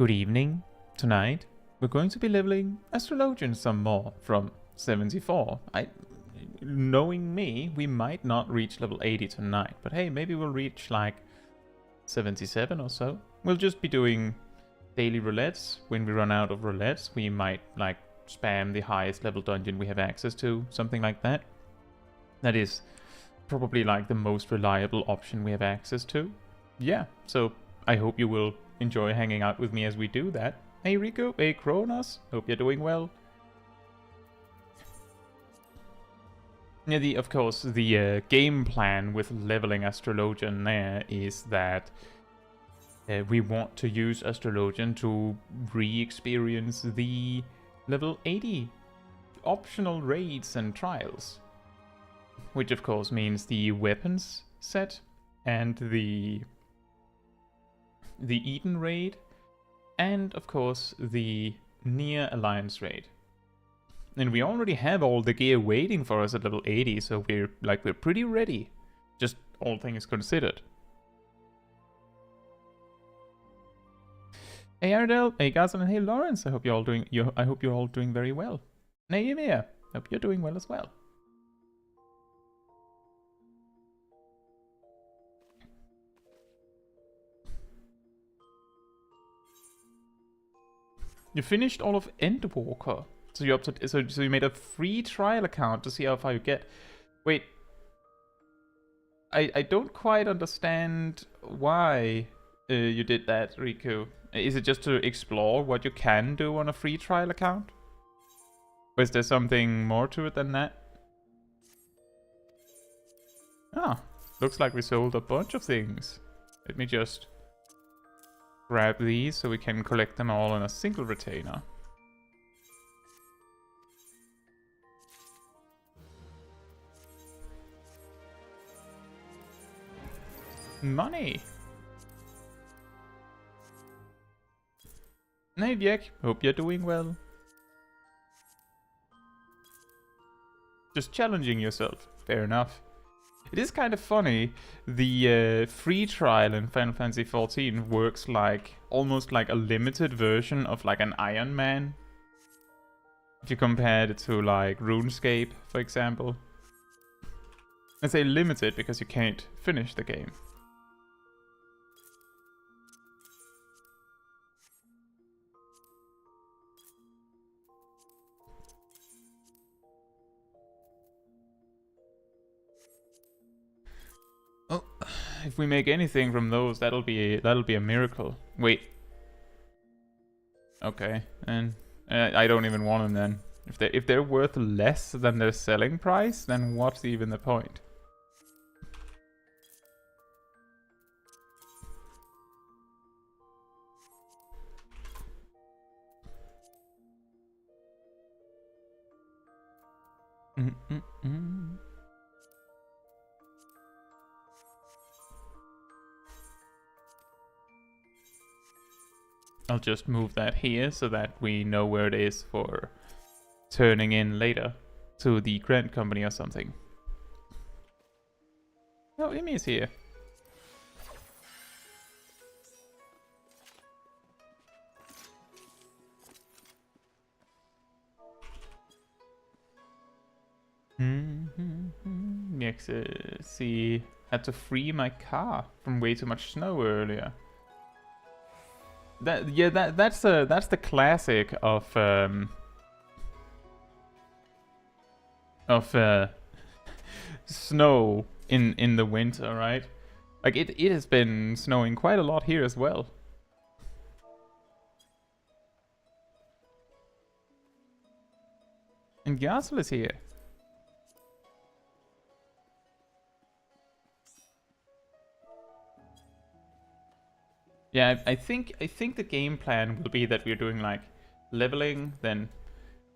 Good evening. Tonight, we're going to be leveling Astrologian some more from 74. Knowing me, we might not reach level 80 tonight, but hey, maybe we'll reach like 77 or so. We'll just be doing daily roulettes. When we run out of roulettes, we might like spam the highest level dungeon we have access to, something like that. That is probably like the most reliable option we have access to. Yeah, so I hope you will enjoy hanging out with me as we do that. Hey Rico, hey Kronos, hope you're doing well. Yeah, of course, the game plan with leveling Astrologian there is that we want to use Astrologian to re-experience the level 80 optional raids and trials. Which of course means the weapons set and the Eden raid, and of course the Near Alliance raid. And we already have all the gear waiting for us at level 80, so we're pretty ready, just all things considered. Hey Ardell, hey Gazan, and hey Lawrence, I hope you're all doing very well. And hey Ymir, hope you're doing well as well. You finished all of Endwalker, so you made a free trial account to see how far you get. Wait, I don't quite understand why you did that, Riku. Is it just to explore what you can do on a free trial account? Or is there something more to it than that? Ah, looks like we sold a bunch of things. Let me just grab these so we can collect them all in a single retainer. Money! Hey Vjek, hope you're doing well. Just challenging yourself, fair enough. It is kind of funny, the free trial in Final Fantasy XIV works like almost like a limited version of like an Iron Man. If you compare it to like RuneScape, for example. I say limited because you can't finish the game. Oh, if we make anything from those, that'll be a miracle. Wait. Okay, and I don't even want them then. If they're worth less than their selling price, then what's even the point? I'll just move that here so that we know where it is for turning in later to the Grand Company or something. Oh, Emmy's here. Yes, see, had to free my car from way too much snow earlier. That's the classic of snow in the winter, right? Like it has been snowing quite a lot here as well. And Gazel is here. Yeah, I think the game plan will be that we're doing like leveling, then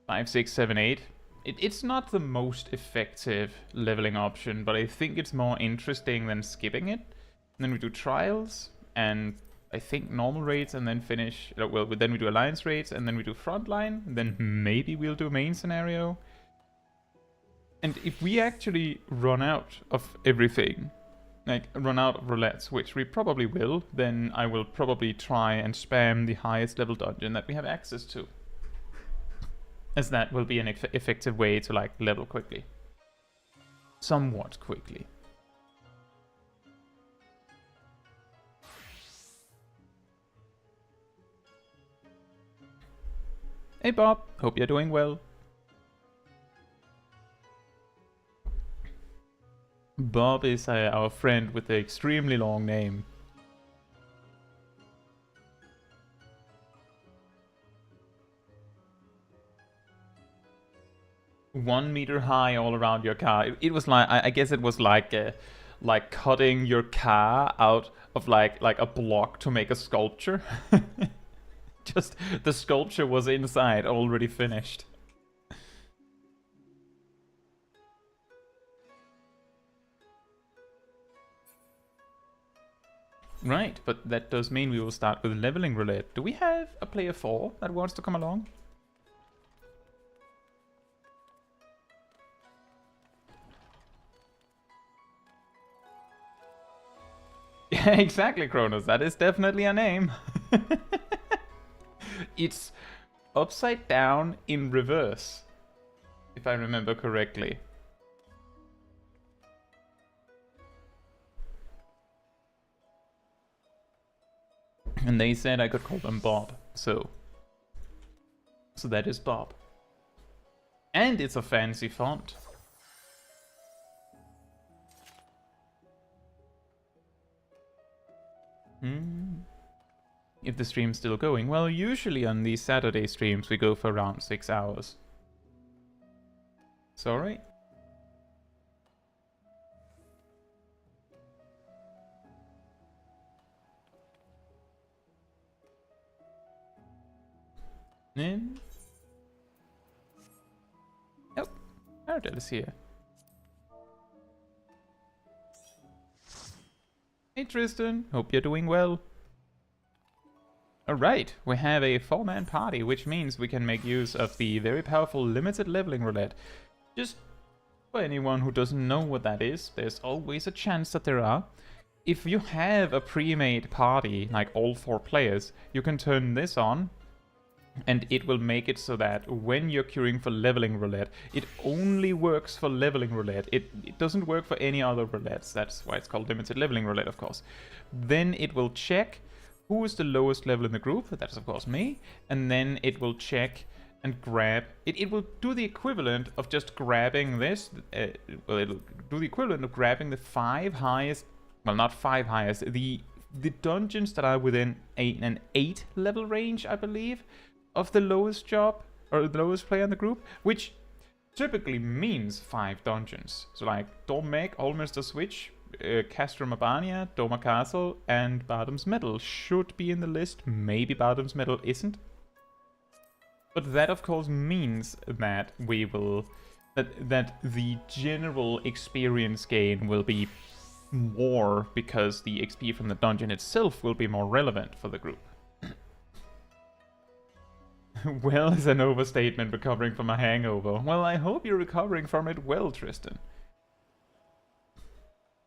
5, 6, 7, 8. It's not the most effective leveling option, but I think it's more interesting than skipping it. And then we do trials, and I think normal raids, and then finish. Well, then we do alliance raids, and then we do frontline. And then maybe we'll do main scenario. And if we actually run out of everything, like run out of roulettes, which we probably will, then I will probably try and spam the highest level dungeon that we have access to, as that will be an effective way to like level quickly, somewhat quickly. Hey Bob, hope you're doing well. Bob is our friend with the extremely long name. One meter high all around your car. It was like, I guess it was like cutting your car out of like a block to make a sculpture. Just the sculpture was inside, already finished. Right, but that does mean we will start with leveling roulette. Do we have a player 4 that wants to come along? Yeah, exactly, Kronos. That is definitely a name. It's upside down in reverse, if I remember correctly. And they said I could call them Bob, so that is Bob. And it's a fancy font. If the stream's still going. Well, usually on these Saturday streams we go for around 6 hours. Sorry? In. Oh, Aradel is here. Hey Tristan, hope you're doing well. Alright, we have a 4-man party, which means we can make use of the very powerful limited leveling roulette. Just for anyone who doesn't know what that is, there's always a chance that there are. If you have a pre-made party, like all 4 players, you can turn this on, and it will make it so that when you're queuing for leveling roulette, it only works for leveling roulette. It doesn't work for any other roulettes. That's why it's called limited leveling roulette, of course. Then it will check who is the lowest level in the group. That's of course me. And then it will check and grab. It will do the equivalent of just grabbing this. Well, it'll do the equivalent of grabbing the 5 highest. Well, not 5 highest. The dungeons that are within an 8 level range, I believe, of the lowest job, or the lowest player in the group, which typically means 5 dungeons. So like Dormek, Allminster Switch, Castrum Urbania, Doma Castle, and Bardam's Medal should be in the list. Maybe Bardam's Medal isn't. But that of course means that we will... that the general experience gain will be more, because the XP from the dungeon itself will be more relevant for the group. Well is an overstatement, recovering from a hangover. Well, I hope you're recovering from it well, Tristan.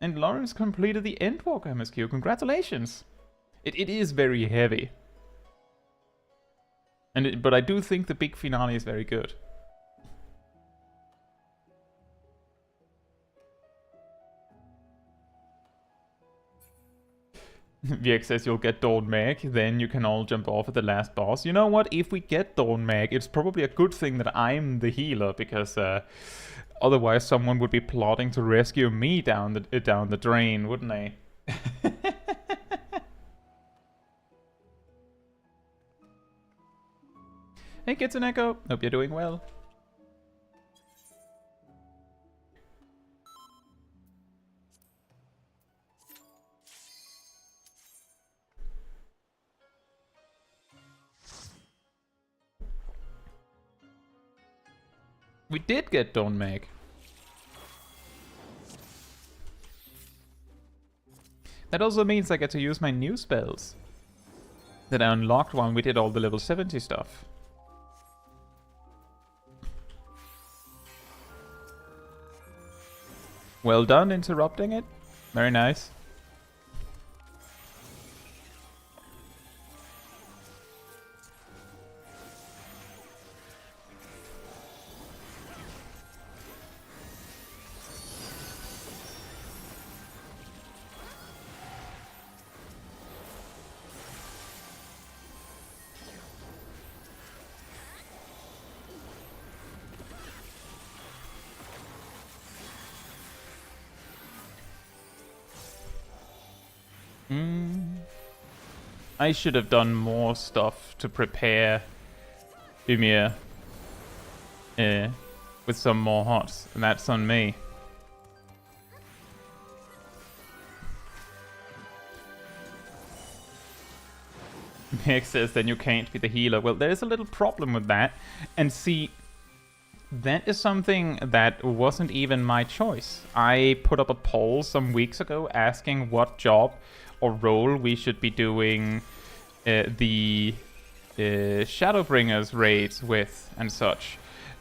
And Lawrence completed the Endwalker MSQ. Congratulations! It is very heavy. But I do think the big finale is very good. VX says you'll get Dawn Mag, then you can all jump off at the last boss. You know what? If we get Dawn Mag, it's probably a good thing that I'm the healer, because otherwise someone would be plotting to rescue me down the drain, wouldn't they? Hey Kitsune Echo, hope you're doing well. We did get Dawn Mag. That also means I get to use my new spells that I unlocked when we did all the level 70 stuff. Well done interrupting it. Very nice. I should have done more stuff to prepare Ymir with some more hots, and that's on me. Mick says then you can't be the healer. Well, there's a little problem with that. And see, that is something that wasn't even my choice. I put up a poll some weeks ago asking what job or role we should be doing the Shadowbringers raids with and such.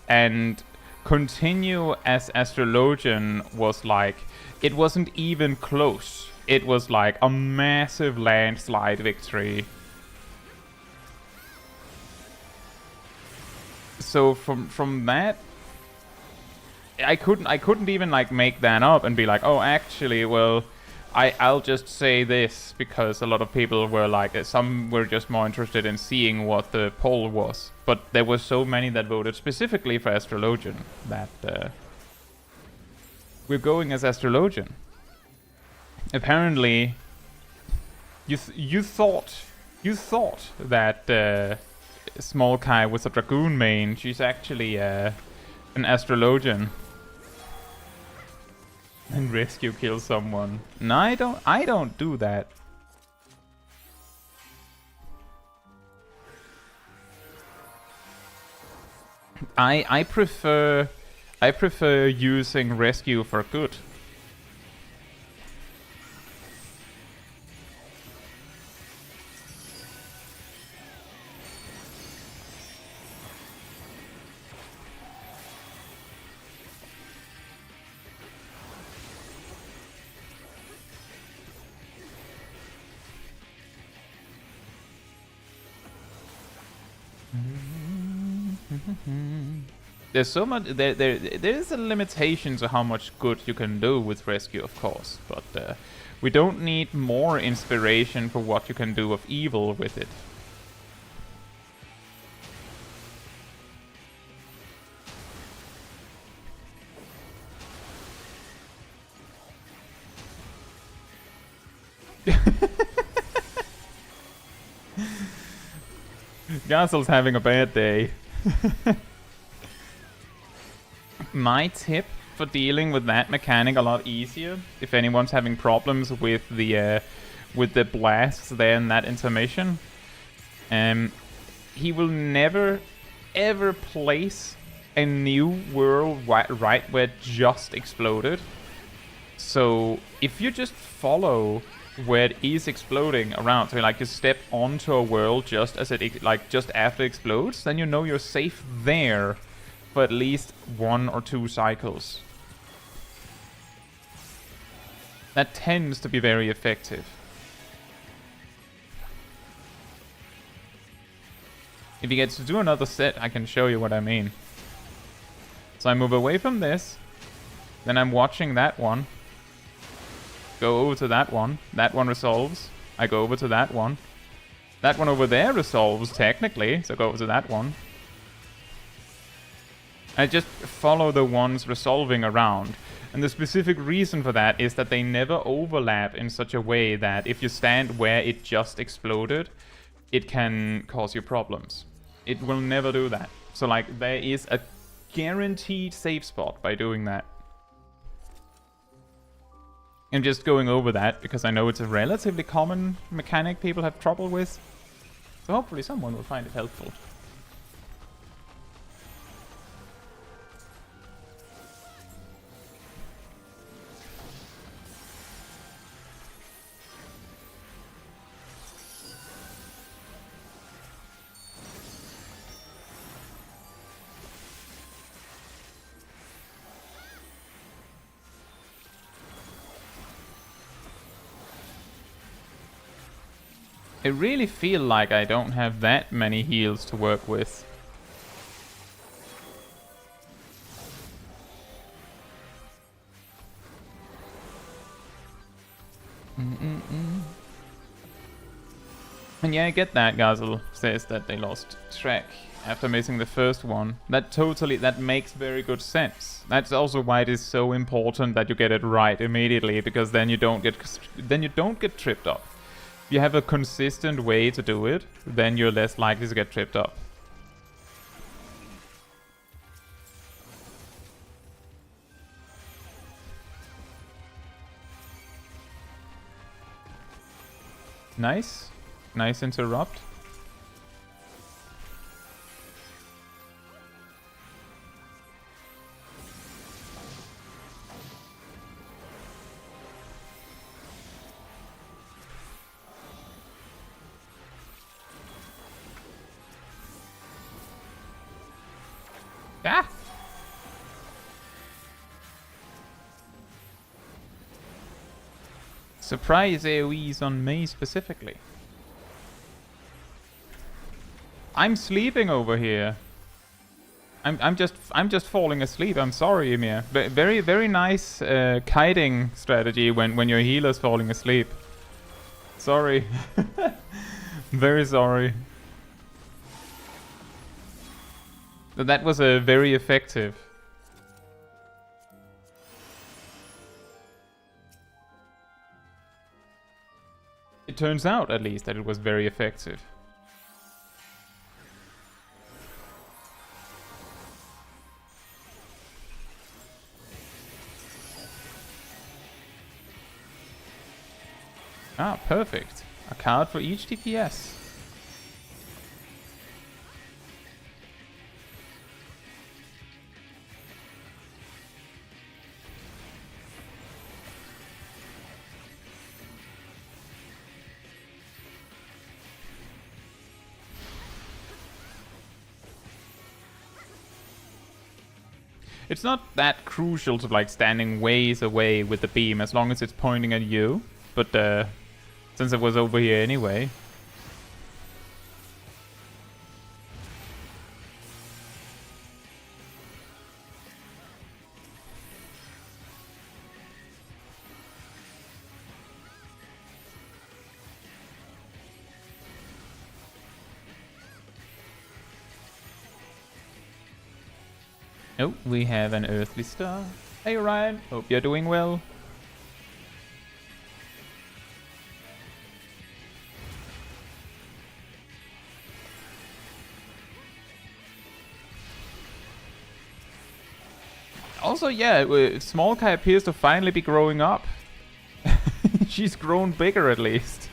And continue as Astrologian was like, it wasn't even close. It was like a massive landslide victory. So from that, I couldn't even like make that up and be like, oh, actually, well, I'll just say this, because a lot of people were like, some were just more interested in seeing what the poll was. But there were so many that voted specifically for Astrologian that we're going as Astrologian. Apparently, you thought that Smol Kai was a Dragoon main. She's actually an Astrologian. And rescue kill someone. No, I don't do that. I prefer using rescue for good. There's so much. There's a limitation to how much good you can do with rescue, of course, but we don't need more inspiration for what you can do of evil with it. Gazel's having a bad day. My tip for dealing with that mechanic a lot easier, if anyone's having problems with the blasts there in that intermission, he will never ever place a new world right where it just exploded. So if you just follow where it is exploding around, so like you step onto a world just as it just after it explodes, then you know you're safe there for at least 1 or 2 cycles. That tends to be very effective. If you get to do another set, I can show you what I mean. So I move away from this, then I'm watching that one, go over to that one resolves, I go over to that one over there resolves technically, so go over to that one. I just follow the ones resolving around. And the specific reason for that is that they never overlap in such a way that if you stand where it just exploded, it can cause you problems. It will never do that. So like there is a guaranteed safe spot by doing that. I'm just going over that because I know it's a relatively common mechanic people have trouble with. So hopefully someone will find it helpful. I really feel like I don't have that many heals to work with. And yeah, I get that. Gazel says that they lost track after missing the first one. That makes very good sense. That's also why it is so important that you get it right immediately, because then you don't get tripped up. you have a consistent way to do it, then you're less likely to get tripped up. Nice. Nice interrupt. Ah! Surprise AoEs on me specifically. I'm sleeping over here. I'm just falling asleep. I'm sorry, Ymir. Very nice kiting strategy when your healer's falling asleep. Sorry. Very sorry. That was very effective. It turns out, at least, that it was very effective. Ah, perfect. A card for each DPS. It's not that crucial to like standing ways away with the beam as long as it's pointing at you, but since it was over here anyway. Oh, we have an earthly star. Hey Ryan, hope you're doing well. Also, yeah, Smol Caetsu appears to finally be growing up. She's grown bigger at least.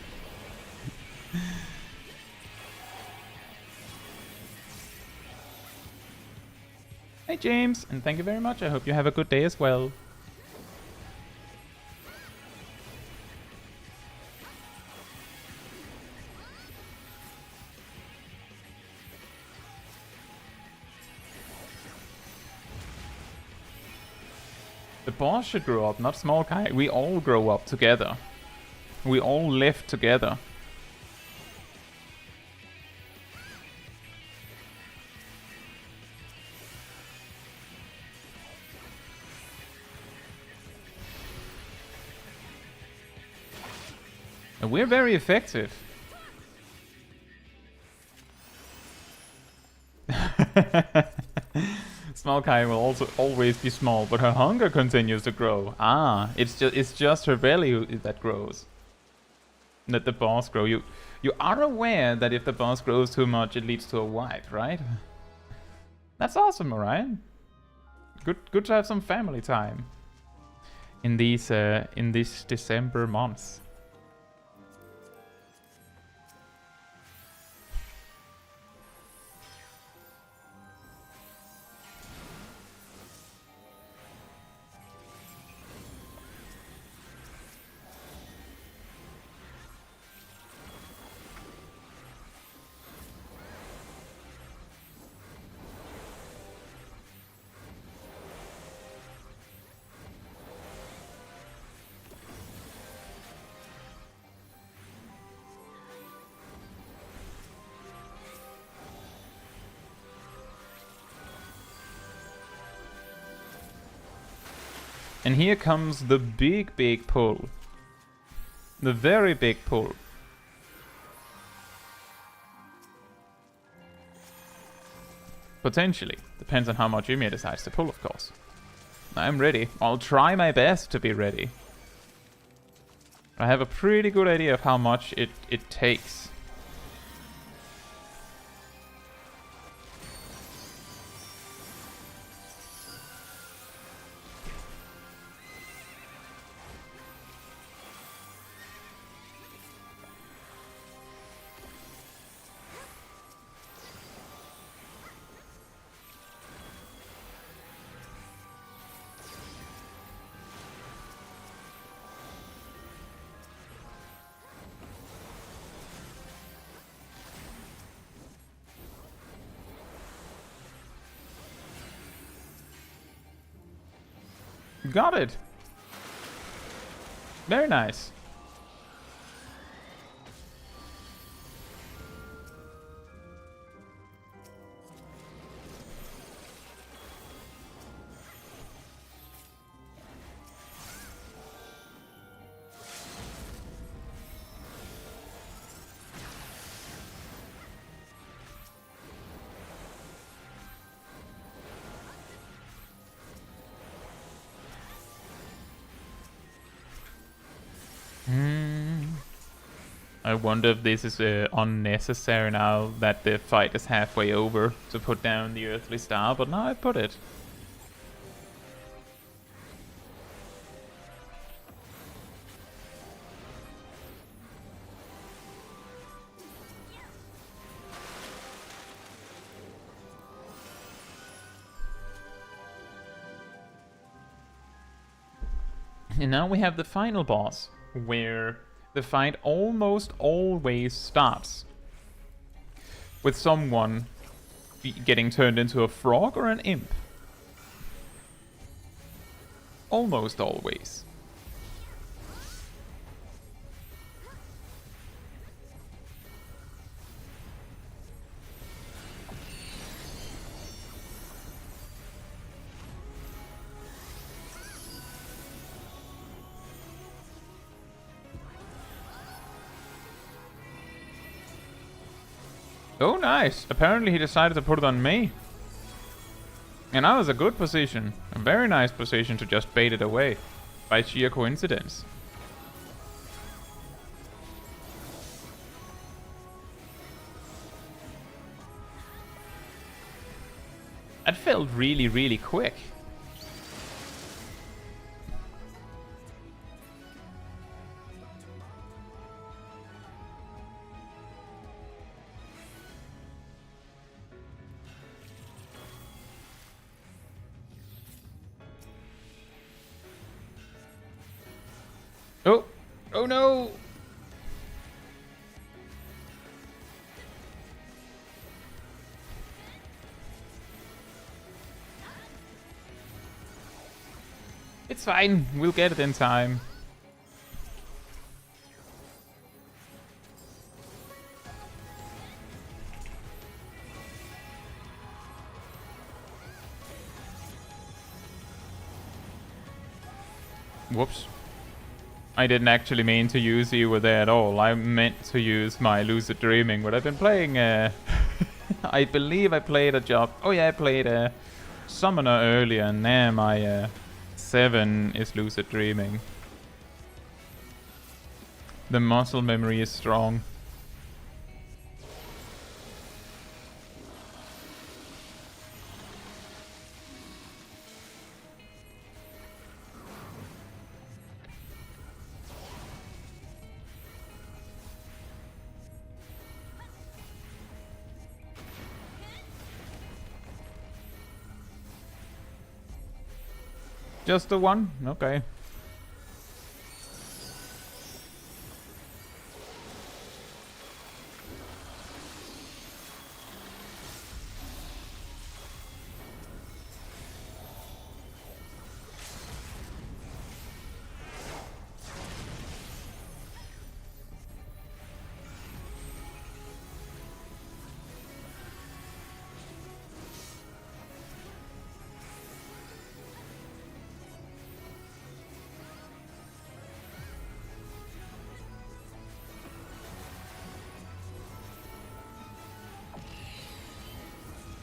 Hey James, and thank you very much. I hope you have a good day as well. The boss should grow up, not Smol Caetsu. We all grow up together. We all live together. And we're very effective. Smol Caetsu will also always be small, but her hunger continues to grow. Ah, it's just her belly that grows. Let the boss grow. You are aware that if the boss grows too much, it leads to a wipe, right? That's awesome, Orion. Good to have some family time in these in this December months. And here comes the big pull. The very big pull. Potentially. Depends on how much Ymir decides to pull, of course. I'm ready. I'll try my best to be ready. I have a pretty good idea of how much it takes. Got it. Very nice. I wonder if this is unnecessary now that the fight is halfway over to put down the Earthly Star, but now I put it. And now we have the final boss, where the fight almost always starts with someone getting turned into a frog or an imp. Almost always. Oh, nice. Apparently he decided to put it on me. And that was a good position. A very nice position to just bait it away. By sheer coincidence. That felt really, really quick. Oh! Oh no! It's fine, we'll get it in time. Whoops. I didn't actually mean to use you there at all. I meant to use my lucid dreaming, but I've been playing I believe I played a job. Oh yeah, I played a summoner earlier, and now my 7 is lucid dreaming. The muscle memory is strong. Just the one? Okay.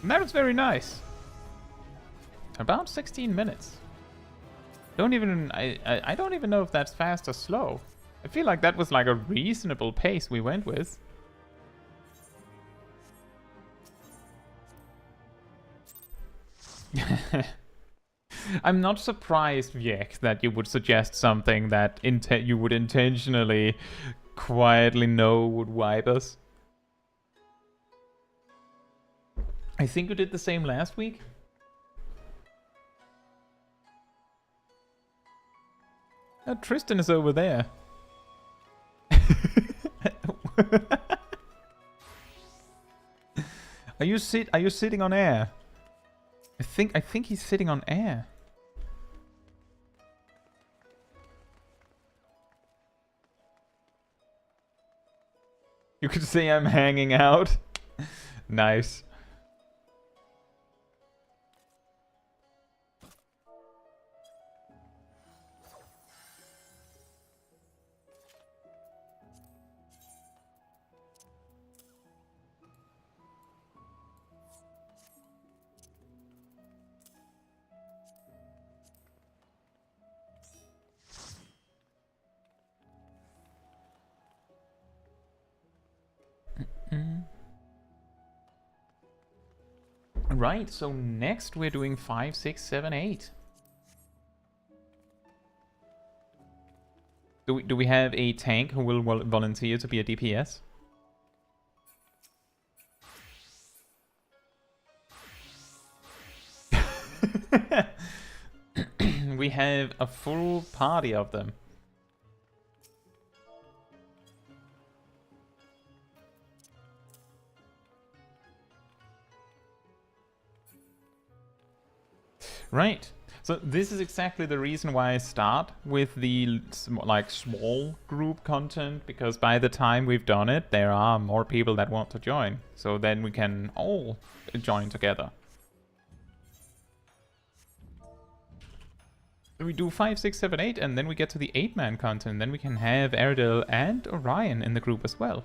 And that was very nice. About 16 minutes. I don't even know if that's fast or slow. I feel like that was like a reasonable pace we went with. I'm not surprised, Viek, that you would suggest something that you would intentionally, quietly know would wipe us. I think you did the same last week. Oh, Tristan is over there. Are you sitting on air? I think he's sitting on air. You could say I'm hanging out. Nice. Right, so next we're doing 5, 6, 7, 8. Do we have a tank who will volunteer to be a DPS? We have a full party of them. Right. So this is exactly the reason why I start with the like small group content, because by the time we've done it, there are more people that want to join. So then we can all join together. We do 5, 6, 7, 8, and then we get to the 8-man content. Then we can have Erdel and Orion in the group as well.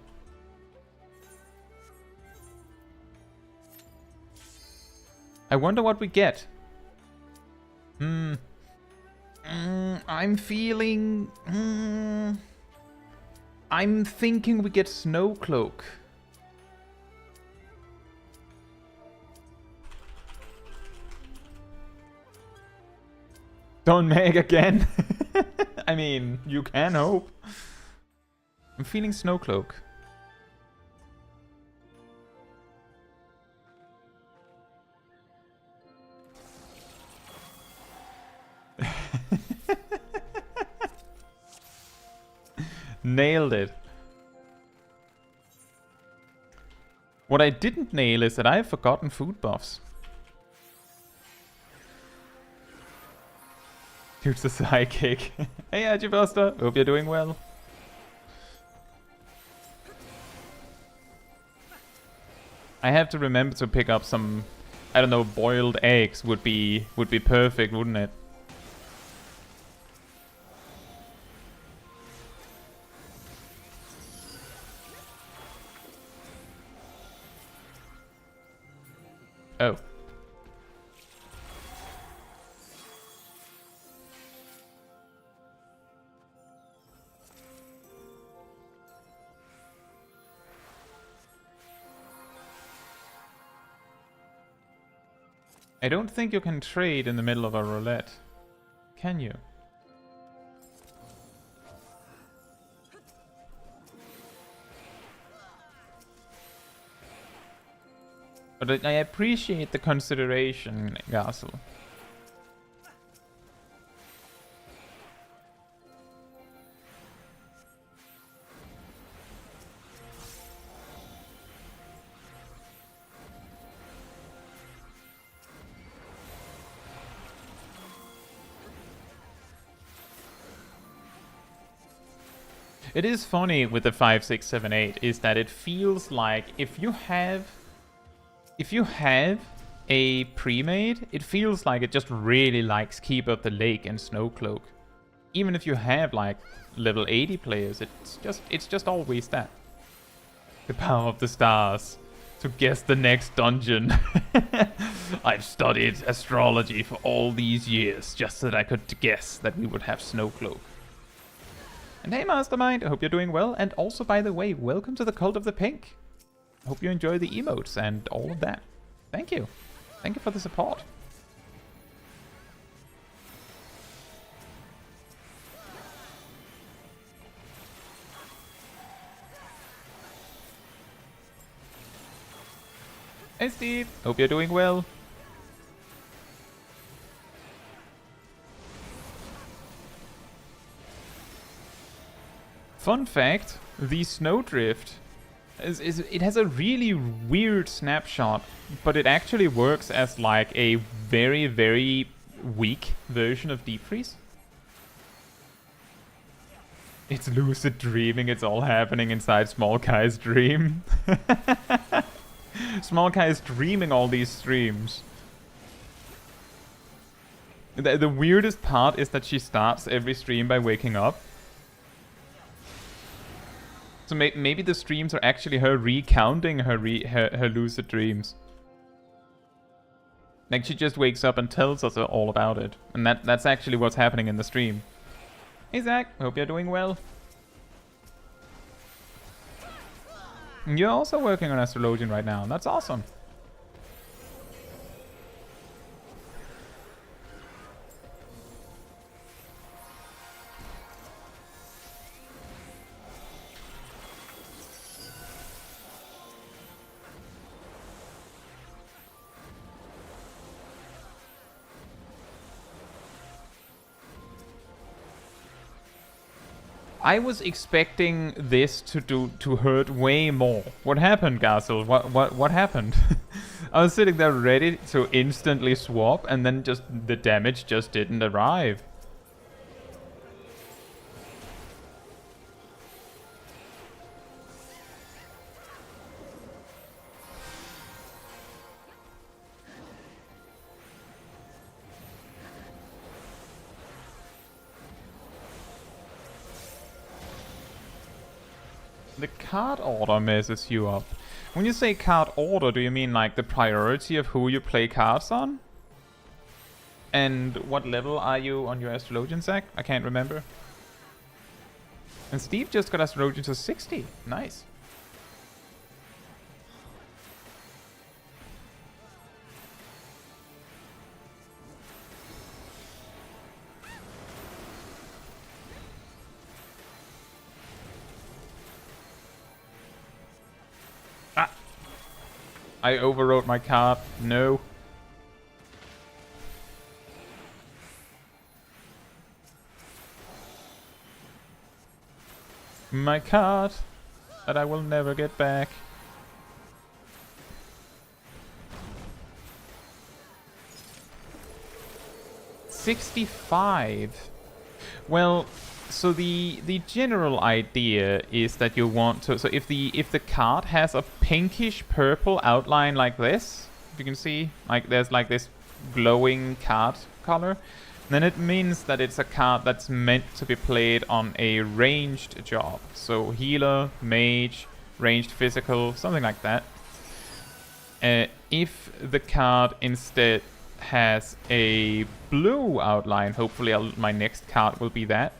I wonder what we get. I'm feeling... I'm thinking we get Snowcloak. Don't Meg again? I mean, you can hope. I'm feeling Snowcloak. Nailed it. What I didn't nail is that I have forgotten food buffs. Here's the psychic. Hey, Agibuster. Hope you're doing well. I have to remember to pick up some, I don't know, boiled eggs would be perfect, wouldn't it? Oh. I don't think you can trade in the middle of a roulette. Can you? But I appreciate the consideration, Gassel. It is funny with the 5, 6, 7, 8 is that it feels like if you have a pre-made, it feels like it just really likes Keep Up the Lake and Snowcloak. Even if you have like level 80 players, it's just always that. The power of the stars to guess the next dungeon. I've studied astrology for all these years just so that I could guess that we would have Snowcloak. And hey Mastermind, I hope you're doing well. And also, by the way, welcome to the Cult of the Pink. I hope you enjoy the emotes and all of that. Thank you. Thank you for the support. Hey Steve, hope you're doing well. Fun fact, the Snowdrift it has a really weird snapshot, but it actually works as like a very, very weak version of Deep Freeze. It's lucid dreaming, it's all happening inside Smol Kai's dream. Smol Kai is dreaming all these streams. The weirdest part is that she starts every stream by waking up. So maybe the streams are actually her recounting her lucid dreams. Like, she just wakes up and tells us all about it. And that's actually what's happening in the stream. Hey Zach, hope you're doing well. You're also working on Astrologian right now. That's awesome. I was expecting this to hurt way more. What happened, Gassel? What happened? I was sitting there ready to instantly swap, and then just the damage just didn't arrive. The card order messes you up. When you say card order, do you mean like the priority of who you play cards on? And what level are you on your Astrologian, Zach? I can't remember. And Steve just got Astrologian to 60. Nice. I overwrote my card. No. My card that I will never get back. $65. Well, so the general idea is that you want to, so if the card has a pinkish purple outline like this, if you can see, like there's like this glowing card color, then it means that it's a card that's meant to be played on a ranged job. So healer, mage, ranged physical, something like that. If the card instead has a blue outline, hopefully my next card will be that.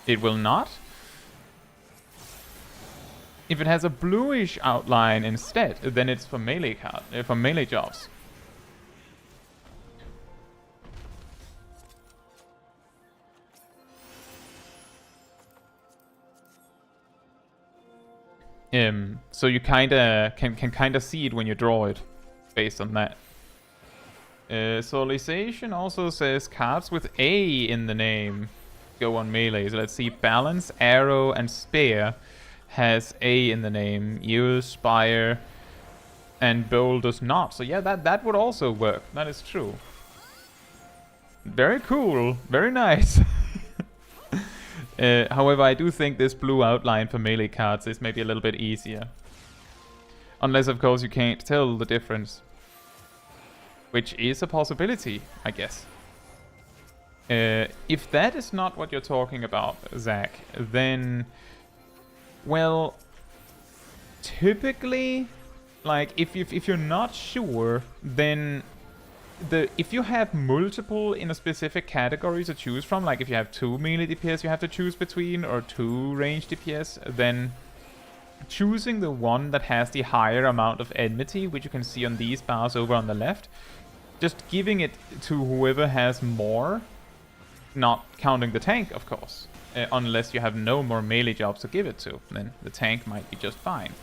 It will not. If it has a bluish outline instead, then it's for melee for melee jobs. So you kinda can kinda see it when you draw it, based on that. Soulization also says cards with A in the name go on melee. So let's see, Balance, Arrow, and Spear has A in the name. Use, Spire, and Bowl does not. So yeah, that would also work. That is true. Very cool. Very nice. However, I do think this blue outline for melee cards is maybe a little bit easier. Unless, of course, you can't tell the difference. Which is a possibility, I guess. If that is not what you're talking about, Zach, then, well, typically, like, if you're not sure, then if you have multiple in a specific category to choose from, like if you have 2 melee DPS you have to choose between, or 2 range DPS, then choosing the one that has the higher amount of enmity, which you can see on these bars over on the left, just giving it to whoever has more, not counting the tank, of course. Unless you have no more melee jobs to give it to, then the tank might be just fine.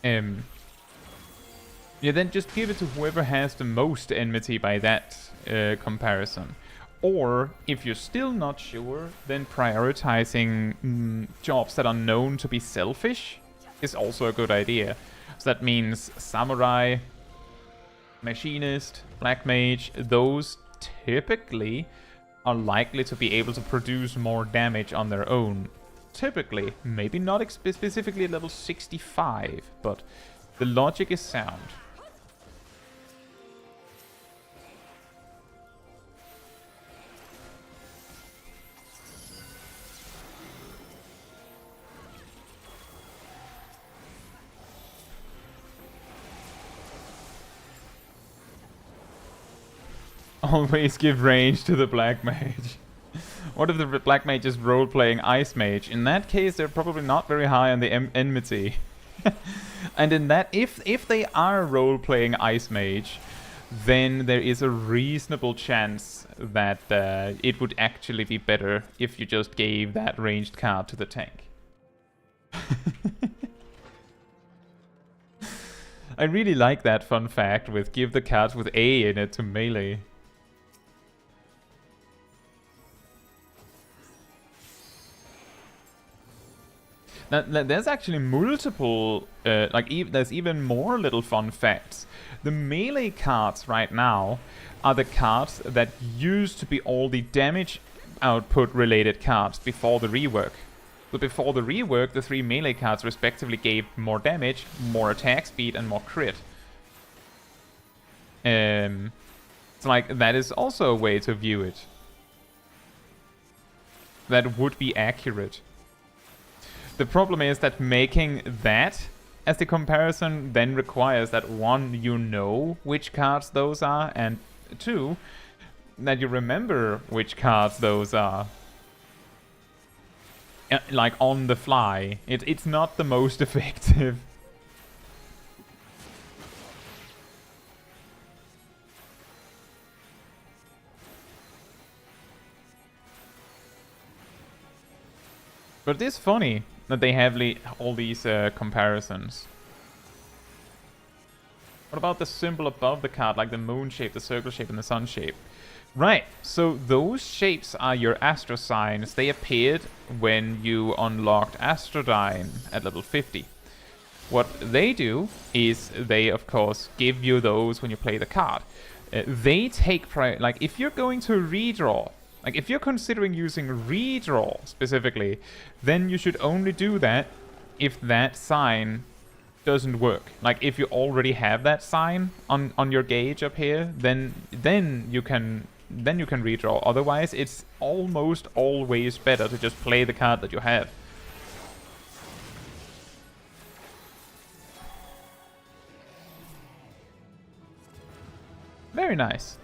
Yeah, then just give it to whoever has the most enmity by that comparison. Or, if you're still not sure, then prioritizing jobs that are known to be selfish is also a good idea. So that means Samurai, Machinist, Black Mage, those typically are likely to be able to produce more damage on their own. Typically, maybe not specifically at level 65, but the logic is sound. Always give range to the Black Mage. What if the Black Mage is role-playing Ice Mage? In that case, they're probably not very high on the enmity. And in that, if they are role-playing Ice Mage, then there is a reasonable chance that it would actually be better if you just gave that ranged card to the tank. I really like that fun fact with give the cards with A in it to melee. Now, there's actually multiple, there's even more little fun facts. The melee cards right now are the cards that used to be all the damage output related cards before the rework. So before the rework, the 3 melee cards respectively gave more damage, more attack speed, and more crit. It's like, that is also a way to view it. That would be accurate. The problem is that making that as the comparison then requires that 1, you know which cards those are, and 2, that you remember which cards those are. Like on the fly. It's not the most effective. But it is funny that they have all these comparisons. What about the symbol above the card, like the moon shape, the circle shape, and the sun shape? Right, so those shapes are your astro signs. They appeared when you unlocked Astrodyne at level 50. What they do is they, of course, give you those when you play the card. They take like if you're going to redraw, like if you're considering using redraw specifically, then you should only do that if that sign doesn't work. Like if you already have that sign on your gauge up here, then you can redraw. Otherwise, it's almost always better to just play the card that you have. Very nice.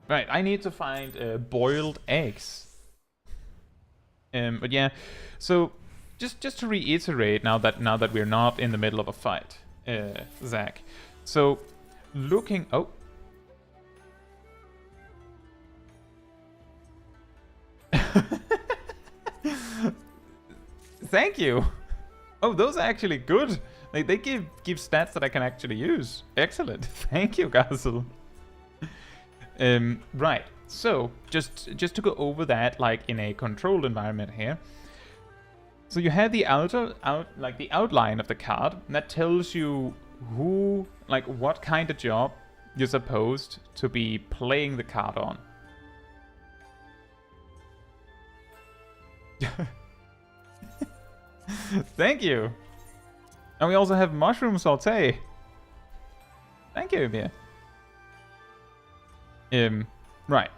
Right, I need to find boiled eggs. But yeah, so just to reiterate, now that we're not in the middle of a fight, Zach. So looking, oh. Thank you. Oh, those are actually good. They give stats that I can actually use. Excellent. Thank you, Gazel. Right, so just to go over that like in a controlled environment here. So you have the the outline of the card, and that tells you what kind of job you're supposed to be playing the card on. Thank you. And we also have mushroom saute. Thank you, Mia. Right.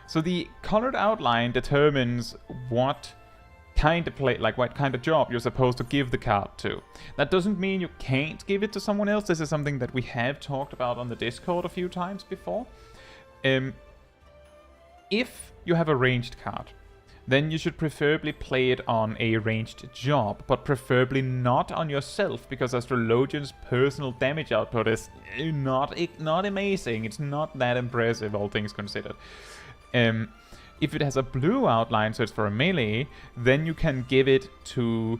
So the colored outline determines what kind of play, like what kind of job you're supposed to give the card to. That doesn't mean you can't give it to someone else. This is something that we have talked about on the Discord a few times before. If you have a ranged card, then you should preferably play it on a ranged job, but preferably not on yourself, because Astrologian's personal damage output is not amazing. It's not that impressive, all things considered. If it has a blue outline, so it's for a melee, then you can give it to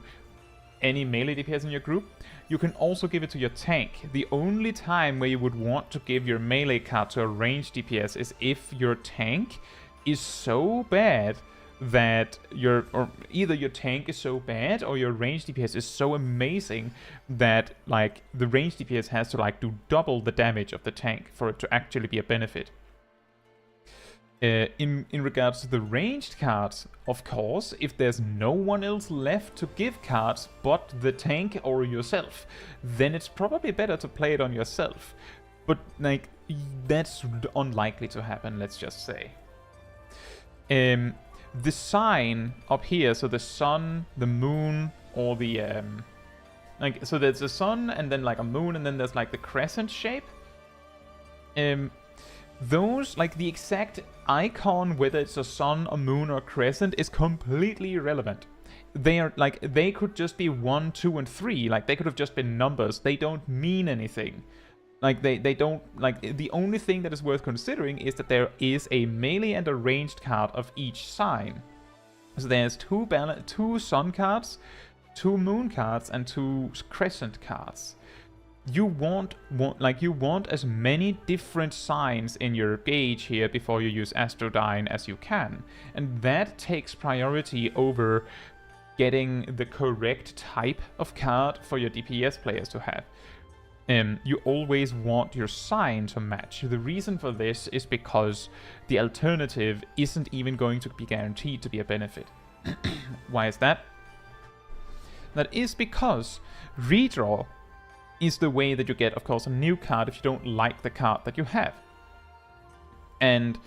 any melee DPS in your group. You can also give it to your tank. The only time where you would want to give your melee card to a ranged DPS is if your tank is so bad that either your tank is so bad or your ranged DPS is so amazing that like the ranged DPS has to like do double the damage of the tank for it to actually be a benefit. In regards to the ranged cards, of course, if there's no one else left to give cards but the tank or yourself, then it's probably better to play it on yourself. But like, that's unlikely to happen, let's just say. The sign up here, so the sun, the moon, or the like, so there's a sun and then like a moon and then there's like the crescent shape. Those, like the exact icon, whether it's a sun, a moon, or a crescent, is completely irrelevant. They are like, they could just be 1, 2, and 3. Like they could have just been numbers. They don't mean anything. Like they don't, like the only thing that is worth considering is that there is a melee and a ranged card of each sign. So there's two sun cards, 2 moon cards, and 2 crescent cards. You want as many different signs in your gauge here before you use Astrodyne as you can, and that takes priority over getting the correct type of card for your DPS players to have. You always want your sign to match. The reason for this is because the alternative isn't even going to be guaranteed to be a benefit. Why is that? That is because redraw is the way that you get, of course, a new card if you don't like the card that you have. And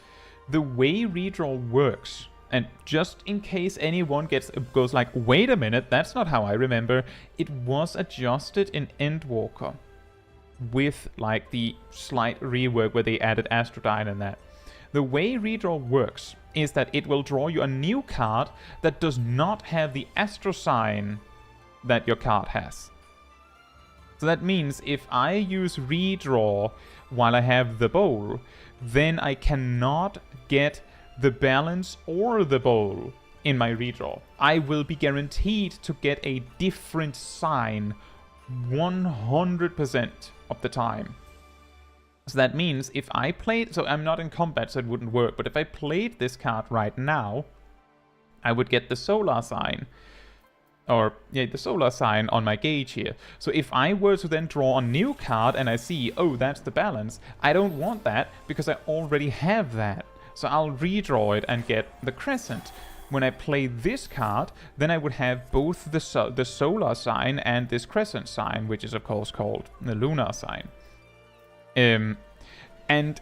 the way redraw works, and just in case anyone goes like, wait a minute, that's not how I remember, it was adjusted in Endwalker with like the slight rework where they added Astrodyne and that. The way redraw works is that it will draw you a new card that does not have the astro sign that your card has. So that means if I use redraw while I have the bowl, then I cannot get the balance or the bowl in my redraw. I will be guaranteed to get a different sign 100% of the time. So that means if I played, so I'm not in combat so it wouldn't work, but if I played this card right now, I would get the solar sign. Or, yeah, the solar sign on my gauge here. So if I were to then draw a new card and I see, oh, that's the balance, I don't want that because I already have that. So I'll redraw it and get the crescent. When I play this card, then I would have both the solar sign and this crescent sign, which is of course called the lunar sign. And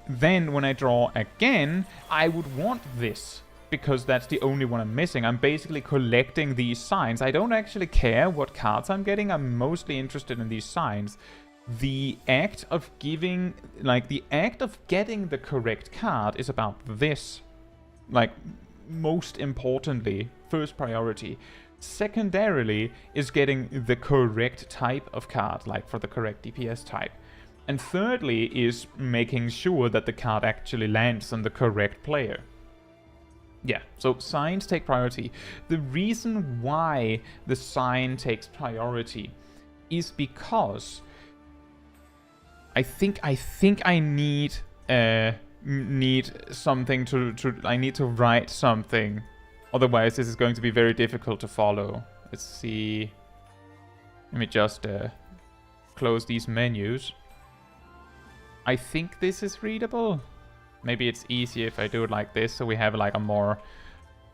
then when I draw again, I would want this, because that's the only one I'm missing. I'm basically collecting these signs. I don't actually care what cards I'm getting. I'm mostly interested in these signs. The act of getting the correct card is about this. Like, most importantly, first priority. Secondarily is getting the correct type of card, like for the correct DPS type. And thirdly is making sure that the card actually lands on the correct player. Yeah, so signs take priority. The reason why the sign takes priority is because I think I need something I need to write something. Otherwise, this is going to be very difficult to follow. Let's see. Let me just close these menus. I think this is readable. Maybe it's easier if I do it like this, so we have like a more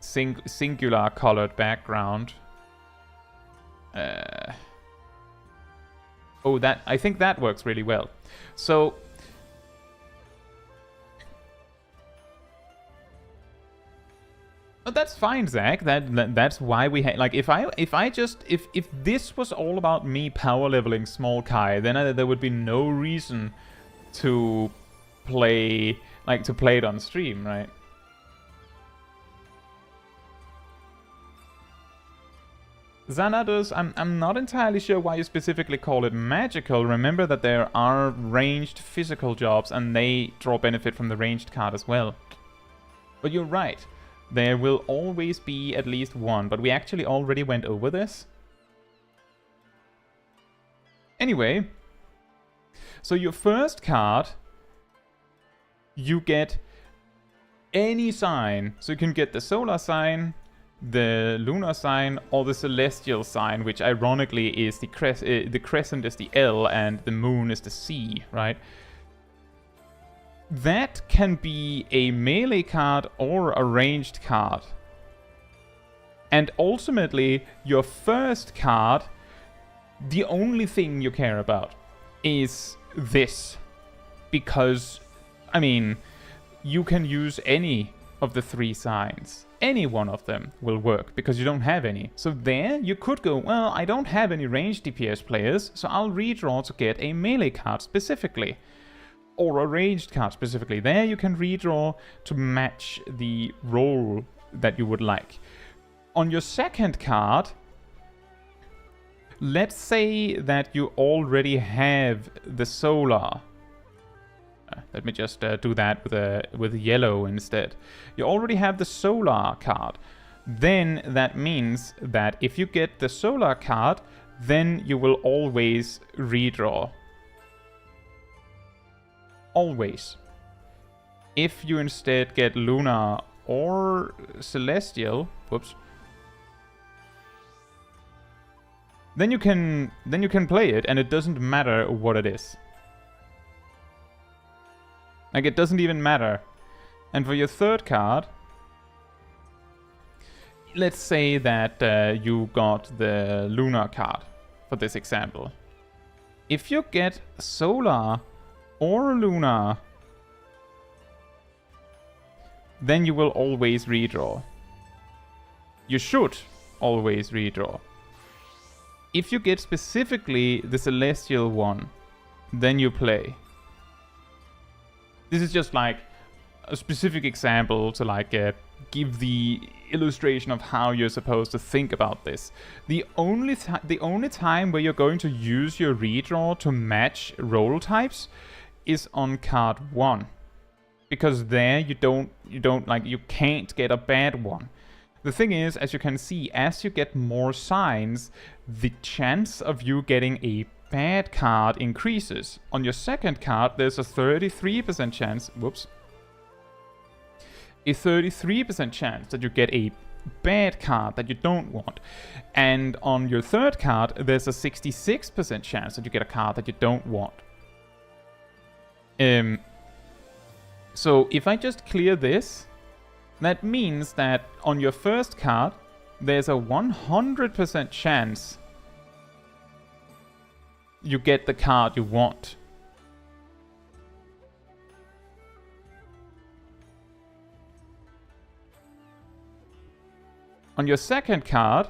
singular colored background. Oh, I think that works really well. So But that's fine, Zach. That's why we like if this was all about me power leveling Smol Kai, then there would be no reason to play it on stream, right? Xanadus, I'm not entirely sure why you specifically call it magical. Remember that there are ranged physical jobs and they draw benefit from the ranged card as well. But you're right. There will always be at least one, but we actually already went over this. Anyway, so your first card, you get any sign. So you can get the solar sign, the lunar sign, or the celestial sign, which ironically is the crescent is the L and the moon is the C, right? That can be a melee card or a ranged card. And ultimately, your first card, the only thing you care about is this. Because, I mean, you can use any of the 3 signs. Any one of them will work, because you don't have any. So there, you could go, well, I don't have any ranged DPS players, so I'll redraw to get a melee card specifically. Or a ranged card specifically. There you can redraw to match the role that you would like. On your second card, let's say that you already have the solar. Let me just do that with yellow instead. You already have the solar card. Then that means that if you get the solar card, then you will always redraw. Always. If you instead get lunar or celestial, whoops, then you can play it, and it doesn't matter what it is. Like, it doesn't even matter. And for your third card, let's say that you got the lunar card for this example. If you get solar or lunar, then you will always redraw. You should always redraw. If you get specifically the celestial one, then you play. This is just like a specific example to like give the illustration of how you're supposed to think about this. The only time where you're going to use your redraw to match role types is on card 1, because there you can't get a bad one. The thing is, as you can see, as you get more signs, the chance of you getting a bad card increases. On your second card, there's a 33% chance, a 33% chance that you get a bad card that you don't want. And on your third card, there's a 66% chance that you get a card that you don't want. So if I just clear this, that means that on your first card, there's a 100% chance you get the card you want. On your second card,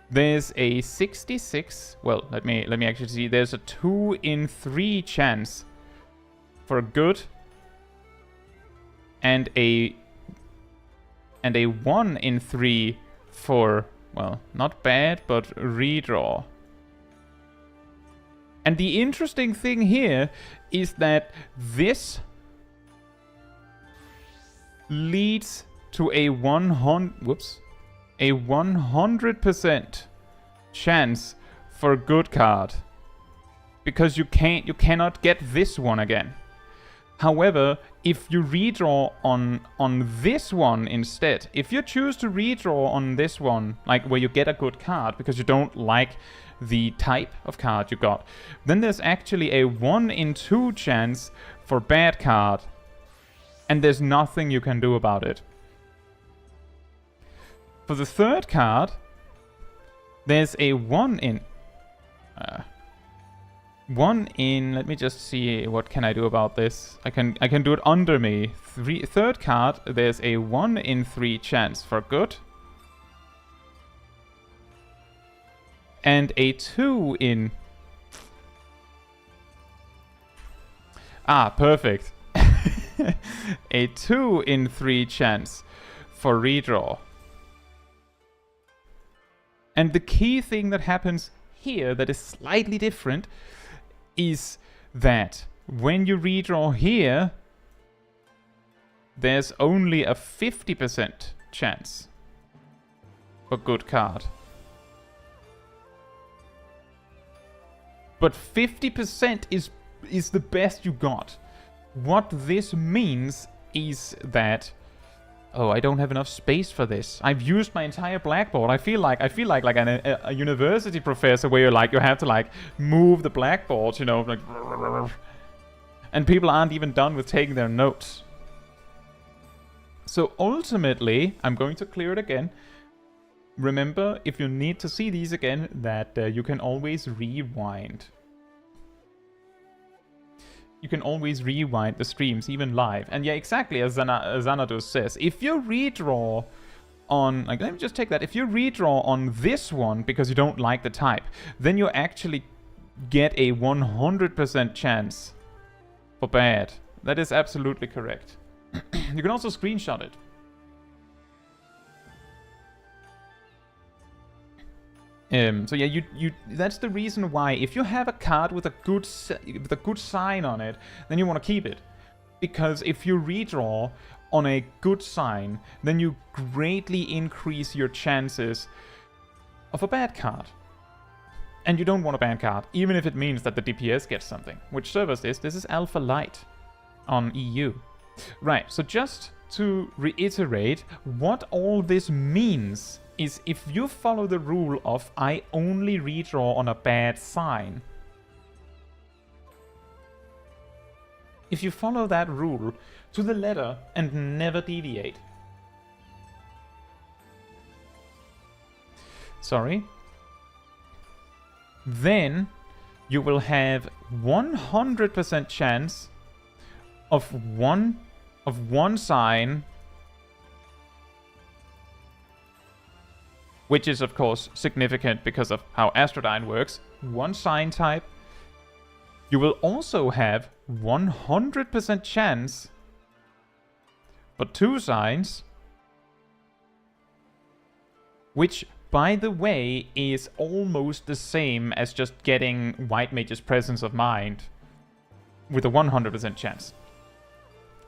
there's a 66, well, let me actually see, there's a 2 in 3 chance for good, and a 1 in 3 for, well, not bad, but redraw. And the interesting thing here is that this leads to a 100% chance for good card, because you cannot get this one again. However, if you redraw on this one instead, if you choose to redraw on this one, like where you get a good card because you don't like the type of card you got, then there's actually a 1 in 2 chance for bad card, and there's nothing you can do about it. For the third card, there's a 1 in 1 in, let me just see what can I do about this. I can do it under me. Third card, there's a 1 in 3 chance for good. And a 2 in... Ah, perfect. A 2 in 3 chance for redraw. And the key thing that happens here that is slightly different is that when you redraw here, there's only a 50% chance for good card. But 50% is the best you got. What this means is that... Oh, I don't have enough space for this. I've used my entire blackboard. I feel like a university professor where you're like, you have to like move the blackboard, you know, like, and people aren't even done with taking their notes. So ultimately, I'm going to clear it again. Remember, if you need to see these again, that you can always rewind. You can always rewind the streams, even live. And yeah, exactly as Xanadu says, if you redraw on... Like, let me just take that. If you redraw on this one because you don't like the type, then you actually get a 100% chance for bad. That is absolutely correct. You can also screenshot it. So yeah, you that's the reason why if you have a card with a good sign on it, then you want to keep it. Because if you redraw on a good sign, then you greatly increase your chances of a bad card. And you don't want a bad card, even if it means that the DPS gets something. Which server is this? This is Alpha Light on EU. Right, so just to reiterate, what all this means is if you follow the rule of I only redraw on a bad sign. If you follow that rule to the letter and never deviate. Sorry. Then you will have 100% chance of one sign, which is of course significant because of how Astrodyne works. One sign type. You will also have 100% chance for 2 signs, which by the way is almost the same as just getting White Mage's Presence of Mind with a 100% chance.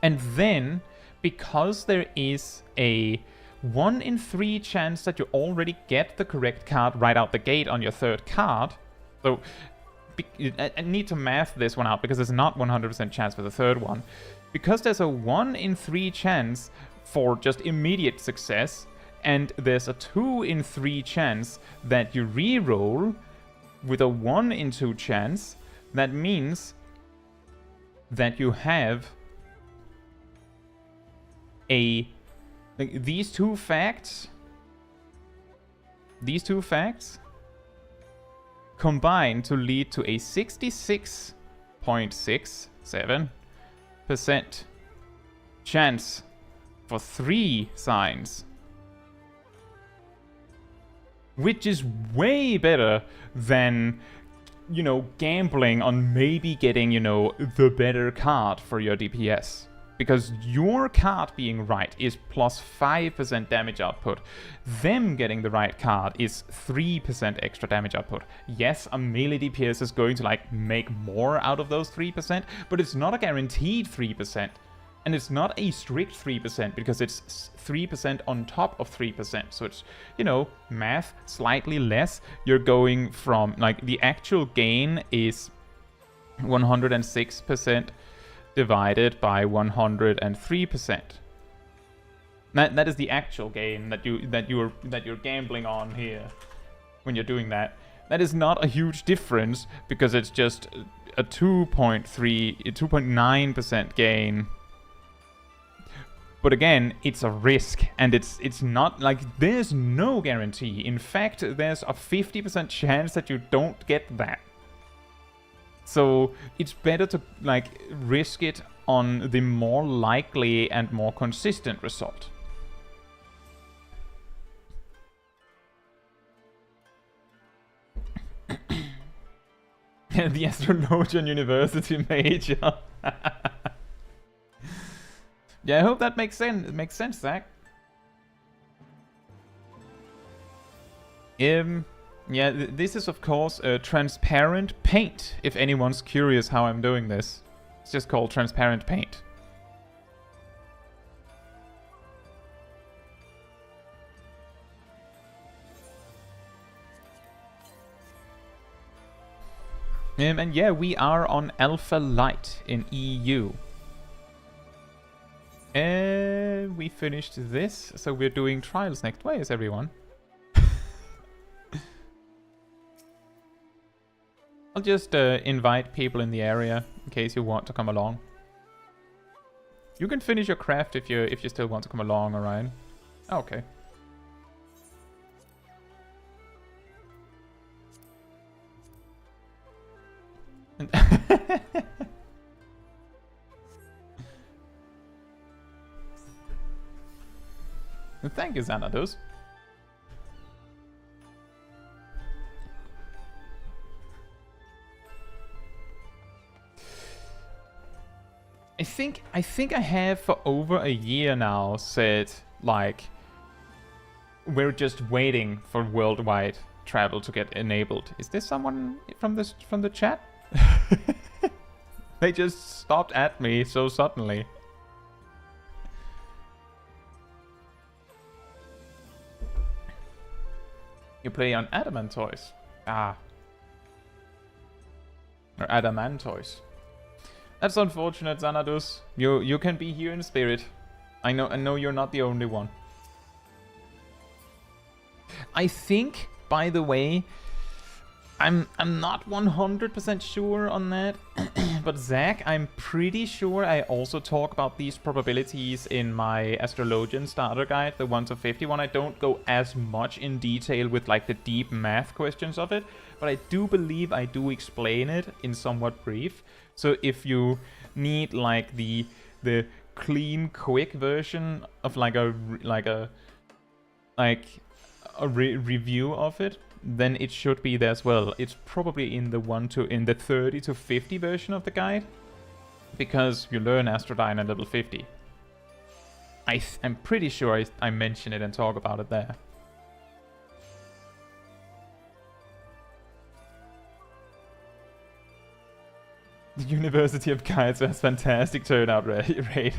And then, because there is a 1 in 3 chance that you already get the correct card right out the gate on your third card, so I need to math this one out because there's not 100% chance for the third one. Because there's a 1 in 3 chance for just immediate success, and there's a 2 in 3 chance that you re-roll with a 1 in 2 chance, that means that you have these two facts combine to lead to a 66.67% chance for 3 signs, which is way better than, you know, gambling on maybe getting, you know, the better card for your DPS. Because your card being right is plus 5% damage output. Them getting the right card is 3% extra damage output. Yes, a melee DPS is going to like make more out of those 3%, but it's not a guaranteed 3%. And it's not a strict 3% because it's 3% on top of 3%. So it's, you know, math slightly less. You're going from, like, the actual gain is 106% divided by 103%. That is the actual gain that you're gambling on here when you're doing that. That is not a huge difference because it's just a 2.9% gain. But again, it's a risk, and it's not like there's no guarantee. In fact, there's a 50% chance that you don't get that. So it's better to like risk it on the more likely and more consistent result. The Astrologian University major. Yeah, I hope that makes sense. It makes sense, Zach. Yeah, this is of course a transparent paint, if anyone's curious how I'm doing this. It's just called transparent paint. And yeah, we are on Alpha Light in EU. And we finished this, so we're doing trials next. Where is everyone? I'll just invite people in the area in case you want to come along. You can finish your craft if you still want to come along, alright? Okay. Thank you, Xanados. I think I have for over a year now said, like, we're just waiting for worldwide travel to get enabled. Is this someone from the chat? They just stopped at me so suddenly. You play on Adamantoise. Ah. Or Adamantoise. That's unfortunate, Xanadus. You can be here in spirit. I know you're not the only one. I think, by the way, I'm not 100% sure on that, but Zach, I'm pretty sure I also talk about these probabilities in my Astrologian starter guide, the 1 to 50 one. I don't go as much in detail with like the deep math questions of it, but I do believe I do explain it in somewhat brief. So if you need like the clean, quick version of like a review of it, then it should be there as well. It's probably in the 30 to 50 version of the guide, because you learn Astrodyne at level 50. I'm pretty sure I mention it and talk about it there. The University of Kaitsu has fantastic turnout rate.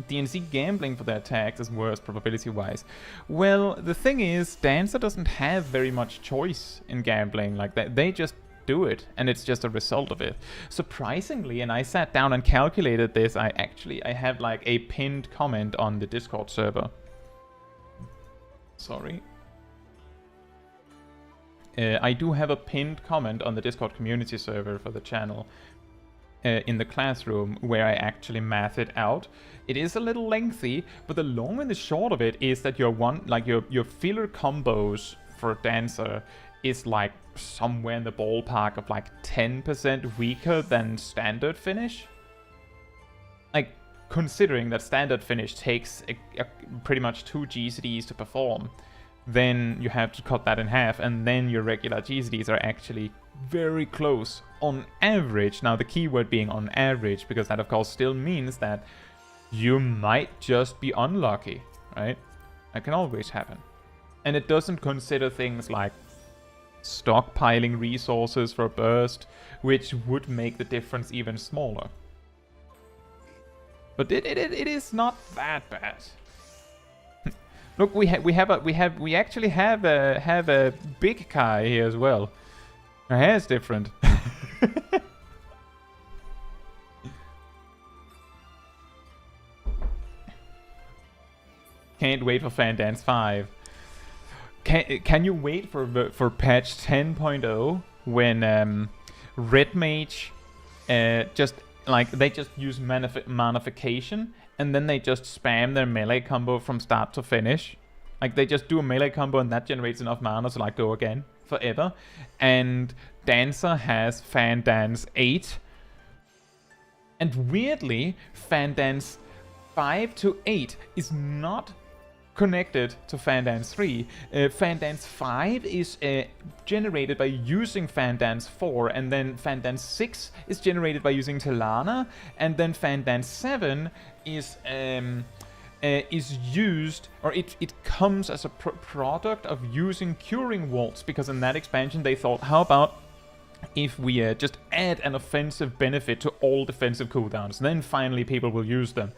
DNC gambling for their tags is worse probability-wise. Well, the thing is, Dancer doesn't have very much choice in gambling. Like they just do it, and it's just a result of it. Surprisingly, and I sat down and calculated this, I have like a pinned comment on the Discord server. Sorry. I do have a pinned comment on the Discord community server for the channel in the classroom where I actually math it out. It is a little lengthy, but the long and the short of it is that your filler combos for Dancer is like somewhere in the ballpark of like 10% weaker than standard finish. Like, considering that standard finish takes pretty much 2 GCDs to perform, then you have to cut that in half, and then your regular GCDs are actually very close on average. Now the keyword being on average, because that of course still means that you might just be unlucky, right? That can always happen. And it doesn't consider things like stockpiling resources for burst, which would make the difference even smaller. But it is not that bad. Look, we actually have a big Kai here as well. Her hair is different. Can't wait for Fan Dance 5. Can you wait for patch 10.0 when Red Mage they just use manification, and then they just spam their melee combo from start to finish? Like, they just do a melee combo and that generates enough mana to, like, go again forever. And Dancer has Fan Dance 8. And weirdly, Fan Dance 5 to 8 is not connected to Fan Dance 3. Fan Dance 5 is generated by using Fan Dance 4, and then Fan Dance 6 is generated by using Telana, and then Fan Dance 7 is used, or it comes as a product of using Curing Waltz, because in that expansion they thought, how about if we just add an offensive benefit to all defensive cooldowns, then finally people will use them.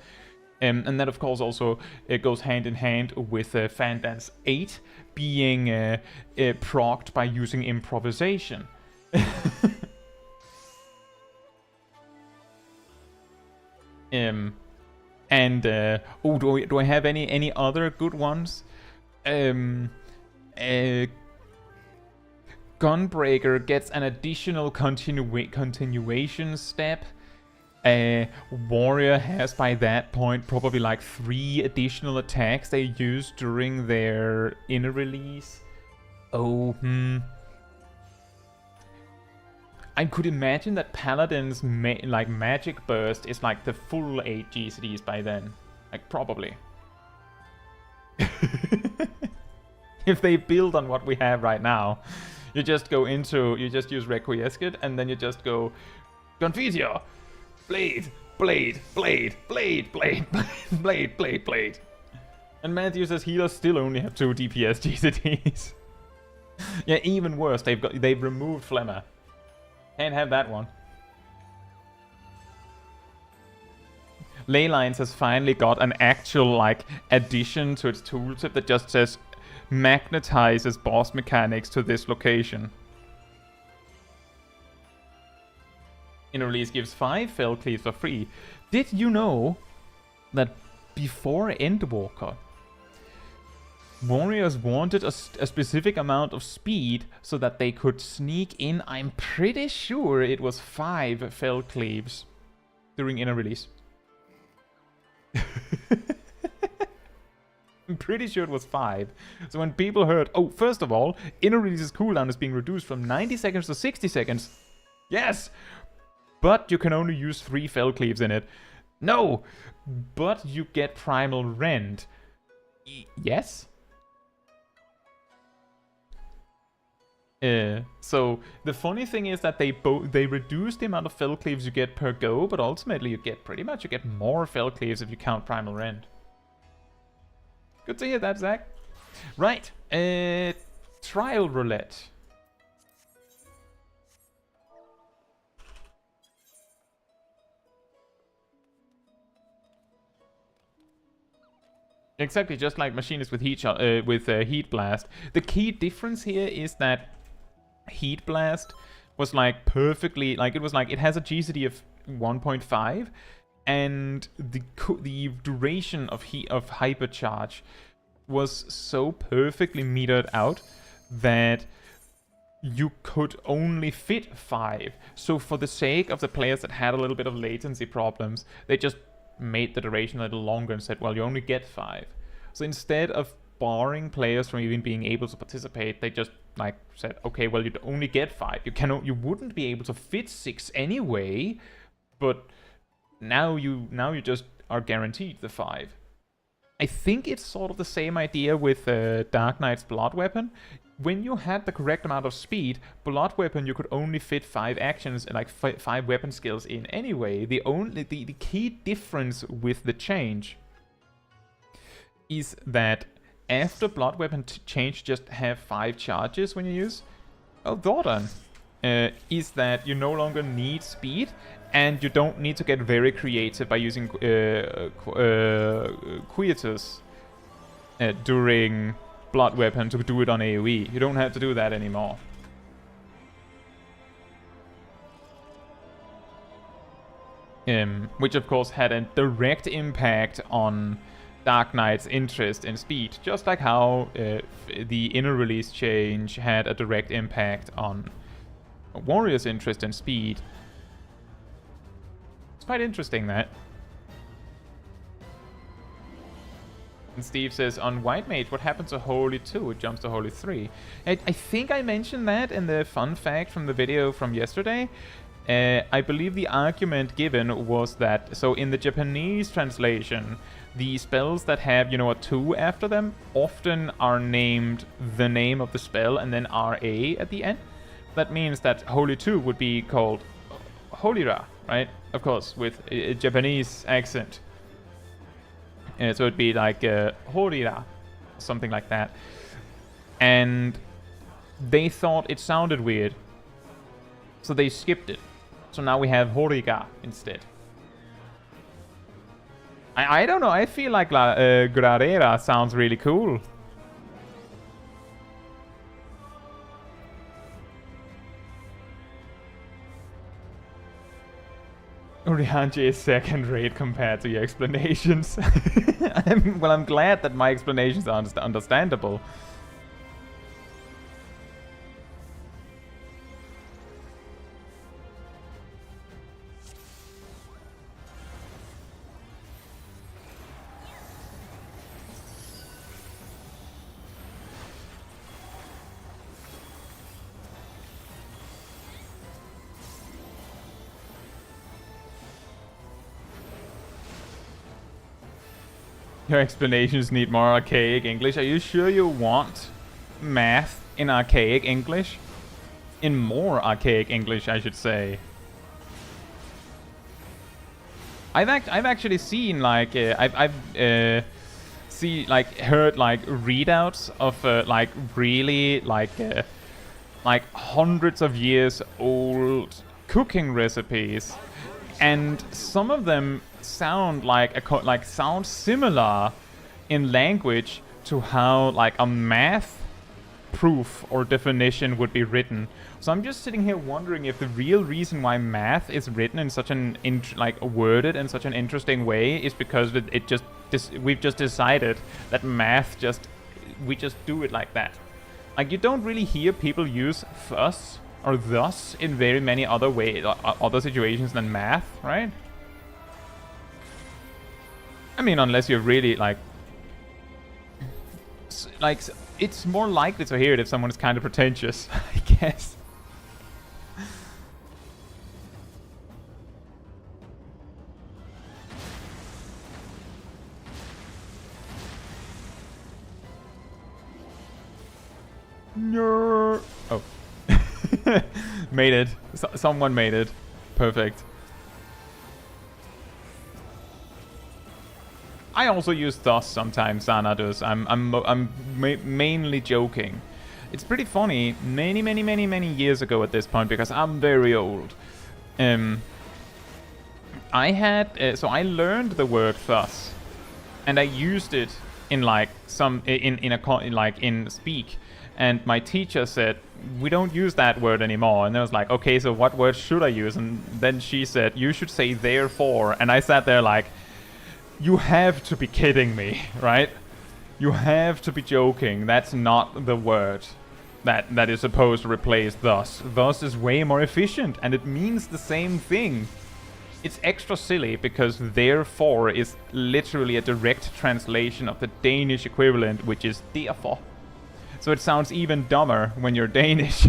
And that, of course, also goes hand in hand with Fan Dance 8 being procced by using improvisation. Do I have any other good ones? Gunbreaker gets an additional continuation step. Warrior has by that point probably like 3 additional attacks they use during their inner release. I could imagine that Paladin's like magic burst is like the full 8 GCDs by then. Like, probably. If they build on what we have right now, you just go into, you just use Requiescat, and then you just go Confusia! Blade, blade, blade, blade, blade, blade, blade, blade. And Matthew says healers still only have 2 DPS GCDs. Yeah, even worse, they've removed Flemmer. Can't have that one. Leylines has finally got an actual like addition to its tooltip that just says magnetizes boss mechanics to this location. Inner release gives 5 fell cleaves for free. Did you know that before Endwalker, warriors wanted a specific amount of speed so that they could sneak in? I'm pretty sure it was 5 fell cleaves during inner release. I'm pretty sure it was 5. So when people heard, oh, first of all, inner release's cooldown is being reduced from 90 seconds to 60 seconds. Yes! But you can only use 3 fell cleaves in it. No! But you get Primal Rend. Yes? So the funny thing is that they reduce the amount of fell cleaves you get per go, but ultimately you get more fell cleaves if you count Primal Rend. Good to hear that, Zach. Right, Trial Roulette. Exactly, just like Machinist with Heat Blast. The key difference here is that Heat Blast was like perfectly, like it has a GCD of 1.5, and the duration of hypercharge was so perfectly metered out that you could only fit 5. So for the sake of the players that had a little bit of latency problems, they just made the duration a little longer and said, well, you only get 5. So instead of barring players from even being able to participate, they just like said, okay, well, you'd only get 5. You wouldn't be able to fit 6 anyway, but now you just are guaranteed the 5. I think it's sort of the same idea with Dark Knight's Blood Weapon. When you had the correct amount of speed, Blood Weapon, you could only fit 5 actions and like 5 weapon skills in anyway. The key difference with the change is that after Blood Weapon change just have 5 charges when you use Dordan, is that you no longer need speed, and you don't need to get very creative by using Quietus during Blood Weapon to do it on AoE. You don't have to do that anymore. Which of course had a direct impact on Dark Knight's interest in speed, just like how the inner release change had a direct impact on Warrior's interest in speed. It's quite interesting, that. And Steve says, on White Mage, what happens to Holy 2? It jumps to Holy 3. I think I mentioned that in the fun fact from the video from yesterday. I believe the argument given was that, so in the Japanese translation, the spells that have, you know, a 2 after them often are named the name of the spell and then RA at the end. That means that Holy 2 would be called Holira, right? Of course, with a Japanese accent. So it'd be like Horira, something like that. And they thought it sounded weird, so they skipped it. So now we have Horiga instead. I don't know, I feel like Grarera sounds really cool. Orihanji is second rate compared to your explanations. I'm glad that my explanations are understandable. Your explanations need more archaic English. Are you sure you want math in archaic English? In more archaic English, I should say. I've actually seen like I've heard like readouts of like really like hundreds of years old cooking recipes, and some of them sound sound similar in language to how like a math proof or definition would be written. So I'm just sitting here wondering if the real reason why math is written in such an worded in such an interesting way is because we've just decided that math we just do it like that. Like, you don't really hear people use thus or thus in very many other other situations than math, right? I mean, unless you're really like, it's more likely to hear it if someone is kind of pretentious, I guess. No. Oh. Made it. Someone made it. Perfect. I also use thus sometimes, Xanadus. I'm mainly joking. It's pretty funny. Many years ago at this point, because I'm very old. I had so I learned the word thus, and I used it in like in speak. And my teacher said, we don't use that word anymore. And I was like, okay, so what word should I use? And then she said, you should say therefore. And I sat there like, you have to be kidding me, right? You have to be joking. That's not the word that is supposed to replace thus. Thus is way more efficient, and it means the same thing. It's extra silly because therefore is literally a direct translation of the Danish equivalent, which is derfor. So it sounds even dumber when you're Danish.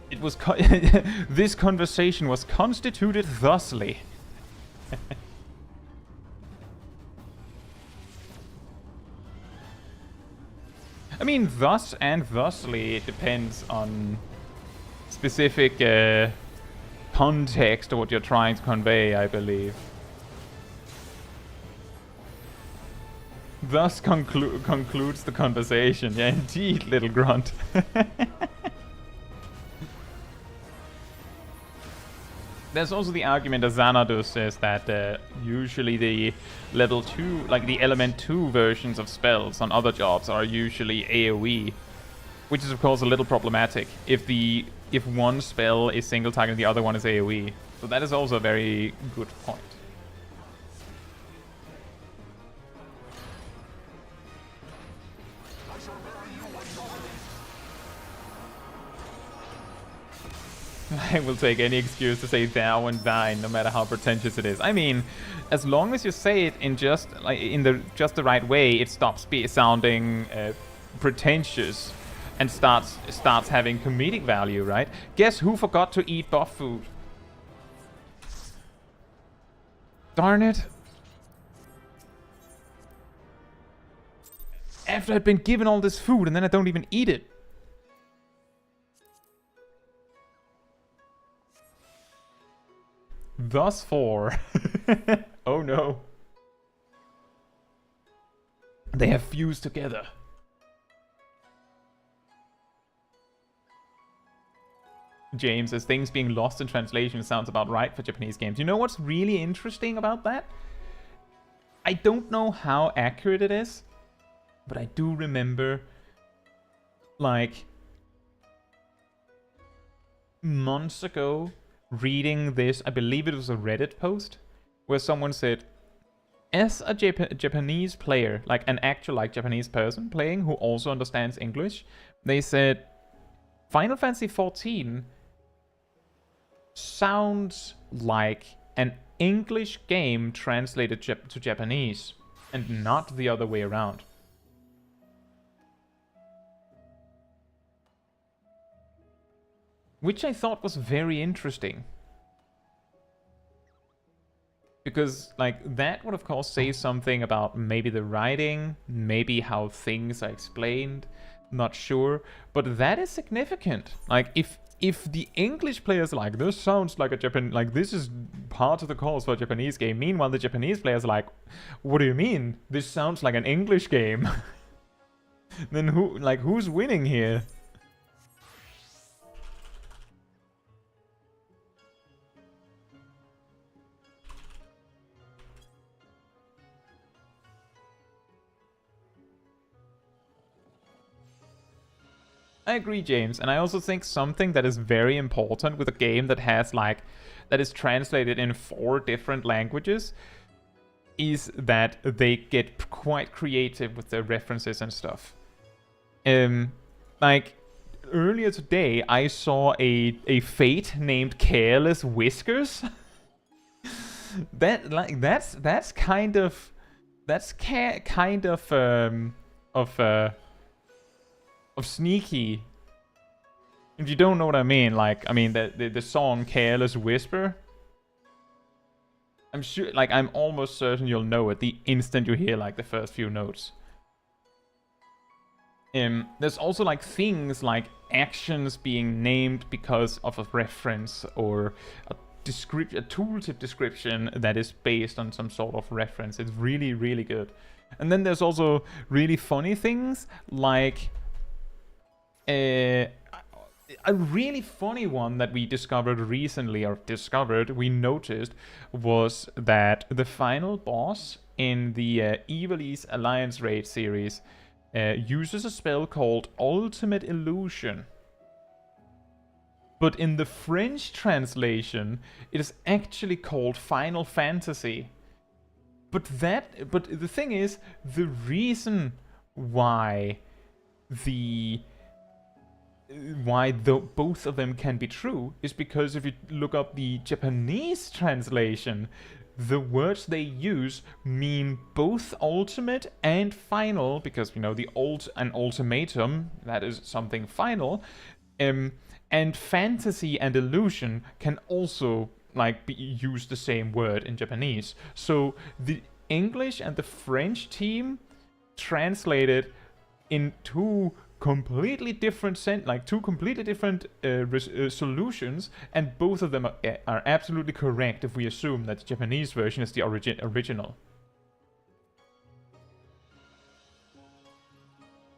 It was this conversation was constituted thusly. I mean, thus and thusly, it depends on specific context of what you're trying to convey, I believe. Thus concludes the conversation. Yeah, indeed, little grunt. There's also the argument that Xanadu says that usually the level 2, like the element 2 versions of spells on other jobs are usually AoE, which is of course a little problematic if one spell is single target and the other one is AoE. So that is also a very good point. I will take any excuse to say thou and thine, no matter how pretentious it is. I mean, as long as you say it in just the right way, it stops sounding pretentious and starts having comedic value, right? Guess who forgot to eat buff food? Darn it. After I'd been given all this food and then I don't even eat it. Thus far. Oh no. They have fused together. James says things being lost in translation sounds about right for Japanese games. You know what's really interesting about that? I don't know how accurate it is, but I do remember, like, months ago, reading this, I believe it was a Reddit post, where someone said, as a Japanese player, like an actual like Japanese person playing who also understands English, they said, Final Fantasy XIV sounds like an English game translated to Japanese, and not the other way around. Which I thought was very interesting. Because, like, that would of course say something about maybe the writing, maybe how things are explained, not sure. But that is significant. Like, if the English players are like, this sounds like a Japan, like this is part of the cause for a Japanese game. Meanwhile, the Japanese players are like, what do you mean? This sounds like an English game. Then who's winning here? I agree, James, and I also think something that is very important with a game that has, like, that is translated in 4 different languages is that they get quite creative with their references and stuff. Like, earlier today, I saw a fate named Careless Whiskers. That's kind of sneaky. If you don't know what I mean, like, I mean the song Careless Whisper. I'm sure, like, I'm almost certain you'll know it the instant you hear, like, the first few notes. There's also, like, things like actions being named because of a reference or a tooltip description that is based on some sort of reference. It's really, really good. And then there's also really funny things like a really funny one that we discovered recently, we noticed, was that the final boss in the Ivalice Alliance Raid series uses a spell called Ultimate Illusion. But in the French translation, it is actually called Final Fantasy. But the thing is, the reason why both of them can be true is because if you look up the Japanese translation, the words they use mean both ultimate and final, because, you know, an ultimatum, that is something final, and fantasy and illusion can also, like, use the same word in Japanese. So the English and the French team translated in two completely different solutions, and both of them are absolutely correct if we assume that the Japanese version is the original.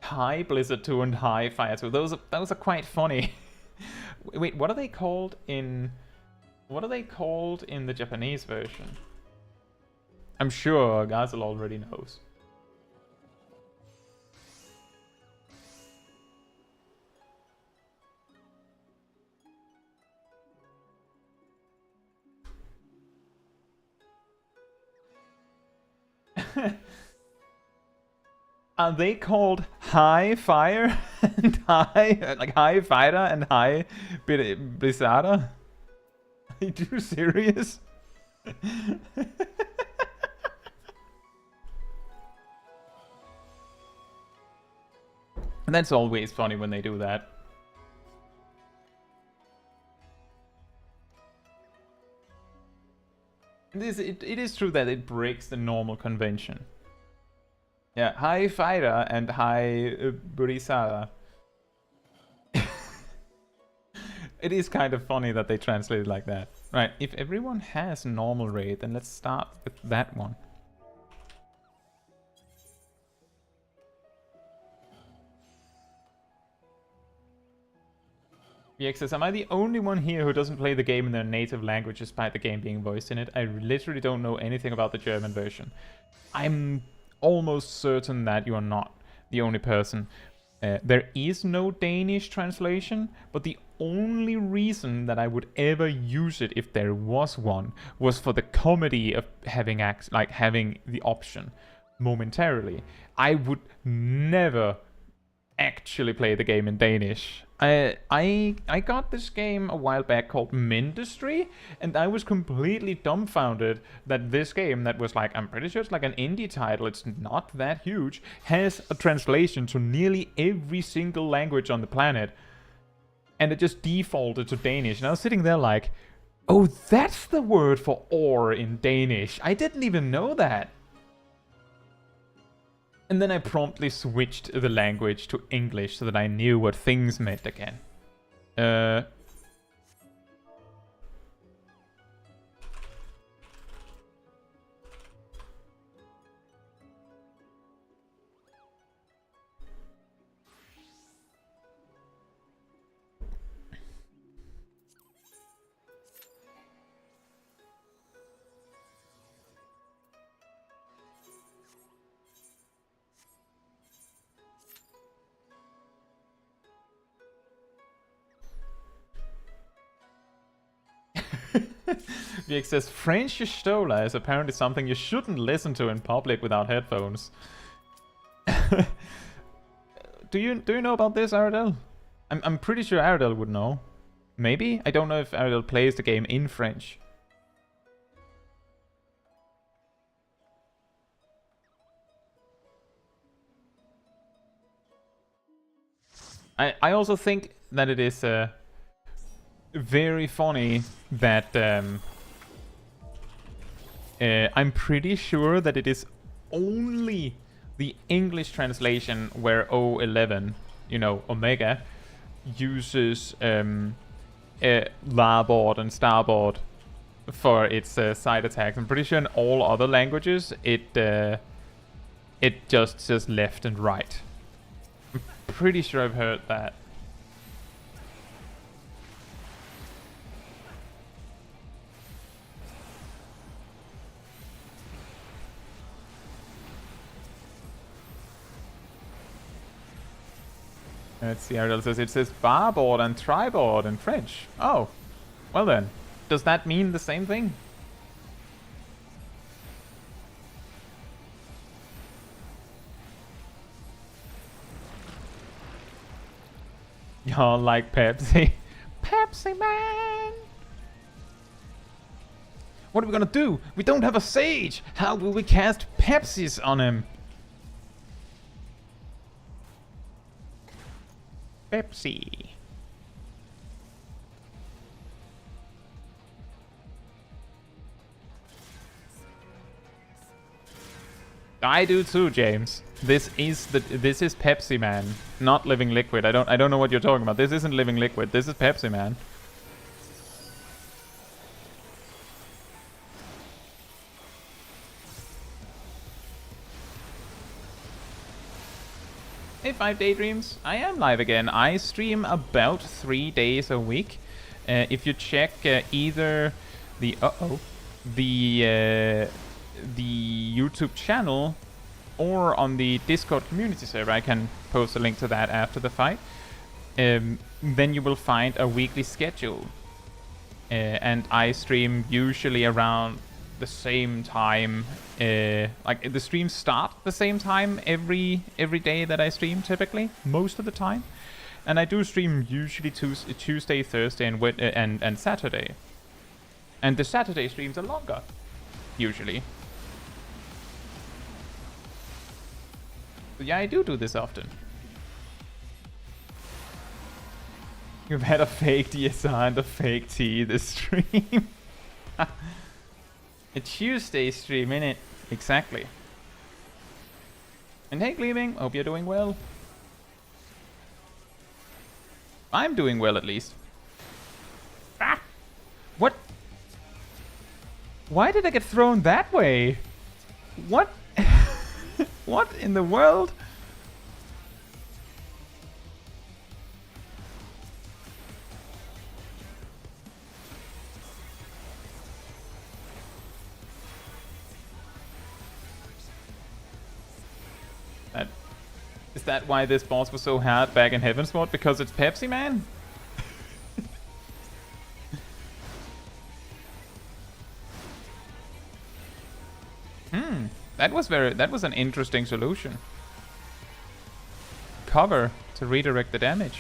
Hi Blizzard 2 and hi Fire 2. Those are quite funny. Wait, what are they called in the Japanese version? I'm sure Gazel already knows. Are they called high fire and high, like high fighter and high blizzarda? Are you serious? And that's always funny when they do that. It is true that it breaks the normal convention. Yeah, high fighter and high burisara. It is kind of funny that they translate it like that. Right, if everyone has normal raid, then let's start with that one. VX says, am I the only one here who doesn't play the game in their native language despite the game being voiced in it? I literally don't know anything about the German version. I'm almost certain that you are not the only person. There is no Danish translation, but the only reason that I would ever use it if there was one was for the comedy of having having the option momentarily. I would never actually play the game in Danish. I got this game a while back called Mindustry, and I was completely dumbfounded that this game that was like, I'm pretty sure it's like an indie title, it's not that huge, has a translation to nearly every single language on the planet. And it just defaulted to Danish. And I was sitting there like, oh, that's the word for ore in Danish. I didn't even know that. And then I promptly switched the language to English so that I knew what things meant again. VX says, French Stola is apparently something you shouldn't listen to in public without headphones. Do you know about this, Aradel? I'm pretty sure Aradel would know. Maybe? I don't know if Aradel plays the game in French. I also think that it is very funny that I'm pretty sure that it is only the English translation where O11, you know, Omega, uses larboard and starboard for its side attacks. I'm pretty sure in all other languages it just says left and right. I'm pretty sure I've heard that. Let's see, Ariel says it says barboard and tribord in French. Oh, well then. Does that mean the same thing? Y'all like Pepsi? Pepsi Man! What are we gonna do? We don't have a sage! How will we cast Pepsis on him? Pepsi. I do too, James. This is Pepsi Man, not Living Liquid. I don't know what you're talking about. This isn't Living Liquid. This is Pepsi Man. Hey, 5 Daydreams. I am live again. I stream about 3 days a week. If you check either the YouTube channel or on the Discord community server, I can post a link to that after the fight. Then you will find a weekly schedule, and I stream usually around the same time. Like the streams start the same time every day that I stream typically, most of the time. And I do stream usually Tuesday, Thursday, and Saturday. And the Saturday streams are longer, usually. So yeah, I do this often. You've had a fake DSR and a fake T this stream. A Tuesday stream, innit? Exactly. And hey, Gleaming, hope you're doing well. I'm doing well, at least. Ah! What? Why did I get thrown that way? What? What in the world? Is that why this boss was so hard back in Heaven's Sword? Because it's Pepsi Man? That was an interesting solution. Cover to redirect the damage.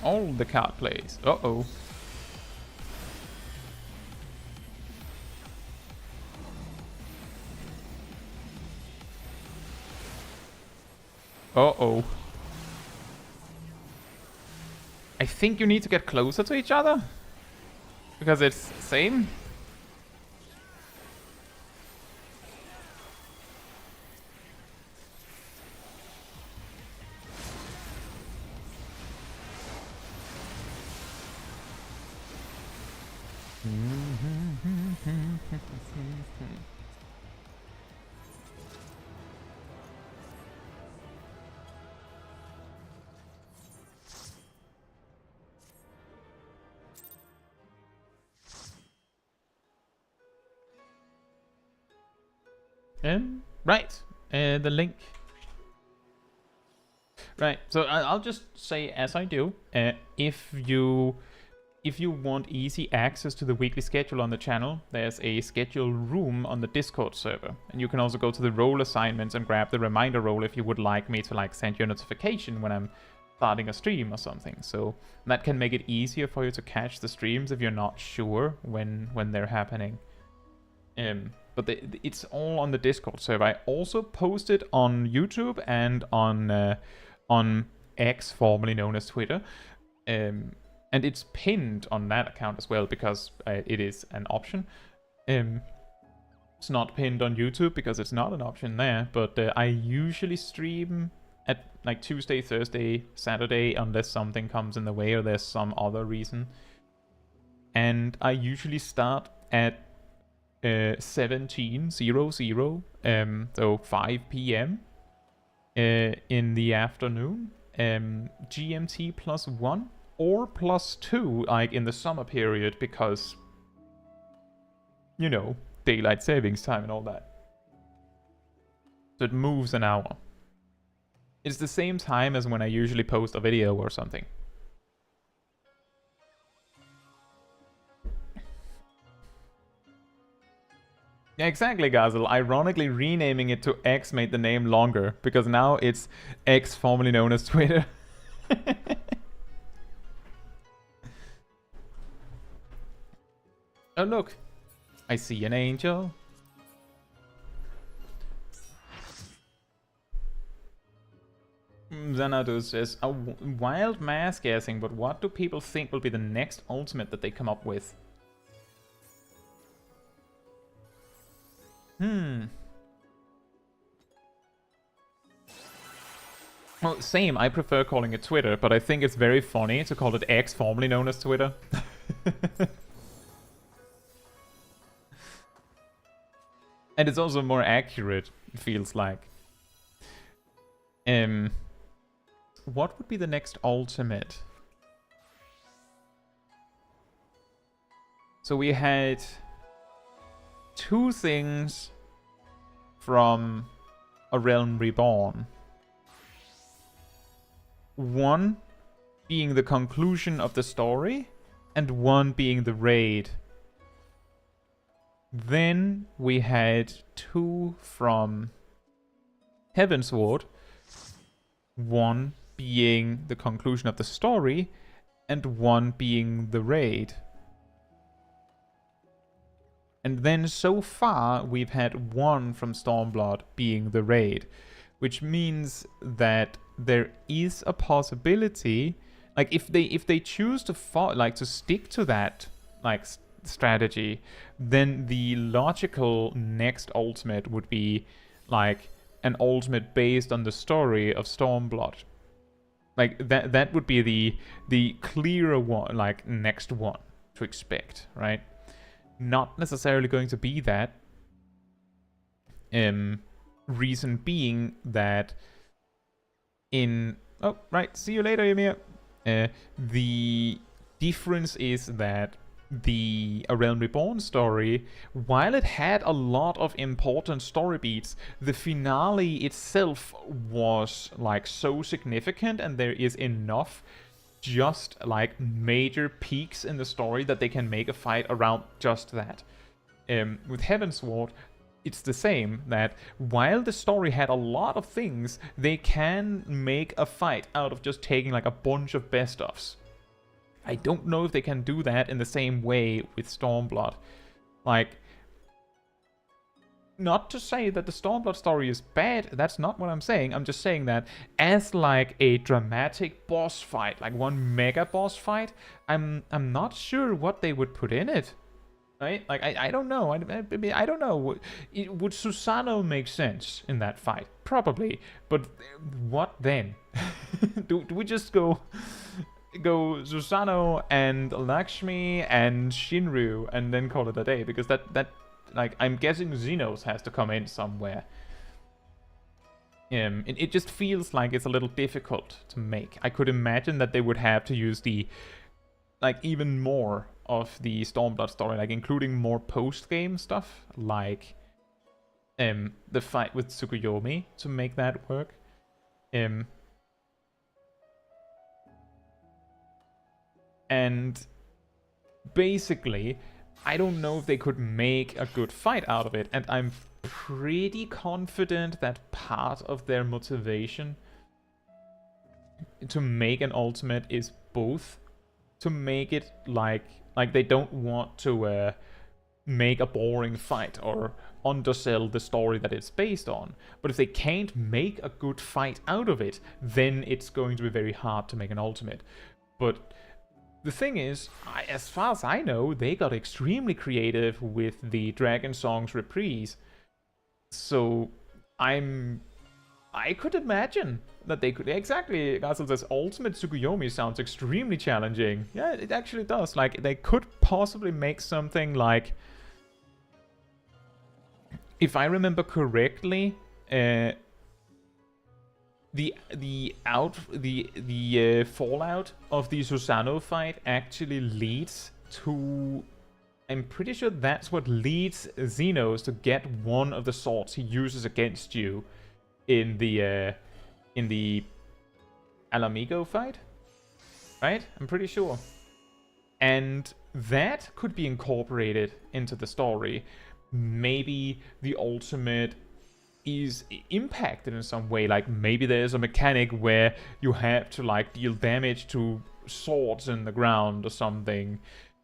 All the card plays. Uh-oh. Uh-oh. I think you need to get closer to each other. Because it's same. Right, the link. Right, so I'll just say as I do, if you want easy access to the weekly schedule on the channel, there's a schedule room on the Discord server. And you can also go to the role assignments and grab the reminder role if you would like me to like send you a notification when I'm starting a stream or something. So that can make it easier for you to catch the streams if you're not sure when they're happening. But it's all on the Discord server. I also posted on YouTube and on X, formerly known as Twitter. And it's pinned on that account as well because it is an option. It's not pinned on YouTube because it's not an option there. But I usually stream at like Tuesday, Thursday, Saturday, unless something comes in the way or there's some other reason. And I usually start at 17:00, so 5 p.m. In the afternoon, GMT +1 or +2, like in the summer period, because, you know, daylight savings time and all that. So it moves an hour. It's the same time as when I usually post a video or something. Yeah, exactly, Gazel. Ironically, renaming it to X made the name longer, because now it's X, formerly known as Twitter. Oh, look. I see an angel. Xanadu says, a wild mass guessing, but what do people think will be the next ultimate that they come up with? Well, same. I prefer calling it Twitter, but I think it's very funny to call it X, formerly known as Twitter. And it's also more accurate, it feels like. What would be the next ultimate? So we had 2 things from A Realm Reborn. One being the conclusion of the story, and one being the raid. Then we had 2 from Heavensward, one being the conclusion of the story, and one being the raid. And then so far we've had 1 from Stormblood being the raid, which means that there is a possibility, like if they choose to to stick to that like strategy, then the logical next ultimate would be like an ultimate based on the story of Stormblood. Like that would be the clearer one, like next one to expect, right? Not necessarily going to be that. Reason being that oh right, see you later, Ymir. The difference is that the A Realm Reborn story, while it had a lot of important story beats, the finale itself was like so significant, and there is enough just like major peaks in the story that they can make a fight around just that. With Heavensward, it's the same, that while the story had a lot of things, they can make a fight out of just taking like a bunch of best-ofs. I don't know if they can do that in the same way with Stormblood. Like, not to say that the Stormblood story is bad, that's not what I'm saying. I'm just saying that as like a dramatic boss fight, like one mega boss fight, I'm not sure what they would put in it. Right? Like, I don't know. I don't know. Would Susano make sense in that fight? Probably. But what then? do we just go Susano and Lakshmi and Shinryu and then call it a day? Because that like, I'm guessing Xenos has to come in somewhere. It just feels like it's a little difficult to make. I could imagine that they would have to use the, like, even more of the Stormblood story, like including more post-game stuff, like the fight with Tsukuyomi to make that work. And basically, I don't know if they could make a good fight out of it, and I'm pretty confident that part of their motivation to make an ultimate is both to make it like they don't want to make a boring fight or undersell the story that it's based on. But if they can't make a good fight out of it, then it's going to be very hard to make an ultimate. But the thing is, as far as I know, they got extremely creative with the Dragon Songs reprise. So I could imagine that they could... Exactly, Gazel says, Ultimate Tsukuyomi sounds extremely challenging. Yeah, it actually does. Like, they could possibly make something like... If I remember correctly, the fallout of the Susano fight actually leads to... I'm pretty sure that's what leads Xenos to get one of the swords he uses against you in the Alamigo fight, right? I'm pretty sure. And that could be incorporated into the story. Maybe the ultimate is impacted in some way, like maybe there's a mechanic where you have to like deal damage to swords in the ground or something,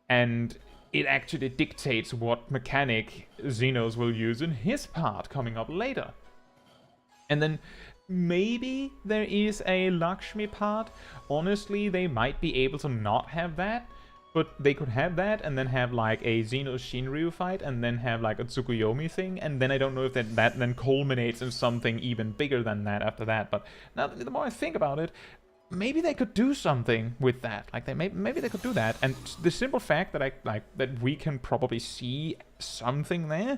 and it actually dictates what mechanic Xenos will use in his part coming up later. And then maybe there is a Lakshmi part. Honestly, they might be able to not have that, but they could have that and then have like a Xenos Shinryu fight and then have like a Tsukuyomi thing, and then I don't know if that then culminates in something even bigger than that after that. But now the more I think about it, maybe they could do something with that. Like maybe they could do that, and the simple fact that that we can probably see something there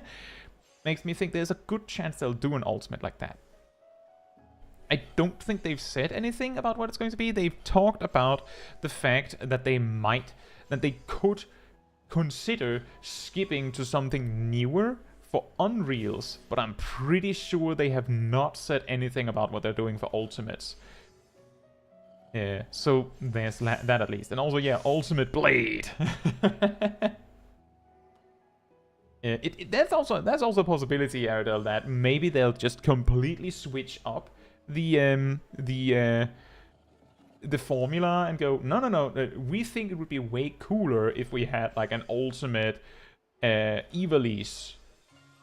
makes me think there's a good chance they'll do an ultimate like that. I don't think they've said anything about what it's going to be. They've talked about the fact that they could consider skipping to something newer for Unreals, but I'm pretty sure they have not said anything about what they're doing for Ultimates. So there's that at least. And also, yeah, Ultimate Blade. That's also a possibility, Aridel, that maybe they'll just completely switch up the formula and go, no, we think it would be way cooler if we had like an ultimate Ivalice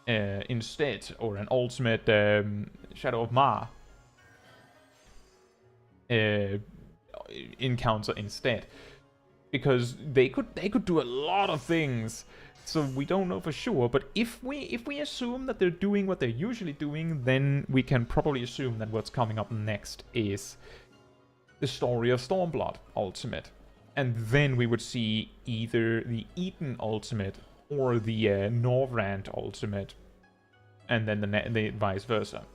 instead, or an ultimate Shadow of Ma encounter instead, because they could do a lot of things. So we don't know for sure, but if we assume that they're doing what they're usually doing, then we can probably assume that what's coming up next is the story of Stormblood Ultimate. And then we would see either the Eden Ultimate or the Norvrand Ultimate, and then the vice versa.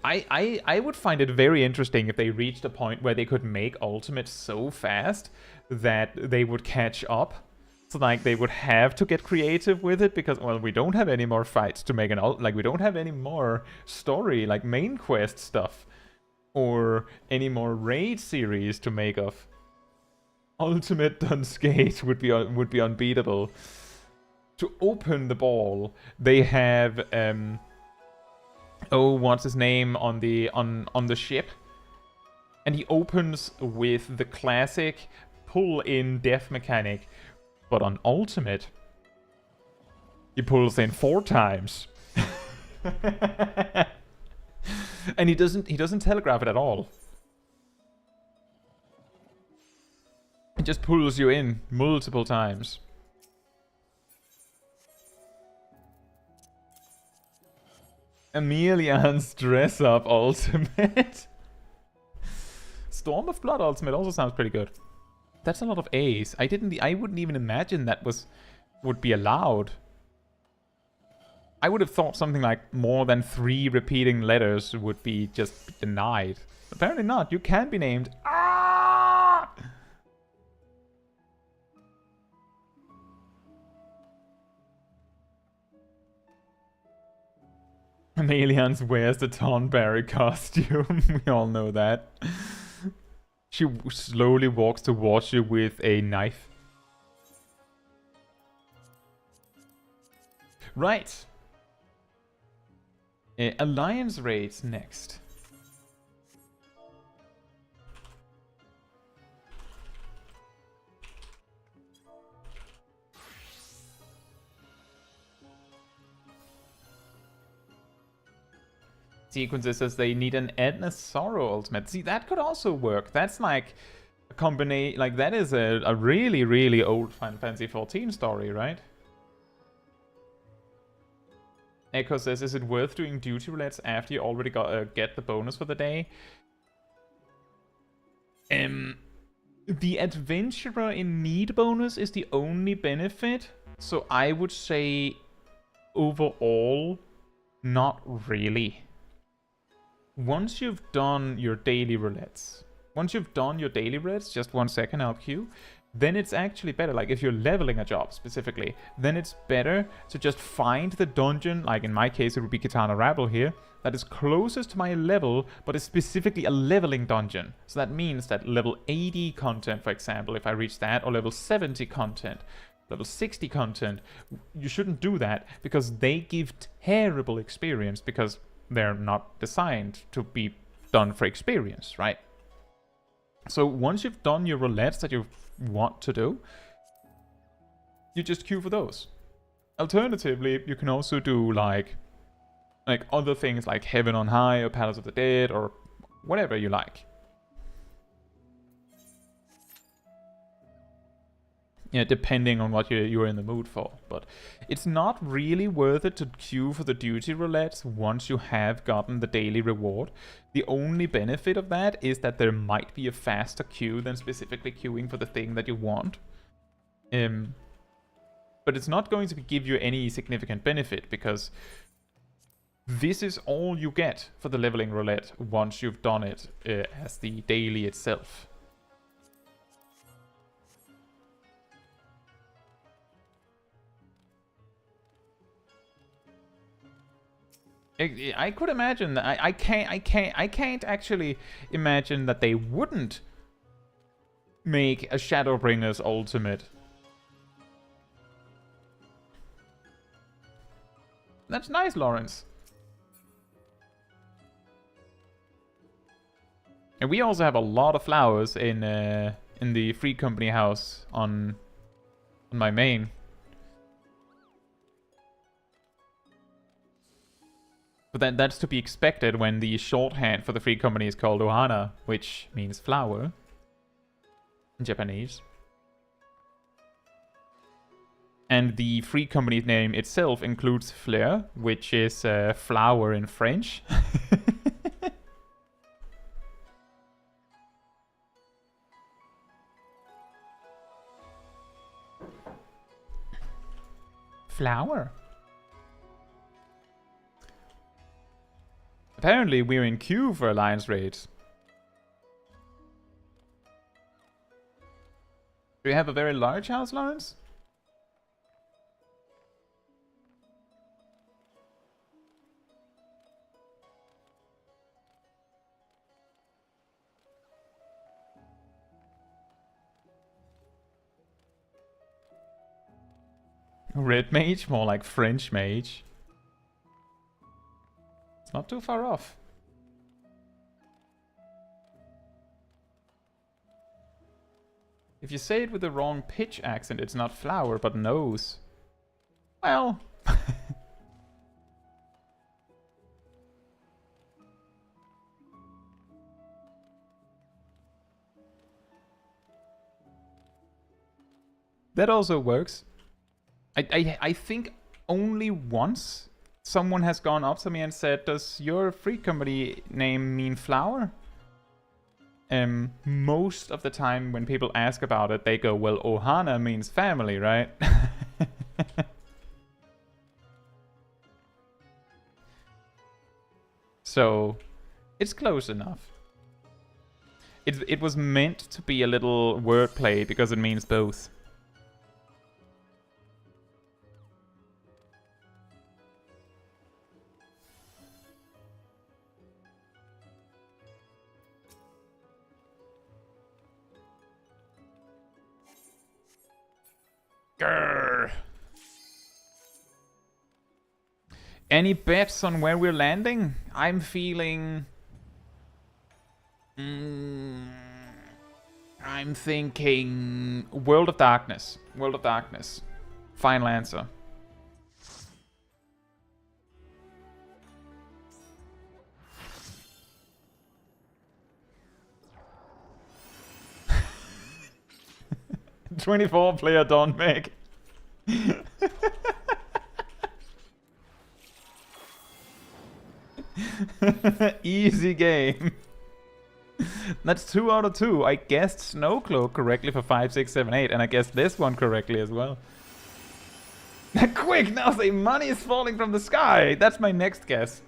I would find it very interesting if they reached a point where they could make Ultimate so fast that they would catch up. So, like, they would have to get creative with it because, well, we don't have any more fights to make we don't have any more story, like, main quest stuff. Or any more raid series to make of. Ultimate Dunsgate would be unbeatable. To open the ball, they have, what's his name on the ship? And he opens with the classic pull-in death mechanic. But on Ultimate, he pulls in 4 times. And he doesn't telegraph it at all. It just pulls you in multiple times. Emilian's dress up Ultimate. Storm of Blood Ultimate also sounds pretty good. That's a lot of A's. I wouldn't even imagine that would be allowed. I would have thought something like more than 3 repeating letters would be just denied. Apparently not. You can be named. Ah! Amelians wears the Tonberry costume. We all know that. She slowly walks towards you with a knife. Right. Alliance raids next. Sequences says they need an Edna Sorrow ultimate. See, that could also work. That's like a combination. Like, that is a really, really old Final Fantasy XIV story, right? Echo says, is it worth doing duty roulettes after you already get the bonus for the day? The Adventurer in Need bonus is the only benefit. So I would say overall, not really. Once you've done your daily roulettes, just 1 second, I'll queue, then it's actually better. Like, if you're leveling a job specifically, then it's better to just find the dungeon, like in my case it would be Kitana Rabble here, that is closest to my level, but is specifically a leveling dungeon. So that means that level 80 content, for example, if I reach that, or level 70 content, level 60 content, you shouldn't do that, because they give terrible experience, because they're not designed to be done for experience, right? So once you've done your roulettes that you want to do, you just queue for those. Alternatively, you can also do like other things like Heaven on High or Palace of the Dead or whatever you like. Yeah, depending on what you're in the mood for. But it's not really worth it to queue for the duty roulettes once you have gotten the daily reward. The only benefit of that is that there might be a faster queue than specifically queuing for the thing that you want. But it's not going to give you any significant benefit, because this is all you get for the leveling roulette once you've done it as the daily itself. I could imagine that. I can't actually imagine that they wouldn't make a Shadowbringers ultimate. That's nice, Lawrence. And we also have a lot of flowers in the Free Company house on my main. But that's to be expected when the shorthand for the Free Company is called Ohana, which means flower in Japanese. And the Free Company name itself includes fleur, which is flower in French. Flower. Apparently we're in queue for alliance raids. Do you have a very large house, Lawrence? Red mage? More like French mage. It's not too far off. If you say it with the wrong pitch accent, it's not flower, but nose. Well... that also works. I think only once someone has gone up to me and said, does your Free Company name mean flower? Most of the time when people ask about it, they go, well, Ohana means family, right? So, it's close enough. It was meant to be a little wordplay because it means both. Grr. Any bets on where we're landing? I'm feeling... I'm thinking... World of Darkness. World of Darkness. Final answer. "24 player don't make." Easy game. That's 2 out of 2. I guessed Snowcloak correctly for 5, 6, 7, 8, and I guessed this one correctly as well. Quick, now say money is falling from the sky. That's my next guess.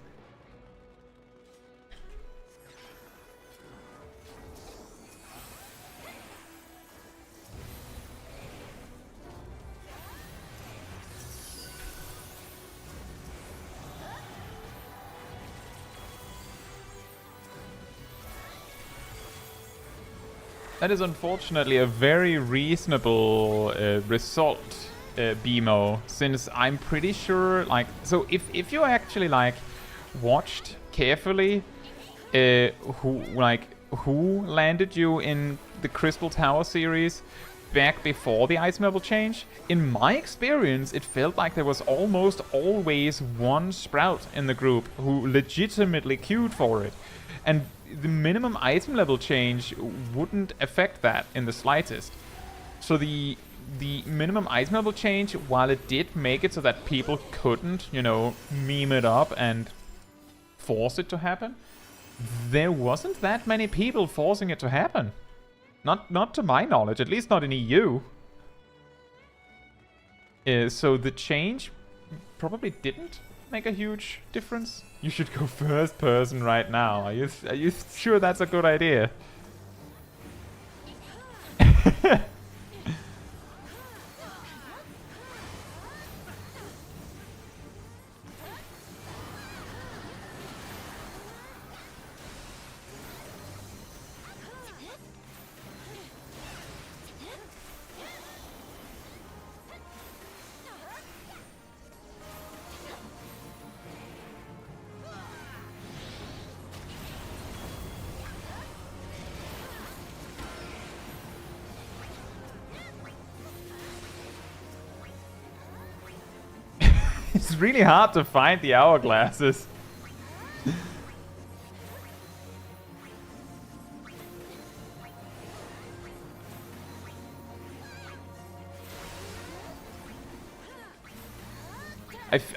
That is unfortunately a very reasonable result, BMO, since I'm pretty sure, like, so if you actually, like, watched carefully who landed you in the Crystal Tower series back before the item level change, in my experience, it felt like there was almost always one Sprout in the group who legitimately queued for it. And the minimum item level change wouldn't affect that in the slightest. So the minimum item level change, while it did make it so that people couldn't, you know, meme it up and force it to happen, there wasn't that many people forcing it to happen. Not to my knowledge, at least not in EU. So the change probably didn't make a huge difference. You should go first person right now. Are you sure that's a good idea? It's really hard to find the hourglasses.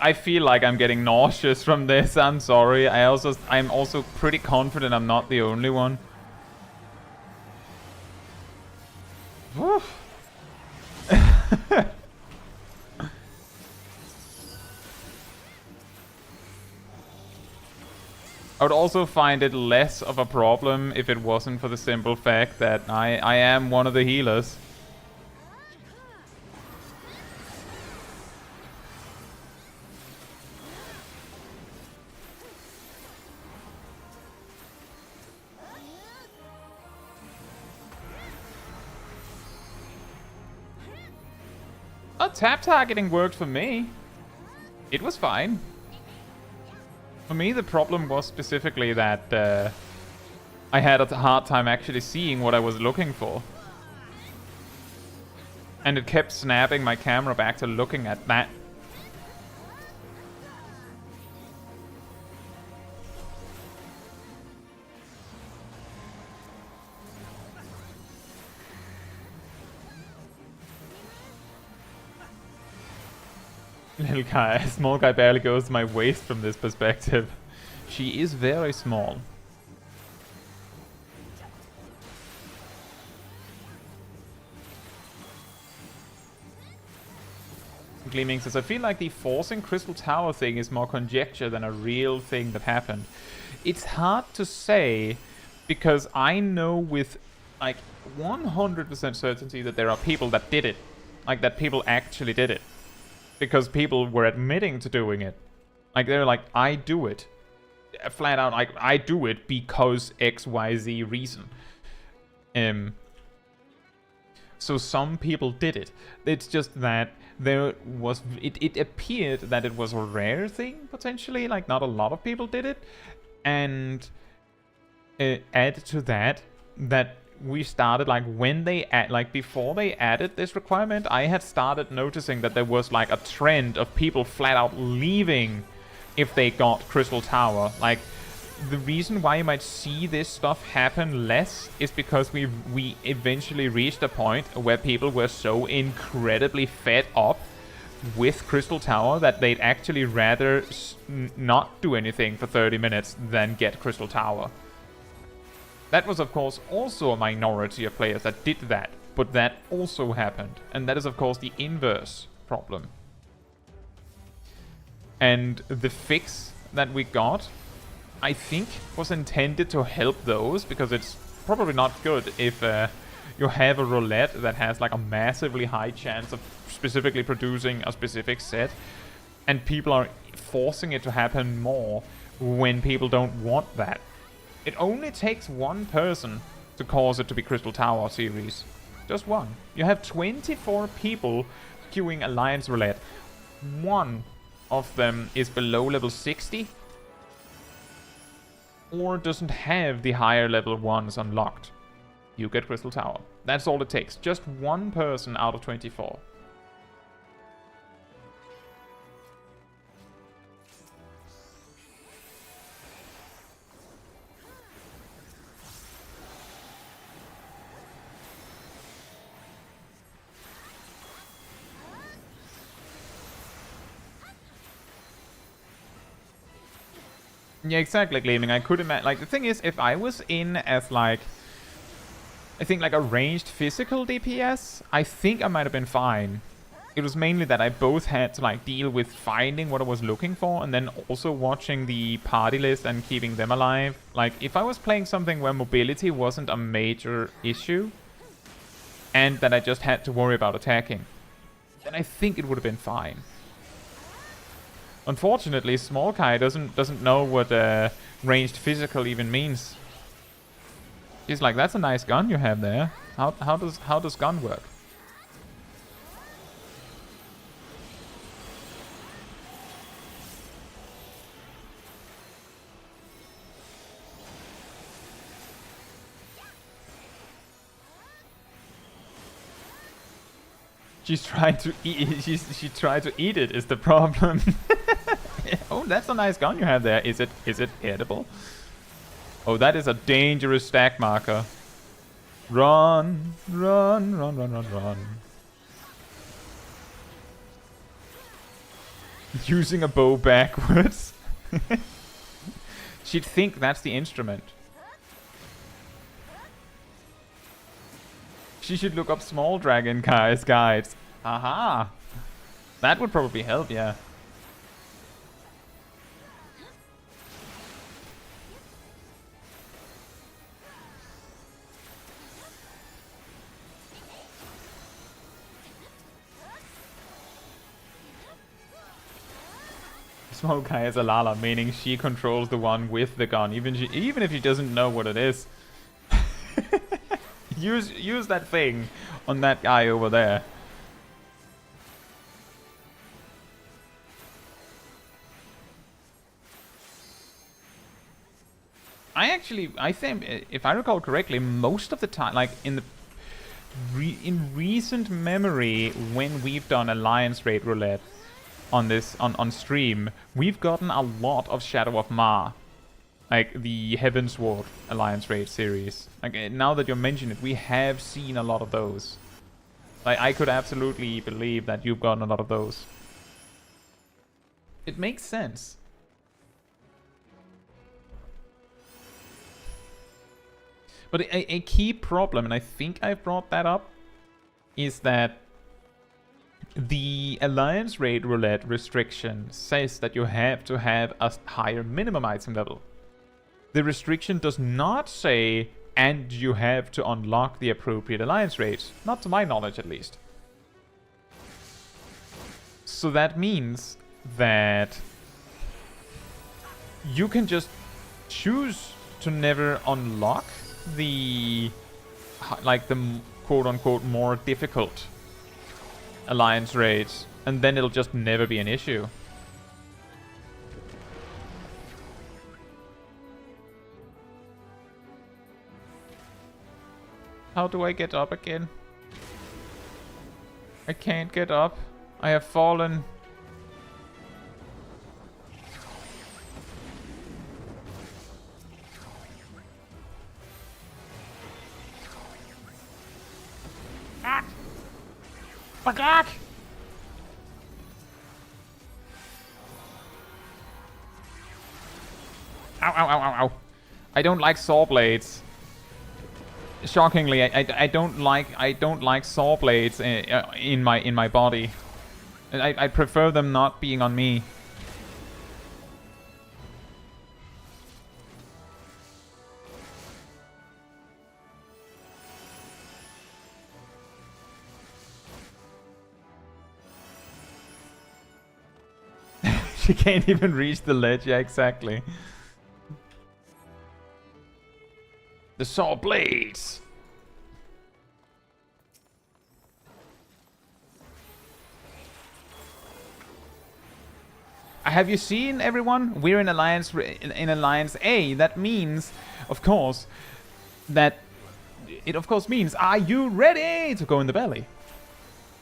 I feel like I'm getting nauseous from this. I'm sorry. I'm also pretty confident I'm not the only one. I would also find it less of a problem if it wasn't for the simple fact that I am one of the healers. Tap targeting worked for me. It was fine. For me, the problem was specifically that I had a hard time actually seeing what I was looking for. And it kept snapping my camera back to looking at that. Little guy, small guy barely goes to my waist from this perspective. She is very small. Gleaming says, I feel like the forcing Crystal Tower thing is more conjecture than a real thing that happened. It's hard to say because I know with like 100% certainty that there are people that did it. Like that people actually did it. Because people were admitting to doing it. Like, they're like, I do it. Flat out, like, I do it because XYZ reason. So some people did it. It's just that there was... It appeared that it was a rare thing, potentially. Like, not a lot of people did it. And add to that, that we started, like, when they before they added this requirement, I had started noticing that there was like a trend of people flat out leaving if they got Crystal Tower. Like, the reason why you might see this stuff happen less is because we eventually reached a point where people were so incredibly fed up with Crystal Tower that they'd actually rather not do anything for 30 minutes than get Crystal Tower. That was, of course, also a minority of players that did that, but that also happened. And that is, of course, the inverse problem. And the fix that we got, I think, was intended to help those, because it's probably not good if you have a roulette that has like a massively high chance of specifically producing a specific set, and people are forcing it to happen more when people don't want that. It only takes one person to cause it to be Crystal Tower series. Just one. You have 24 people queuing Alliance Roulette. One of them is below level 60 or doesn't have the higher level ones unlocked. You get Crystal Tower. That's all it takes. Just one person out of 24. Yeah, exactly, Gleaming. I could imagine... Like, the thing is, if I was in as, like... I think, like, a ranged physical DPS, I think I might have been fine. It was mainly that I both had to, like, deal with finding what I was looking for and then also watching the party list and keeping them alive. Like, if I was playing something where mobility wasn't a major issue and that I just had to worry about attacking, then I think it would have been fine. Unfortunately, Smol Kai doesn't know what ranged physical even means. He's like, that's a nice gun you have there. How does gun work? She's trying to eat. She tried to eat it. Is the problem? Oh, that's a nice gun you have there. Is it edible? Oh, that is a dangerous stack marker. Run, run, run, run, run, run. Using a bow backwards. She'd think that's the instrument. She should look up Small Dragon guides. Aha! That would probably help, yeah. Small guy is a Lala, meaning she controls the one with the gun, even if she doesn't know what it is. Use that thing on that guy over there. I think, if I recall correctly, most of the time, like in recent memory, when we've done Alliance Raid Roulette on stream, we've gotten a lot of Shadow of Ma. Like the Heavensward Alliance Raid series. Like now that you mention it, we have seen a lot of those. Like I could absolutely believe that you've gotten a lot of those. It makes sense. But a key problem, and I think I've brought that up, is that the Alliance Raid Roulette restriction says that you have to have a higher minimum item level. The restriction does not say, and you have to unlock the appropriate alliance raids. Not to my knowledge, at least. So that means that you can just choose to never unlock the, like, the quote-unquote more difficult alliance raids, and then it'll just never be an issue. How do I get up again? I can't get up. I have fallen. Ah! My God! Ow, ow, ow, ow, ow. I don't like saw blades. Shockingly, I don't like saw blades in my body. I prefer them not being on me. She can't even reach the ledge. Yeah, exactly. The saw blades. Have you seen, everyone? We're in Alliance A. That means, of course, that it of course means, are you ready to go in the belly?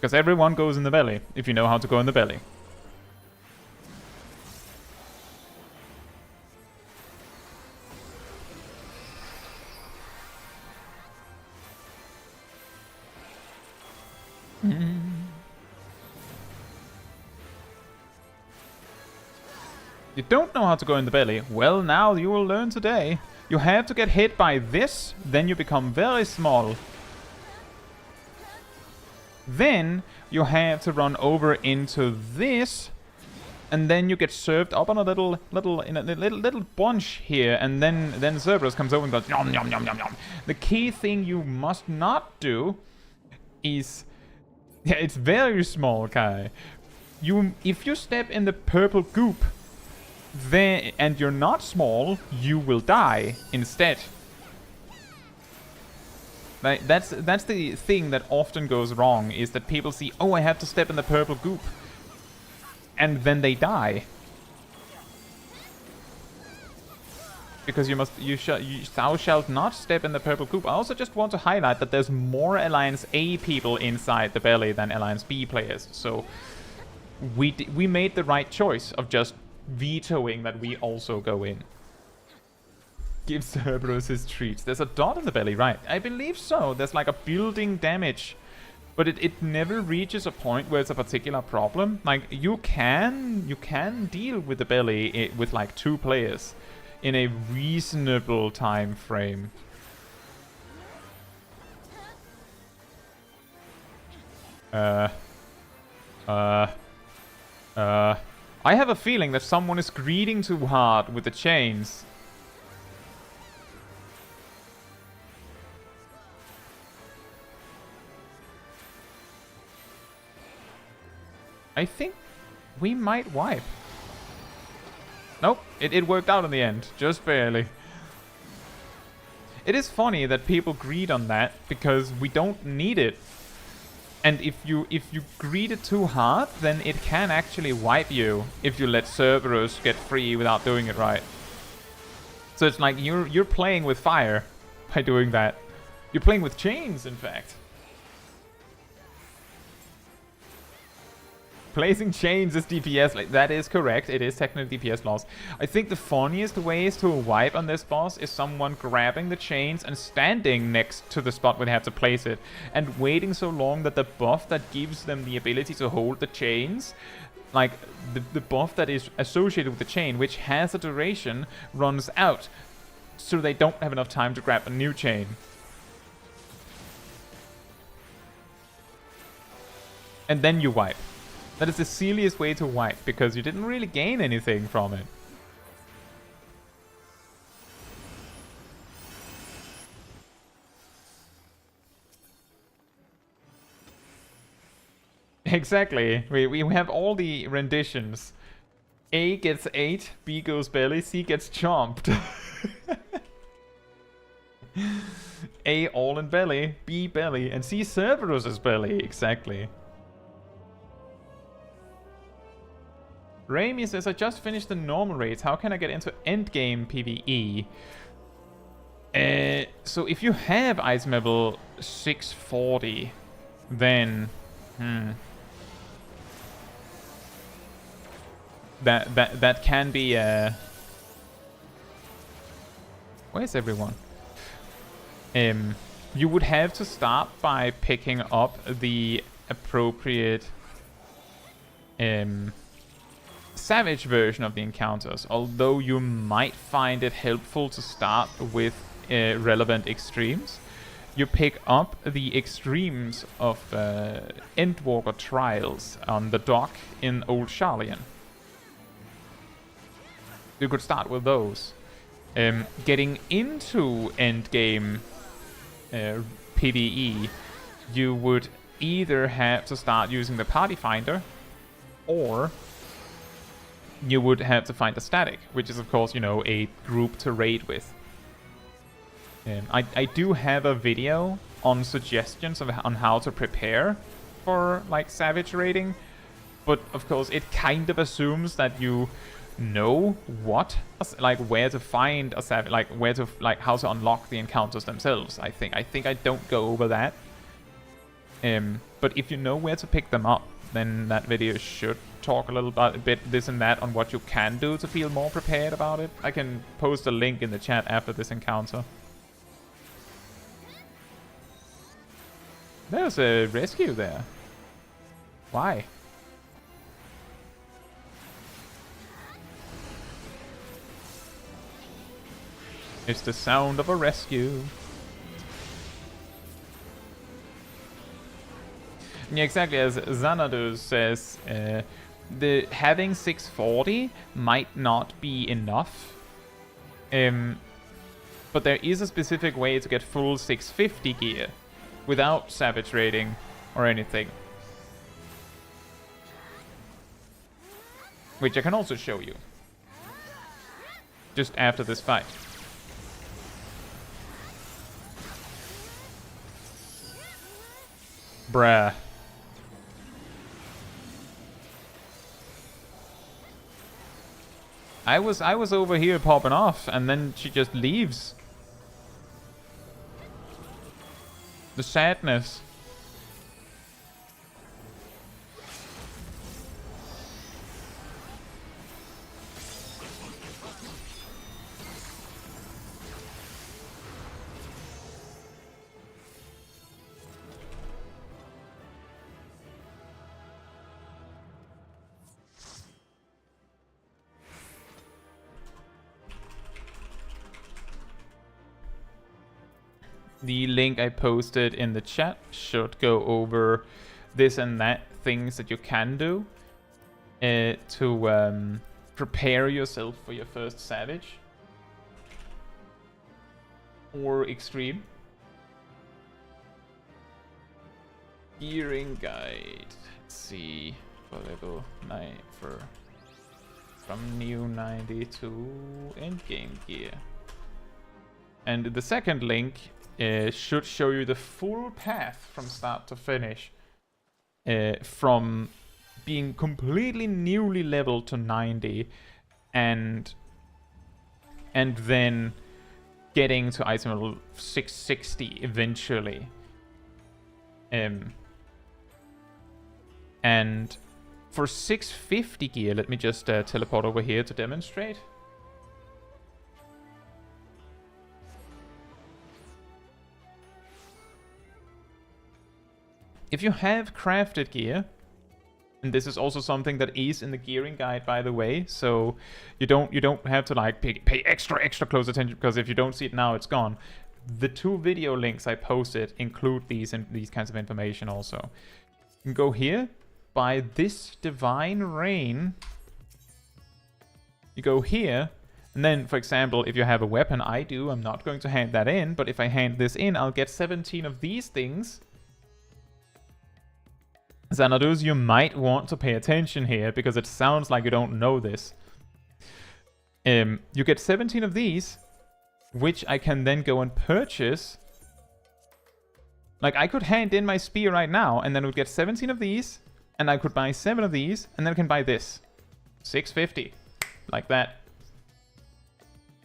Because everyone goes in the belly if you know how to go in the belly. You don't know how to go in the belly? Well, now you will learn today. You have to get hit by this, then you become very small. Then you have to run over into this, and then you get served up on a little bunch here, and then Cerberus comes over and goes yum yum yum yum yum. The key thing you must not do is, yeah, it's very small, Kai. If you step in the purple goop, then and you're not small, you will die instead. Like, that's the thing that often goes wrong, is that people see, oh, I have to step in the purple goop, and then they die. Because thou shalt not step in the purple coop. I also just want to highlight that there's more Alliance A people inside the belly than Alliance B players. So we made the right choice of just vetoing that we also go in. Give Cerberus his treats. There's a dot in the belly, right? I believe so. There's like a building damage. But it never reaches a point where it's a particular problem. Like, you can deal with the belly with like 2 players in a reasonable time frame. I have a feeling that someone is greeting too hard with the chains. I think we might wipe. Nope, it worked out in the end, just barely. It is funny that people greed on that, because we don't need it. And if you greed it too hard, then it can actually wipe you if you let Cerberus get free without doing it right. So it's like you're playing with fire by doing that. You're playing with chains, in fact. Placing chains is DPS. Like, that is correct. It is technically DPS loss. I think the funniest ways to wipe on this boss is someone grabbing the chains and standing next to the spot where they have to place it, and waiting so long that the buff that gives them the ability to hold the chains, like the buff that is associated with the chain, which has a duration, runs out, so they don't have enough time to grab a new chain. And then you wipe. That is the silliest way to wipe, because you didn't really gain anything from it. Exactly. We have all the renditions. A gets 8, B goes belly, C gets chomped. A all in belly, B belly, and C Cerberus's belly. Exactly. Raimi says, I just finished the normal raids. How can I get into endgame PvE? So if you have item level 640, then that can be where's everyone? You would have to start by picking up the appropriate savage version of the encounters, although you might find it helpful to start with relevant extremes. You pick up the extremes of Endwalker trials on the dock in Old Charlian. You could start with those. Getting into endgame PvE, you would either have to start using the party finder, or you would have to find a static, which is of course, you know, a group to raid with. I do have a video on suggestions on how to prepare for like savage raiding, but of course it kind of assumes that you know what, like where to find a savage, like where to, like how to unlock the encounters themselves. I think I don't go over that. But if you know where to pick them up, then that video should talk a bit this and that on what you can do to feel more prepared about it. I can post a link in the chat after this encounter. There's a rescue there. Why? It's the sound of a rescue. Yeah, exactly as Xanadu says, the having 640 might not be enough. But there is a specific way to get full 650 gear without savage raiding or anything, which I can also show you just after this fight. Bruh. I was over here popping off, and then she just leaves. The sadness. The link I posted in the chat should go over this and that things that you can do to prepare yourself for your first Savage or Extreme. Gearing guide. Let's see, for level 9 from new 90 to endgame gear. And the second link should show you the full path from start to finish, from being completely newly leveled to 90 and then getting to item level 660 eventually. And for 650 gear, let me just teleport over here to demonstrate. If you have crafted gear, and this is also something that is in the gearing guide, by the way, so you don't have to like pay extra close attention, because if you don't see it now, it's gone. The 2 video links I posted include these kinds of information also. You can go here, buy this Divine Rain. You go here, and then, for example, if you have a weapon, I do, I'm not going to hand that in, but if I hand this in, I'll get 17 of these things. Xanadus, you might want to pay attention here, because it sounds like you don't know this. You get 17 of these, which I can then go and purchase. Like, I could hand in my spear right now, and then I would get 17 of these, and I could buy 7 of these, and then I can buy this. 650. Like that.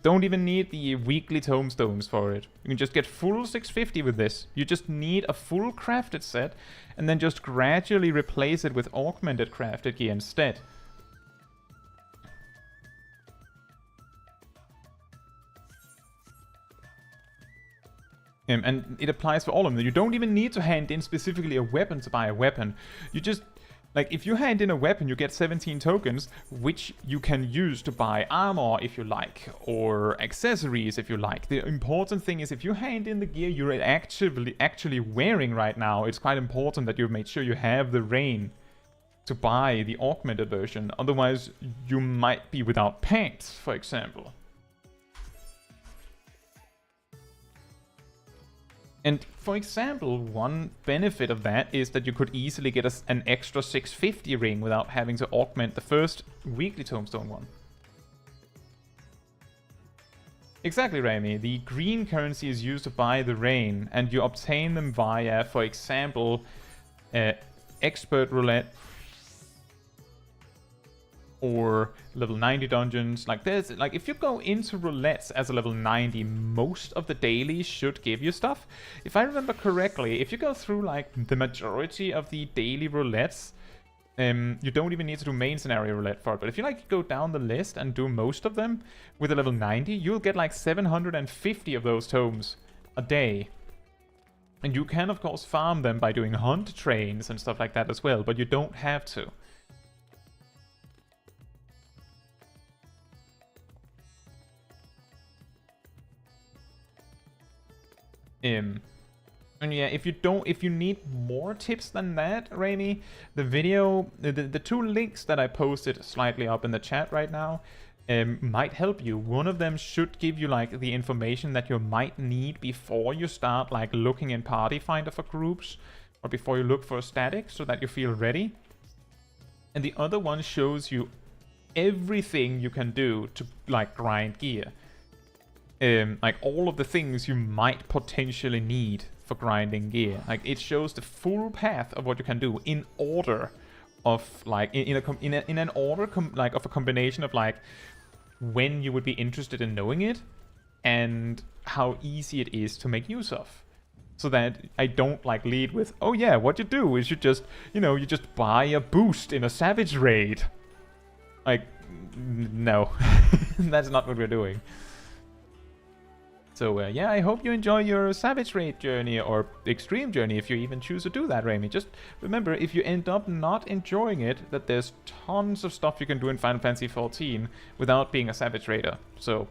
Don't even need the weekly tomestones for it. You can just get full 650 with this. You just need a full crafted set, and then just gradually replace it with augmented crafted gear instead. And it applies for all of them. You don't even need to hand in specifically a weapon to buy a weapon. You just... Like, if you hand in a weapon, you get 17 tokens, which you can use to buy armor if you like, or accessories if you like. The important thing is, if you hand in the gear you're actually wearing right now, it's quite important that you make sure you have the rain to buy the augmented version. Otherwise, you might be without pants, for example. And for example, one benefit of that is that you could easily get an extra 650 ring without having to augment the first weekly tombstone one. Exactly, Rami. The green currency is used to buy the rain, and you obtain them via, for example, expert roulette or level 90 dungeons. Like, there's like, if you go into roulettes as a level 90, most of the dailies should give you stuff. If I remember correctly, if you go through like the majority of the daily roulettes, you don't even need to do main scenario roulette for it. But if you like go down the list and do most of them with a level 90, you'll get like 750 of those tomes a day. And you can of course farm them by doing hunt trains and stuff like that as well, but you don't have to. And yeah, if you need more tips than that, Raimi, the 2 links that I posted slightly up in the chat right now might help you. One of them should give you like the information that you might need before you start like looking in Party Finder for groups, or before you look for a static, so that you feel ready. And the other one shows you everything you can do to like grind gear. Like all of the things you might potentially need for grinding gear. Like, it shows the full path of what you can do in order of like in an order like of a combination of like when you would be interested in knowing it and how easy it is to make use of. So that I don't like lead with, oh yeah, what you do is you just, you just buy a boost in a Savage raid. Like, no, that's not what we're doing. So yeah, I hope you enjoy your Savage raid journey or Extreme journey if you even choose to do that, Rami. Just remember, if you end up not enjoying it, that there's tons of stuff you can do in Final Fantasy XIV without being a Savage raider. So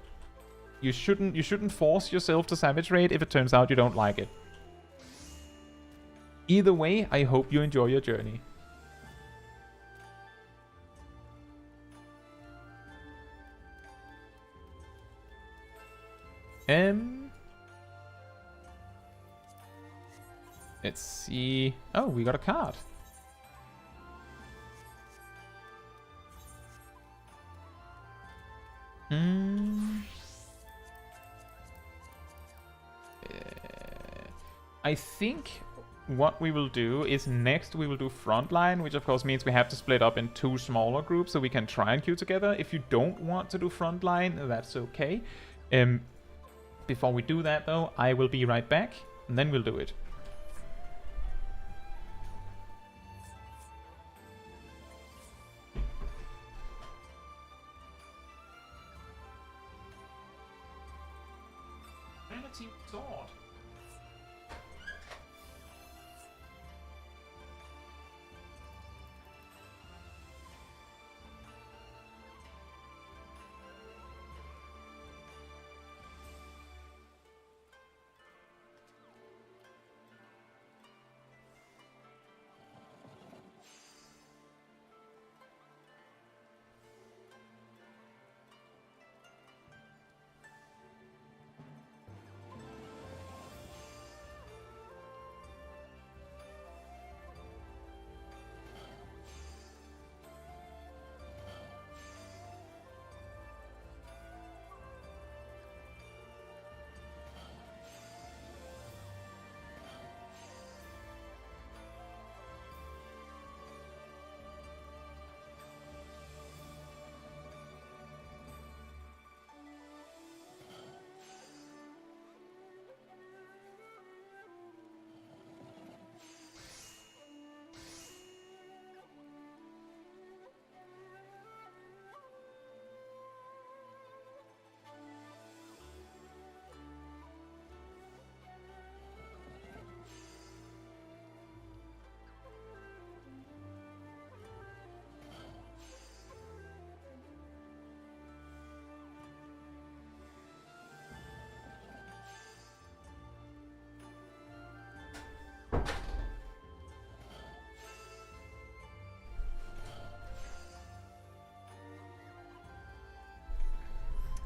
you shouldn't force yourself to Savage raid if it turns out you don't like it. Either way, I hope you enjoy your journey. Let's see. Oh, we got a card. I think what we will do is next we will do Frontline, which of course means we have to split up in 2 smaller groups so we can try and queue together. If you don't want to do Frontline, that's okay. Before we do that though, I will be right back and then we'll do it. Sword.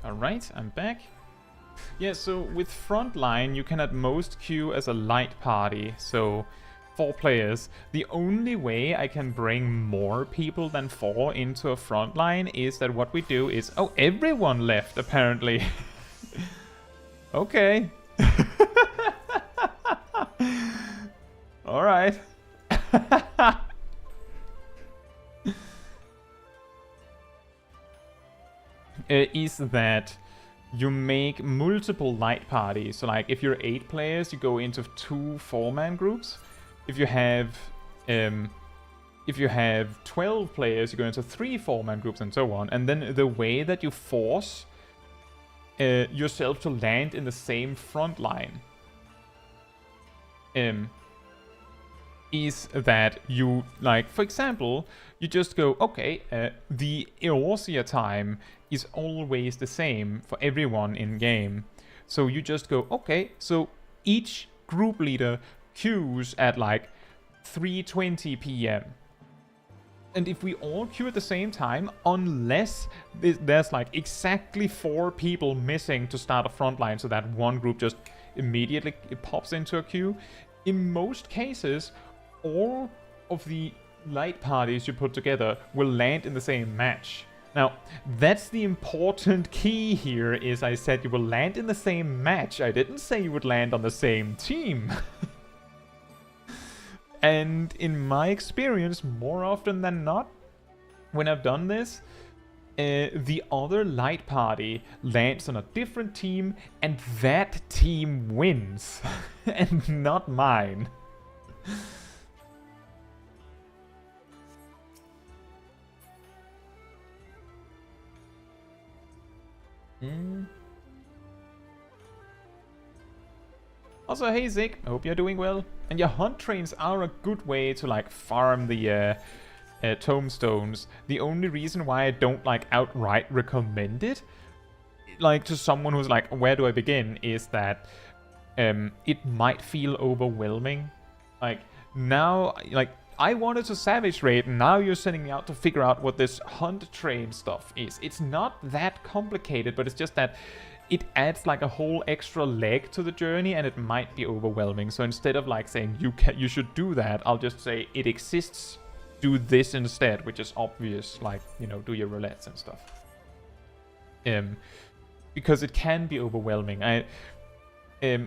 Alright, I'm back. Yeah, so with Frontline, you can at most queue as a light party, so 4 players. The only way I can bring more people than 4 into a Frontline is that what we do is... Oh, everyone left, apparently. Okay. Alright. Is that you make multiple light parties. So like if you're 8 players, you go into 2 4-man groups. If you have 12 players, you go into 3 4-man groups and so on. And then the way that you force yourself to land in the same front line is that you, like, for example, you just go, okay, the Eorzea time is always the same for everyone in game. So you just go, okay, so each group leader queues at like 3:20 p.m. And if we all queue at the same time, unless there's like exactly 4 people missing to start a front line so that one group just immediately pops into a queue, in most cases, all of the light parties you put together will land in the same match. Now, that's the important key here, is I said you will land in the same match. I didn't say you would land on the same team. And in my experience, more often than not, when I've done this, the other light party lands on a different team, and that team wins, and not mine. Also, hey Zig, I hope you're doing well. And your hunt trains are a good way to like farm the tombstones. The only reason why I don't like outright recommend it, like to someone who's like, where do I begin, is that it might feel overwhelming. Like now, like I wanted to savage raid, and now you're sending me out to figure out what this hunt train stuff is. It's not that complicated, but it's just that it adds like a whole extra leg to the journey, and it might be overwhelming. So instead of like saying you should do that, I'll just say it exists. Do this instead, which is obvious, like, you know, do your roulettes and stuff. Because it can be overwhelming.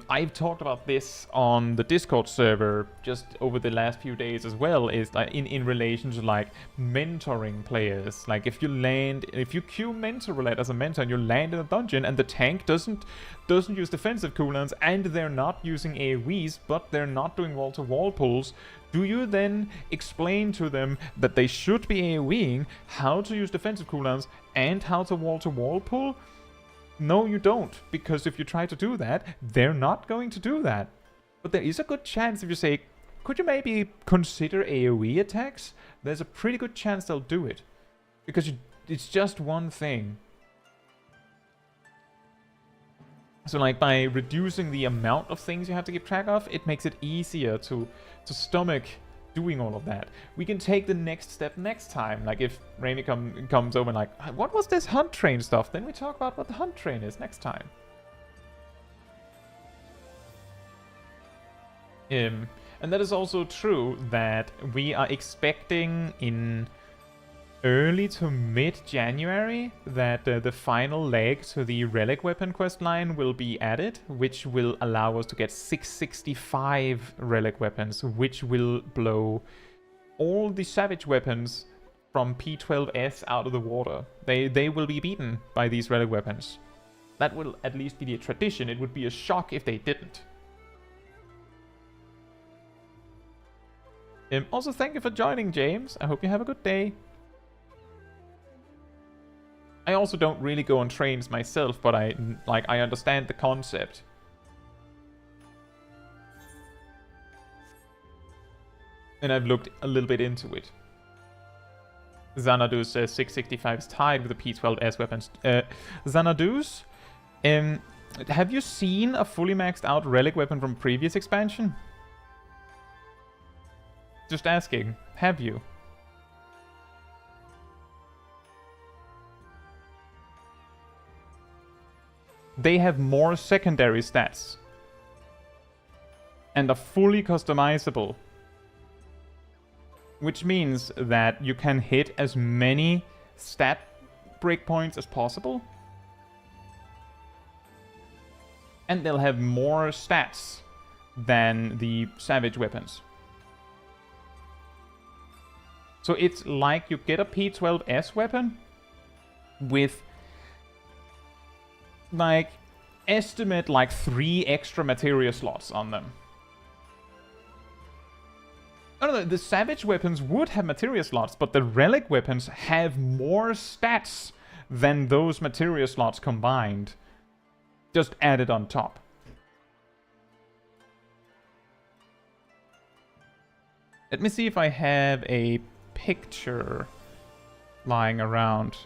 I've talked about this on the Discord server just over the last few days as well, is like in relation to like mentoring players. Like if you queue mentor roulette as a mentor and you land in a dungeon and the tank doesn't use defensive cooldowns and they're not using AoEs, but they're not doing wall-to-wall pulls, do you then explain to them that they should be AoEing, how to use defensive cooldowns, and how to wall-to-wall pull? No, you don't, because if you try to do that, they're not going to do that. But there is a good chance if you say, could you maybe consider AoE attacks? There's a pretty good chance they'll do it. Because it's just one thing. So like by reducing the amount of things you have to keep track of, it makes it easier to stomach doing all of that. We can take the next step next time. Like if Raimi comes over and like, what was this hunt train stuff? Then we talk about what the hunt train is next time. And that is also true that we are expecting in early to mid-January that the final leg to the Relic weapon questline will be added, which will allow us to get 665 Relic weapons, which will blow all the Savage weapons from P12S out of the water. They will be beaten by these Relic weapons. That will at least be the tradition. It would be a shock if they didn't. Also, thank you for joining, James. I hope you have a good day. I also don't really go on trains myself, but I understand the concept. And I've looked a little bit into it. Xanadu's 665 is tied with the P12S weapons. Xanadu's, have you seen a fully maxed out Relic weapon from previous expansion? Just asking, have you? They have more secondary stats and are fully customizable, which means that you can hit as many stat breakpoints as possible, and they'll have more stats than the Savage weapons. So it's like you get a P12S weapon with like estimate like 3 extra materia slots on them. I don't know, the Savage weapons would have materia slots, but the Relic weapons have more stats than those materia slots combined, just added on top. Let me see if I have a picture lying around.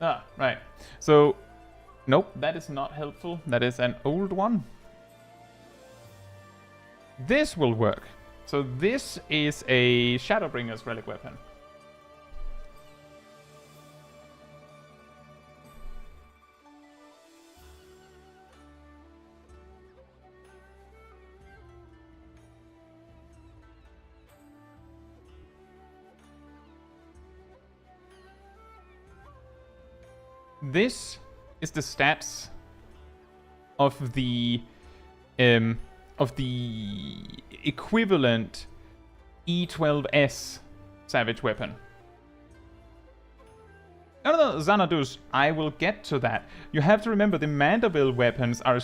Ah, right. So, nope, that is not helpful. That is an old one. This will work. So this is a Shadowbringers Relic weapon. This is the stats of the equivalent E12S savage weapon. No, Xanadus, I will get to that. You have to remember the Mandeville weapons are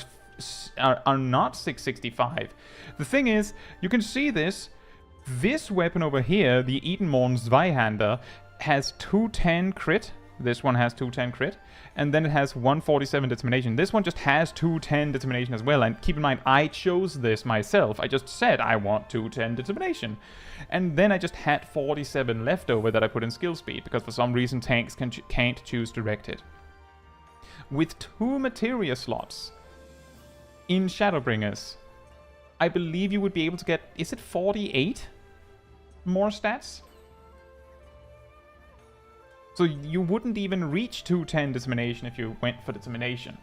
not 665. The thing is, you can see this. This weapon over here, the Edenmorn Zweihander, has 210 crit. This one has 210 crit. And then it has 147 determination. This one just has 210 determination as well. And keep in mind, I chose this myself. I just said I want 210 determination. And then I just had 47 left over that I put in skill speed, because for some reason tanks can't choose directed. With 2 materia slots in Shadowbringers, I believe you would be able to get, is it 48 more stats? So you wouldn't even reach 210 determination if you went for determination.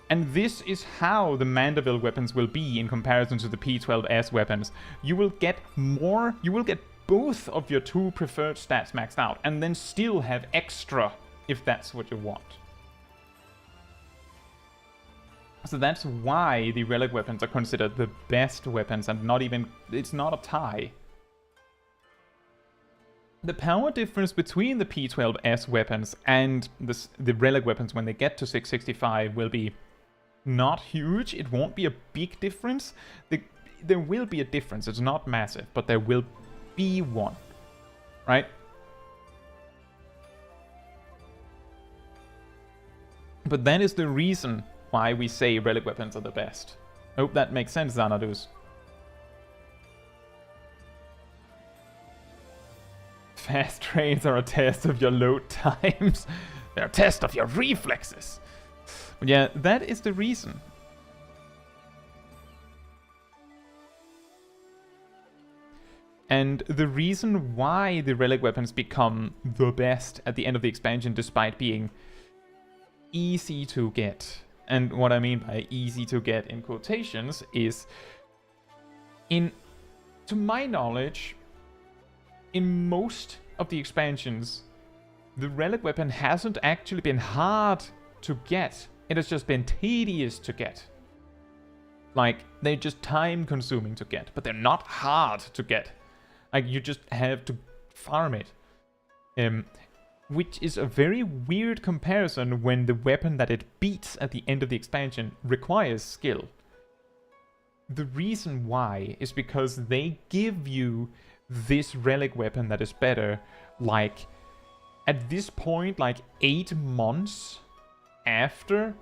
And this is how the Mandeville weapons will be in comparison to the P12S weapons. You will get more, you will get both of your 2 preferred stats maxed out, and then still have extra if that's what you want. So that's why the Relic weapons are considered the best weapons, and not even, it's not a tie. The power difference between the P12S weapons and the Relic weapons when they get to 665 will be not huge. It won't be a big difference. There will be a difference. It's not massive, but there will be one. Right? But that is the reason why we say Relic weapons are the best. I hope that makes sense, Xanadus. Fast trains are a test of your load times. They're a test of your reflexes. But yeah, that is the reason. And the reason why the Relic weapons become the best at the end of the expansion, despite being easy to get. And what I mean by easy to get in quotations is, to my knowledge, in most of the expansions, the Relic weapon hasn't actually been hard to get. It has just been tedious to get. Like, they're just time consuming to get, but they're not hard to get. Like, you just have to farm it. Which is a very weird comparison when the weapon that it beats at the end of the expansion requires skill. The reason why is because they give you this Relic weapon that is better, like, at this point, like 8 months after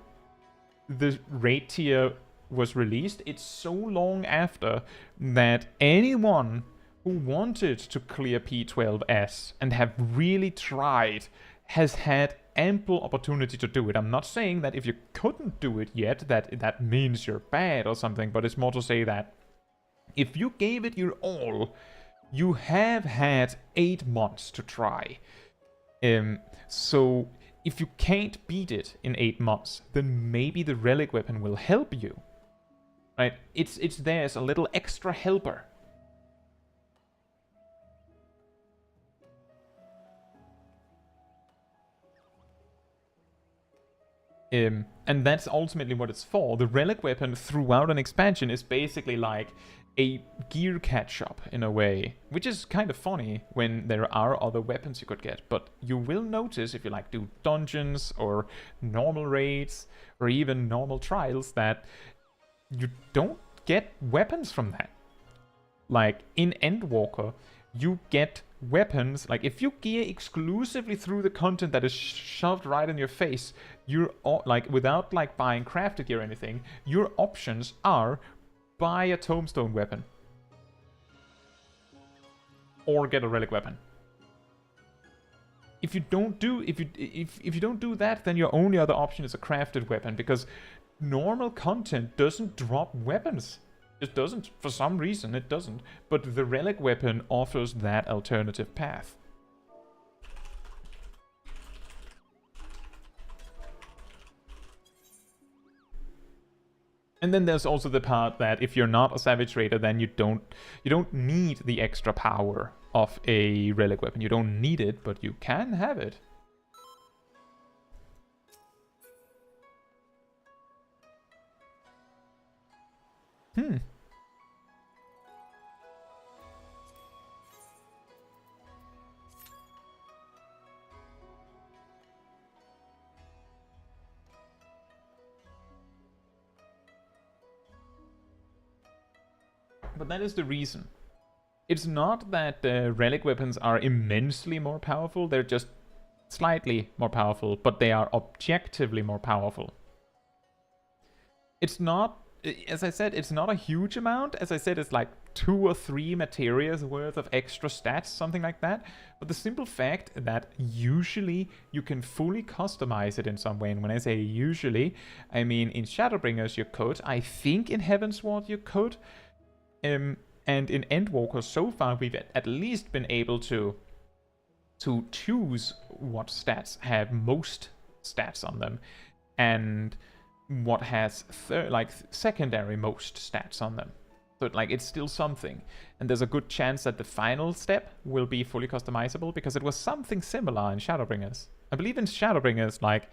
the raid tier was released. It's so long after that anyone who wanted to clear P12S and have really tried has had ample opportunity to do it. I'm not saying that if you couldn't do it yet, that means you're bad or something, but it's more to say that if you gave it your all, you have had 8 months to try. So if you can't beat it in 8 months, then maybe the Relic weapon will help you. Right? It's there as a little extra helper. And that's ultimately what it's for. The Relic weapon throughout an expansion is basically like a gear catch-up in a way, which is kind of funny when there are other weapons you could get. But you will notice if you like do dungeons or normal raids or even normal trials that you don't get weapons from that. Like in Endwalker, you get weapons, like if you gear exclusively through the content that is shoved right in your face, you're like, without like buying crafted gear or anything, your options are buy a tombstone weapon or get a relic weapon. If you don't do if you don't do that, then your only other option is a crafted weapon, because normal content doesn't drop weapons. It doesn't. For some reason, it doesn't. But the relic weapon offers that alternative path. And then there's also the part that if you're not a Savage Raider, then you don't need the extra power of a relic weapon. You don't need it, but you can have it. Hmm. But that is the reason. It's not that relic weapons are immensely more powerful, they're just slightly more powerful, but they are objectively more powerful. It's not, as I said, it's not a huge amount. As I said, it's like 2 or 3 materias worth of extra stats, something like that. But the simple fact that usually you can fully customize it in some way, and when I say usually, I mean in Shadowbringers you could, I think in Heavensward you could, and in Endwalker so far we've at least been able to choose what stats have most stats on them, and what has secondary most stats on them. So like it's still something, and there's a good chance that the final step will be fully customizable, because it was something similar in Shadowbringers. I believe in Shadowbringers, like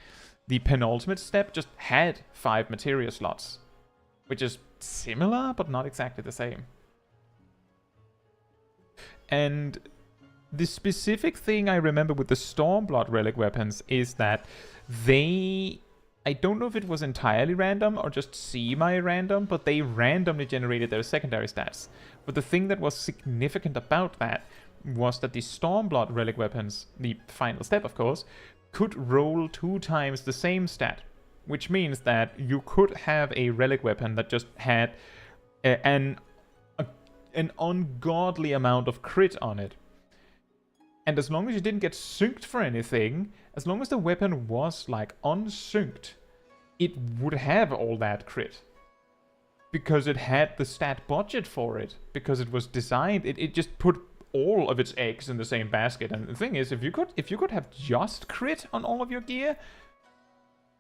the penultimate step just had 5 materia slots, which is similar but not exactly the same. And the specific thing I remember with the Stormblood relic weapons is that they, I don't know if it was entirely random or just semi-random, but they randomly generated their secondary stats. But the thing that was significant about that was that the Stormblood relic weapons, the final step of course, could roll 2 times the same stat. Which means that you could have a relic weapon that just had an ungodly amount of crit on it. And as long as you didn't get synced for anything, as long as the weapon was like unsynced, it would have all that crit. Because it had the stat budget for it. Because it was designed, it just put all of its eggs in the same basket. And the thing is, if you could have just crit on all of your gear,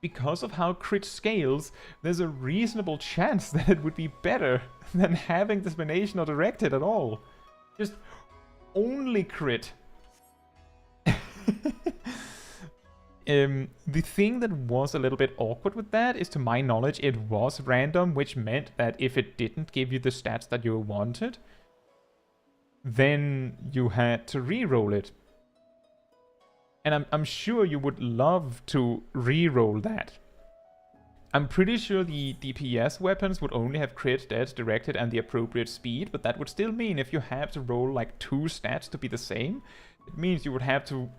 because of how crit scales, there's a reasonable chance that it would be better than having Dissemination or Directed at all. Just only crit. The thing that was a little bit awkward with that is, to my knowledge, it was random, which meant that if it didn't give you the stats that you wanted, then you had to re-roll it. And I'm sure you would love to re-roll that. I'm pretty sure the DPS weapons would only have crit, dead, directed, and the appropriate speed, but that would still mean if you have to roll like 2 stats to be the same, it means you would have to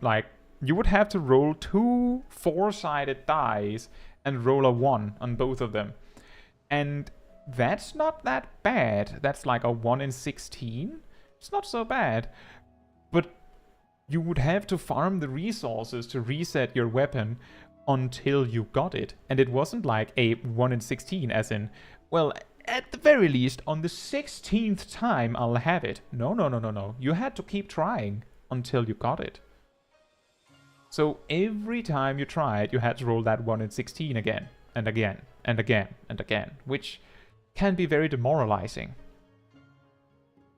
roll 2 4-sided dice and roll a 1 on both of them. And that's not that bad. That's like a 1 in 16. It's not so bad. But you would have to farm the resources to reset your weapon until you got it. And it wasn't like a 1 in 16 as in, well, at the very least, on the 16th time I'll have it. No. You had to keep trying until you got it. So every time you tried, you had to roll that 1 in 16 again, and again, and again, and again, which can be very demoralizing.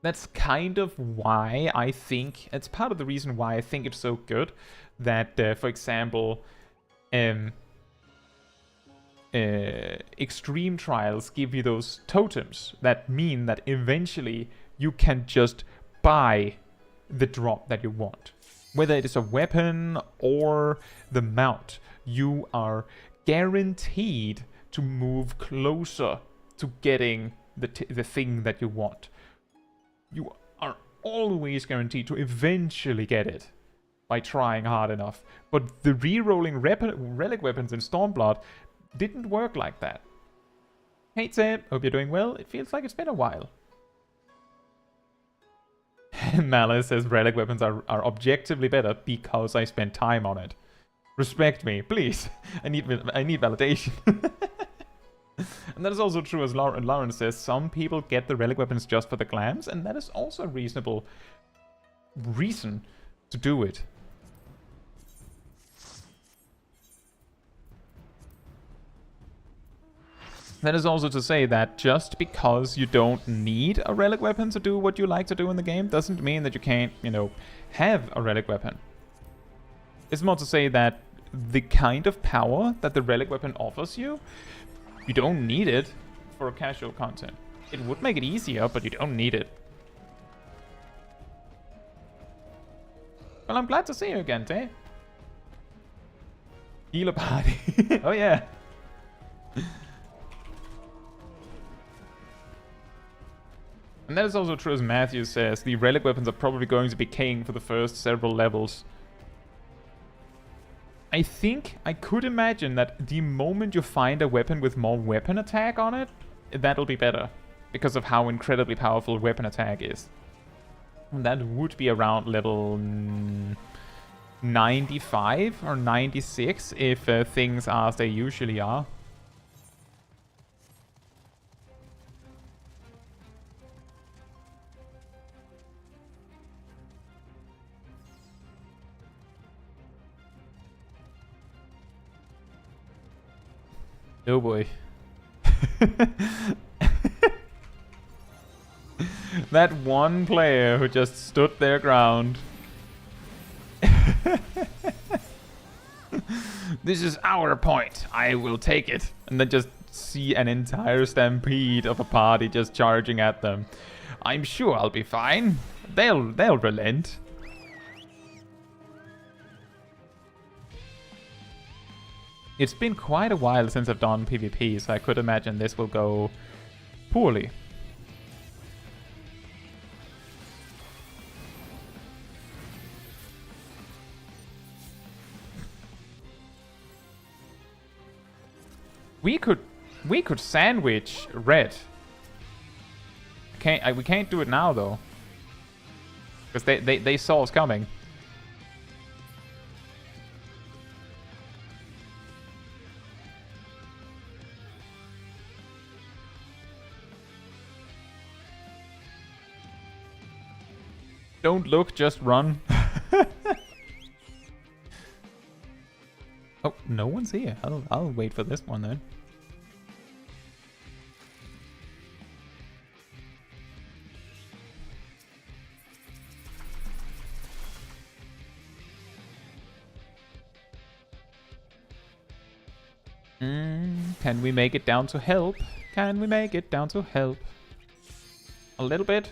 That's kind of why I think, it's part of the reason why I think it's so good that, for example, extreme trials give you those totems that mean that eventually you can just buy the drop that you want. Whether it is a weapon or the mount, you are guaranteed to move closer to getting the thing that you want. You are always guaranteed to eventually get it by trying hard enough. But the re-rolling relic weapons in Stormblood didn't work like that. Hey Sam, hope you're doing well. It feels like it's been a while. Malice says relic weapons are objectively better because I spent time on it. Respect me, please. I need validation. And that is also true, as Lauren says, some people get the relic weapons just for the clams, and that is also a reasonable reason to do it. That is also to say that just because you don't need a relic weapon to do what you like to do in the game doesn't mean that you can't, have a relic weapon. It's more to say that the kind of power that the relic weapon offers you, you don't need it for casual content. It would make it easier, but you don't need it. Well, I'm glad to see you again, Tay. Healer party. Oh, yeah. And that is also true, as Matthew says. The relic weapons are probably going to be king for the first several levels. I think I could imagine that the moment you find a weapon with more weapon attack on it, that'll be better. Because of how incredibly powerful weapon attack is. And that would be around level 95 or 96 if things are as they usually are. Oh boy. That one player who just stood their ground. This is our point. I will take it. And then just see an entire stampede of a party just charging at them. I'm sure I'll be fine. They'll relent. It's been quite a while since I've done PvP, so I could imagine this will go poorly. We could sandwich red. We can't do it now though, because they saw us coming. Don't look, just run. Oh, no one's here. I'll wait for this one then. Can we make it down to help? Can we make it down to help? A little bit.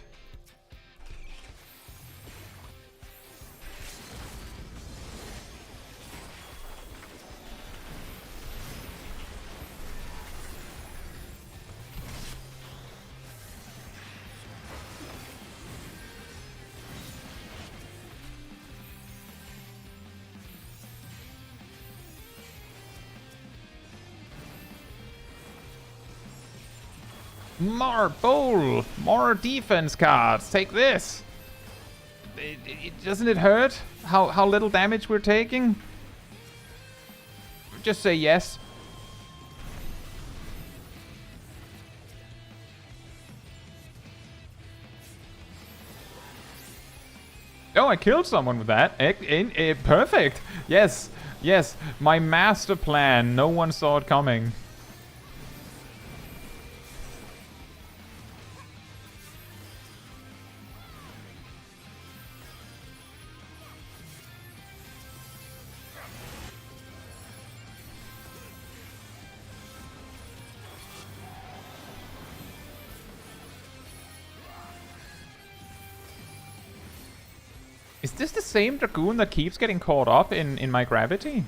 More bowl! More defense cards! Take this! Doesn't it hurt? How little damage we're taking? Just say yes. Oh, I killed someone with that. Perfect! Yes! Yes! My master plan. No one saw it coming. Is this the same Dragoon that keeps getting caught up in my gravity?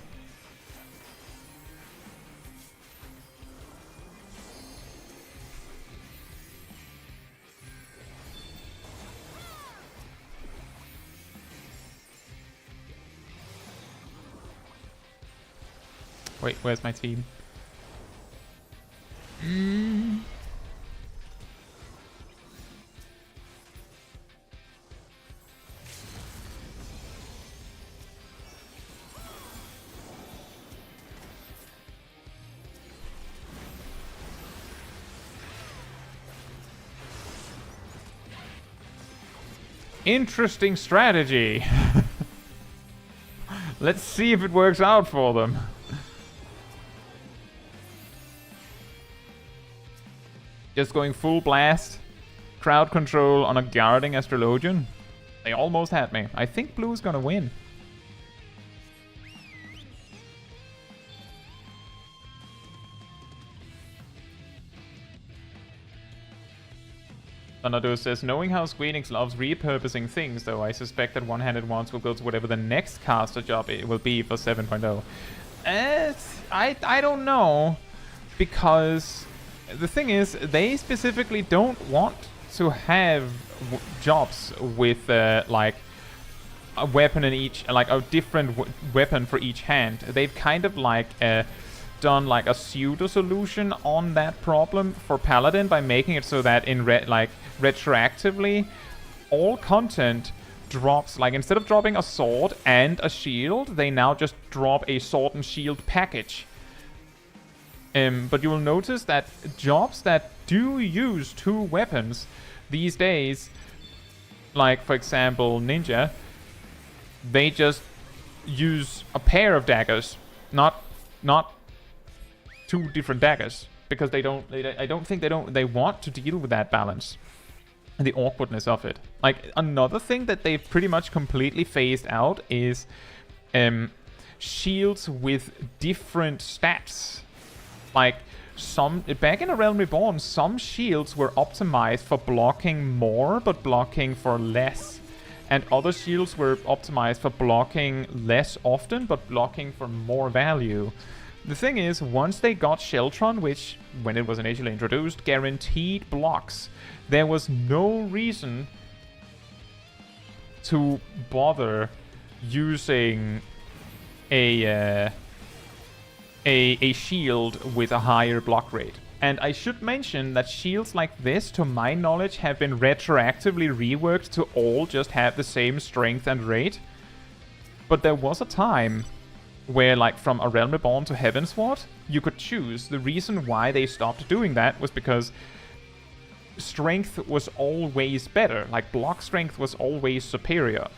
Wait, where's my team? Interesting strategy. Let's see if it works out for them. Just going full blast. Crowd control on a guarding Astrologian. They almost had me. I think blue's gonna win. Thunderdo says, knowing how Squeenix loves repurposing things, though, I suspect that one-handed ones will go to whatever the next caster job it will be for 7.0. I don't know, because the thing is, they specifically don't want to have jobs with like a weapon in each, like a different weapon for each hand. They've kind of like done like a pseudo solution on that problem for Paladin by making it so that in retroactively all content drops, like instead of dropping a sword and a shield, they now just drop a sword and shield package. But you will notice that jobs that do use 2 weapons these days, like for example Ninja, they just use a pair of daggers, not 2 different daggers, because I don't think they want to deal with that balance and the awkwardness of it. Like, another thing that they've pretty much completely phased out is shields with different stats. Like, back in A Realm Reborn, some shields were optimized for blocking more, but blocking for less. And other shields were optimized for blocking less often, but blocking for more value. The thing is, once they got Sheltron, which, when it was initially introduced, guaranteed blocks, there was no reason to bother using a shield with a higher block rate. And I should mention that shields like this, to my knowledge, have been retroactively reworked to all just have the same strength and rate. But there was a time where, like, from A Realm Reborn to Heavensward, you could choose. The reason why they stopped doing that was because strength was always better. Like, block strength was always superior.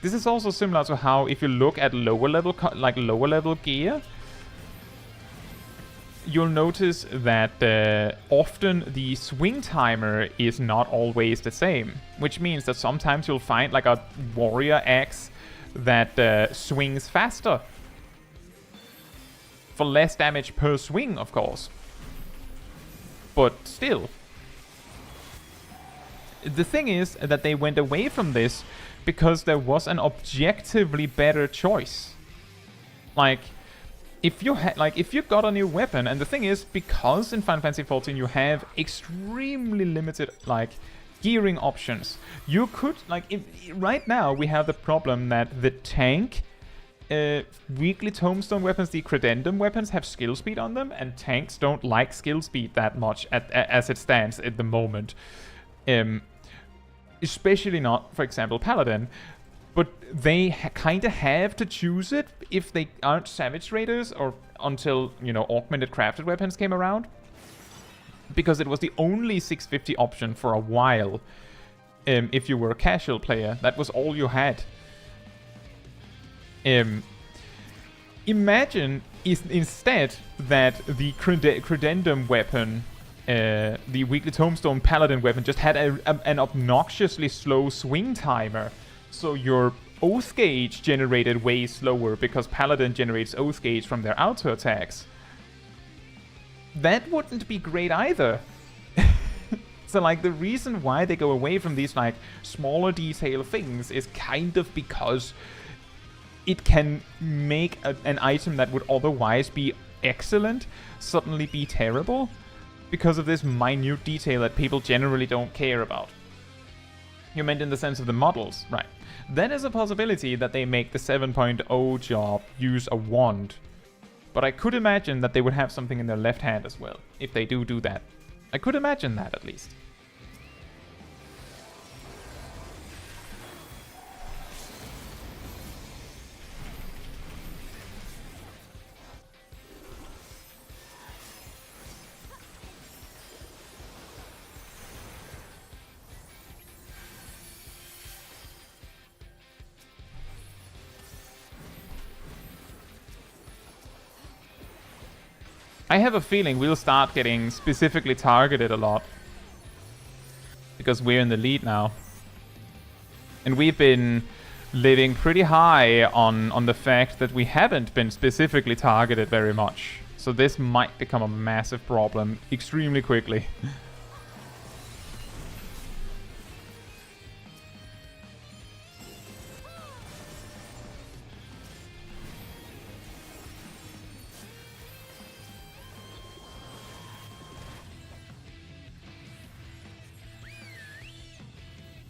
This is also similar to how, if you look at lower level gear, you'll notice that often the swing timer is not always the same, which means that sometimes you'll find like a warrior axe that swings faster for less damage per swing, of course, but still. The thing is that they went away from this because there was an objectively better choice. Like, if you got a new weapon, and the thing is, because in Final Fantasy XIV you have extremely limited like gearing options, you could right now we have the problem that the tank weekly tombstone weapons, the credendum weapons, have skill speed on them, and tanks don't like skill speed that much as it stands at the moment. Especially not, for example, Paladin. But they kind of have to choose it if they aren't Savage Raiders, or until, you know, augmented crafted weapons came around. Because it was the only 650 option for a while. If you were a casual player, that was all you had. Imagine instead that the credendum weapon, the weekly tombstone paladin weapon, just had an obnoxiously slow swing timer. So your oath gauge generated way slower because paladin generates oath gauge from their auto attacks. That wouldn't be great either. So like the reason why they go away from these like smaller detail things is kind of because it can make an item that would otherwise be excellent suddenly be terrible because of this minute detail that people generally don't care about. You meant in the sense of the models, right? That is a possibility that they make the 7.0 job use a wand. But I could imagine that they would have something in their left hand as well, if they do that. I could imagine that, at least. I have a feeling we'll start getting specifically targeted a lot. Because we're in the lead now. And we've been living pretty high on the fact that we haven't been specifically targeted very much. So this might become a massive problem extremely quickly.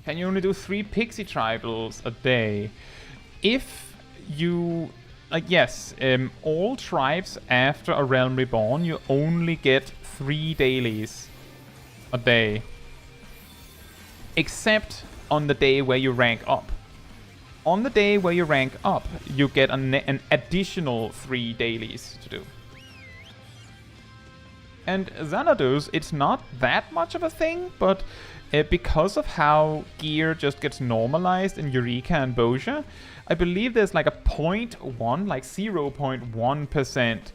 Can you only do 3 pixie tribals a day? If you... yes, all tribes after a Realm Reborn, you only get 3 dailies a day. Except on the day where you rank up. On the day where you rank up, you get an additional 3 dailies to do. And Xanadus, it's not that much of a thing, but because of how gear just gets normalized in Eureka and Bozja, I believe there's like a 0.1, like 0.1%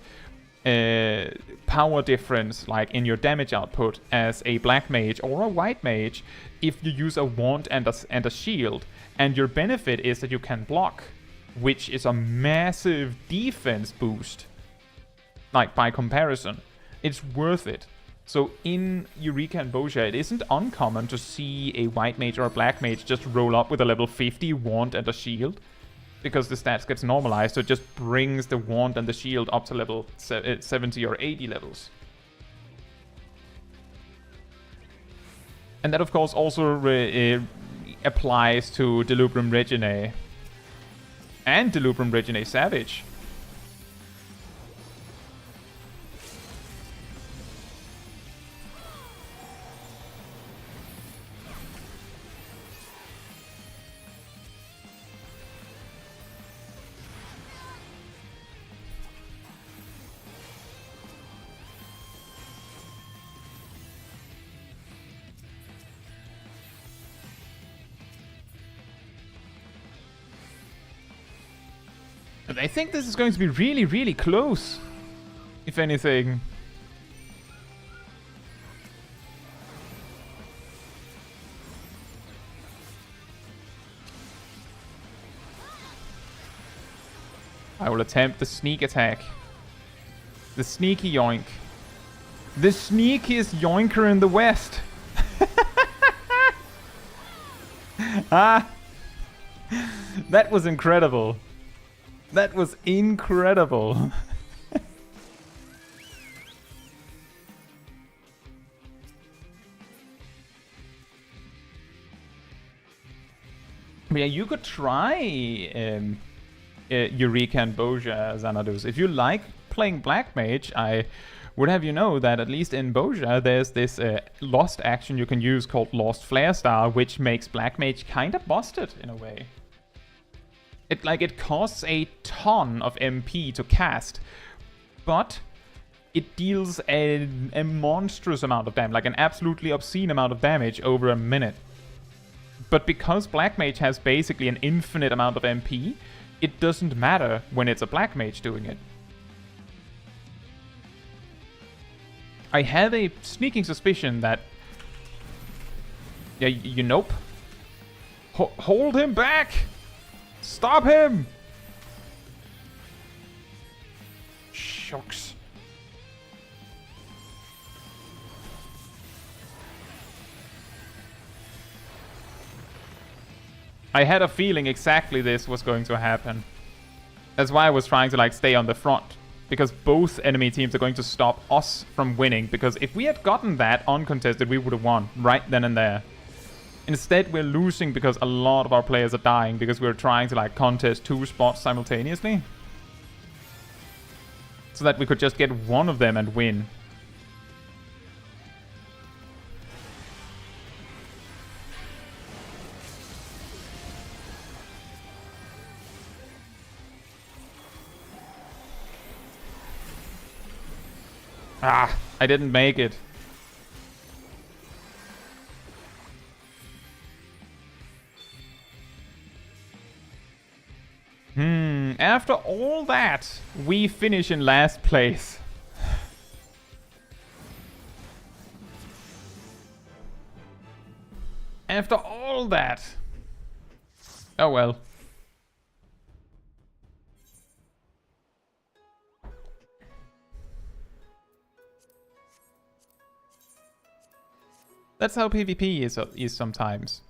power difference like in your damage output as a black mage or a white mage if you use a wand and a shield. And your benefit is that you can block, which is a massive defense boost. Like by comparison. It's worth it. So in Eureka and Bozja, it isn't uncommon to see a white mage or a black mage just roll up with a level 50 wand and a shield. Because the stats gets normalized, so it just brings the wand and the shield up to level 70 or 80 levels. And that of course also applies to Delubrum Reginae. And Delubrum Reginae Savage. I think this is going to be really, really close, if anything. I will attempt the sneak attack. The sneaky yoink. The sneakiest yoinker in the West. Ah! That was incredible. That was incredible. Yeah, you could try Eureka and Bozja, Xanadus. If you like playing Black Mage, I would have you know that at least in Bozja, there's this lost action you can use called Lost Flare Star, which makes Black Mage kind of busted in a way. It costs a ton of MP to cast, but it deals a monstrous amount of damage, like an absolutely obscene amount of damage over a minute. But because Black Mage has basically an infinite amount of MP, it doesn't matter when it's a Black Mage doing it. I have a sneaking suspicion that... Yeah, you nope. Hold him back! Stop him! Shucks. I had a feeling exactly this was going to happen. That's why I was trying to like stay on the front. Because both enemy teams are going to stop us from winning. Because if we had gotten that uncontested, we would have won right then and there. Instead, we're losing because a lot of our players are dying because we're trying to like contest 2 spots simultaneously. So that we could just get one of them and win. Ah, I didn't make it. After all that, we finish in last place. After all that. Oh well. That's how PvP is sometimes.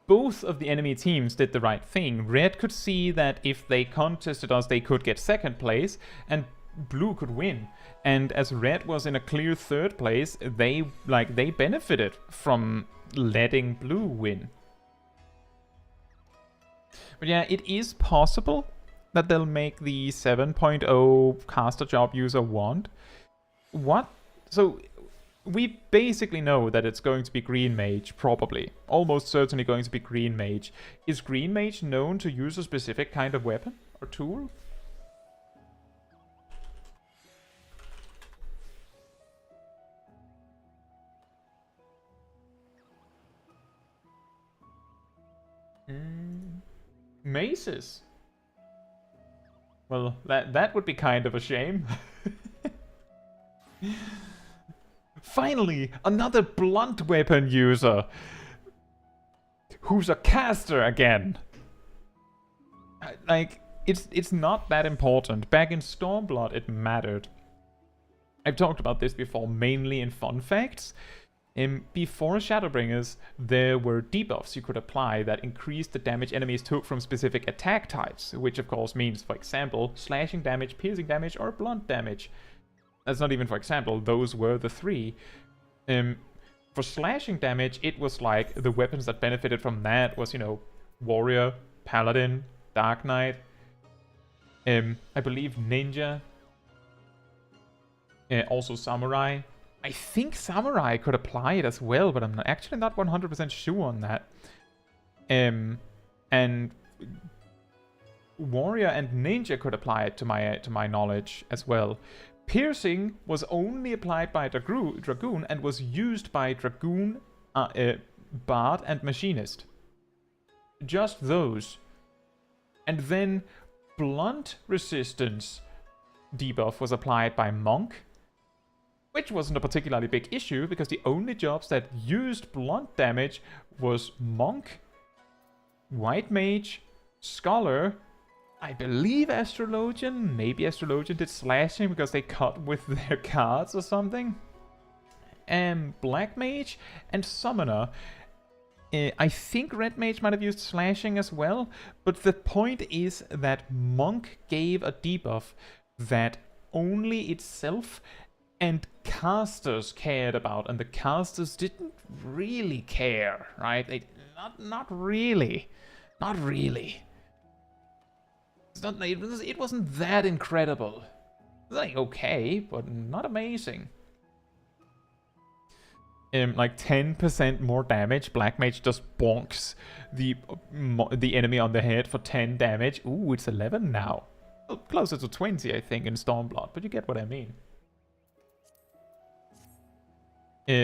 Both of the enemy teams did the right thing. Red could see that if they contested us, they could get second place, and blue could win. And as red was in a clear third place, they benefited from letting blue win. But yeah, it is possible that they'll make the 7.0 caster job user want. What? So we basically know that it's going to be green mage, probably. Almost certainly going to be green mage. Is green mage known to use a specific kind of weapon or tool? Maces. Well, that would be kind of a shame. Finally, another blunt weapon user who's a caster again. Like, it's not that important. Back in Stormblood, it mattered. I've talked about this before, mainly in fun facts. Before Shadowbringers, there were debuffs you could apply that increased the damage enemies took from specific attack types, which of course means, for example, slashing damage, piercing damage, or blunt damage. That's not even for example, those were the three. For slashing damage, it was like the weapons that benefited from that was, you know, Warrior, Paladin, Dark Knight, I believe Ninja, also Samurai. I think Samurai could apply it as well, but I'm actually not 100% sure on that. And Warrior and Ninja could apply it to my knowledge as well. Piercing was only applied by Dragoon and was used by Dragoon, Bard, and Machinist. Just those. And then Blunt Resistance debuff was applied by Monk, which wasn't a particularly big issue because the only jobs that used blunt damage was Monk, White Mage, Scholar, I believe Astrologian. Maybe Astrologian did slashing because they cut with their cards or something. Black Mage and Summoner. I think Red Mage might have used slashing as well, but the point is that Monk gave a debuff that only itself and casters cared about, and the casters didn't really care, right? They not really. It wasn't that incredible. It was like okay, but not amazing. Like 10% more damage. Black Mage just bonks the enemy on the head for 10 damage. Ooh, it's 11 now. Well, closer to 20, I think, in Stormblood, but you get what I mean.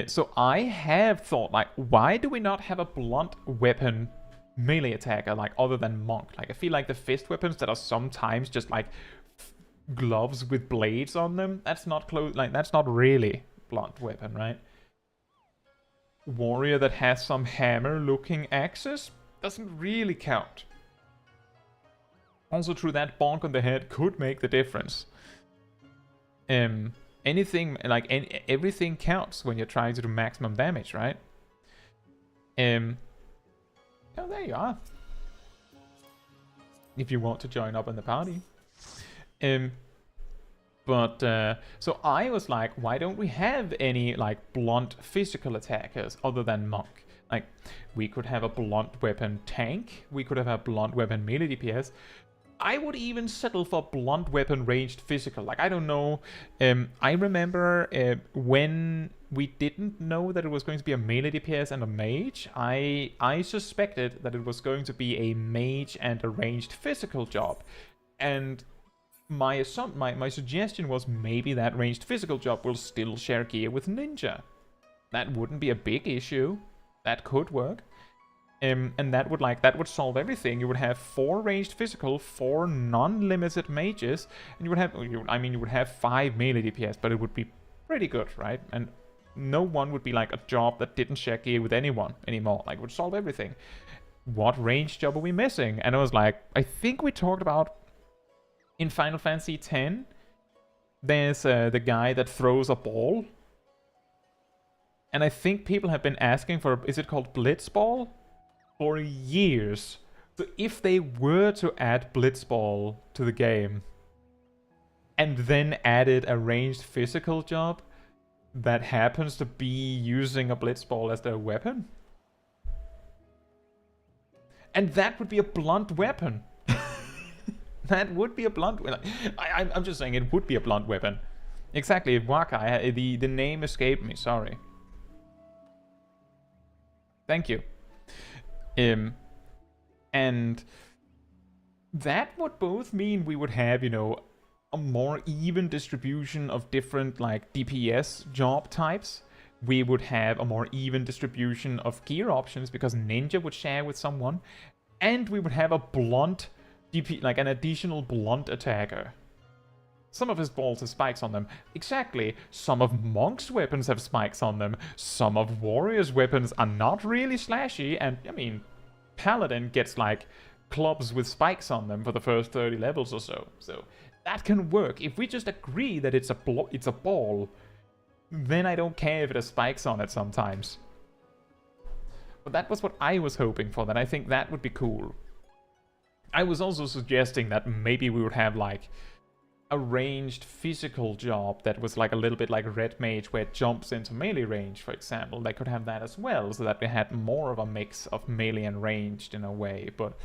So I have thought, like, why do we not have a blunt weapon melee attacker, like, other than Monk? Like, I feel like the fist weapons that are sometimes just, like, gloves with blades on them, that's not that's not really blunt weapon, right? Warrior that has some hammer-looking axes doesn't really count. Also true, that bonk on the head could make the difference. Anything, like, everything counts when you're trying to do maximum damage, right? Oh, there you are. If you want to join up in the party. So I was like, why don't we have any, like, blunt physical attackers other than Monk? Like, we could have a blunt weapon tank. We could have a blunt weapon melee DPS. I would even settle for blunt weapon ranged physical. Like, I don't know. I remember when we didn't know that it was going to be a melee DPS and a mage, I suspected that it was going to be a mage and a ranged physical job. And my suggestion was maybe that ranged physical job will still share gear with Ninja. That wouldn't be a big issue. That could work. And that would solve everything. You would have 4 ranged physical, 4 non-limited mages, and you would have 5 melee DPS, but it would be pretty good, right? And no one would be like a job that didn't share gear with anyone anymore. Like, it would solve everything. What range job are we missing? And I was like, I think we talked about in Final Fantasy X, there's the guy that throws a ball. And I think people have been asking for, is it called Blitzball? For years. So if they were to add Blitzball to the game, and then added a ranged physical job that happens to be using a blitzball as their weapon. And that would be a blunt weapon. That would be a blunt weapon. I'm just saying it would be a blunt weapon. Exactly, Waka, the name escaped me, sorry. Thank you. And that would both mean we would have, you know, a more even distribution of different, like, DPS job types. We would have a more even distribution of gear options because Ninja would share with someone. And we would have a blunt DP, like an additional blunt attacker. Some of his balls have spikes on them. Exactly. Some of Monk's weapons have spikes on them. Some of Warrior's weapons are not really slashy. And, I mean, Paladin gets, like, clubs with spikes on them for the first 30 levels or so. So, that can work. If we just agree that it's a ball, then I don't care if it has spikes on it sometimes. But that was what I was hoping for, that I think that would be cool. I was also suggesting that maybe we would have, like, a ranged physical job that was like a little bit like Red Mage where it jumps into melee range, for example. They could have that as well, so that we had more of a mix of melee and ranged in a way. But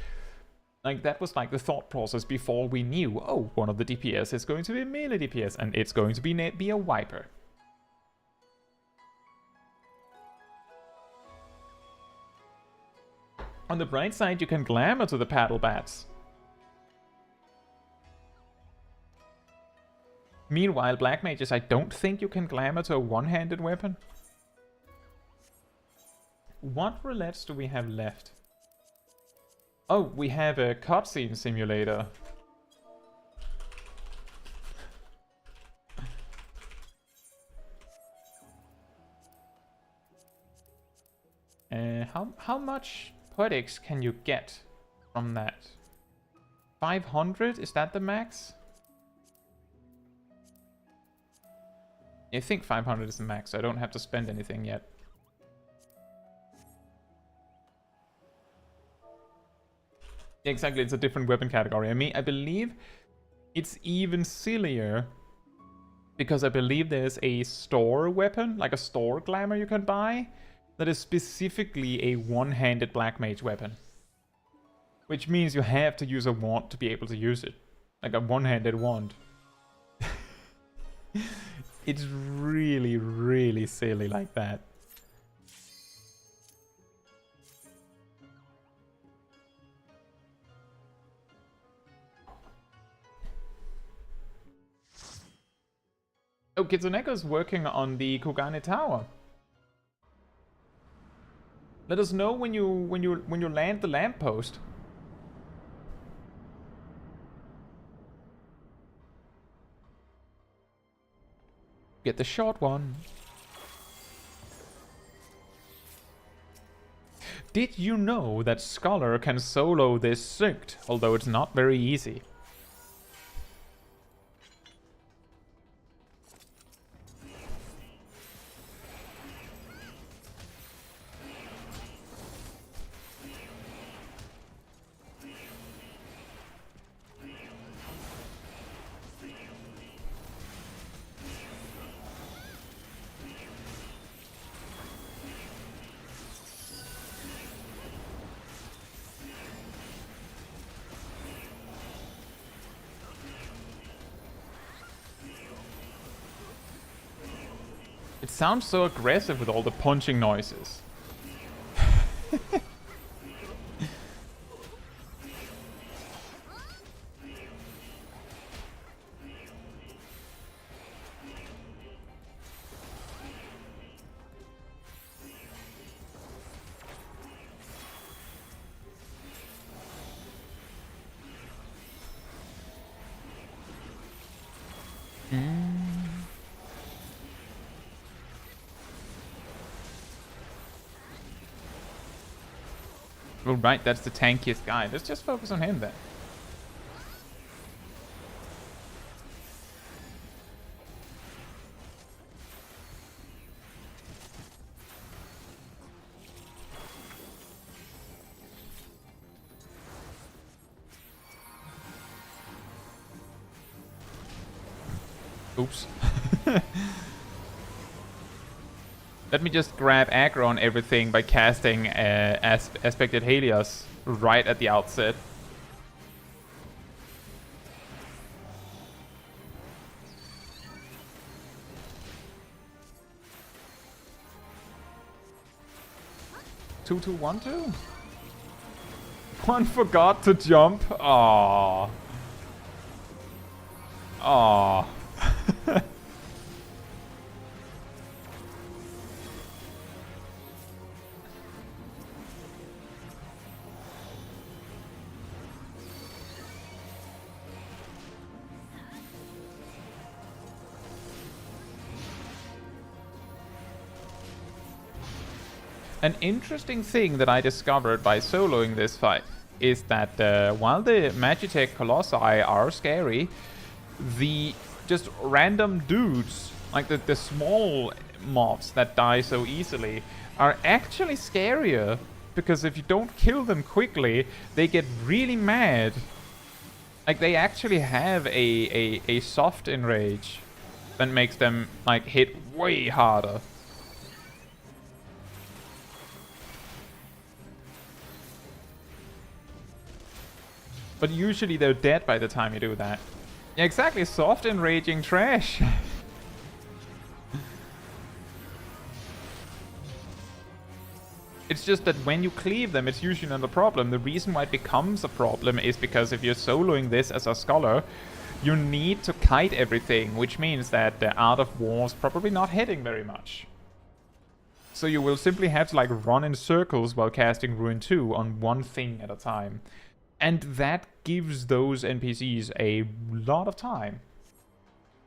like that was like the thought process before we knew, oh, one of the DPS is going to be melee DPS and it's going to be a wiper. On the bright side, you can glamour to the paddle bats. Meanwhile, Black Mages, I don't think you can glamour to a one-handed weapon. What roulettes do we have left? Oh, we have a cutscene simulator. How much poetics can you get from that? 500? Is that the max? I think 500 is the max, so I don't have to spend anything yet. Exactly, it's a different weapon category. I believe it's even sillier because I believe there's a store weapon, like a store glamour you can buy, that is specifically a one-handed Black Mage weapon. Which means you have to use a wand to be able to use it. Like a one-handed wand. It's really, really silly like that. Oh, Kitsuneko's working on the Kugane Tower. Let us know when you land the lamppost. Get the short one. Did you know that Scholar can solo this synced, although it's not very easy? It sounds so aggressive with all the punching noises. Oh, right, that's the tankiest guy. Let's just focus on him then. Oops. Let me just grab aggro on everything by casting Aspected Helios right at the outset. Two, two, 1, 2. One forgot to jump. Aww. Aww. An interesting thing that I discovered by soloing this fight is that while the Magitech Colossi are scary, the just random dudes, like the small mobs that die so easily, are actually scarier, because if you don't kill them quickly, they get really mad. Like, they actually have a soft enrage that makes them like hit way harder. But usually they're dead by the time you do that. Yeah, exactly, soft enraging trash. It's just that when you cleave them, it's usually not a problem. The reason why it becomes a problem is because if you're soloing this as a scholar, you need to kite everything, which means that the Art of War is probably not hitting very much. So you will simply have to like run in circles while casting Ruin 2 on one thing at a time. And that gives those NPCs a lot of time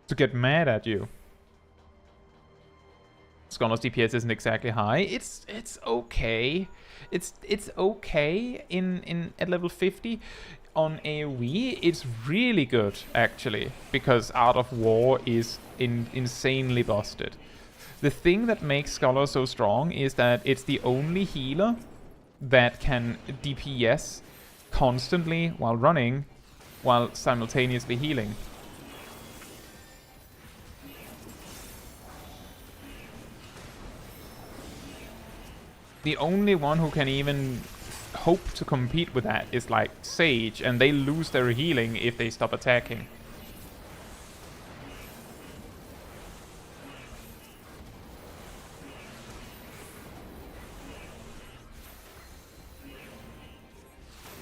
to get mad at you. Scholar's DPS isn't exactly high. It's okay. It's okay in at level 50. On AoE, it's really good actually, because Art of War is insanely busted. The thing that makes Scholar so strong is that it's the only healer that can DPS constantly while running, while simultaneously healing. The only one who can even hope to compete with that is like Sage, and they lose their healing if they stop attacking.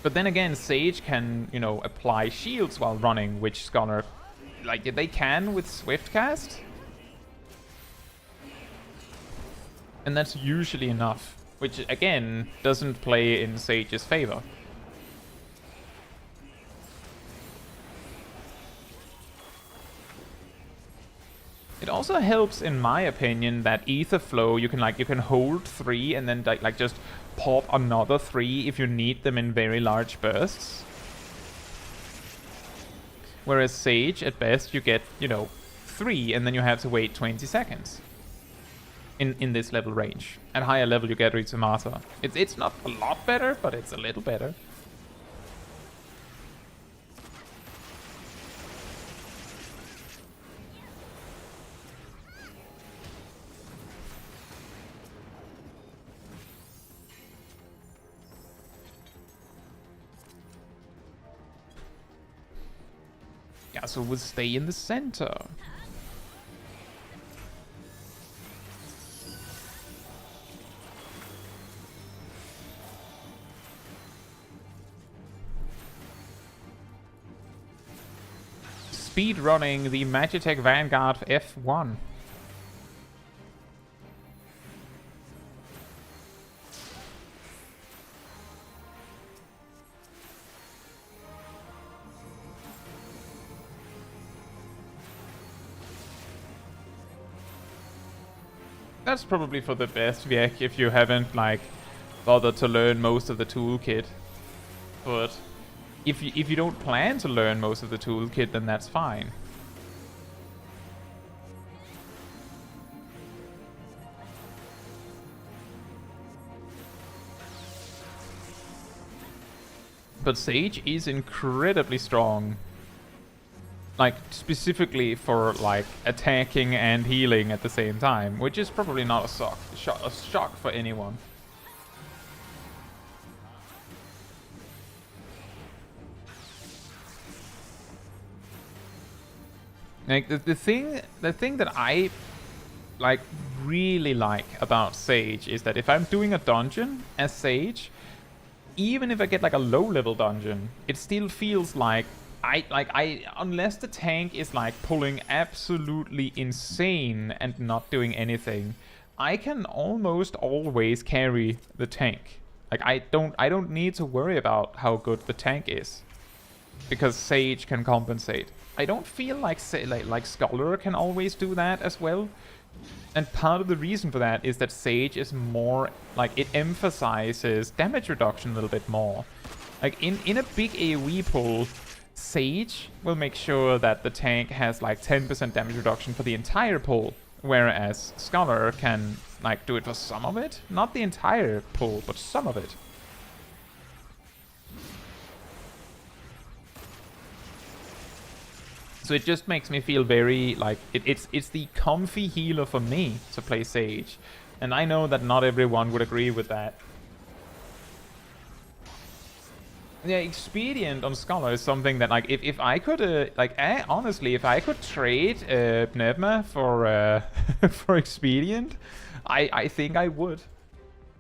But then again, Sage can, you know, apply shields while running, which Scholar, like, they can with Swift Cast. And that's usually enough, which, again, doesn't play in Sage's favor. It also helps, in my opinion, that Ether Flow, you can hold 3 and then like just pop another 3 if you need them in very large bursts. Whereas Sage, at best, you get, you know, 3 and then you have to wait 20 seconds. In this level range. At higher level, you get Rizumata. It's not a lot better, but it's a little better. Yeah, so we'll stay in the center. Speed running the Magitech Vanguard F1. That's probably for the best, Viek, if you haven't, like, bothered to learn most of the toolkit. But if you don't plan to learn most of the toolkit, then that's fine. But Sage is incredibly strong. Like, specifically for, like, attacking and healing at the same time, which is probably not a shock for anyone. Like, the thing that I, like, really like about Sage is that if I'm doing a dungeon as Sage, even if I get, like, a low-level dungeon, it still feels like unless the tank is like pulling absolutely insane and not doing anything, I can almost always carry the tank. Like I don't need to worry about how good the tank is, because Sage can compensate. I don't feel like Scholar can always do that as well. And part of the reason for that is that Sage is more like, it emphasizes damage reduction a little bit more. Like in a big AoE pull, Sage will make sure that the tank has like 10% damage reduction for the entire pull, whereas Scholar can like do it for some of it. Not the entire pull, but some of it. So it just makes me feel very like it's the comfy healer for me to play Sage. And I know that not everyone would agree with that. Yeah, expedient on Scholar is something that, like, if I could, honestly, if I could trade Pneuma for for expedient, I think I would.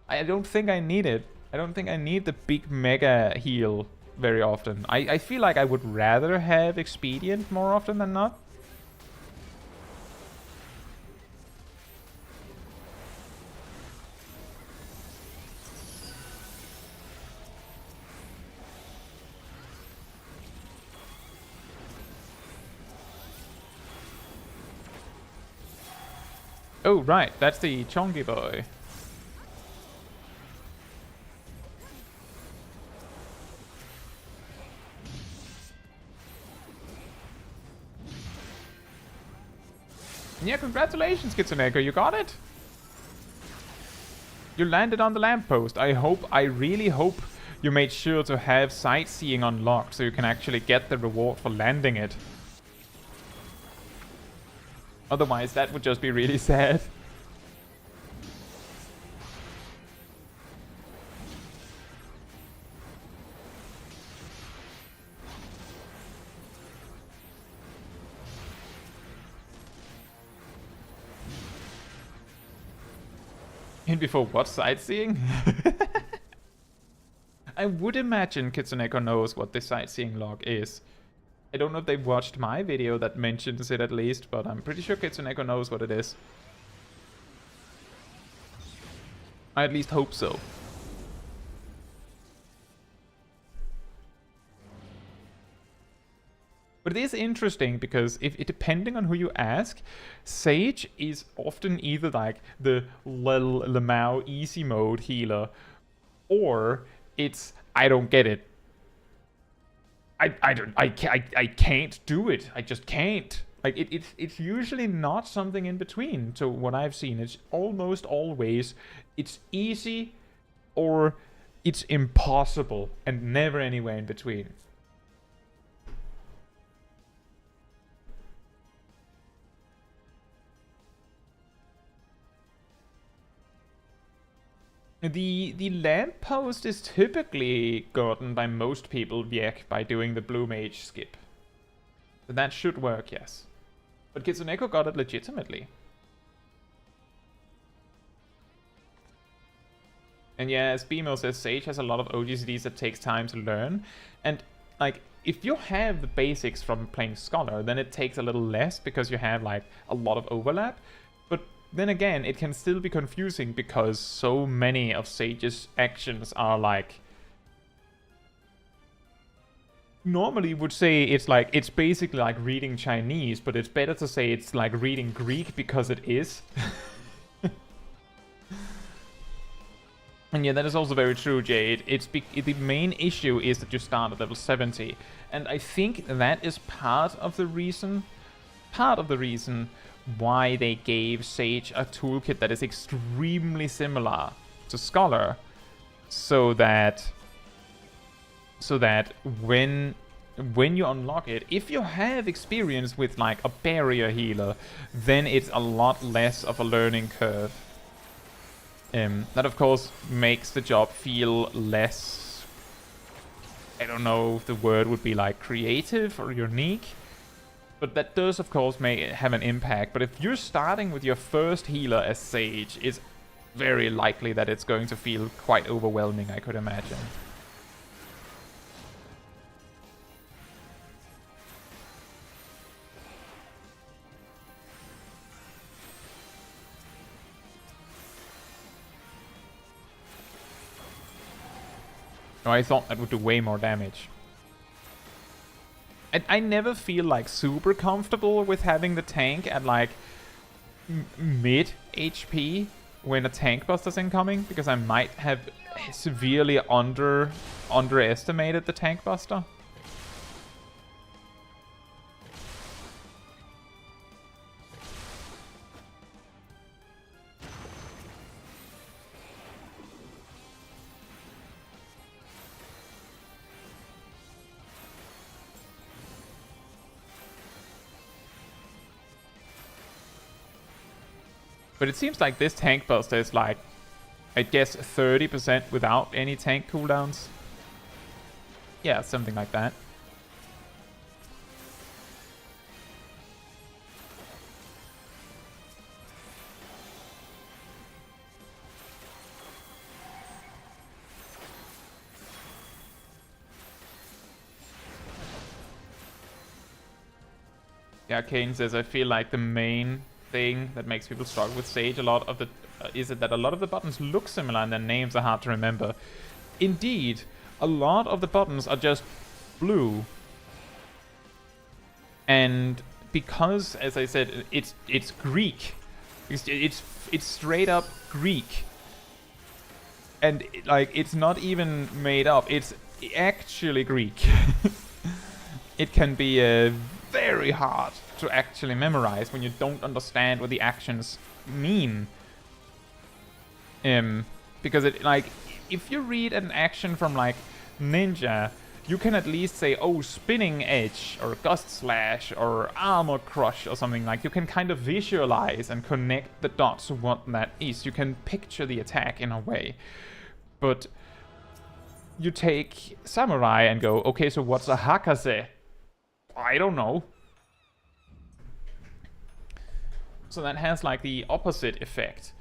I don't think I need it. I don't think I need the big mega heal very often. I feel like I would rather have expedient more often than not. Oh, right, that's the Chongy boy. Yeah, congratulations, Kitsuneko, you got it? You landed on the lamppost. I really hope you made sure to have sightseeing unlocked so you can actually get the reward for landing it. Otherwise, that would just be really sad. And before what, sightseeing? I would imagine Kitsuneko knows what the sightseeing log is. I don't know if they watched my video that mentions it at least, but I'm pretty sure Kitsuneko knows what it is. I at least hope so. But it is interesting because depending on who you ask, Sage is often either like the Lemao easy mode healer, or it's I don't get it. I can't do it. I just can't. Like it's usually not something in between. So what I've seen, it's almost always it's easy or it's impossible, and never anywhere in between. The lamppost is typically gotten by most people by doing the blue mage skip. So that should work, yes. But Kitsuneko got it legitimately. And yeah, as Bimo says, Sage has a lot of OGCDs that takes time to learn. And like, if you have the basics from playing Scholar, then it takes a little less because you have like a lot of overlap. But then again, it can still be confusing because so many of Sage's actions are like... Normally would say it's basically like reading Chinese, but it's better to say it's like reading Greek because it is. And yeah, that is also very true, Jade. The main issue is that you start at level 70. And I think that is part of the reason why they gave Sage a toolkit that is extremely similar to Scholar, so that when when you unlock it, if you have experience with like a barrier healer, then it's a lot less of a learning curve. That of course makes the job feel less, I don't know if the word would be like creative or unique, but that does of course have an impact. But if you're starting with your first healer as Sage, it's very likely that it's going to feel quite overwhelming, I could imagine. No, I thought that would do way more damage. I never feel like super comfortable with having the tank at like mid HP when a tank buster's incoming, because I might have severely underestimated the tank buster. But it seems like this tank buster is like, I guess 30% without any tank cooldowns. Yeah, something like that. Yeah, Kane says, I feel like the main thing that makes people struggle with Sage a lot of the is it that a lot of the buttons look similar and their names are hard to remember. Indeed, a lot of the buttons are just blue, and because, as I said, it's Greek, it's straight up Greek, and like it's not even made up, it's actually Greek. It can be very hard to actually memorize when you don't understand what the actions mean. Because it, like, if you read an action from like Ninja, you can at least say, oh, spinning edge or gust slash or armor crush or something. Like, you can kind of visualize and connect the dots to what that is. You can picture the attack in a way. But you take Samurai and go, okay, so what's a Hakase? I don't know. So that has like the opposite effect,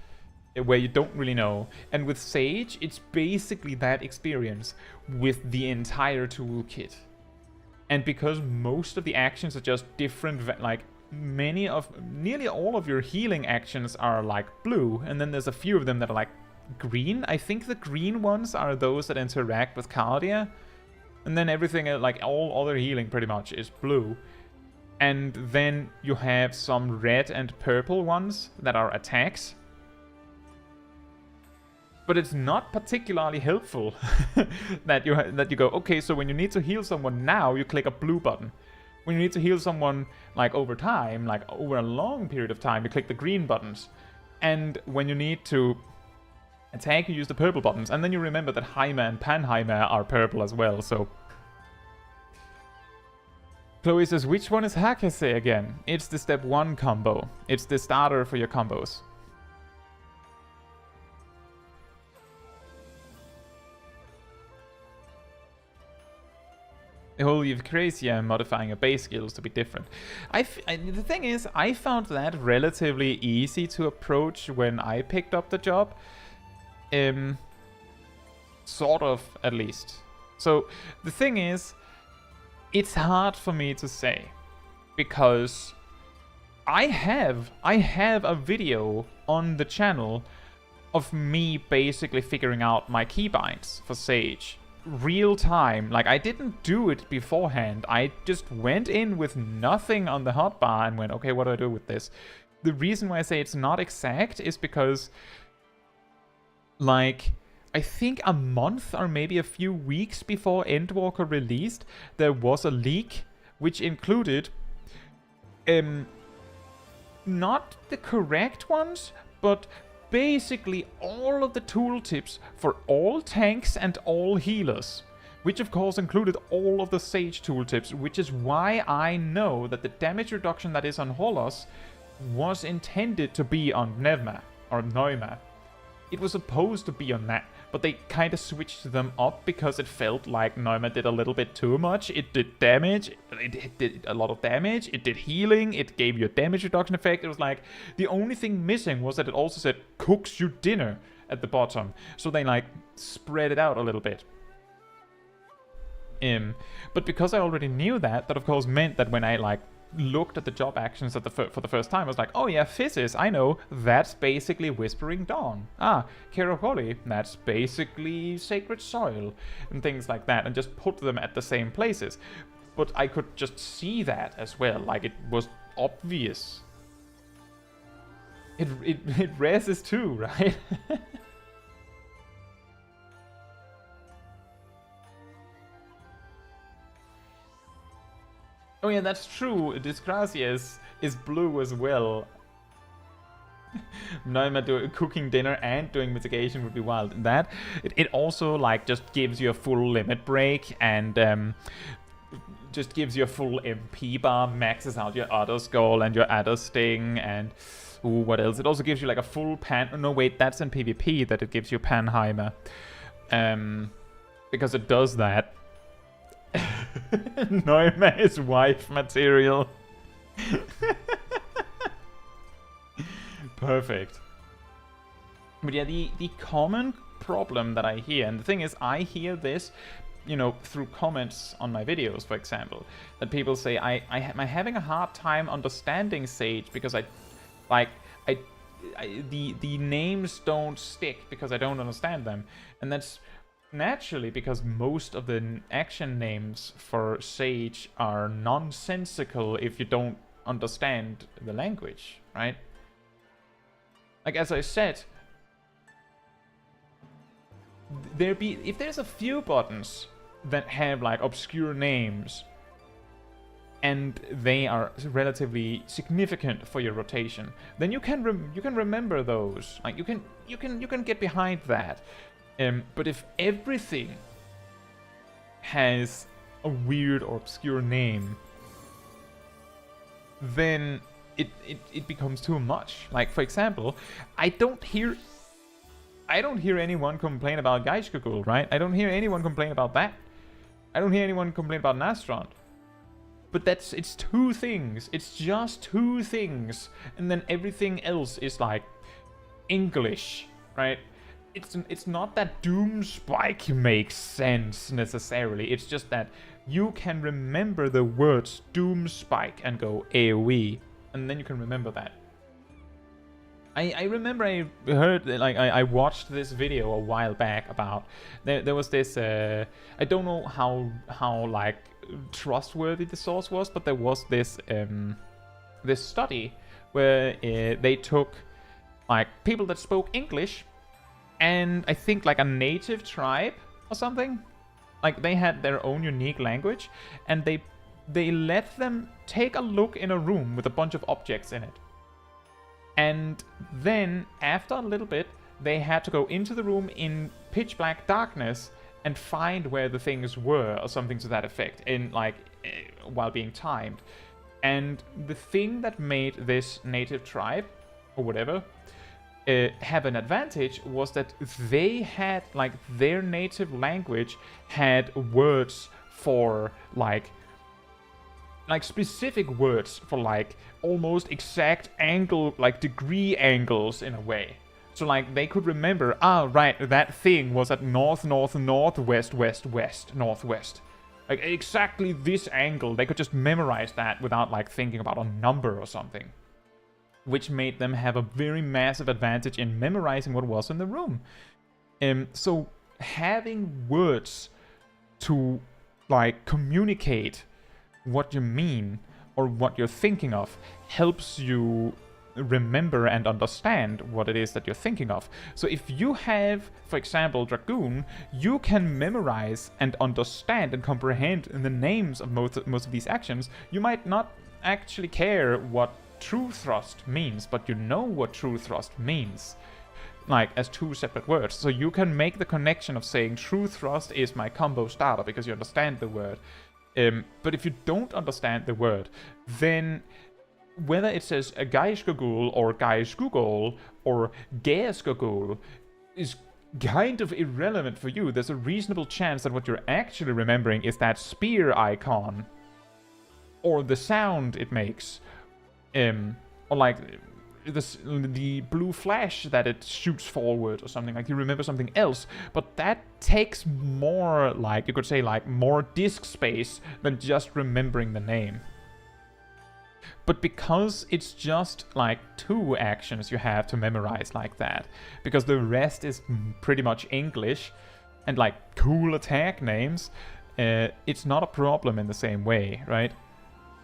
where you don't really know. And with Sage, it's basically that experience with the entire toolkit. And because most of the actions are just different, like nearly all of your healing actions are like blue, and then there's a few of them that are like green. I think the green ones are those that interact with Cardia, and then everything, like all other healing pretty much, is blue. And then you have some red and purple ones that are attacks. But it's not particularly helpful that you go, okay, so when you need to heal someone now, you click a blue button. When you need to heal someone like over time, like over a long period of time, you click the green buttons. And when you need to attack, you use the purple buttons. And then you remember that Jaime and Panheimer are purple as well, so... Chloe says, which one is Hakase again? It's the step 1 combo. It's the starter for your combos. The whole Eucrasia modifying your base skills to be different. The thing is, I found that relatively easy to approach when I picked up the job. Sort of, at least. So, the thing is, it's hard for me to say, because I have a video on the channel of me basically figuring out my keybinds for Sage. Real time. Like, I didn't do it beforehand. I just went in with nothing on the hotbar and went, okay, what do I do with this? The reason why I say it's not exact is because, like, I think a month or maybe a few weeks before Endwalker released, there was a leak which included not the correct ones, but basically all of the tooltips for all tanks and all healers. which of course included all of the Sage tooltips, which is why I know that the damage reduction that is on Holos was intended to be on Nevma, or Neuma. It was supposed to be on that, but they kind of switched them up because it felt like Neuma did a little bit too much. It did damage, it did a lot of damage, it did healing, it gave you a damage reduction effect. It was like, the only thing missing was that it also said, cooks you dinner at the bottom. So they like spread it out a little bit. But because I already knew that, that of course meant that when I like looked at the job actions at for the first time, I was like, oh yeah, Physis, I know, that's basically Whispering Dawn. Ah, Kerokoli, that's basically Sacred Soil, and things like that, and just put them at the same places. But I could just see that as well, like it was obvious. It reses too, right? Oh yeah, that's true. Disgracias is blue as well. Neuma cooking dinner and doing mitigation would be wild. And that it also like just gives you a full limit break and just gives you a full MP bar, maxes out your Other Skull and your Adder Sting, and ooh, what else? It also gives you like a full pan. No wait, that's in PvP that it gives you Panheimer, because it does that. Neuma is wife material. Perfect. But yeah, the common problem that I hear, and the thing is, I hear this, you know, through comments on my videos, for example, that people say, I'm having a hard time understanding Sage because the names don't stick because I don't understand them. And that's naturally because most of the action names for Sage are nonsensical if you don't understand the language, right? Like, as I said, if there's a few buttons that have like obscure names and they are relatively significant for your rotation, then you can remember those. Like you can get behind that. But if everything has a weird or obscure name, then it becomes too much. Like, for example, I don't hear anyone complain about Geishkagul, right? I don't hear anyone complain about that. I don't hear anyone complain about Nastrand. But it's two things. It's just two things. And then everything else is like English, right? It's not that Doomspike makes sense necessarily. It's just that you can remember the words Doomspike and go AoE, and then you can remember that. I remember I heard, like, I watched this video a while back about there was this I don't know how like trustworthy the source was, but there was this this study where they took like people that spoke English and I think like a native tribe or something, like they had their own unique language, and they let them take a look in a room with a bunch of objects in it. And then, after a little bit, they had to go into the room in pitch black darkness and find where the things were, or something to that effect, in like while being timed. And the thing that made this native tribe, or whatever, have an advantage was that they had, like, their native language had words for like specific words for like almost exact angle, like degree angles in a way. So like they could remember, right, that thing was at north, west, northwest. Like exactly this angle. They could just memorize that without like thinking about a number or something, which made them have a very massive advantage in memorizing what was in the room. So having words to like communicate what you mean or what you're thinking of helps you remember and understand what it is that you're thinking of. So if you have, for example, Dragoon, you can memorize and understand and comprehend the names of most of these actions. You might not actually care what True Thrust means, but you know what True Thrust means. like as two separate words. So you can make the connection of saying true thrust is my combo starter because you understand the word. But if you don't understand the word, then whether it says a Gaishgagul or Gaishgugol or Gaishgagul is kind of irrelevant for you. There's a reasonable chance that what you're actually remembering is that spear icon or the sound it makes, or like the blue flash that it shoots forward or something. Like you remember something else, but that takes more, like you could say, like more disk space than just remembering the name. But because it's just like 2 actions you have to memorize like that, because the rest is pretty much English and like cool attack names, it's not a problem in the same way, right?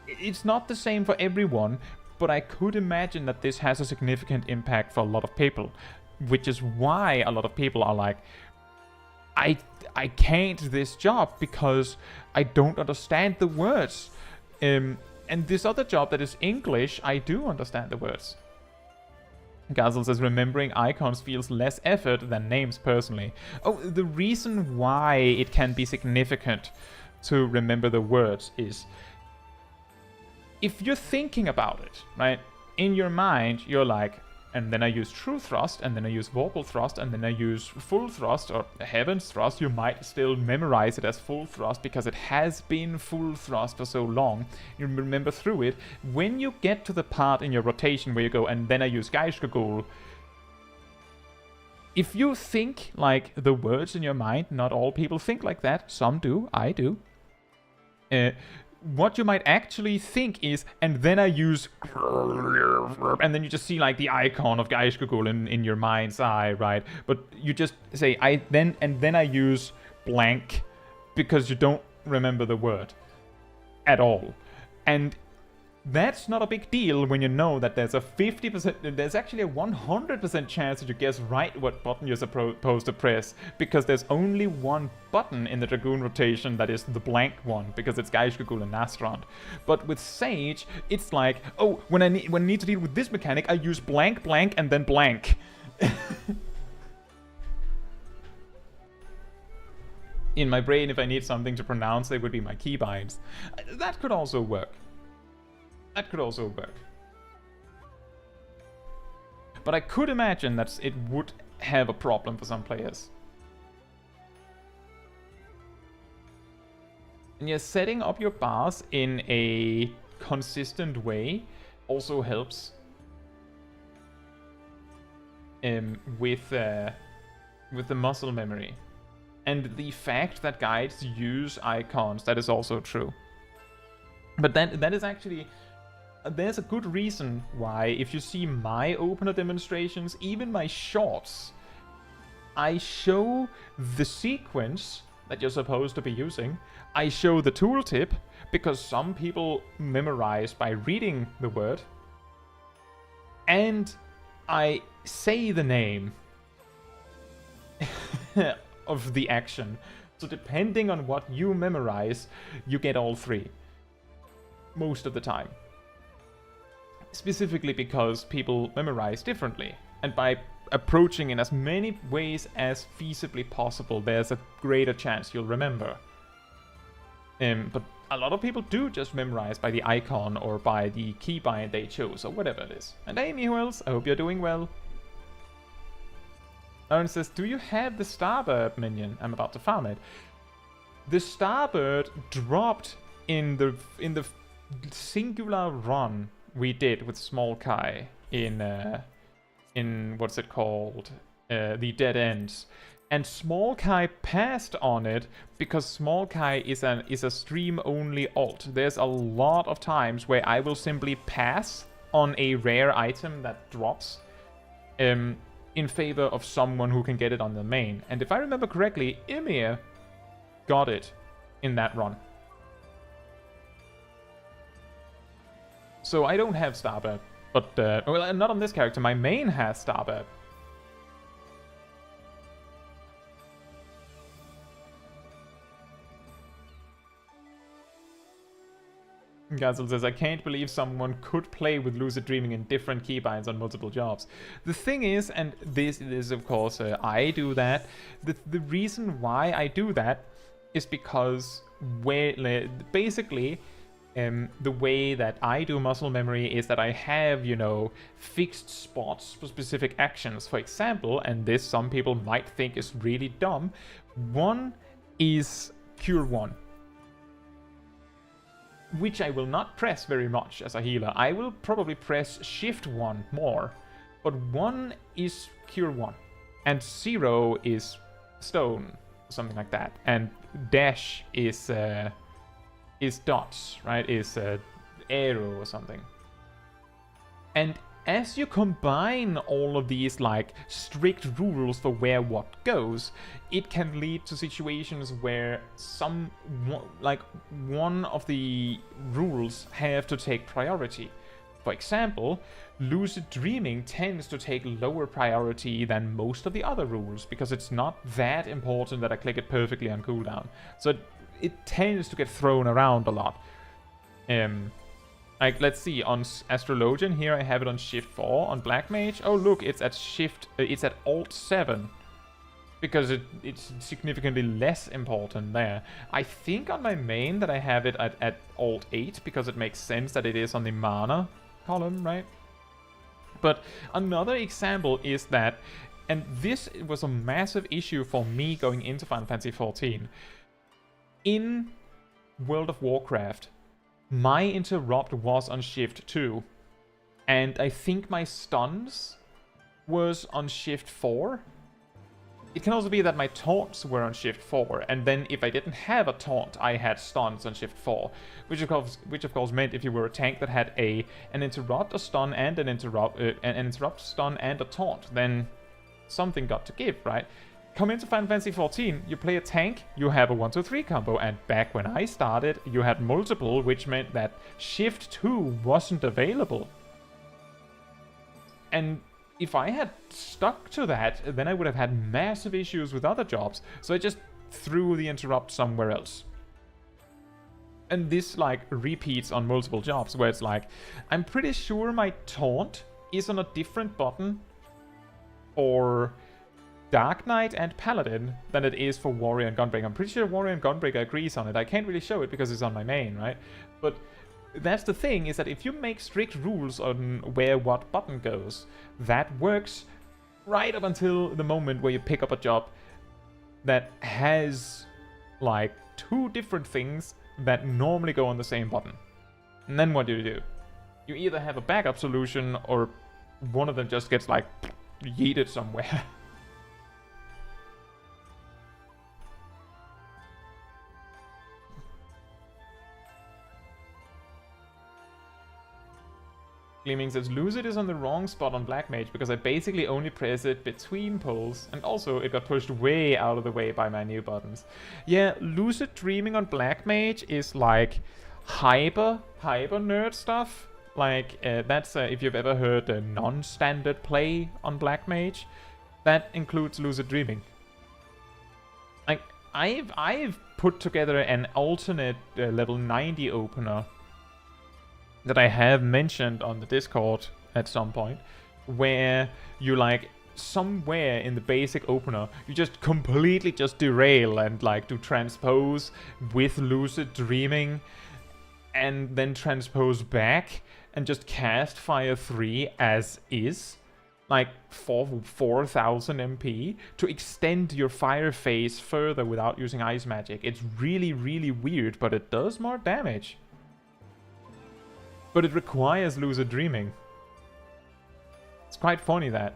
It's not the same for everyone, but I could imagine that this has a significant impact for a lot of people, which is why a lot of people are like, I can't do this job because I don't understand the words. And this other job that is English, I do understand the words. Gazel says, remembering icons feels less effort than names personally. Oh, the reason why it can be significant to remember the words is, if you're thinking about it, right, in your mind, you're like, and then I use true thrust, and then I use vorpal thrust, and then I use full thrust, or heaven's thrust. You might still memorize it as full thrust because it has been full thrust for so long. You remember through it. When you get to the part in your rotation where you go, and then I use Gaishgagul, if you think like the words in your mind, not all people think like that. Some do, I do. What you might actually think is, and then I use, and then you just see like the icon of Gaishgagul in your mind's eye, right? But you just say, then I use blank because you don't remember the word at all. And that's not a big deal when you know that there's a 50%, there's actually a 100% chance that you guess right what button you're supposed to press, because there's only one button in the Dragoon rotation that is the blank one, because it's Gaishgagul and Nastrand. But with Sage, it's like, oh, when I need to deal with this mechanic, I use blank, blank, and then blank. In my brain, if I need something to pronounce, they would be my keybinds. That could also work. That could also work. But I could imagine that it would have a problem for some players. And yeah, setting up your bars in a consistent way also helps. With the muscle memory. And the fact that guides use icons, that is also true. But then that is actually... There's a good reason why, if you see my opener demonstrations, even my shorts, I show the sequence that you're supposed to be using. I show the tooltip, because some people memorize by reading the word. And I say the name of the action. So depending on what you memorize, you get all 3. Most of the time. Specifically because people memorize differently, and by approaching in as many ways as feasibly possible, there's a greater chance you'll remember. But a lot of people do just memorize by the icon or by the keybind they chose, or whatever it is. And hey, Nihils, I hope you're doing well. Aaron says, do you have the Starbird minion? I'm about to farm it. The Starbird dropped in the singular run we did with Smol Caetsu in what's it called, the Dead Ends, and Smol Caetsu passed on it because Smol Caetsu is a stream only alt. There's a lot of times where I will simply pass on a rare item that drops in favor of someone who can get it on the main. And if I remember correctly, Ymir got it in that run. So I don't have Starbird, but, well, not on this character. My main has Starbird. Gazel says, I can't believe someone could play with lucid dreaming in different keybinds on multiple jobs. The thing is, and this is of course, I do that. The reason why I do that is because basically, the way that I do muscle memory is that I have, you know, fixed spots for specific actions. For example, and this some people might think is really dumb, one is Cure 1. Which I will not press very much as a healer. I will probably press Shift 1 more. But 1 is Cure 1. And 0 is Stone, something like that. And Dash is Dots, right? Is Arrow or something. And as you combine all of these like strict rules for where what goes, it can lead to situations where one of the rules have to take priority. For example, lucid dreaming tends to take lower priority than most of the other rules because it's not that important that I click it perfectly on cooldown. So it tends to get thrown around a lot. Like, let's see, on Astrologian here I have it on Shift 4. On Black Mage, oh look, it's at it's at Alt 7. Because it's significantly less important there. I think on my main that I have it at Alt 8, because it makes sense that it is on the mana column, right? But another example is that, and this was a massive issue for me going into Final Fantasy XIV. In World of Warcraft, my interrupt was on Shift 2, and I think my stuns was on Shift 4. It can also be that my taunts were on Shift 4, and then if I didn't have a taunt, I had stuns on Shift 4, which of course meant if you were a tank that had an interrupt, a stun, and an interrupt, stun, and a taunt, then something got to give, right? Come into Final Fantasy XIV, you play a tank, you have a 1-2-3 combo, and back when I started, you had multiple, which meant that Shift 2 wasn't available. And if I had stuck to that, then I would have had massive issues with other jobs, so I just threw the interrupt somewhere else. And this, like, repeats on multiple jobs, where it's like, I'm pretty sure my taunt is on a different button for Dark Knight and Paladin than it is for Warrior and Gunbreaker. I'm pretty sure Warrior and Gunbreaker agrees on it. I can't really show it because it's on my main, right? But that's the thing, is that if you make strict rules on where what button goes, that works right up until the moment where you pick up a job that has, like, 2 different things that normally go on the same button. And then what do? You either have a backup solution, or one of them just gets, like, yeeted somewhere. Gleaming says, Lucid is on the wrong spot on Black Mage because I basically only press it between pulls, and also it got pushed way out of the way by my new buttons. Yeah, Lucid Dreaming on Black Mage is like hyper nerd stuff. Like, that's, if you've ever heard a non-standard play on Black Mage, that includes Lucid Dreaming. Like, I've put together an alternate level 90 opener that I have mentioned on the Discord at some point, where you, like, somewhere in the basic opener, you just completely just derail and, like, do transpose with Lucid Dreaming, and then transpose back, and just cast Fire 3 as is, like, for 4000 MP, to extend your fire phase further without using ice magic. It's really, really weird, but it does more damage. But it requires Lucid Dreaming. It's quite funny, that.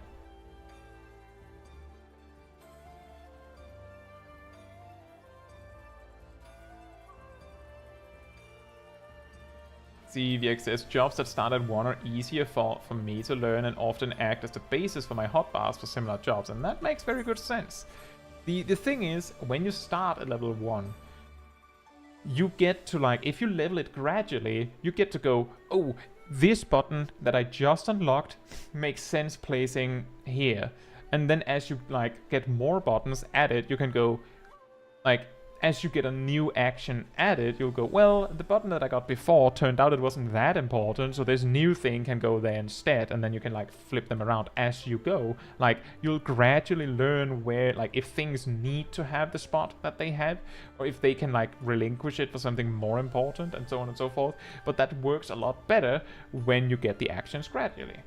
CVX says, jobs that start at 1 are easier for me to learn and often act as the basis for my hotbars for similar jobs, and that makes very good sense. The thing is, when you start at level 1, you get to, like, if you level it gradually, you get to go, oh, this button that I just unlocked makes sense placing here. And then as you, like, get more buttons added, you can go, like, as you get a new action added, you'll go, well, the button that I got before turned out it wasn't that important, so this new thing can go there instead, and then you can like flip them around as you go. Like, you'll gradually learn where, like, if things need to have the spot that they have, or if they can like relinquish it for something more important, and so on and so forth. But that works a lot better when you get the actions gradually.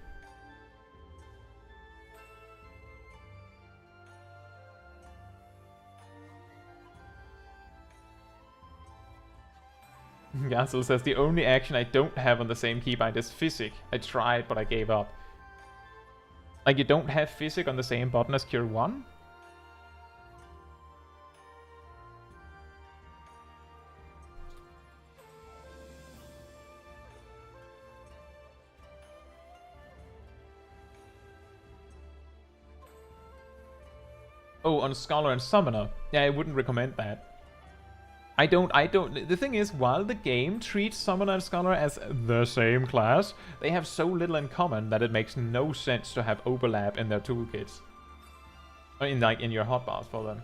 Gansel says, the only action I don't have on the same keybind is Physic. I tried, but I gave up. Like, you don't have Physic on the same button as Cure 1? Oh, on Scholar and Summoner. Yeah, I wouldn't recommend that. The thing is, while the game treats Summoner and Scholar as the same class, they have so little in common that it makes no sense to have overlap in their toolkits. Or in your hotbars for them.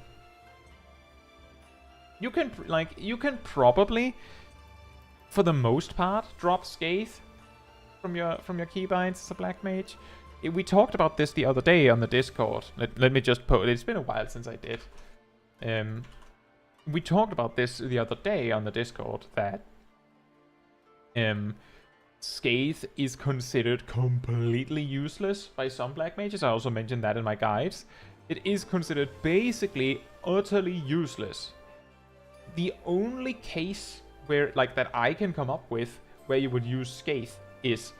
You can probably, for the most part, drop Scathe from your keybinds as a black mage. We talked about this the other day on the Discord. Let me just put it. It's been a while since I did. We talked about this the other day on the Discord, that Scathe is considered completely useless by some black mages. I also mentioned that in my guides. It is considered basically utterly useless. The only case where, like, that I can come up with where you would use Scathe is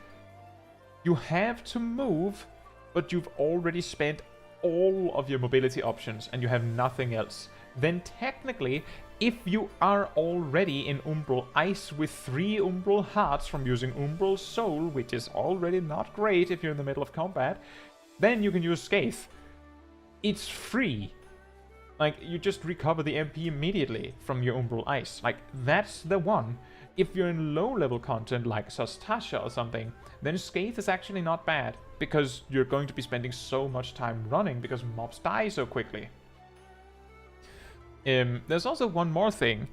you have to move, but you've already spent all of your mobility options and you have nothing else. Then technically, if you are already in Umbral Ice with 3 Umbral Hearts from using Umbral Soul, which is already not great if you're in the middle of combat, then you can use Scathe. It's free. Like, you just recover the MP immediately from your Umbral Ice. Like, that's the one. If you're in low-level content like Sastasha or something, then Scathe is actually not bad, because you're going to be spending so much time running because mobs die so quickly. There's also one more thing.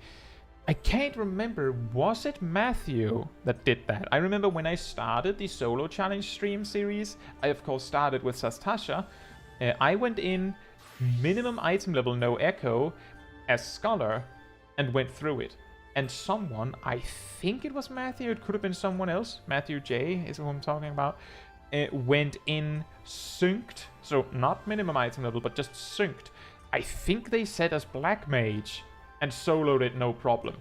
I can't remember, was it Matthew that did that? I remember when I started the solo challenge stream series, I of course started with Sastasha. I went in minimum item level, no echo, as Scholar, and went through it. And someone, I think it was Matthew, it could have been someone else, Matthew J is who I'm talking about, went in synced, so not minimum item level, but just synced. I think they said as Black Mage, and soloed it no problem.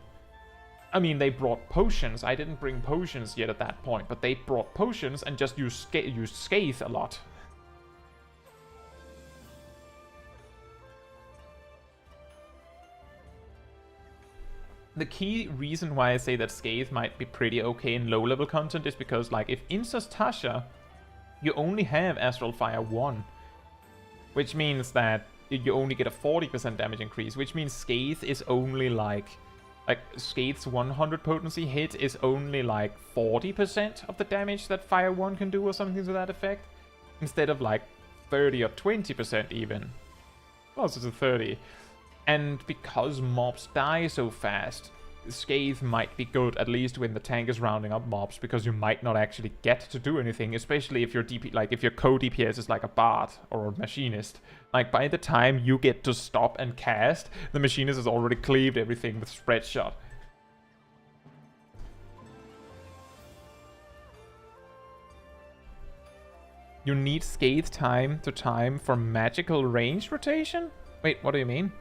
I mean, they brought potions. I didn't bring potions yet at that point, but they brought potions and just used Scathe a lot. The key reason why I say that Scathe might be pretty okay in low-level content is because, like, if in Sastasha, you only have Astral Fire 1, which means that you only get a 40% damage increase, which means Scathe is only like Scathe's 100 potency hit is only like 40% of the damage that Fire 1 can do or something to that effect, instead of like 30 or 20% even. Closer to 30. And because mobs die so fast, Scathe might be good, at least when the tank is rounding up mobs, because you might not actually get to do anything, especially if your DP, like if your co-DPS is like a bard or a machinist. Like, by the time you get to stop and cast, the machinist has already cleaved everything with spread shot. You need Scathe time to time for magical range rotation? Wait, what do you mean?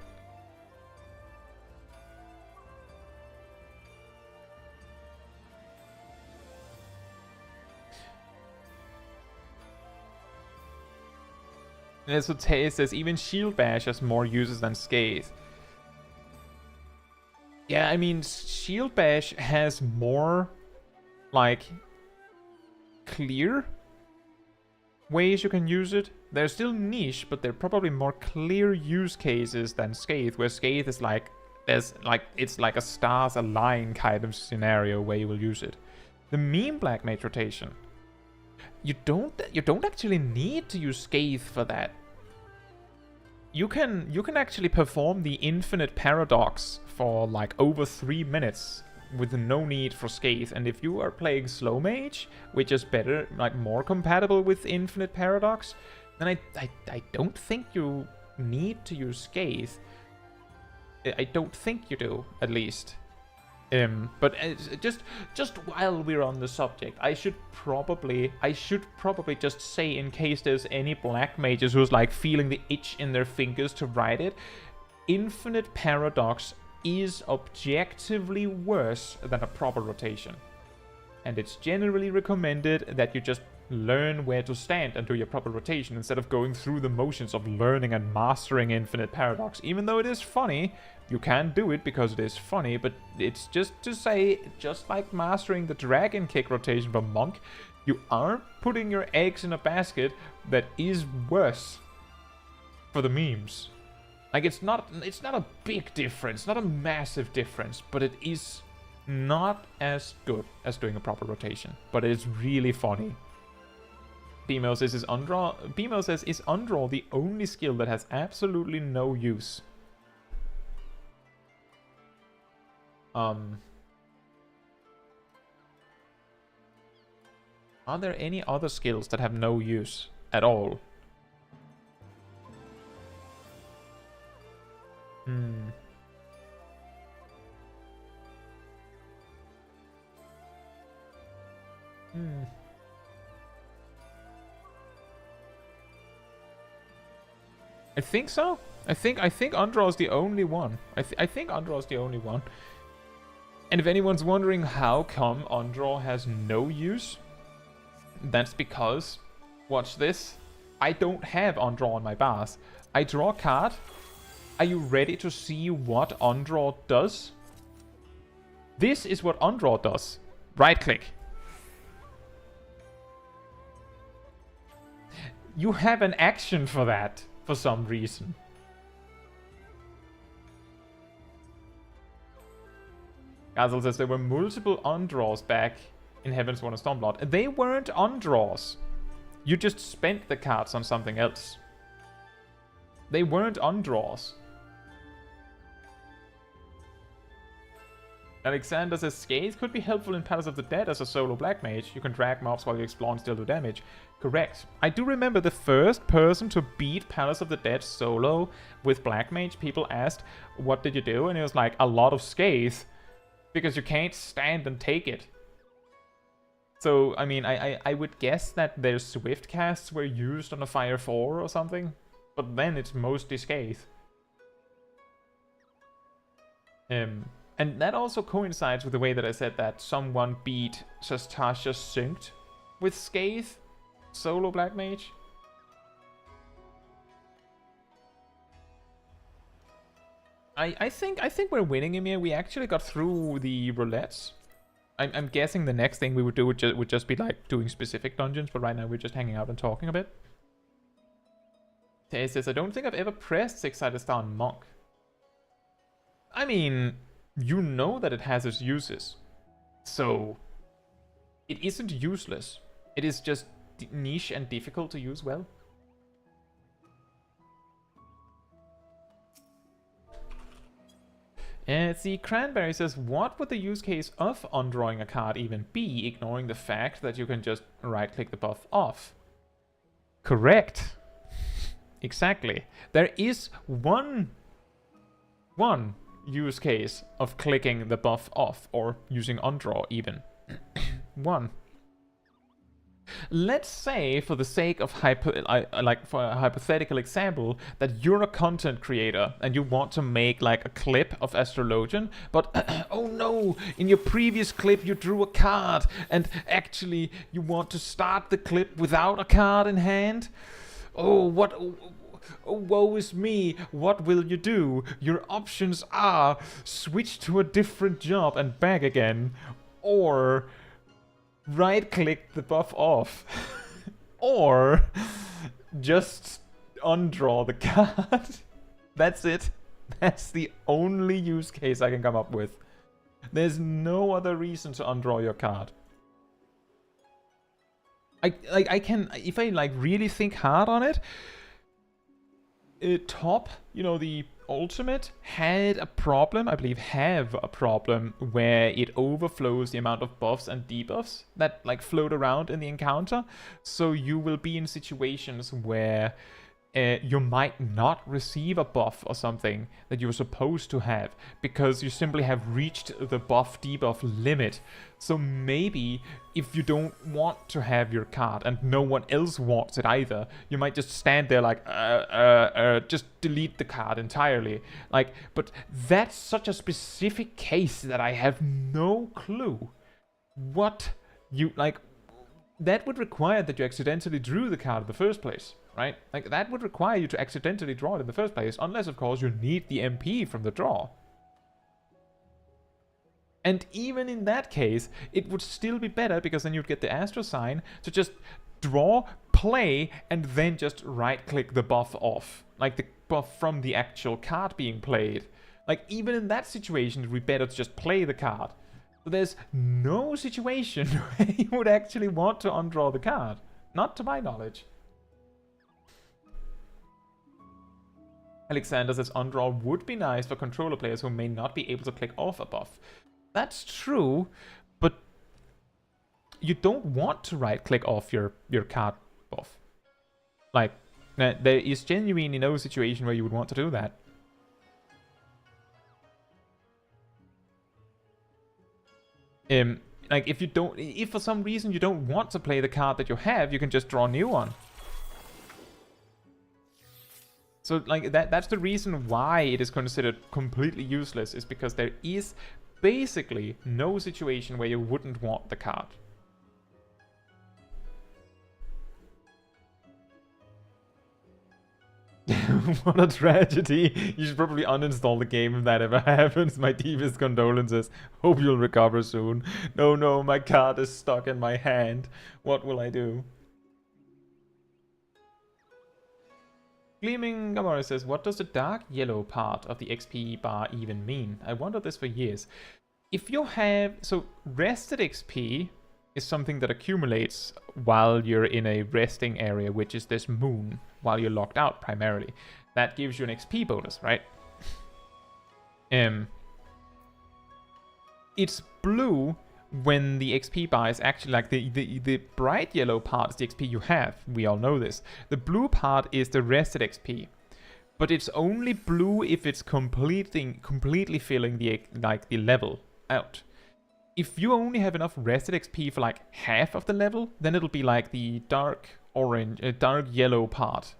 And so Tay says even Shield Bash has more uses than Scathe. Yeah, I mean, Shield Bash has more, like, clear ways you can use it. They're still niche, but they're probably more clear use cases than Scathe, where Scathe is like, it's like a stars align kind of scenario where you will use it. The meme Black Mage rotation, you don't actually need to use Scathe for that. you can actually perform the infinite paradox for like over 3 minutes with no need for Scathe. And if you are playing slow mage, which is better, like more compatible with infinite paradox, then I don't think you need to use Scathe. I don't think you do, at least. But just while we're on the subject, I should probably just say, in case there's any black mages who's like feeling the itch in their fingers to write it, infinite paradox is objectively worse than a proper rotation. And it's generally recommended that you just learn where to stand and do your proper rotation instead of going through the motions of learning and mastering infinite paradox. Even though it is funny, you can do it because it is funny, but it's just to say, just like mastering the dragon kick rotation for monk, you are putting your eggs in a basket that is worse for the memes. Like, it's not a big difference, not a massive difference, but it is not as good as doing a proper rotation. But it is really funny. Bmo says, is undraw the only skill that has absolutely no use? Are there any other skills that have no use at all? I think so. I think undraw is the only one. I think undraw is the only one. And if anyone's wondering how come undraw has no use, that's because, watch this, I don't have undraw on my bars. I draw a card. Are you ready to see what undraw does? This is what undraw does. Right click. You have an action for that for some reason. Gazel says there were multiple undraws back in Heaven's Wand and Stormblood. They weren't undraws. You just spent the cards on something else. They weren't undraws. Alexander says Scathe could be helpful in Palace of the Dead as a solo black mage. You can drag mobs while you explore and still do damage. Correct. I do remember the first person to beat Palace of the Dead solo with black mage. People asked, what did you do? And it was like, a lot of Scathe. Because you can't stand and take it. So, I mean, I would guess that their Swift casts were used on a Fire 4 or something. But then it's mostly Scathe. And that also coincides with the way that I said that someone beat Sastasha synced with Scathe, solo black mage. I think we're winning him here. We actually got through the roulettes. I'm guessing the next thing we would do would just be like doing specific dungeons, but right now we're just hanging out and talking a bit. Tay says, I don't think I've ever pressed 6-sided star on Monk. I mean, you know that it has its uses. So, it isn't useless. It is just niche and difficult to use well. And see, Cranberry says, what would the use case of undrawing a card even be, ignoring the fact that you can just right-click the buff off? Correct. Exactly. There is one use case of clicking the buff off, or using undraw even. One. Let's say, for the sake of for a hypothetical example, that you're a content creator and you want to make like a clip of Astrologian, but oh no, in your previous clip you drew a card and actually you want to start the clip without a card in hand. Oh, woe is me. What will you do? Your options are switch to a different job and back again, or right-click the buff off, or just undraw the card. That's it. That's the only use case I can come up with. There's no other reason to undraw your card. I can, if I like really think hard on it, top, you know, the ultimate had a problem, I believe have a problem, where it overflows the amount of buffs and debuffs that like float around in the encounter. So you will be in situations where you might not receive a buff or something that you were supposed to have because you simply have reached the buff debuff limit. So maybe if you don't want to have your card and no one else wants it either, you might just stand there like just delete the card entirely. Like, but that's such a specific case that I have no clue what you like. That would require that you accidentally drew the card in the first place, right? Like, that would require you to accidentally draw it in the first place, unless, of course, you need the MP from the draw. And even in that case, it would still be better, because then you'd get the Astro sign to just draw, play, and then just right-click the buff off. Like, the buff from the actual card being played. Like, even in that situation, it would be better to just play the card. So there's no situation where you would actually want to undraw the card. Not to my knowledge. Alexander says undraw would be nice for controller players who may not be able to click off a buff. That's true, but you don't want to right-click off your card buff. Like, there is genuinely no situation where you would want to do that. Like, if for some reason you don't want to play the card that you have, you can just draw a new one. So, like, that's the reason why it is considered completely useless, is because there is basically no situation where you wouldn't want the card. What a tragedy. You should probably uninstall the game if that ever happens. My deepest condolences. Hope you'll recover soon. No, my card is stuck in my hand. What will I do? Gleaming Gamora says, what does the dark yellow part of the XP bar even mean? I wondered this for years. If you have... So, rested XP is something that accumulates while you're in a resting area, which is this moon, while you're locked out primarily. That gives you an XP bonus, right? It's blue when the XP bar is actually like the bright yellow part is the XP you have. We all know this. The blue part is the rested XP. But it's only blue if it's completely filling the level out. If you only have enough rested XP for like half of the level, then it'll be like the dark orange, dark yellow part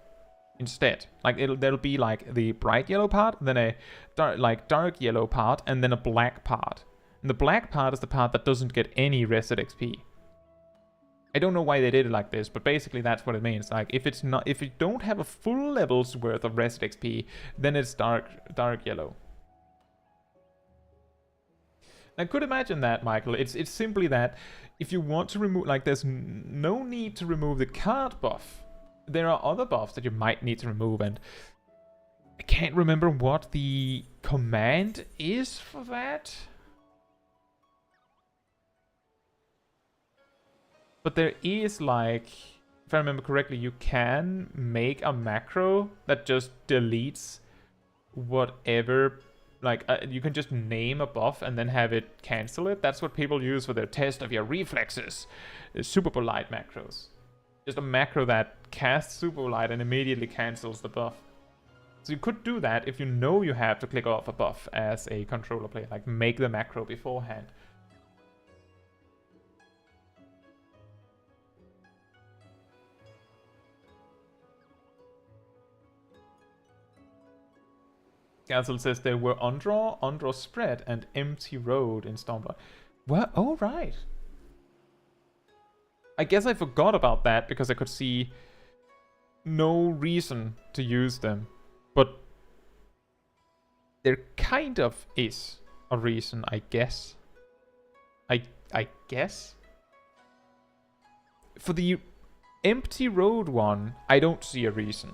instead. Like there'll be like the bright yellow part, then a dark yellow part, and then a black part. And the black part is the part that doesn't get any rested XP. I don't know why they did it like this, but basically that's what it means. Like if you don't have a full level's worth of rested XP, then it's dark yellow. I could imagine that, Michael. It's simply that if you want to remove, like, there's no need to remove the card buff. There are other buffs that you might need to remove, and I can't remember what the command is for that. But there is, like, if I remember correctly, you can make a macro that just deletes whatever. Like, you can just name a buff and then have it cancel it. That's what people use for their test of your reflexes. The super polite macros. Just a macro that casts super polite and immediately cancels the buff. So you could do that if you know you have to click off a buff as a controller player. Like, make the macro beforehand. Gazel says there were undraw spread, and empty road in Stormblood. Well, oh right. I guess I forgot about that because I could see no reason to use them. But there kind of is a reason, I guess. I guess. For the empty road one, I don't see a reason.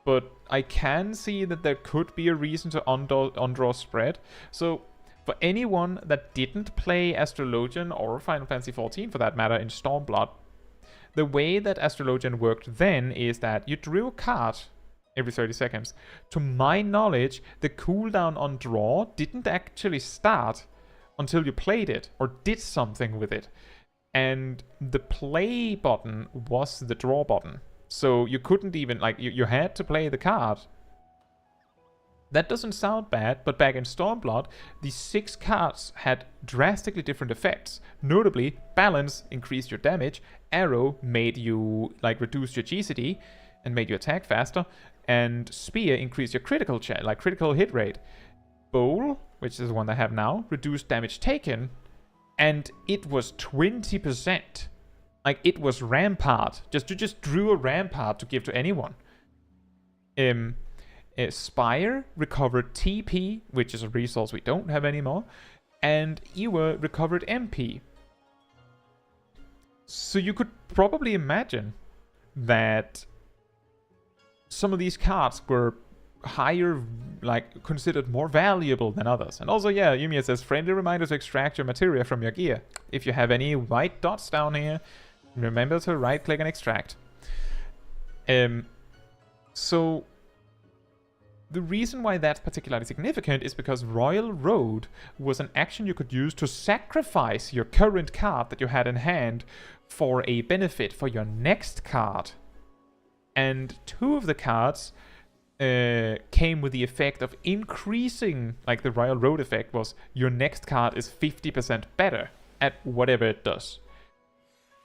But I can see that there could be a reason to undraw spread. So, for anyone that didn't play Astrologian or Final Fantasy XIV for that matter in Stormblood, the way that Astrologian worked then is that you drew a card every 30 seconds. To my knowledge, the cooldown on draw didn't actually start until you played it or did something with it. And the play button was the draw button. So you couldn't even, like, you had to play the card. That doesn't sound bad, but back in Stormblood, the 6 cards had drastically different effects. Notably, Balance increased your damage, Arrow made you, like, reduce your GCD and made you attack faster, and Spear increased your critical critical hit rate. Bowl, which is the one I have now, reduced damage taken, and it was 20%. Like, it was Rampart. You just drew a Rampart to give to anyone. Spire recovered TP, which is a resource we don't have anymore, and Ewa recovered MP. So you could probably imagine that some of these cards were higher, like, considered more valuable than others. And also, yeah, Yumia says, friendly reminder to extract your materia from your gear. If you have any white dots down here, remember to right-click and extract. So the reason why that's particularly significant is because Royal Road was an action you could use to sacrifice your current card that you had in hand for a benefit for your next card. And 2 of the cards came with the effect of increasing, like the Royal Road effect was your next card is 50% better at whatever it does.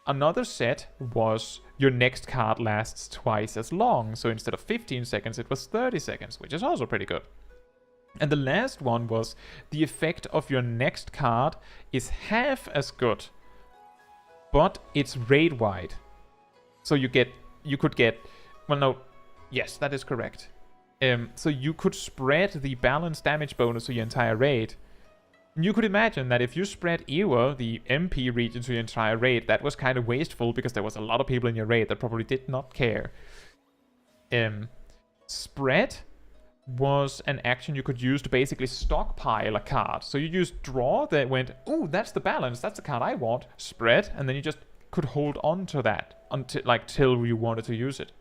Another set was your next card lasts twice as long, so instead of 15 seconds it was 30 seconds, which is also pretty good. And the last one was the effect of your next card is half as good, but it's raid wide. So you could get, well, no, yes, that is correct. So you could spread the balance damage bonus to your entire raid. You could imagine that if you spread Ewa, the MP region, to your entire raid, that was kind of wasteful because there was a lot of people in your raid that probably did not care. Spread was an action you could use to basically stockpile a card. So you used draw that went, ooh, that's the balance, that's the card I want. Spread, and then you just could hold on to that until, like, till you wanted to use it.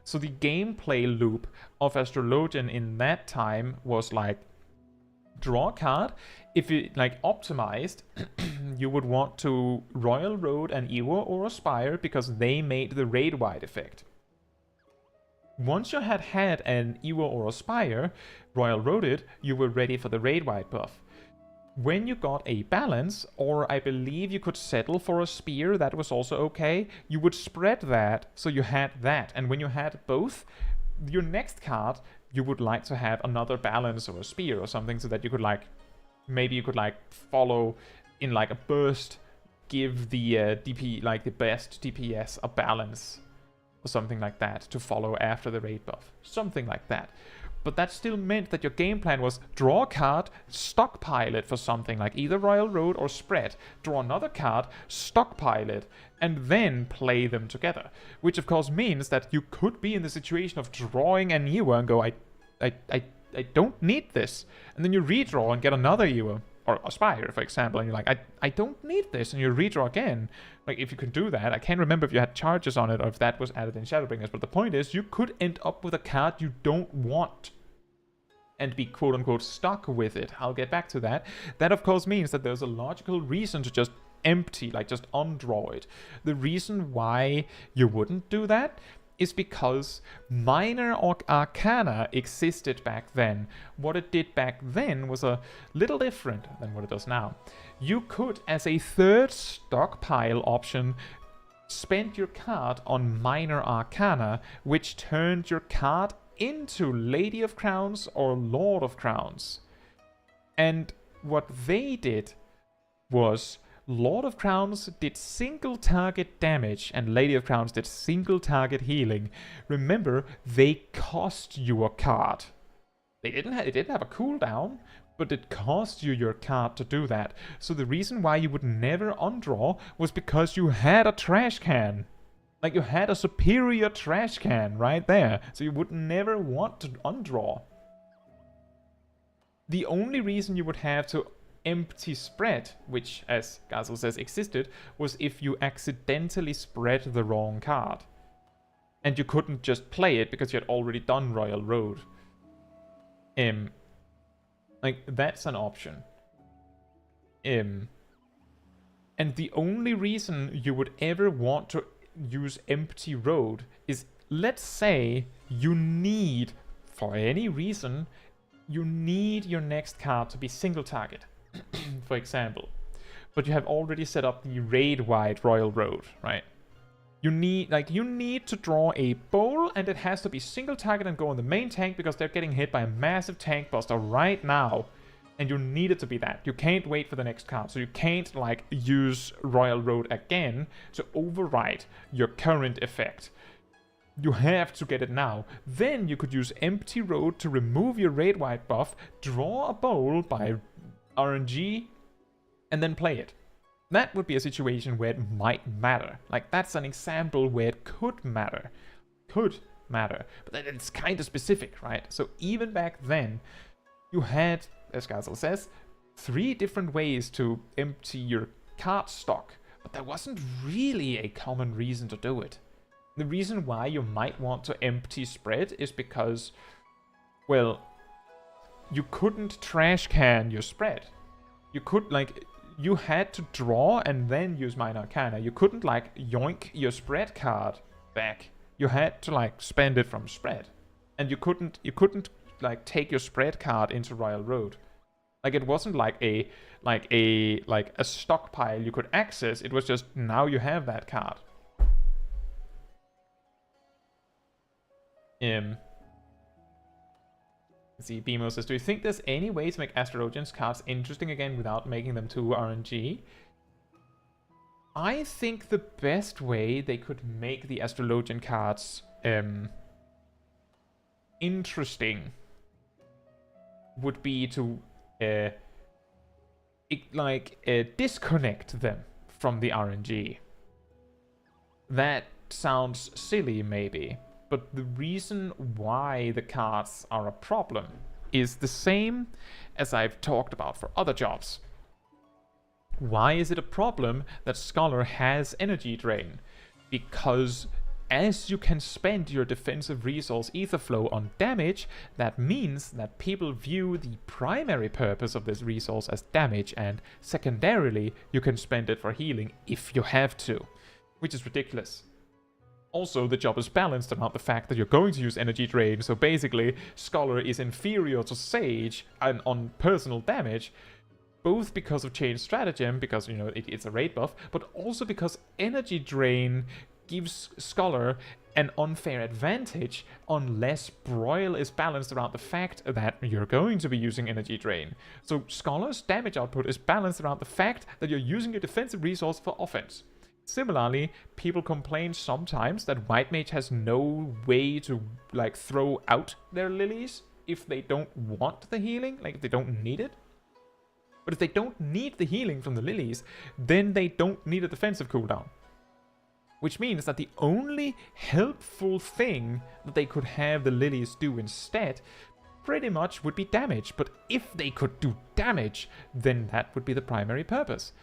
So the gameplay loop of Astrologian in that time was like, draw a card. If it, like, optimized, you would want to Royal Road an Ewa or Aspire because they made the raid-wide effect. Once you had an Ewa or Aspire, Royal Roaded, you were ready for the raid-wide buff. When you got a balance, or I believe you could settle for a spear, that was also okay, you would spread that, so you had that. And when you had both, your next card, you would like to have another balance or a spear or something so that you could, like, maybe you could, like, follow in, like, a burst, give the DP, like, the best DPS a balance or something like that to follow after the raid buff. Something like that. But that still meant that your game plan was draw a card, stockpile it for something like either Royal Road or Spread, draw another card, stockpile it, and then play them together. Which of course means that you could be in the situation of drawing an Ewa and go, I don't need this. And then you redraw and get another Ewa, or Aspire, for example, and you're like, I don't need this, and you redraw again. Like, if you could do that, I can't remember if you had charges on it or if that was added in Shadowbringers, but the point is, you could end up with a card you don't want and be quote-unquote stuck with it. I'll get back to that. That, of course, means that there's a logical reason to just empty, like just undraw it. The reason why you wouldn't do that is because minor arcana existed back then. What it did back then was a little different than what it does now. You could, as a third stockpile option, spend your card on minor arcana, which turned your card into Lady of Crowns or Lord of Crowns. And what they did was Lord of Crowns did single target damage and Lady of Crowns did single target healing. Remember, they cost you a card. It didn't have a cooldown, but it cost you your card to do that. So the reason why you would never undraw was because you had a trash can. Like, you had a superior trash can right there, so you would never want to undraw. The only reason you would have to empty spread, which, as Gazel says, existed, was if you accidentally spread the wrong card. and you couldn't just play it because you had already done Royal Road. Like, that's an option. And the only reason you would ever want to use Empty Road is, let's say you need, for any reason, you need your next card to be single target, for example. But you have already set up the raid-wide Royal Road, right? You need to draw a bowl, and it has to be single target and go on the main tank because they're getting hit by a massive tank buster right now. And you need it to be that. You can't wait for the next card. So you can't, like, use Royal Road again to override your current effect. You have to get it now. Then you could use Empty Road to remove your raid-wide buff, draw a bowl by RNG, and then play it. That would be a situation where it might matter. Like, that's an example where it could matter. Could matter. But then it's kind of specific, right? So even back then, you had, as Gazel says, 3 different ways to empty your card stock. But there wasn't really a common reason to do it. The reason why you might want to empty spread is because, well, you couldn't trash can your spread. You could, like, you had to draw and then use Minor Arcana. You couldn't, like, yoink your spread card back. You had to, like, spend it from spread. And you couldn't, like, take your spread card into Royal Road. Like, it wasn't like a stockpile you could access. It was just, now you have that card. Let's see, Bimo says, do you think there's any way to make Astrologian's cards interesting again without making them too RNG? I think the best way they could make the Astrologian cards interesting would be to disconnect them from the RNG. That sounds silly, maybe. But the reason why the cards are a problem is the same as I've talked about for other jobs. Why is it a problem that Scholar has energy drain? Because as you can spend your defensive resource ether flow on damage, that means that people view the primary purpose of this resource as damage, and secondarily you can spend it for healing if you have to, which is ridiculous. Also, the job is balanced around the fact that you're going to use energy drain, so basically, Scholar is inferior to Sage and on personal damage, both because of Chain Stratagem, because, you know, it's a raid buff, but also because energy drain gives Scholar an unfair advantage unless Broil is balanced around the fact that you're going to be using energy drain. So Scholar's damage output is balanced around the fact that you're using your defensive resource for offense. Similarly, people complain sometimes that White Mage has no way to, like, throw out their lilies if they don't want the healing, like if they don't need it. But if they don't need the healing from the lilies, then they don't need a defensive cooldown. Which means that the only helpful thing that they could have the lilies do instead pretty much would be damage. But if they could do damage, then that would be the primary purpose.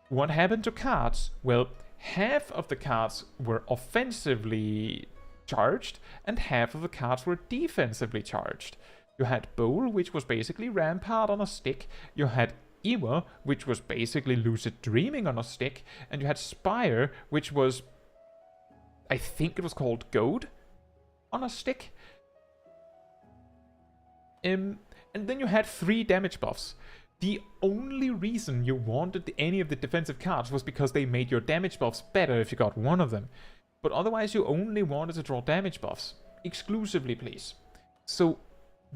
What happened to cards? Well, half of the cards were offensively charged, and half of the cards were defensively charged. You had Bowl, which was basically Rampart on a stick. You had Ewa, which was basically Lucid Dreaming on a stick. And you had Spire, which was, I think it was called Goad on a stick. And then you had 3 damage buffs. The only reason you wanted any of the defensive cards was because they made your damage buffs better if you got one of them. But otherwise you only wanted to draw damage buffs. Exclusively, please. So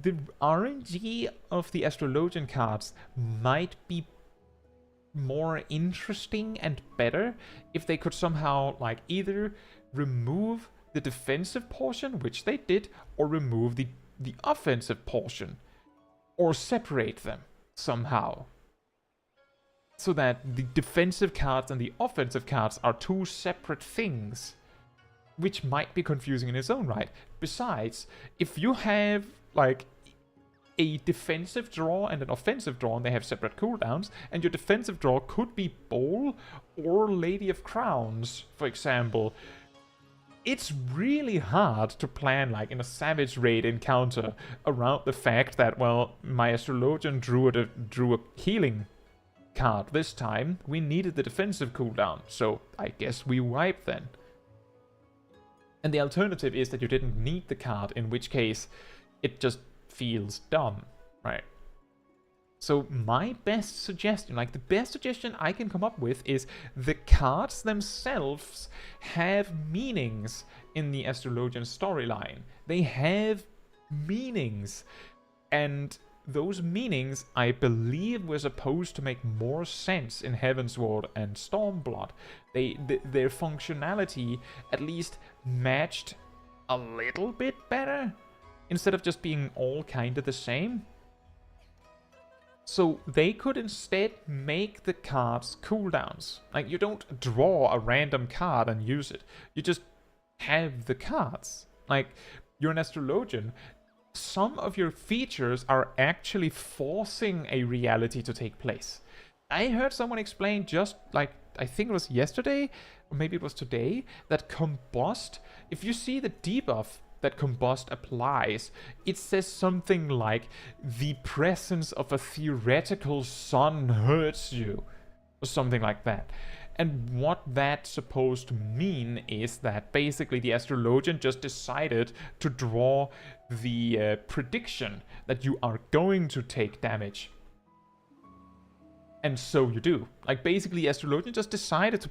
the RNG of the Astrologian cards might be more interesting and better if they could somehow, like, either remove the defensive portion, which they did, or remove the offensive portion, or separate them somehow, so that the defensive cards and the offensive cards are 2 separate things, which might be confusing in its own right. Besides, if you have, like, a defensive draw and an offensive draw, and they have separate cooldowns, and your defensive draw could be Bowl or Lady of Crowns, for example, it's really hard to plan like in a Savage Raid encounter around the fact that, well, my Astrologian drew a healing card this time. We needed the defensive cooldown, so I guess we wipe then. And the alternative is that you didn't need the card, in which case it just feels dumb, right? So my best suggestion, like the best suggestion I can come up with, is the cards themselves have meanings in the Astrologian storyline. They have meanings, and those meanings, I believe, were supposed to make more sense in Heavensward and Stormblood. Their functionality at least matched a little bit better, instead of just being all kind of the same. So they could instead make the cards cooldowns. Like, you don't draw a random card and use it. You just have the cards. Like, you're an Astrologian. Some of your features are actually forcing a reality to take place. I heard someone explain just, like, I think it was yesterday, or maybe it was today, that Combust, if you see the debuff that Combust applies, it says something like, the presence of a theoretical sun hurts you, or something like that. And what that's supposed to mean is that basically the Astrologian just decided to draw the prediction that you are going to take damage. And so you do. Like, basically Astrologian just decided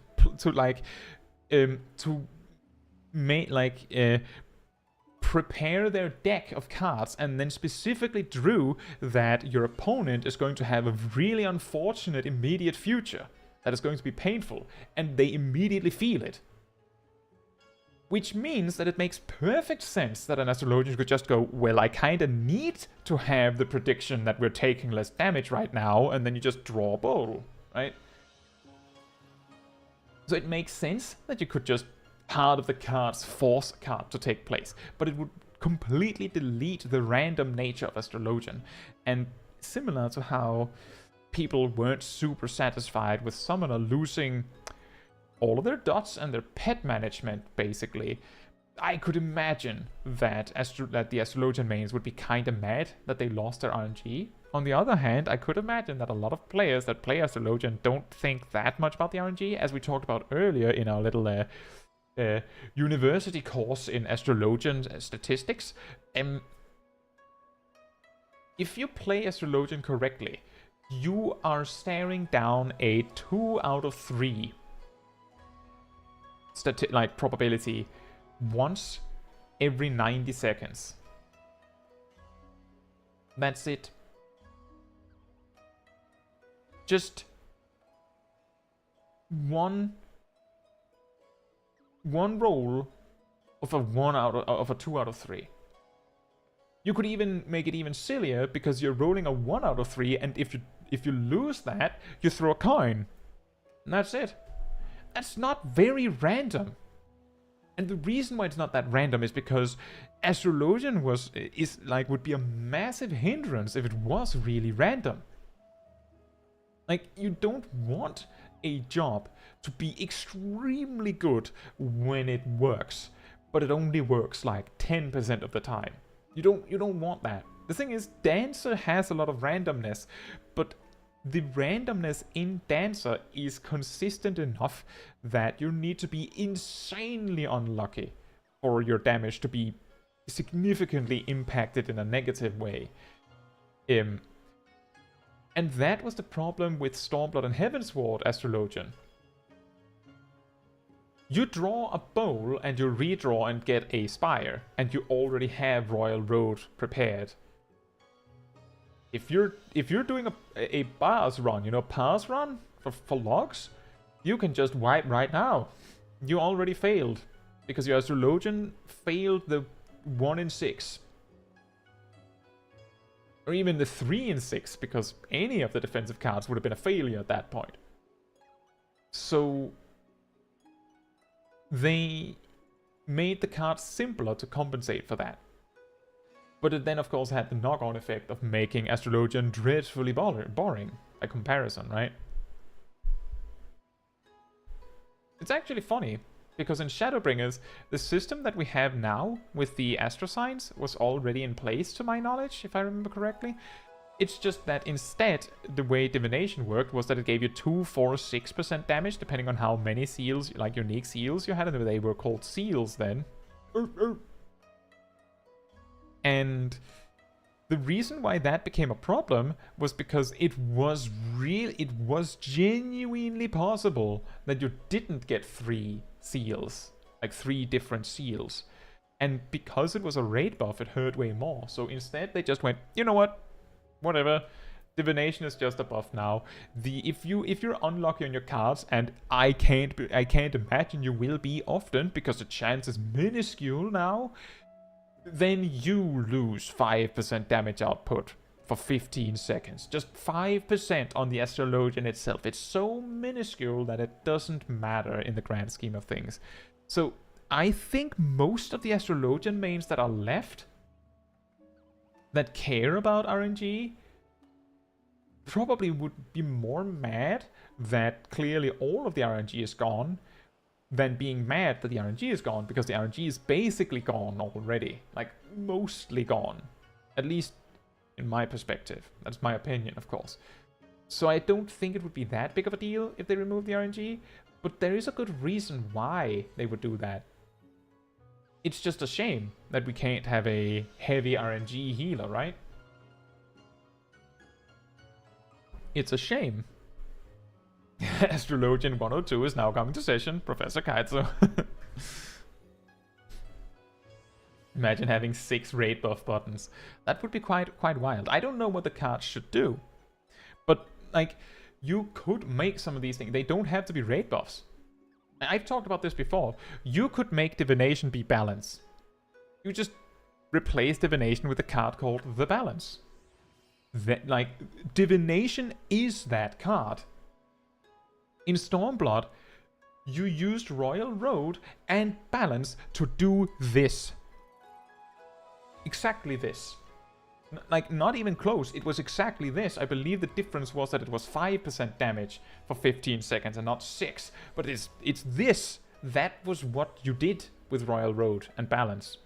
prepare their deck of cards, and then specifically drew that your opponent is going to have a really unfortunate immediate future that is going to be painful, and they immediately feel it. Which means that it makes perfect sense that an Astrologian could just go, well, I kind of need to have the prediction that we're taking less damage right now, and then you just draw a bowl, right? So it makes sense that you could just part of the cards force a card to take place, but it would completely delete the random nature of Astrologian. And similar to how people weren't super satisfied with Summoner losing all of their dots and their pet management, basically, I could imagine that the Astrologian mains would be kind of mad that they lost their RNG. On the other hand, I could imagine that a lot of players that play Astrologian don't think that much about the RNG, as we talked about earlier in our little university course in Astrologian statistics. If you play Astrologian correctly, you are staring down a 2 out of 3 probability once every 90 seconds. That's it. Just one roll of a 2 out of 3. You could even make it even sillier, because you're rolling a 1 out of 3, and if you lose that, you throw a coin. And that's it. That's not very random. And the reason why it's not that random is because Astrologian would be a massive hindrance if it was really random. Like, you don't want a job to be extremely good when it works, but it only works like 10% of the time. You don't want that. The thing is, Dancer has a lot of randomness, but the randomness in Dancer is consistent enough that you need to be insanely unlucky for your damage to be significantly impacted in a negative way. And that was the problem with Stormblood and Heavensward Astrologian. You draw a bowl and you redraw and get a spire, and you already have Royal Road prepared. If you're doing a pass run, pass run for logs, you can just wipe right now. You already failed, because your Astrologian failed the 1 in 6. Or even the 3 in 6, because any of the defensive cards would have been a failure at that point. So they made the cards simpler to compensate for that. But it then, of course, had the knock-on effect of making Astrologian dreadfully boring by comparison, right? It's actually funny Because in Shadowbringers, the system that we have now with the astro signs was already in place, to my knowledge, if I remember correctly. It's just that instead, the way divination worked was that it gave you 2, 4, 6% damage, depending on how many seals, like unique seals you had, and they were called seals then. And the reason why that became a problem was because it was genuinely possible that you didn't get 3 seals, like 3 different seals. And because it was a raid buff, it hurt way more. So instead, they just went, you know what? Whatever. Divination is just a buff now. If you're unlucky on your cards, and I can't imagine you will be often because the chance is minuscule now, then you lose 5% damage output for 15 seconds. Just 5% on the Astrologian itself. It's so minuscule that it doesn't matter in the grand scheme of things. So I think most of the Astrologian mains that are left that care about RNG probably would be more mad that clearly all of the RNG is gone than being mad that the RNG is gone, because the RNG is basically gone already. Like, mostly gone. At least in my perspective. That's my opinion, of course. So I don't think it would be that big of a deal if they remove the RNG, but there is a good reason why they would do that. It's just a shame that we can't have a heavy RNG healer, right? It's a shame. Astrologian 102 is now coming to session, Professor Caetsu. Imagine having 6 raid buff buttons. That would be quite wild. I don't know what the cards should do. But, like, you could make some of these things. They don't have to be raid buffs. I've talked about this before. You could make Divination be balance. You just replace Divination with a card called the Balance. That, like, Divination is that card. In Stormblood, you used Royal Road and Balance to do this. Exactly this. Like, not even close. It was exactly this. I believe the difference was that it was 5% damage for 15 seconds and not 6. But it's this. That was what you did with Royal Road and Balance.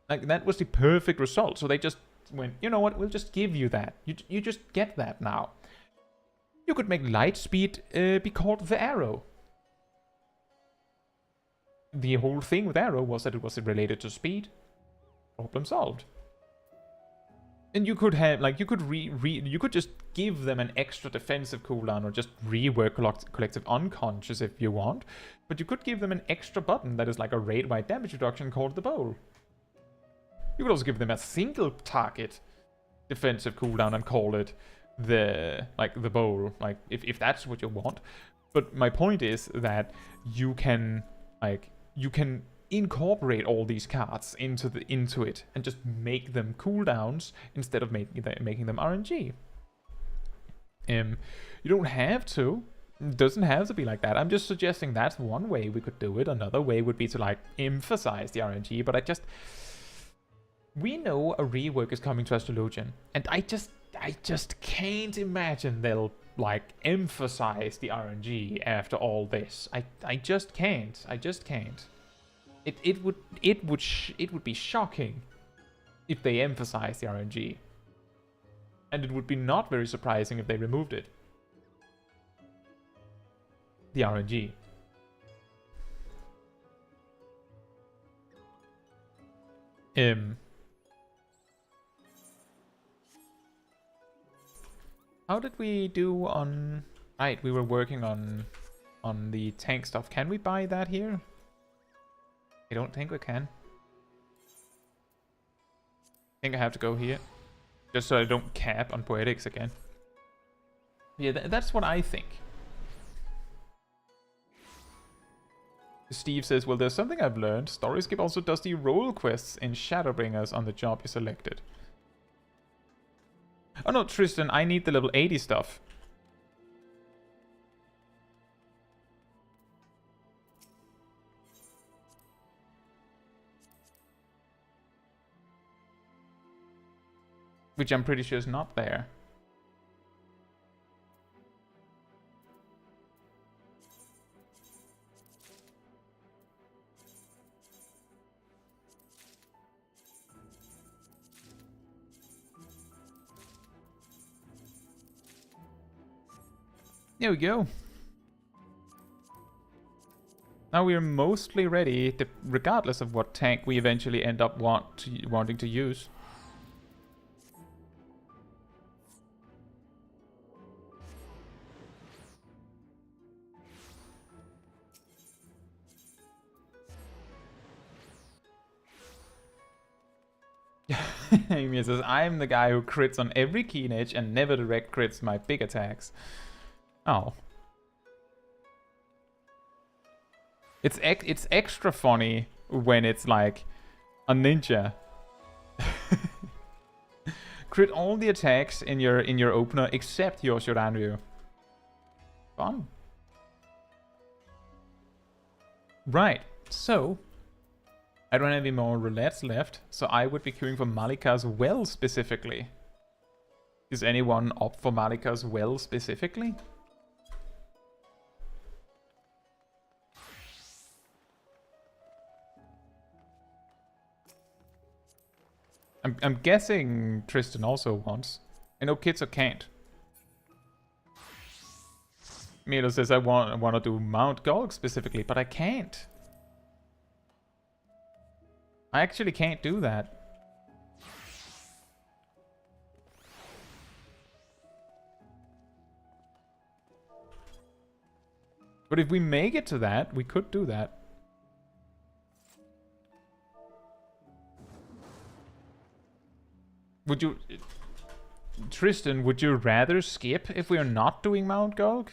Like, that was the perfect result. So they just went, you know what, we'll just give you that. You just get that now. You could make Lightspeed be called the Arrow. The whole thing with Arrow was that it was related to speed. Problem solved. And you could have, like, you could just give them an extra defensive cooldown, or just rework Collective Unconscious if you want. But you could give them an extra button that is like a raid-wide damage reduction called the Bowl. You could also give them a single target defensive cooldown and call it the Bowl, like, if that's what you want. But my point is that you can incorporate all these cards into it and just make them cooldowns instead of making them RNG. You don't have to. It doesn't have to be like that. I'm just suggesting that's one way we could do it. Another way would be to, like, emphasize the RNG, but we know a rework is coming to Astrologian, and I just can't imagine they'll, like, emphasize the RNG after all this. I just can't. I just can't. It would be shocking if they emphasized the RNG. And it would be not very surprising if they removed it. The RNG. How did we do on... Right, we were working on the tank stuff. Can we buy that here? I don't think we can. I think I have to go here. Just so I don't cap on Poetics again. Yeah, that's what I think. Steve says, well, there's something I've learned. Storyscape also does the role quests in Shadowbringers on the job you selected. Oh no, Tristan, I need the level 80 stuff. Which I'm pretty sure is not there. There we go. Now we're mostly ready, regardless of what tank we eventually end up wanting to use. Amy says, I'm the guy who crits on every keen edge and never direct crits my big attacks. Oh. It's extra funny when it's like a ninja. Crit all the attacks in your opener except your Shodanryu. Fun. Right, so I don't have any more roulettes left, so I would be queuing for Malika's Well specifically. Is anyone up for Malika's Well specifically? I'm guessing Tristan also wants. I know Kitsu can't. Milo says I want to do Mount Gulg specifically, but I can't. I actually can't do that. But if we make it to that, we could do that. Would you... Tristan, would you rather skip if we are not doing Mount Gulg?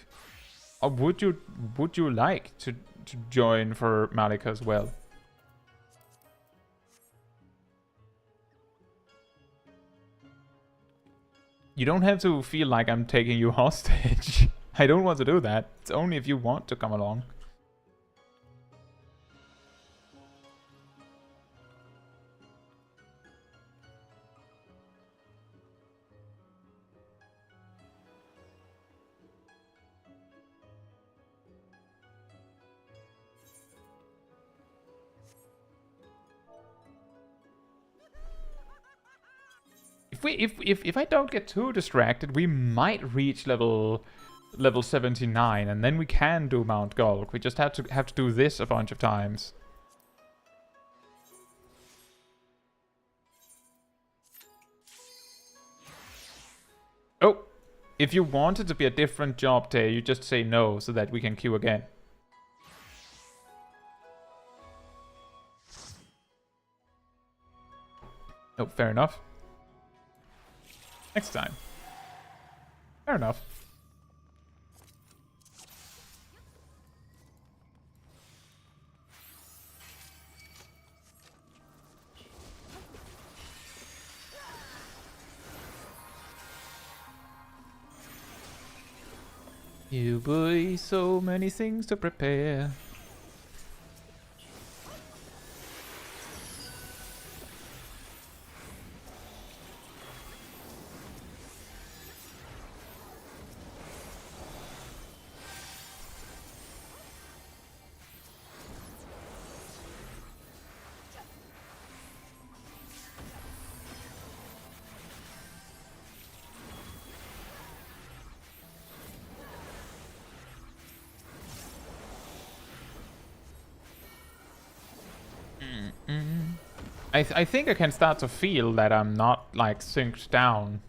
Or would you like to join for Malika as well? You don't have to feel like I'm taking you hostage. I don't want to do that. It's only if you want to come along. If I don't get too distracted, we might reach level 79, and then we can do Mount Gulg. We just have to do this a bunch of times. Oh, if you want it to be a different job day, you just say no so that we can queue again. Oh, fair enough. Next time. Fair enough. You boy, so many things to prepare. I think I can start to feel that I'm not, like, synced down.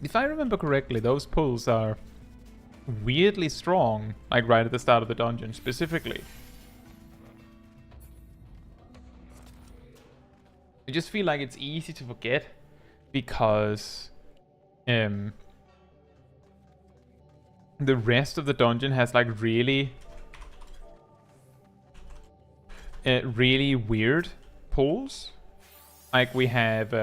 If I remember correctly, those pulls are weirdly strong, like right at the start of the dungeon specifically. I just feel like it's easy to forget because the rest of the dungeon has like really really weird pulls. Like we have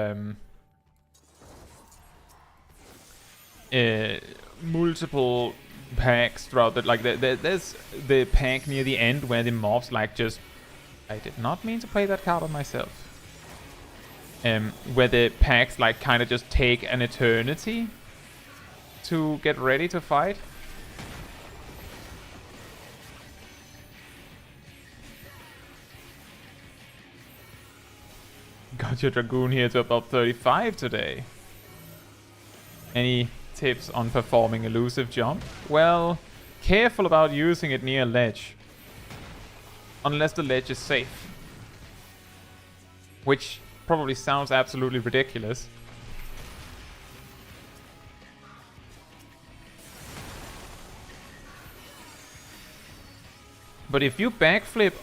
multiple packs throughout the, like there's the pack near the end where the mobs like just, I did not mean to play that card on myself, where the packs like kind of just take an eternity to get ready to fight. Got your Dragoon here to above 35 today. Any tips on performing elusive jump? Well, careful about using it near ledge. Unless the ledge is safe. Which probably sounds absolutely ridiculous. But if you backflip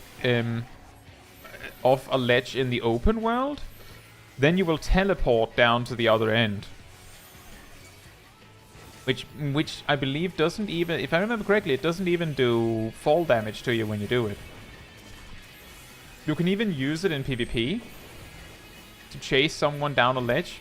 off a ledge in the open world, then you will teleport down to the other end. Which I believe doesn't even, if I remember correctly, it doesn't even do fall damage to you when you do it. You can even use it in PvP to chase someone down a ledge.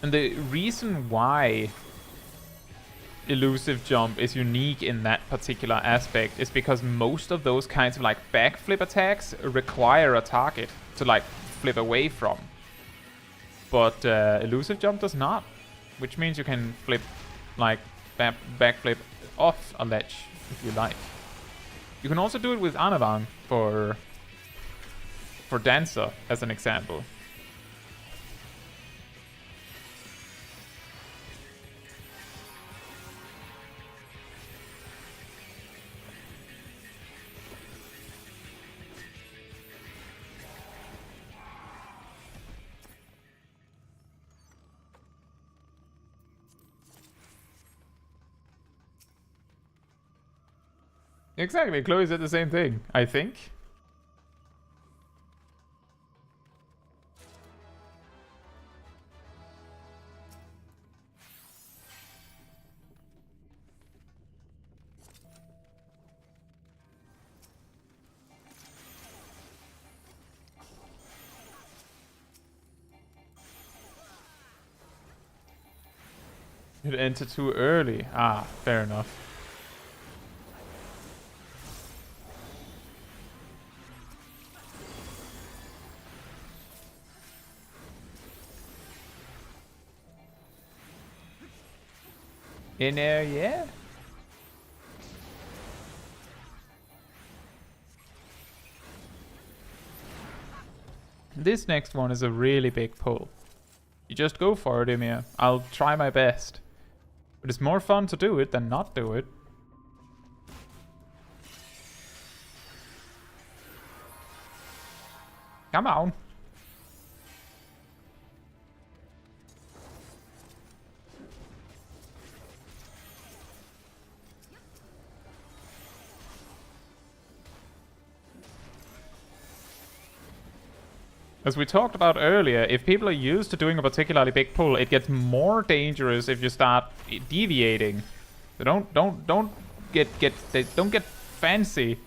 And the reason why elusive jump is unique in that particular aspect is because most of those kinds of like backflip attacks require a target to like flip away from. But elusive jump does not, which means you can flip like backflip off a ledge if you like. You can also do it with Anavan for Dancer as an example. Exactly, Chloe said the same thing, I think. You'd enter too early. Ah, fair enough. In there, yeah. This next one is a really big pull. You just go for it, Emir. I'll try my best. But it's more fun to do it than not do it. Come on. As we talked about earlier, if people are used to doing a particularly big pull, it gets more dangerous if you start deviating. So don't get fancy.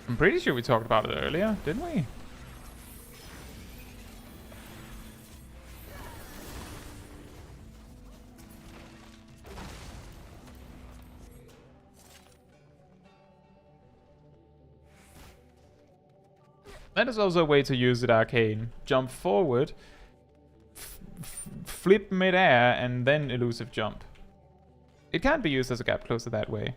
I'm pretty sure we talked about it earlier, didn't we? That is also a way to use it, Arcane. Jump forward, flip mid-air, and then elusive jump. It can be used as a gap closer that way.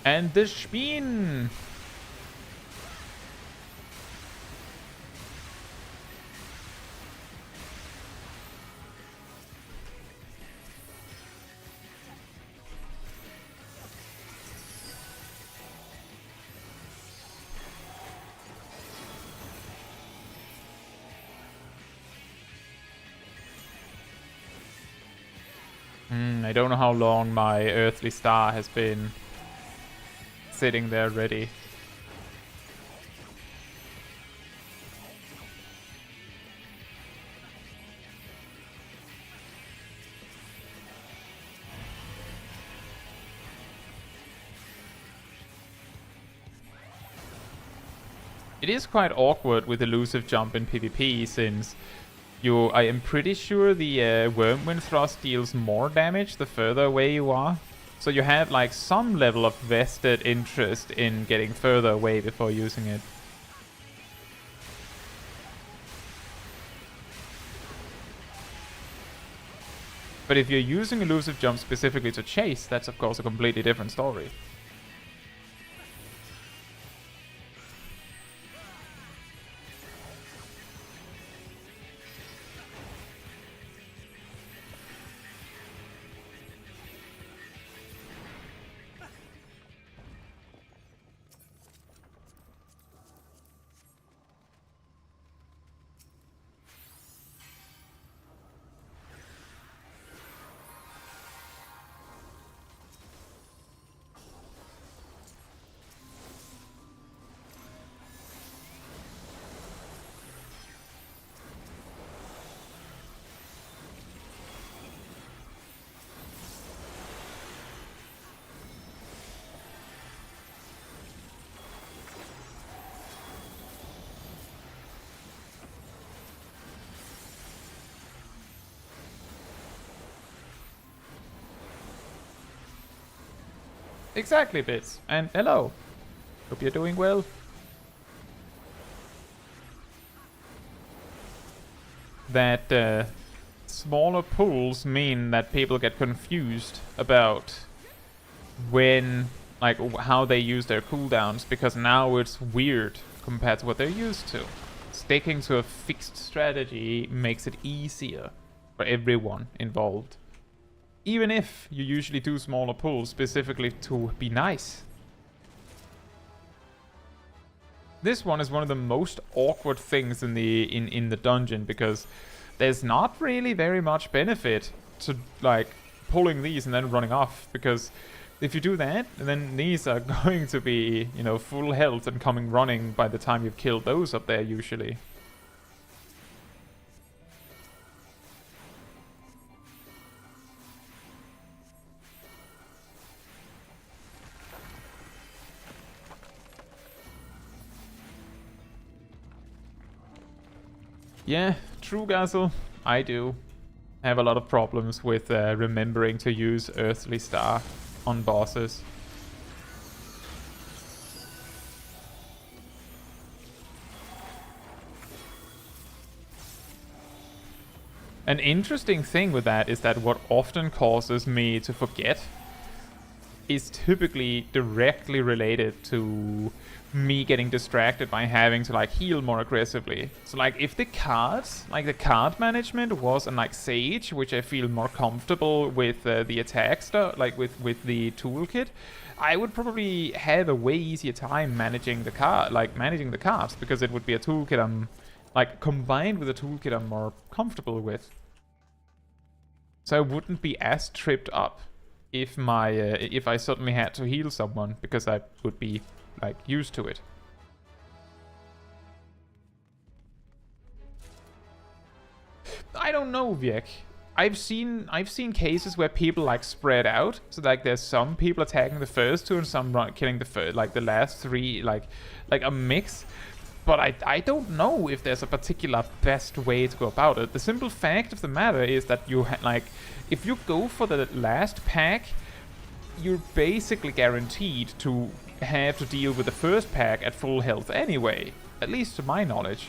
And the Spin! I don't know how long my earthly star has been sitting there ready. It is quite awkward with elusive jump in PvP since I am pretty sure the Whirlwind Thrust deals more damage the further away you are. So you have like some level of vested interest in getting further away before using it. But if you're using elusive jump specifically to chase, that's of course a completely different story. Exactly, Bits. And hello. Hope you're doing well. That smaller pools mean that people get confused about when, like, how they use their cooldowns, because now it's weird compared to what they're used to. Sticking to a fixed strategy makes it easier for everyone involved. Even if you usually do smaller pulls specifically to be nice. This one is one of the most awkward things in the dungeon, because there's not really very much benefit to like pulling these and then running off, because if you do that, then these are going to be, you know, full health and coming running by the time you've killed those up there usually. Yeah, true, Gazel. I do have a lot of problems with remembering to use Earthly Star on bosses. An interesting thing with that is that what often causes me to forget is typically directly related to me getting distracted by having to like heal more aggressively. So like if the cards, like the card management was on like Sage, which I feel more comfortable with the attack stuff, like with the toolkit, I would probably have a way easier time managing the card, like managing the cards, because it would be a toolkit I'm like combined with a toolkit I'm more comfortable with. So I wouldn't be as tripped up if my if I suddenly had to heal someone, because I would be like used to it. I don't know, Viek. I've seen cases where people like spread out, so like there's some people attacking the first two and some killing the last three, like a mix. But I don't know if there's a particular best way to go about it. The simple fact of the matter is that you like, if you go for the last pack, you're basically guaranteed to have to deal with the first pack at full health anyway, at least to my knowledge.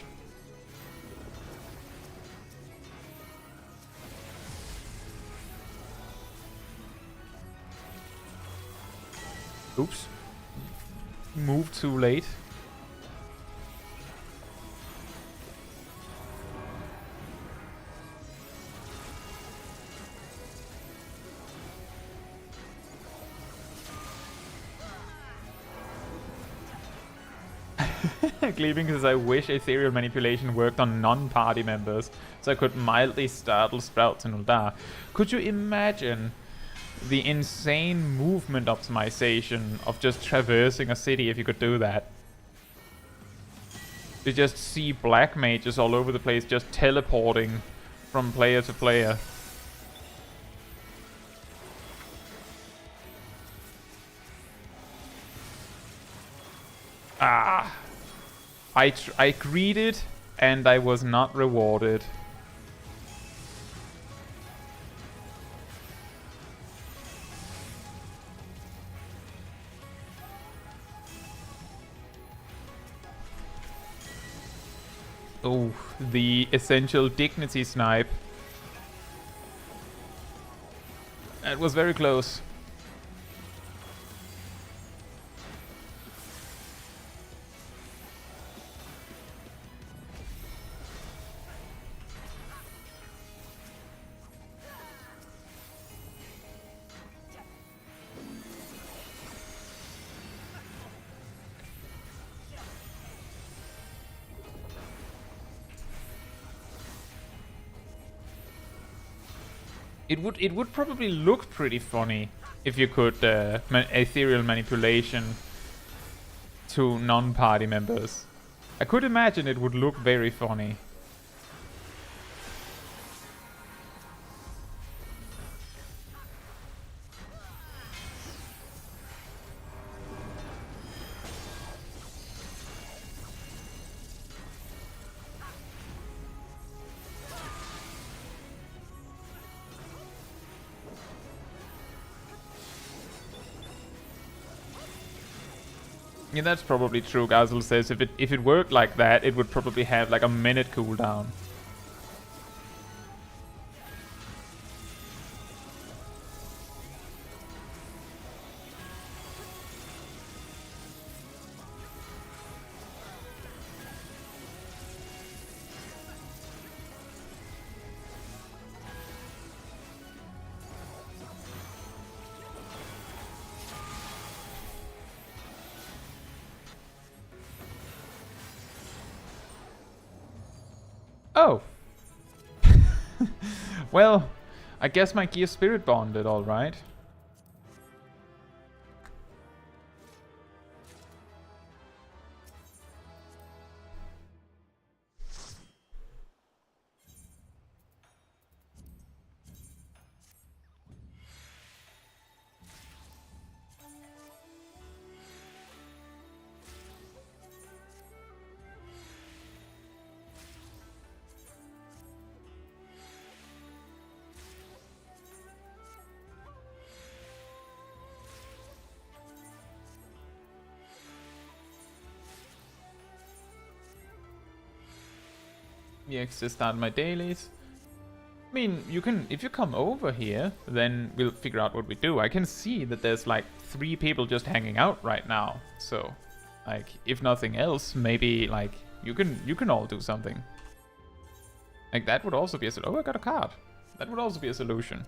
Oops. Moved too late. Cleaving says, I wish ethereal manipulation worked on non-party members, so I could mildly startle Sprouts and Uldar. Could you imagine the insane movement optimization of just traversing a city if you could do that? You just see black mages all over the place just teleporting from player to player. Ah! I greeted and I was not rewarded. Oh, the essential dignity snipe. That was very close. It would probably look pretty funny if you could ethereal manipulation to non-party members. I could imagine it would look very funny. Yeah, that's probably true. Gazel says if it worked like that, it would probably have like a minute cooldown. Oh. Well, I guess my gear spirit bonded, alright. EX just started my dailies. mean, you can, if you come over here, then we'll figure out what we do. I can see that there's like 3 people just hanging out right now. So, like, if nothing else, maybe like you can all do something. Like that would also be a solution. Oh, I got a card. That would also be a solution.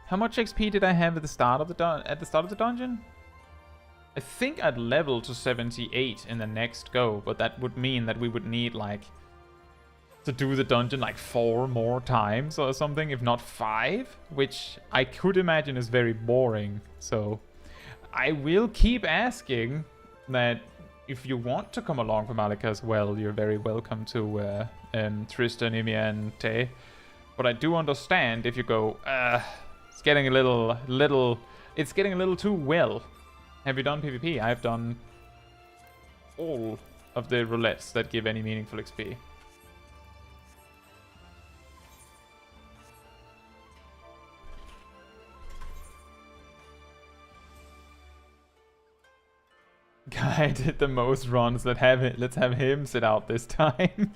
How much XP did I have at the start of the dungeon? I think I'd level to 78 in the next go, but that would mean that we would need like to do the dungeon like 4 more times or something, if not 5, which I could imagine is very boring. So I will keep asking that if you want to come along for Malika as well, you're very welcome to Tristan, Ymia, and Te. But I do understand if you go, it's getting a little too well. Have you done PvP? I've done all of the roulettes that give any meaningful XP. Guy did the most runs. Let's have him sit out this time.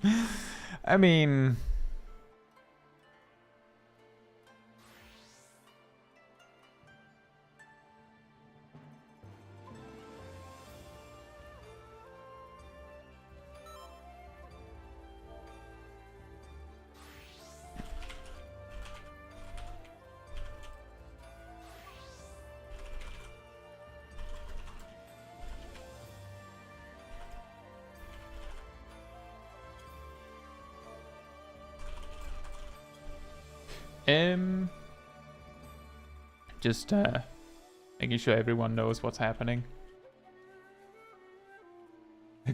I mean, just making sure everyone knows what's happening.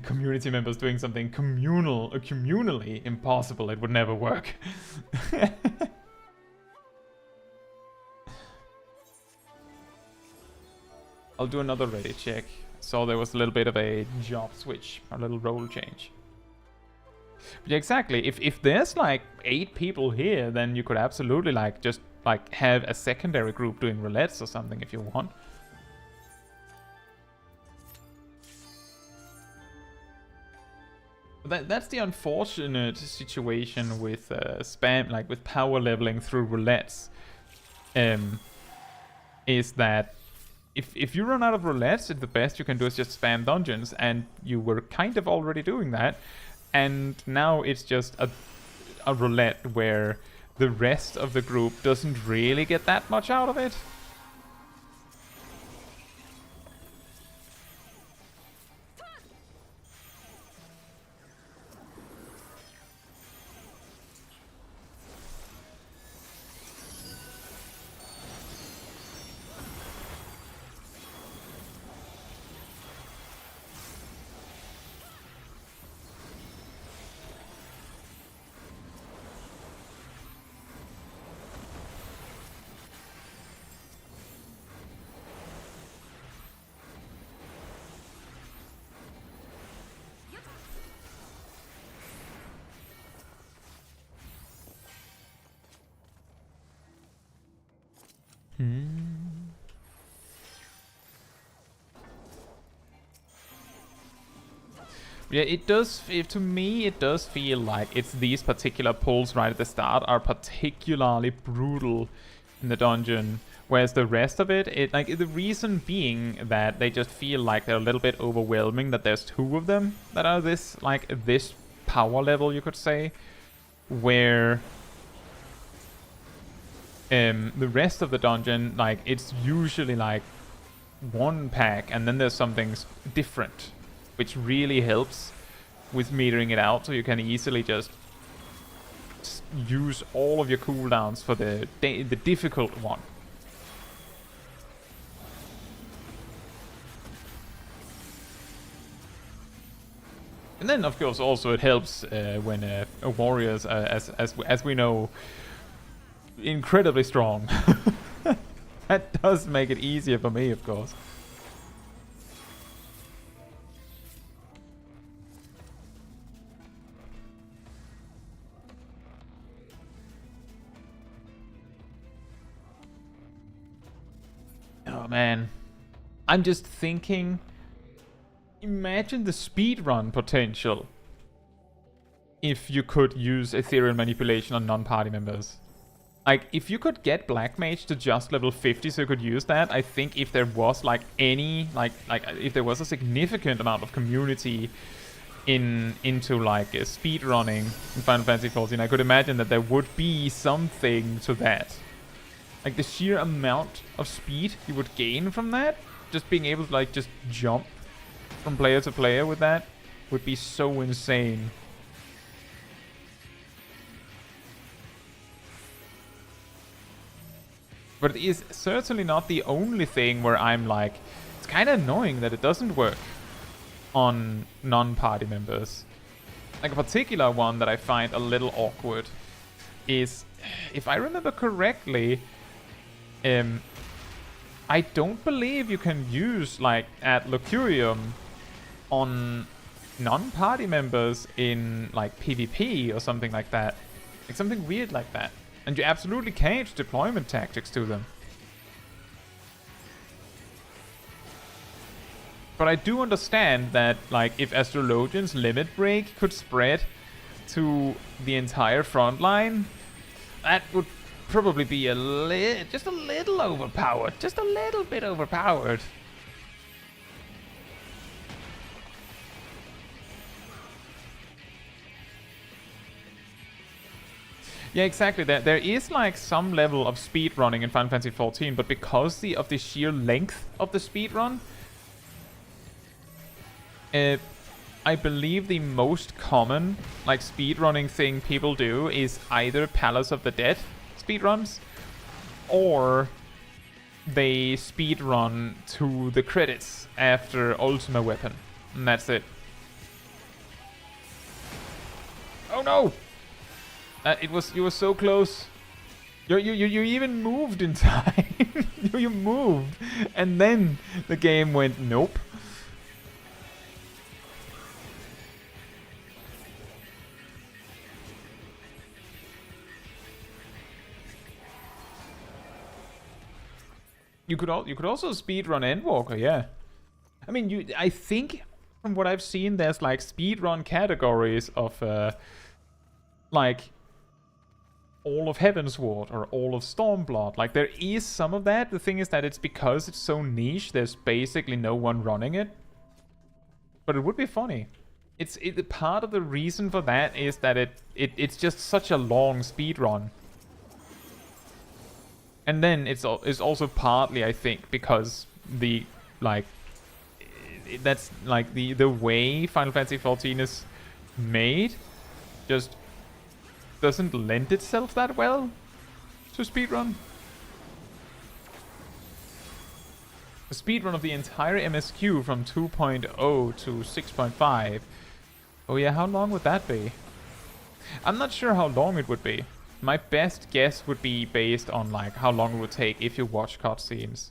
Community members doing something communally impossible. It would never work. I'll do another Reddit check. Saw there was a little bit of a job switch, a little role change. But yeah, exactly. If there's like 8 people here, then you could absolutely like just like have a secondary group doing roulettes or something if you want. But that's the unfortunate situation with spam, like with power leveling through roulettes. Is that if you run out of roulettes, the best you can do is just spam dungeons, and you were kind of already doing that. And now it's just a roulette where the rest of the group doesn't really get that much out of it. Yeah, it does. To me, it does feel like it's these particular pulls right at the start are particularly brutal in the dungeon, whereas the rest of it, like the reason being that they just feel like they're a little bit overwhelming. That there's 2 of them that are this power level, you could say, where the rest of the dungeon, like it's usually like 1 pack, and then there's something different, which really helps with metering it out, so you can easily just use all of your cooldowns for the difficult one. And then, of course, also it helps when warriors, as we know, incredibly strong. That does make it easier for me, of course. Oh man, I'm just thinking, imagine the speedrun potential if you could use ethereal manipulation on non-party members. Like, if you could get Black Mage to just level 50 so you could use that, I think if there was, like, any, like if there was a significant amount of community into, like, speedrunning in Final Fantasy XIV, I could imagine that there would be something to that. Like, the sheer amount of speed you would gain from that, just being able to, like, just jump from player to player with that, would be so insane. But it is certainly not the only thing where I'm like, it's kind of annoying that it doesn't work on non-party members. Like, a particular one that I find a little awkward is, if I remember correctly, I don't believe you can use, like, ad locurium on non-party members in, like, PvP or something like that. Like, something weird like that. And you absolutely can't deployment tactics to them. But I do understand that, like, if Astrologian's limit break could spread to the entire front line, that would probably be just a little overpowered. Just a little bit overpowered. Yeah, exactly. There is, like, some level of speed running in Final Fantasy XIV, but because of the sheer length of the speed run, I believe the most common, like, speed running thing people do is either Palace of the Dead speed runs, or they speed run to the credits after Ultima Weapon, and that's it. Oh no! You were so close. You even moved in time. You moved, and then the game went nope. You could also speedrun Endwalker, yeah. I mean, I think from what I've seen, there's, like, speedrun categories of like all of Heavensward or all of Stormblood. Like, there is some of that. The thing is that it's because it's so niche, there's basically no one running it. But it would be funny. Part of the reason for that is that it's just such a long speed run. And then it's also partly, I think, because that's like the way Final Fantasy XIV is made just doesn't lend itself that well to speedrun. A speedrun of the entire MSQ from 2.0 to 6.5. Oh yeah, how long would that be? I'm not sure how long it would be. My best guess would be based on, like, how long it would take if you watch cutscenes.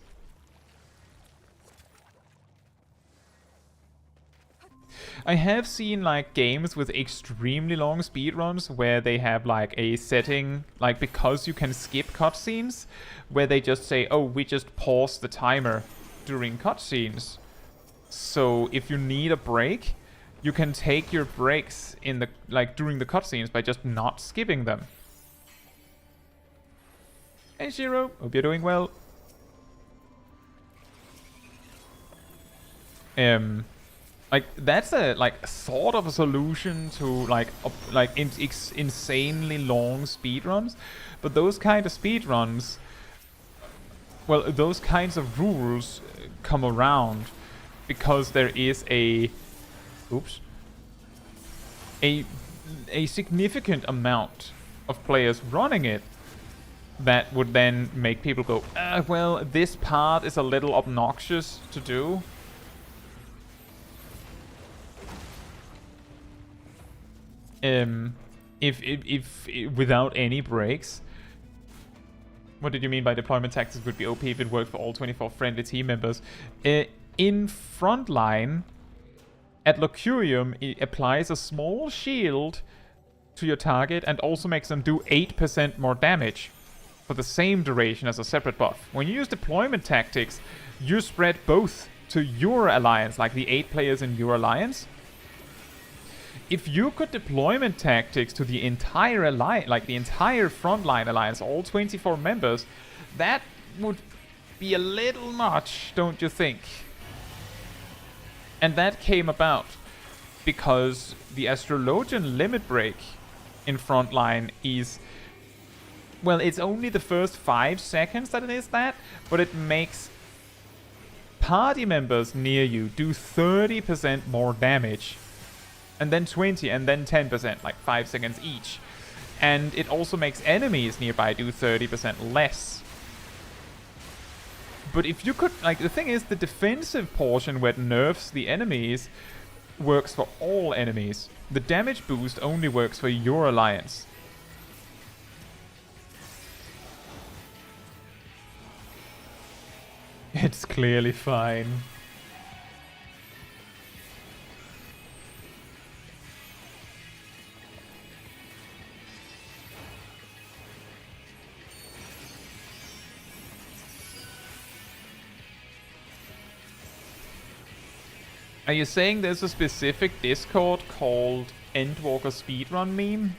I have seen, like, games with extremely long speedruns where they have, like, a setting, like, because you can skip cutscenes, where they just say, oh, we just pause the timer during cutscenes. So if you need a break, you can take your breaks in the, like, during the cutscenes by just not skipping them. Hey Shiro, hope you're doing well. Like, that's a, like, sort of a solution to, like, insanely long speedruns. But those kind of speedruns, well, those kinds of rules come around because there is a significant amount of players running it that would then make people go, well, this part is a little obnoxious to do. If without any breaks. What did you mean by deployment tactics would be OP if it worked for all 24 friendly team members? In Frontline, at Locurium, it applies a small shield to your target and also makes them do 8% more damage. for the same duration as a separate buff. When you use deployment tactics, you spread both to your alliance, like the 8 players in your alliance. If you could deployment tactics to the entire alliance, like the entire Frontline alliance, all 24 members, that would be a little much, don't you think? And that came about because the Astrologian limit break in Frontline is, well, it's only the first 5 seconds that it is that, but it makes party members near you do 30% more damage, and then 20, and then 10%, like 5 seconds each. And it also makes enemies nearby do 30% less. But if you could, like, the thing is, the defensive portion where it nerfs the enemies works for all enemies. The damage boost only works for your alliance. It's clearly fine. Are you saying there's a specific Discord called Endwalker speedrun meme?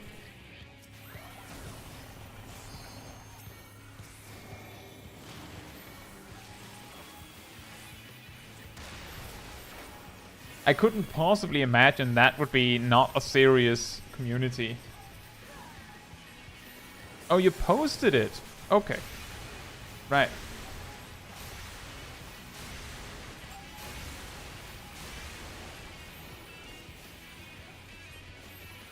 I couldn't possibly imagine that would be not a serious community. Oh, you posted it? Okay. Right.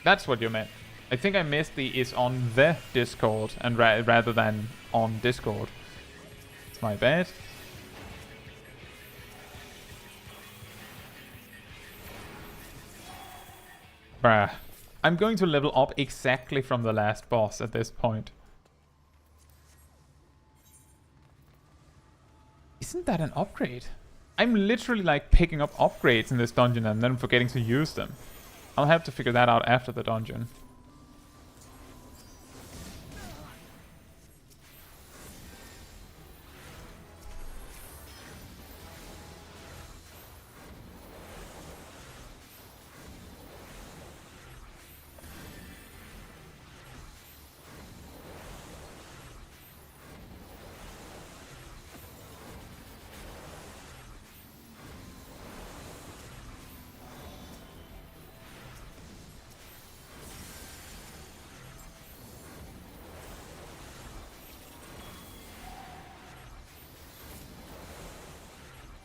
That's what you meant. I think I missed the is on the Discord and rather than on Discord. It's my bad. Bruh. I'm going to level up exactly from the last boss at this point. Isn't that an upgrade? I'm literally like picking up upgrades in this dungeon and then forgetting to use them. I'll have to figure that out after the dungeon.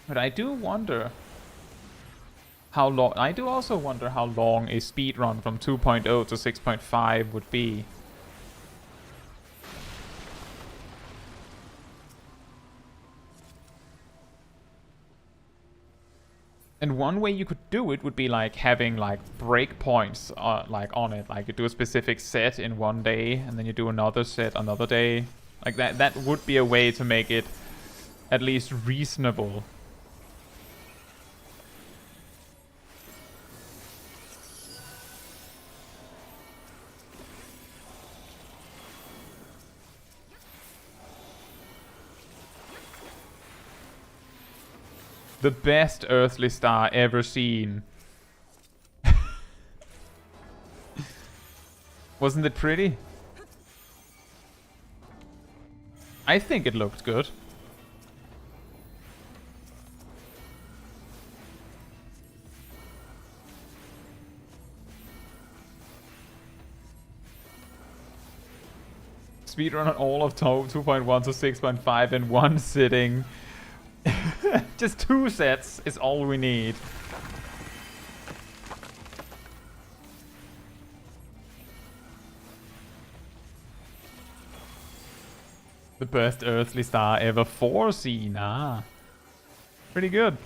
But I do wonder how long. I do also wonder how long a speedrun from 2.0 to 6.5 would be. And one way you could do it would be like having like breakpoints like on it. Like you do a specific set in one day and then you do another set another day. Like that would be a way to make it at least reasonable. The best earthly star ever seen. Wasn't it pretty? I think it looked good. Speedrun on all of 2.1 to 6.5 in one sitting. Just 2 sets is all we need. The best earthly star ever foreseen. Ah. Pretty good.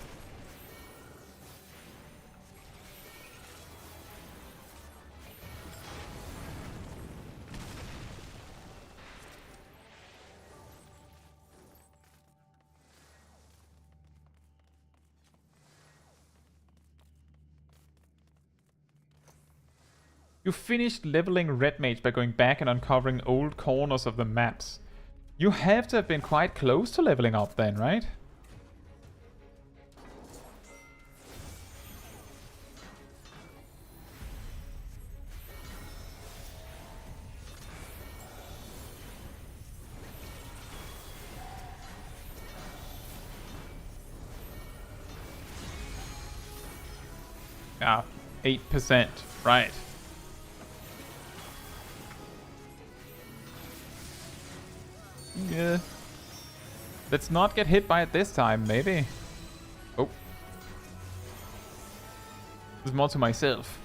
You finished leveling Red Mage by going back and uncovering old corners of the maps. You have to have been quite close to leveling up then, right? Yeah, 8%, right. Yeah. Let's not get hit by it this time, maybe. Oh. There's more to myself.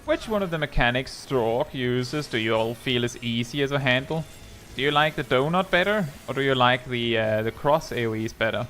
Which one of the mechanics Stork uses do you all feel is easier to handle? Do you like the donut better, or do you like the cross AoEs better?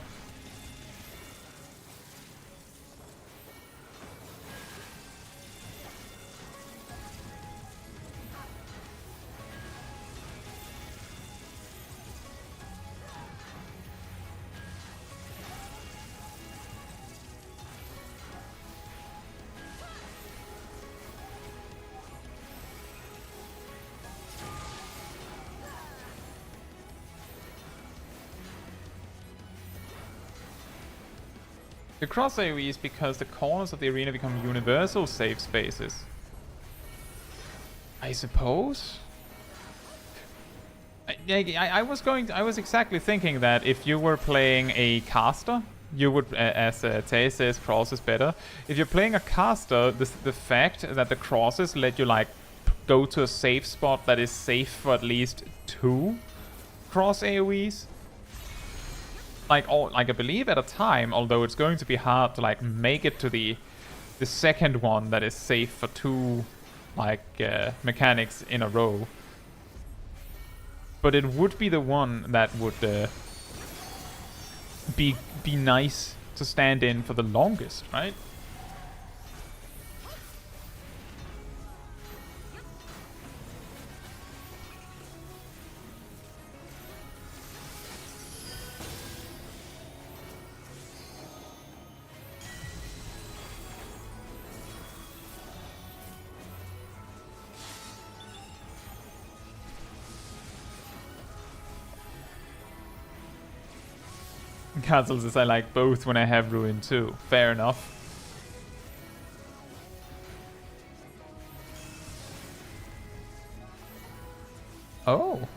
The cross AoE is because the corners of the arena become universal safe spaces. I suppose? I was exactly thinking that if you were playing a caster, you would, as Tay says, cross is better. If you're playing a caster, the fact that the crosses let you like go to a safe spot that is safe for at least 2 cross AoEs. Like I believe at a time, although it's going to be hard to like make it to the second one that is safe for 2 like mechanics in a row. But it would be the one that would be nice to stand in for the longest, right? Cancel says I like both when I have Ruin too. Fair enough. Oh.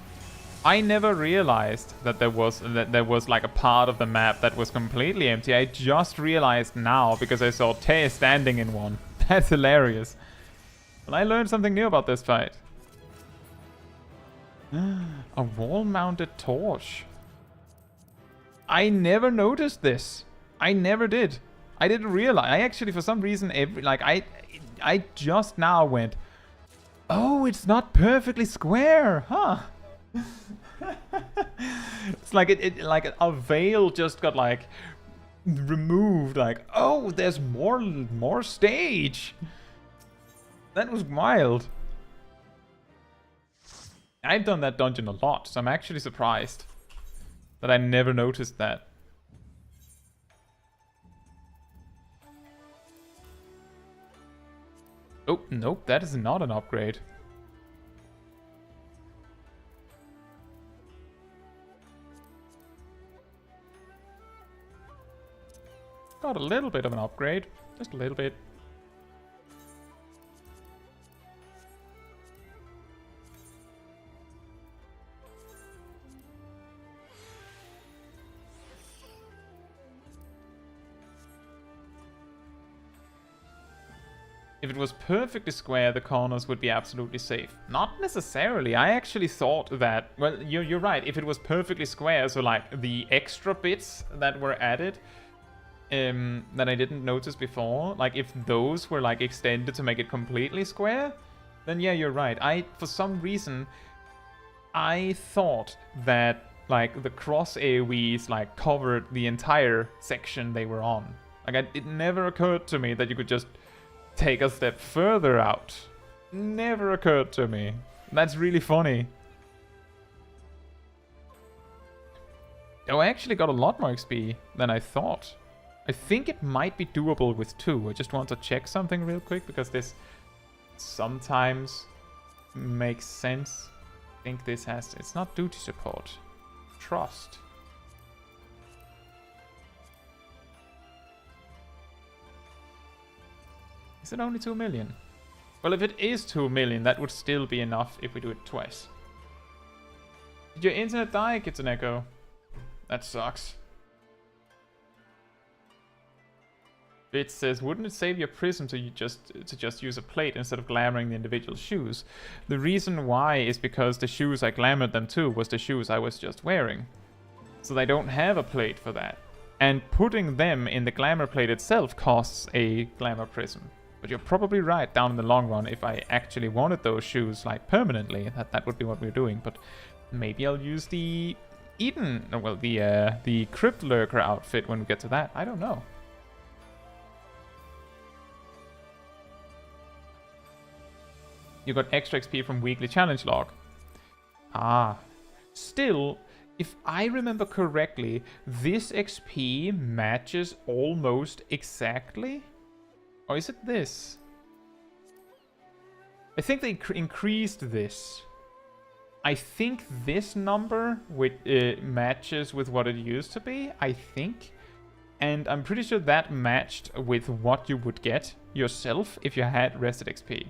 I never realized that there was like a part of the map that was completely empty. I just realized now because I saw Tay standing in one. That's hilarious. Well, I learned something new about this fight. A wall-mounted torch. I never noticed this. I never did. I didn't realize. I actually, for some reason, I just now went, oh, it's not perfectly square, huh? It's like it like a veil just got like removed. Like, oh, there's more stage. That was wild. I've done that dungeon a lot, so I'm actually surprised that I never noticed that. Oh, nope, that is not an upgrade. Got a little bit of an upgrade. Just a little bit. If it was perfectly square, the corners would be absolutely safe. Not necessarily. I actually thought that... Well, you're right. If it was perfectly square, so like the extra bits that were added that I didn't notice before, like if those were like extended to make it completely square, Then yeah, you're right. For some reason, I thought that like the cross AoEs like covered the entire section they were on. Like it never occurred to me that you could just take a step further out. Never occurred to me. That's really funny. Oh, I actually got a lot more XP than I thought. I think it might be doable with 2. I just want to check something real quick because this sometimes makes sense. I think this has... It's not duty support. Trust. Is it only 2 million? Well, if it is 2 million, that would still be enough if we do it twice. Did your internet die, Kitsuneko? That sucks. It says, wouldn't it save your prism to just use a plate instead of glamoring the individual shoes? The reason why is because the shoes I glamored them to was the shoes I was just wearing. So they don't have a plate for that. And putting them in the glamour plate itself costs a glamour prism. But you're probably right, down in the long run, if I actually wanted those shoes like permanently, that would be what we're doing. But maybe I'll use the the Crypt Lurker outfit when we get to that. I don't know. You got extra XP from weekly challenge log. Ah. Still, if I remember correctly, this XP matches almost exactly? Or is it this? I think they increased this. I think this number matches with what it used to be, I think. And I'm pretty sure that matched with what you would get yourself if you had rested XP.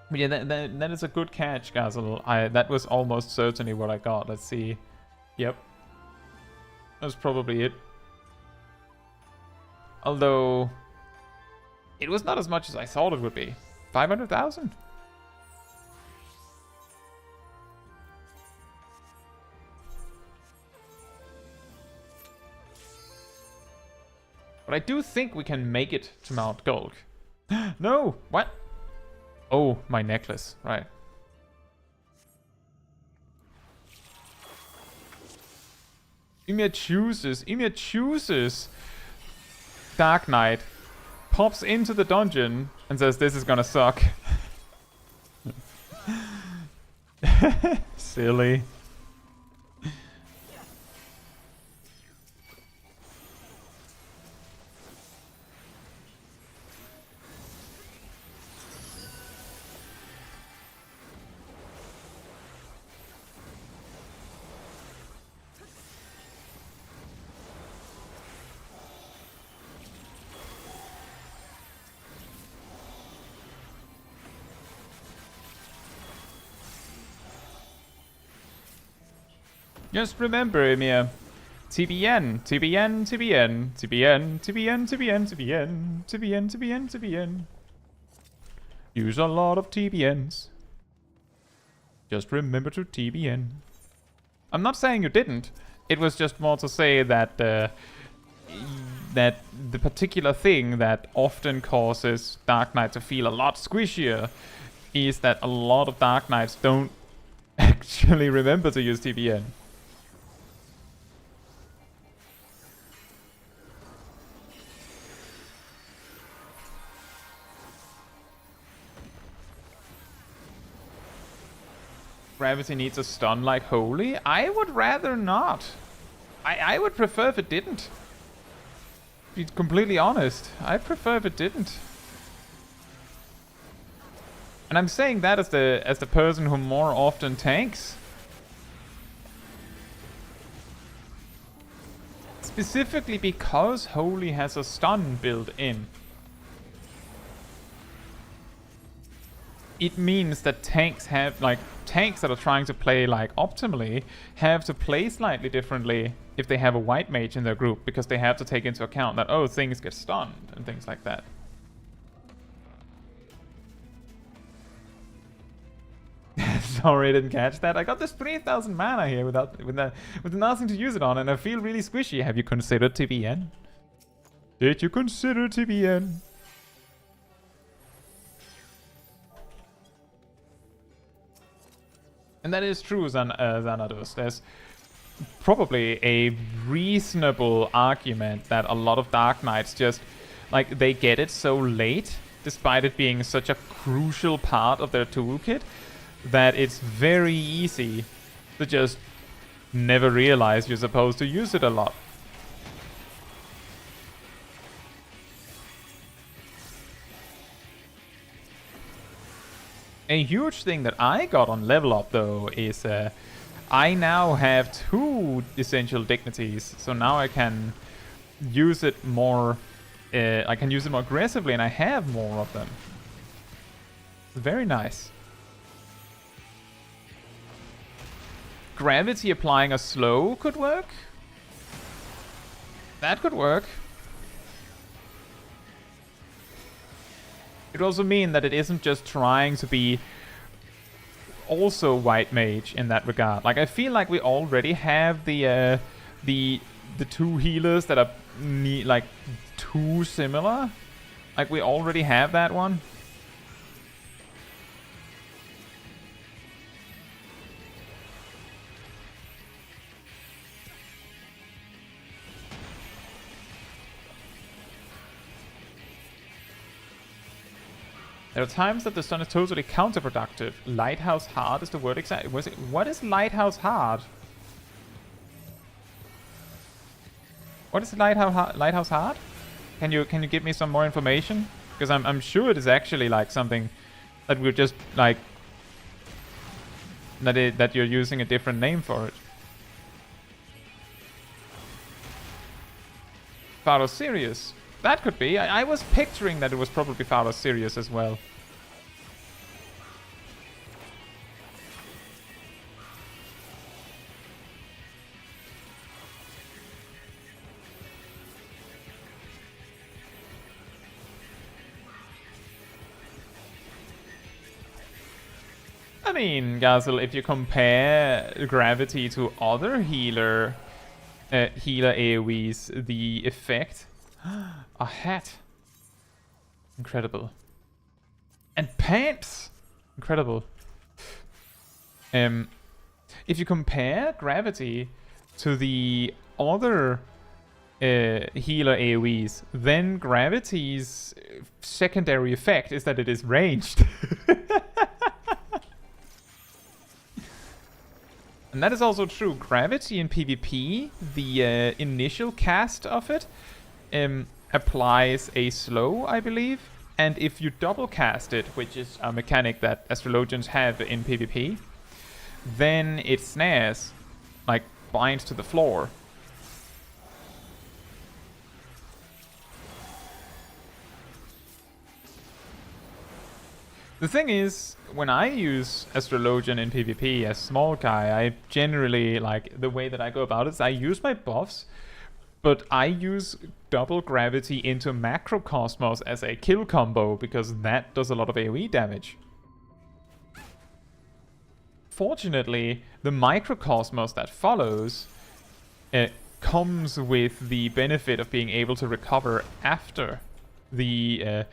But yeah, that is a good catch, Gazel. That was almost certainly what I got. Let's see. Yep. That's probably it. Although, it was not as much as I thought it would be. 500,000? But I do think we can make it to Mount Gulg. No! What? Oh, my necklace. Right. Ymir chooses Dark Knight, pops into the dungeon, and says, this is gonna suck. Silly. Just remember, Ymir. TBN, TBN, TBN, TBN, TBN, TBN, TBN, TBN, TBN, TBN. Use a lot of TBNs. Just remember to TBN. I'm not saying you didn't. It was just more to say that that the particular thing that often causes Dark Knight to feel a lot squishier is that a lot of Dark Knights don't actually remember to use TBN. Gravity needs a stun like Holy? I would rather not. I would prefer if it didn't. To be completely honest, I'd prefer if it didn't. And I'm saying that as the person who more often tanks. Specifically because Holy has a stun built in. It means that tanks have, like, tanks that are trying to play, like, optimally have to play slightly differently if they have a white mage in their group, because they have to take into account that, oh, things get stunned and things like that. Sorry I didn't catch that. I got this 3000 mana here with nothing to use it on, and I feel really squishy. Have you considered TBN? Did you consider TBN? And that is true, Xanados. There's probably a reasonable argument that a lot of Dark Knights just, like, they get it so late, despite it being such a crucial part of their toolkit, that it's very easy to just never realize you're supposed to use it a lot. A huge thing that I got on level up though is I now have 2 essential dignities, so now I can use it more. I can use it more aggressively, and I have more of them. Very nice. Gravity applying a slow could work. That could work. It also mean that it isn't just trying to be also white mage in that regard. Like, I feel like we already have the 2 healers that are like too similar. Like, we already have that one. There are times that the sun is totally counterproductive. Lighthouse hard is the word exactly. What is lighthouse hard? What is lighthouse hard? Can you give me some more information? Because I'm sure it is actually like something that we're just like that you're using a different name for it. Pharos Sirius. That could be. I was picturing that it was probably Pharos Sirius as well. I mean, Gazel, if you compare Gravity to other healer AoEs, the effect... A hat. Incredible. And pants! Incredible. If you compare Gravity to the other healer AoEs, then Gravity's secondary effect is that it is ranged. And that is also true. Gravity in PvP, the initial cast of it, applies a slow, I believe. And if you double cast it, which is a mechanic that Astrologians have in PvP, then it snares, like binds to the floor. The thing is, when I use Astrologian in PvP as Smol Kai, I generally, like, the way that I go about it is I use my buffs, but I use double gravity into Macrocosmos as a kill combo, because that does a lot of AoE damage. Fortunately, the Microcosmos that follows comes with the benefit of being able to recover after the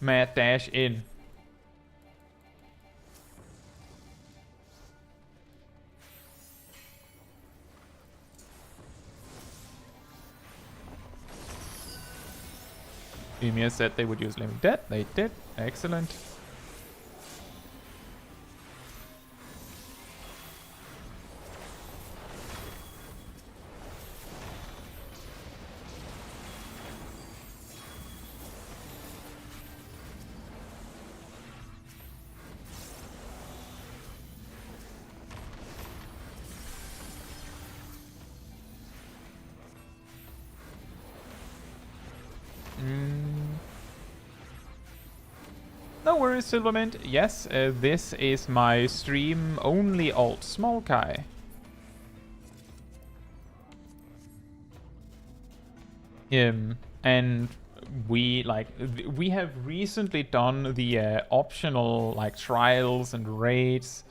mad dash in. Emir said they would use Living Dead. They did. Excellent. No worries, Silvermint. Yes, this is my stream-only alt, Smol Kai. And we have recently done the optional like trials and raids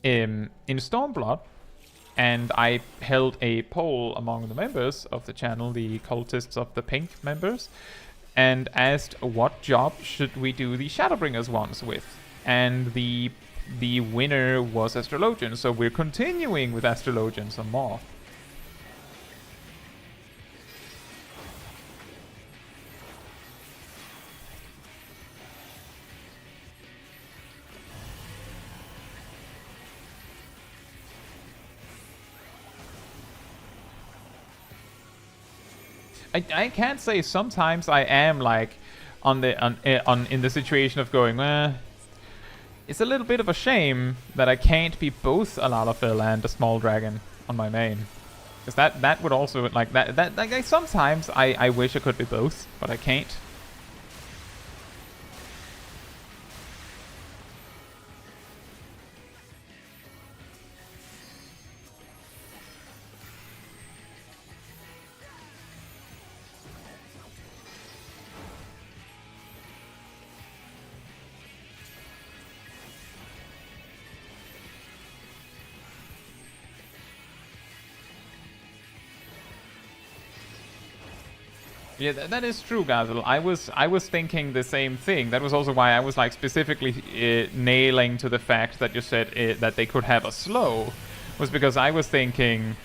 in Stormblood, and I held a poll among the members of the channel, the cultists of the pink members, and asked what job should we do the Shadowbringers ones with, and the winner was Astrologian, so we're continuing with Astrologian some more. I can't say, sometimes I am like in the situation of going, it's a little bit of a shame that I can't be both a Lalafell and a small dragon on my main, because that would also like sometimes I wish I could be both, but I can't. Yeah, that is true, Gazel. I was thinking the same thing. That was also why I was like specifically nailing to the fact that you said that they could have a slow, was because I was thinking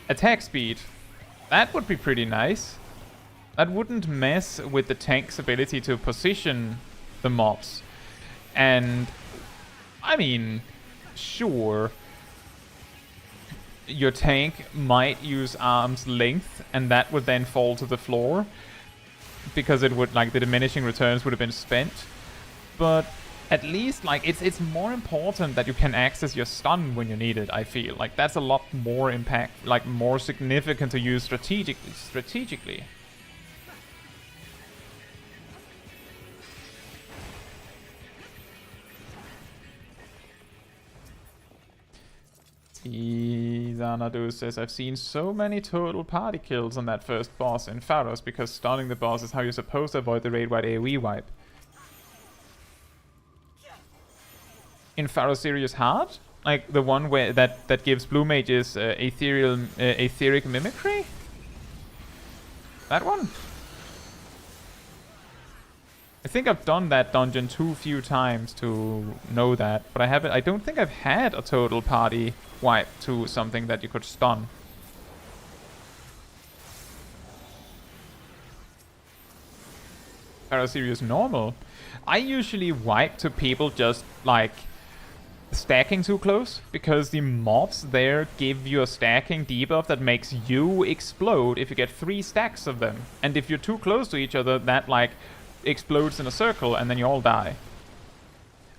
attack speed. That would be pretty nice. That wouldn't mess with the tank's ability to position the mobs. And I mean, sure, your tank might use arm's length, and that would then fall to the floor, because it would, like, the diminishing returns would have been spent. But at least, like, it's more important that you can access your stun when you need it, I feel. Like, that's a lot more impact, like, more significant to use strategically. Xanadu says, I've seen so many total party kills on that first boss in Pharos, because stunning the boss is how you're supposed to avoid the raid-wide AoE wipe. In Pharos Serious Heart? Like the one where that gives blue mages etheric mimicry? That one? I think I've done that dungeon too few times to know that, but I don't think I've had a total party wipe to something that you could stun. Paraserious normal. I usually wipe to people just like stacking too close, because the mobs there give you a stacking debuff that makes you explode if you get 3 stacks of them. And if you're too close to each other, that like explodes in a circle and then you all die.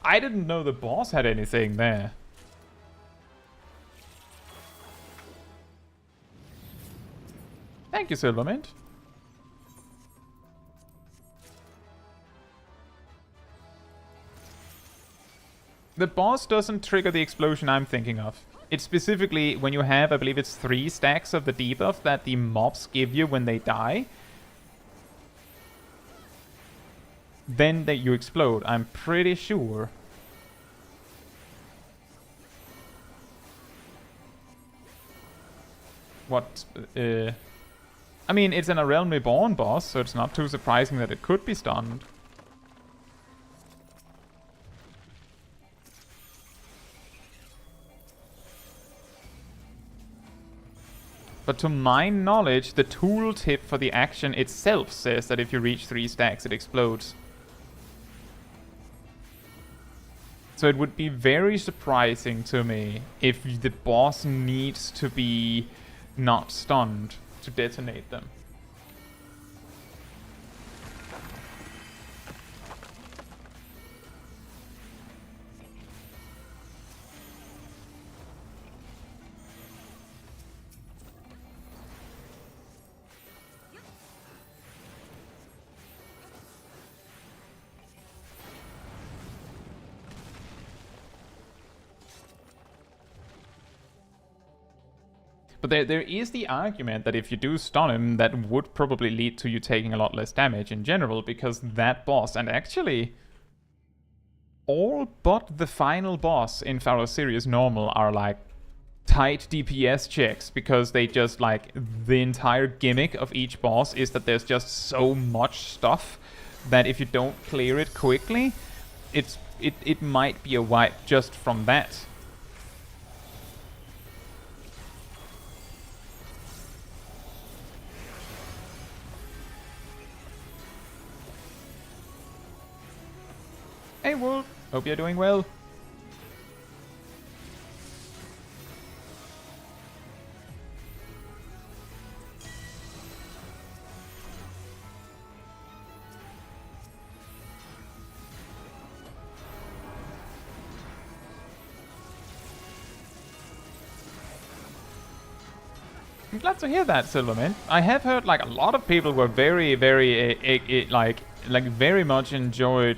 I didn't know the boss had anything there. Thank you, Silvermint. The boss doesn't trigger the explosion I'm thinking of. It's specifically when you have, I believe it's 3 stacks of the debuff that the mobs give you when they die. Then that you explode, I'm pretty sure. What, I mean, it's an A Realm Reborn boss, so it's not too surprising that it could be stunned. But to my knowledge, the tooltip for the action itself says that if you reach 3 stacks, it explodes. So it would be very surprising to me if the boss needs to be not stunned to detonate them. But there is the argument that if you do stun him, that would probably lead to you taking a lot less damage in general, because that boss, and actually all but the final boss in Pharaoh Sirius normal are like tight DPS checks, because they just like, the entire gimmick of each boss is that there's just so much stuff that if you don't clear it quickly, it might be a wipe just from that. Hey Wolf, hope you're doing well. I'm glad to hear that, Silverman. I have heard like a lot of people were very, very like very much enjoyed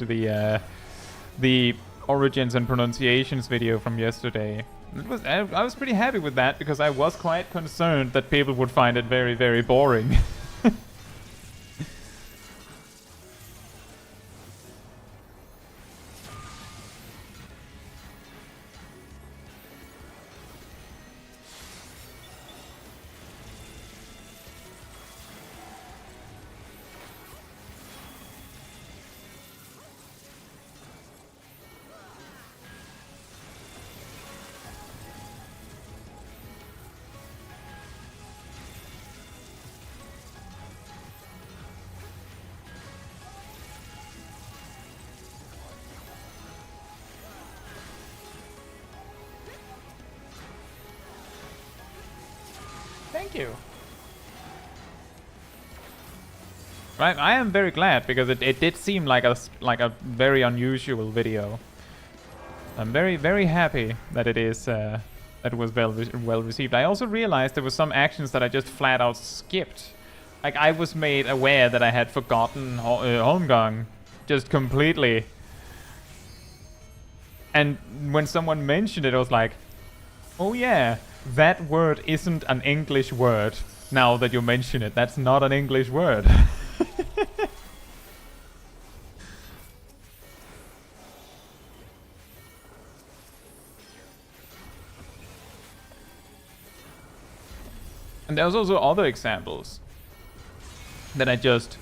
the origins and pronunciations video from yesterday. I was pretty happy with that, because I was quite concerned that people would find it very, very boring. Thank you. Right, I am very glad, because it did seem like a very unusual video. I'm very, very happy that it is that it was well received. I also realized there were some actions that I just flat out skipped. Like, I was made aware that I had forgotten Holmgang just completely. And when someone mentioned it, I was like, oh yeah, that word isn't an English word. Now that you mention it, that's not an English word. And there's also other examples that I just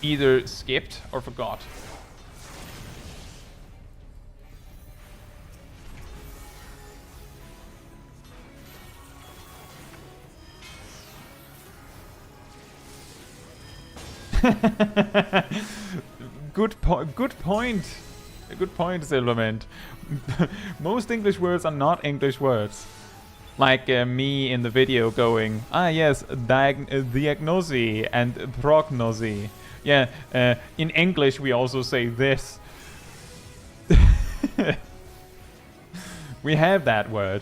either skipped or forgot. Good point. Good point, Silverman. Most English words are not English words. Like me in the video going, ah yes, diagnosis and prognosis. Yeah, in English we also say this. We have that word.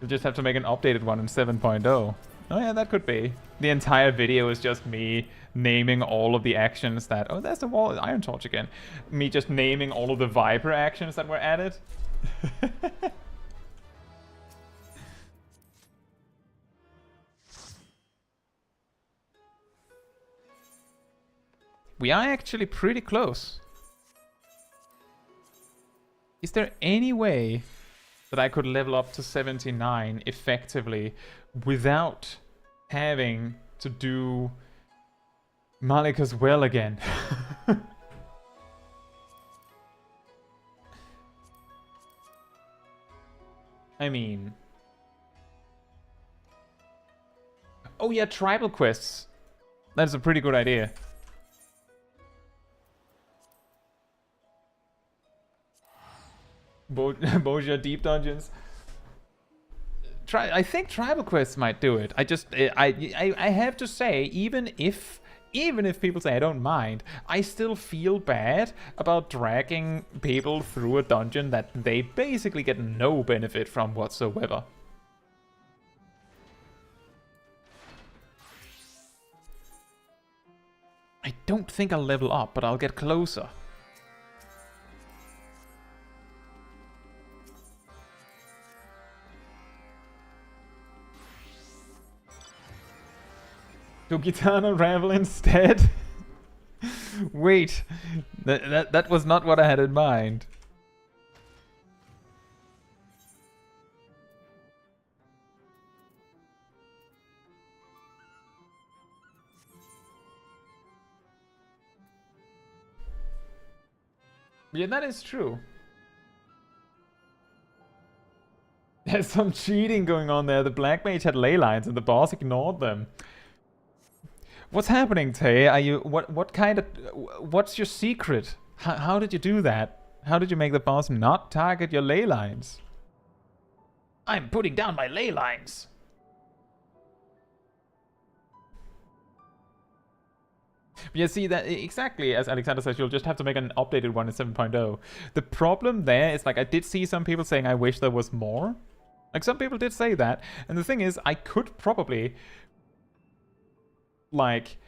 You just have to make an updated one in 7.0. Oh yeah, that could be. The entire video is just me naming all of the actions that... Oh, there's the wall, Iron Torch again. Me just naming all of the Viper actions that were added. We are actually pretty close. Is there any way that I could level up to 79 effectively without having to do Malika's Well again? I mean... Oh yeah, tribal quests. That's a pretty good idea. Boja Deep Dungeons. I think tribal quests might do it. I have to say, even if people say I don't mind, I still feel bad about dragging people through a dungeon that they basically get no benefit from whatsoever. I don't think I'll level up, but I'll get closer. Do Gitana Ravel instead? Wait, that was not what I had in mind. Yeah, that is true. There's some cheating going on there. The Black Mage had ley lines and the boss ignored them. What's happening, Tay? Are you what kind of what's your secret? How did you do that? How did you make the boss not target your ley lines? I'm putting down my ley lines. Yeah, see, that exactly as Alexander says, you'll just have to make an updated one in 7.0. The problem there is, like, I did see some people saying I wish there was more. Like, some people did say that. And the thing is, I could probably, like,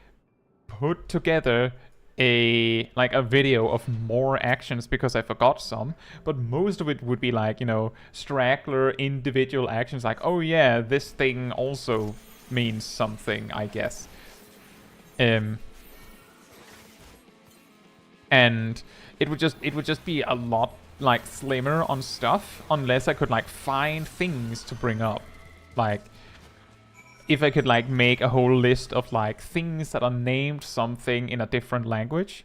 put together a video of more actions because I forgot some, but most of it would be like, you know, straggler individual actions, like, oh yeah, this thing also means something, I guess. And it would just be a lot like slimmer on stuff unless I could like find things to bring up. Like if I could like make a whole list of like things that are named something in a different language.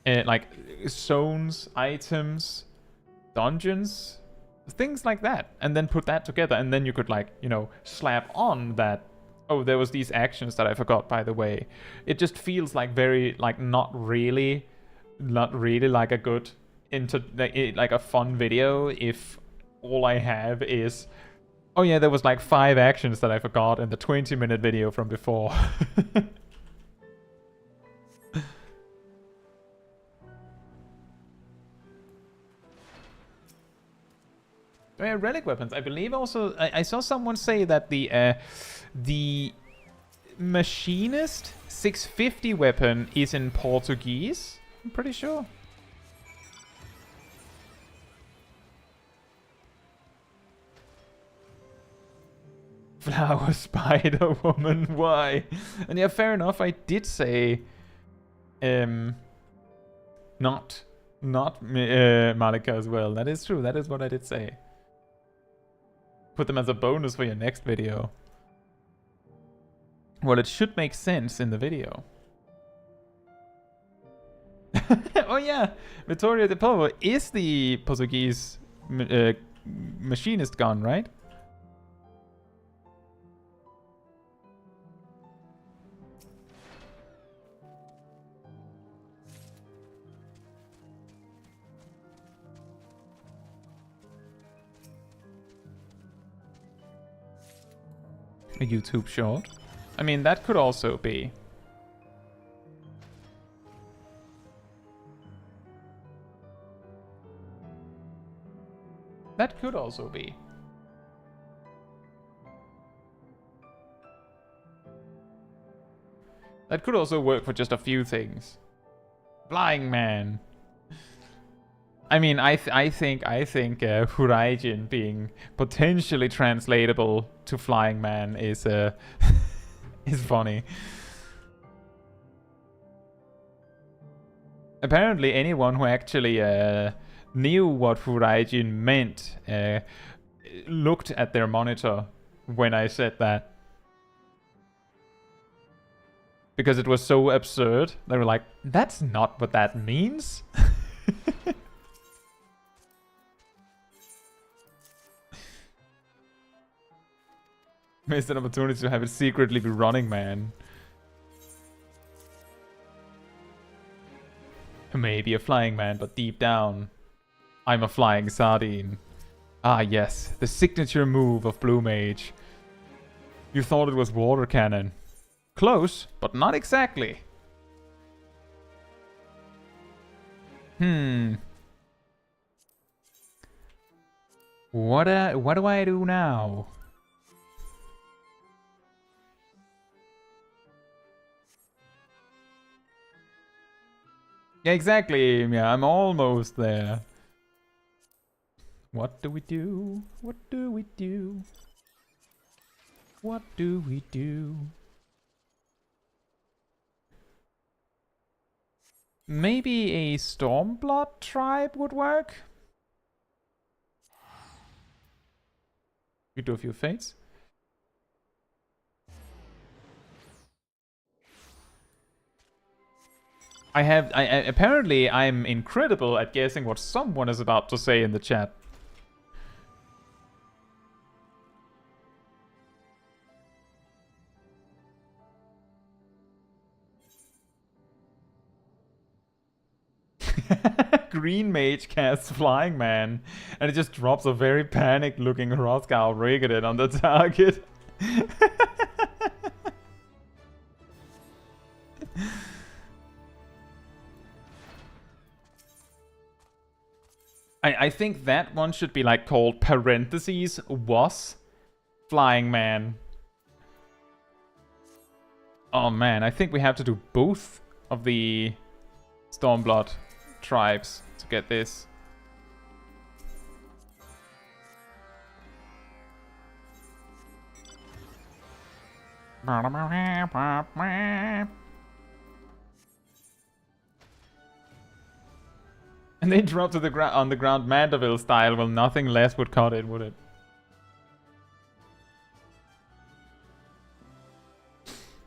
Like zones, items, dungeons, things like that, and then put that together, and then you could like, you know, slap on that, oh, there was these actions that I forgot, by the way. It just feels like very, like, not really like a good, like a fun video if all I have is, oh yeah, there was like 5 actions that I forgot in the 20-minute video from before. Relic weapons. I believe also, I saw someone say that the Machinist 650 weapon is in Portuguese. I'm pretty sure. Flower Spider Woman, why? And yeah, fair enough, I did say not Malika as well. That is true, that is what I did say. Put them as a bonus for your next video. Well, it should make sense in the video. Oh yeah, Vittoria de Povo is the Portuguese machinist gun, right? A YouTube short. I mean, that could also be. That could also be. That could also work for just a few things. Flying Man. I mean, I think Horizon being potentially translatable to Flying Man is is funny. Apparently, anyone who actually knew what Horizon meant looked at their monitor when I said that. Because it was so absurd. They were like, that's not what that means. Missed an opportunity to have it secretly be Running Man. Maybe a flying man, but deep down, I'm a flying sardine. Ah yes, the signature move of Blue Mage. You thought it was water cannon. Close, but not exactly. What do I do now? Yeah, exactly. Yeah, I'm almost there. What do we do? What do we do? What do we do? Maybe a Stormblood tribe would work. We do a few fates. Apparently I'm incredible at guessing what someone is about to say in the chat. Green Mage casts Flying Man, and it just drops a very panicked looking Hrothgar Rigadin on the target. I think that one should be like called parentheses was Flying Man. Oh man, I think we have to do both of the Stormblood tribes to get this. And they drop to the ground on the ground Mandeville style. Well, nothing less would cut it, would it?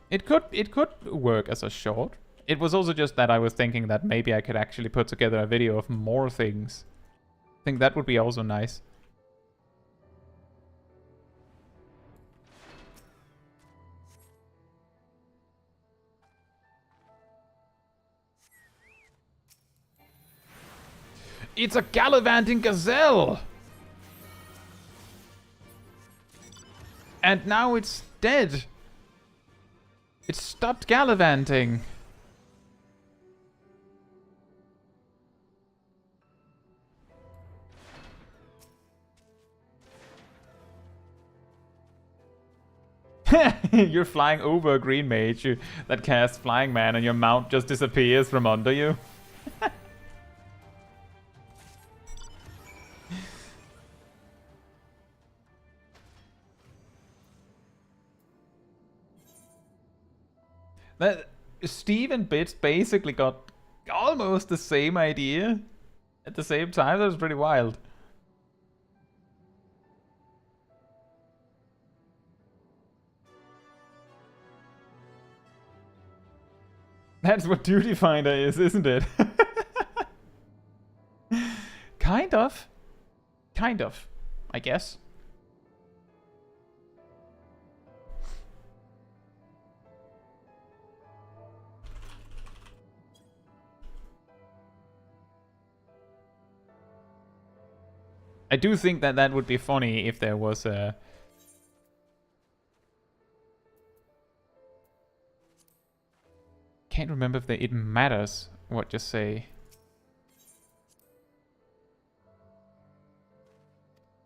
It could work as a short. It was also just that I was thinking that maybe I could actually put together a video of more things. I think that would be also nice. It's a gallivanting gazelle! And now it's dead. It stopped gallivanting. You're flying over a green mage that casts Flying Man and your mount just disappears from under you. That Steve and Bits basically got almost the same idea at the same time. That was pretty wild. That's what Duty Finder is, isn't it? Kind of. Kind of, I guess. I do think that that would be funny if there was a... Can't remember if it matters what you say.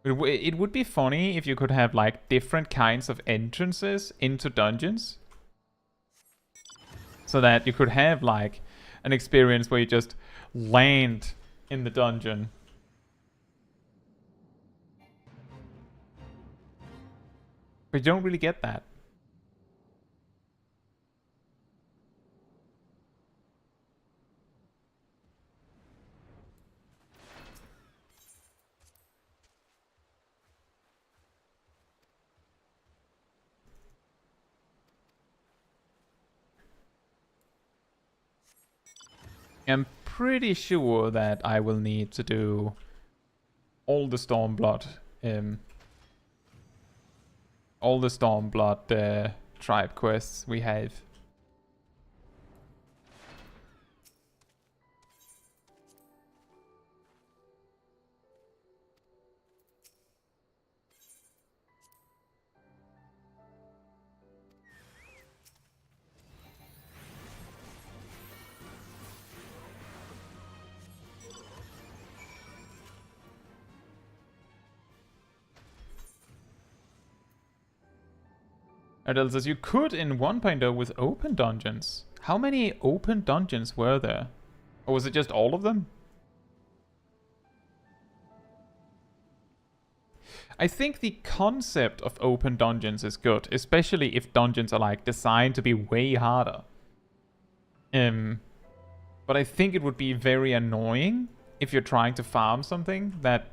It would be funny if you could have like different kinds of entrances into dungeons. So that you could have like an experience where you just land in the dungeon. But you don't really get that. I'm pretty sure that I will need to do all the Stormblood tribe quests we have. Adele says, you could in 1.0 with open dungeons. How many open dungeons were there? Or was it just all of them? I think the concept of open dungeons is good, especially if dungeons are like designed to be way harder. But I think it would be very annoying if you're trying to farm something that,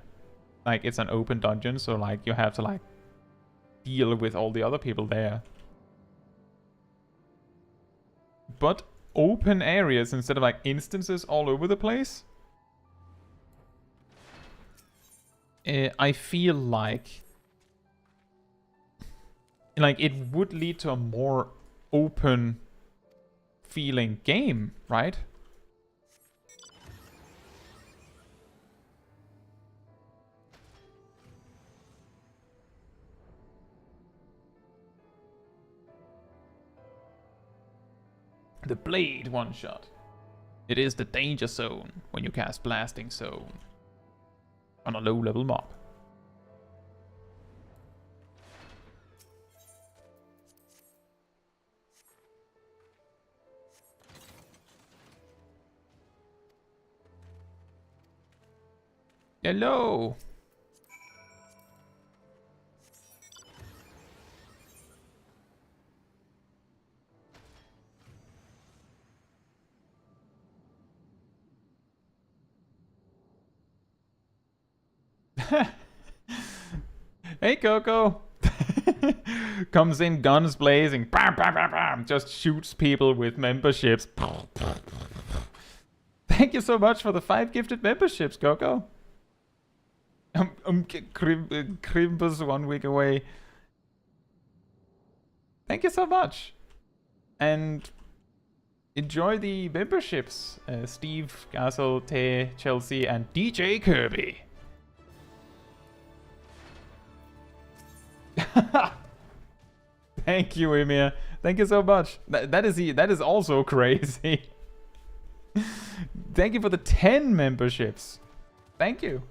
like, it's an open dungeon, so, like, you have to, like, deal with all the other people there. But open areas instead of, like, instances all over the place, I feel like it would lead to a more open feeling game, right? The blade one shot. It is the danger zone when you cast blasting zone on a low level mob. Hello. Hey, Coco. Comes in guns blazing. Bam, bam, bam, bam. Just shoots people with memberships. Thank you so much for the 5 gifted memberships, Coco. Crimbus 1 week away. Thank you so much. And enjoy the memberships. Steve, Gassel, Tay, Chelsea, and DJ Kirby. Thank you, Emir. Thank you so much. That is also crazy. Thank you for the 10 memberships. Thank you.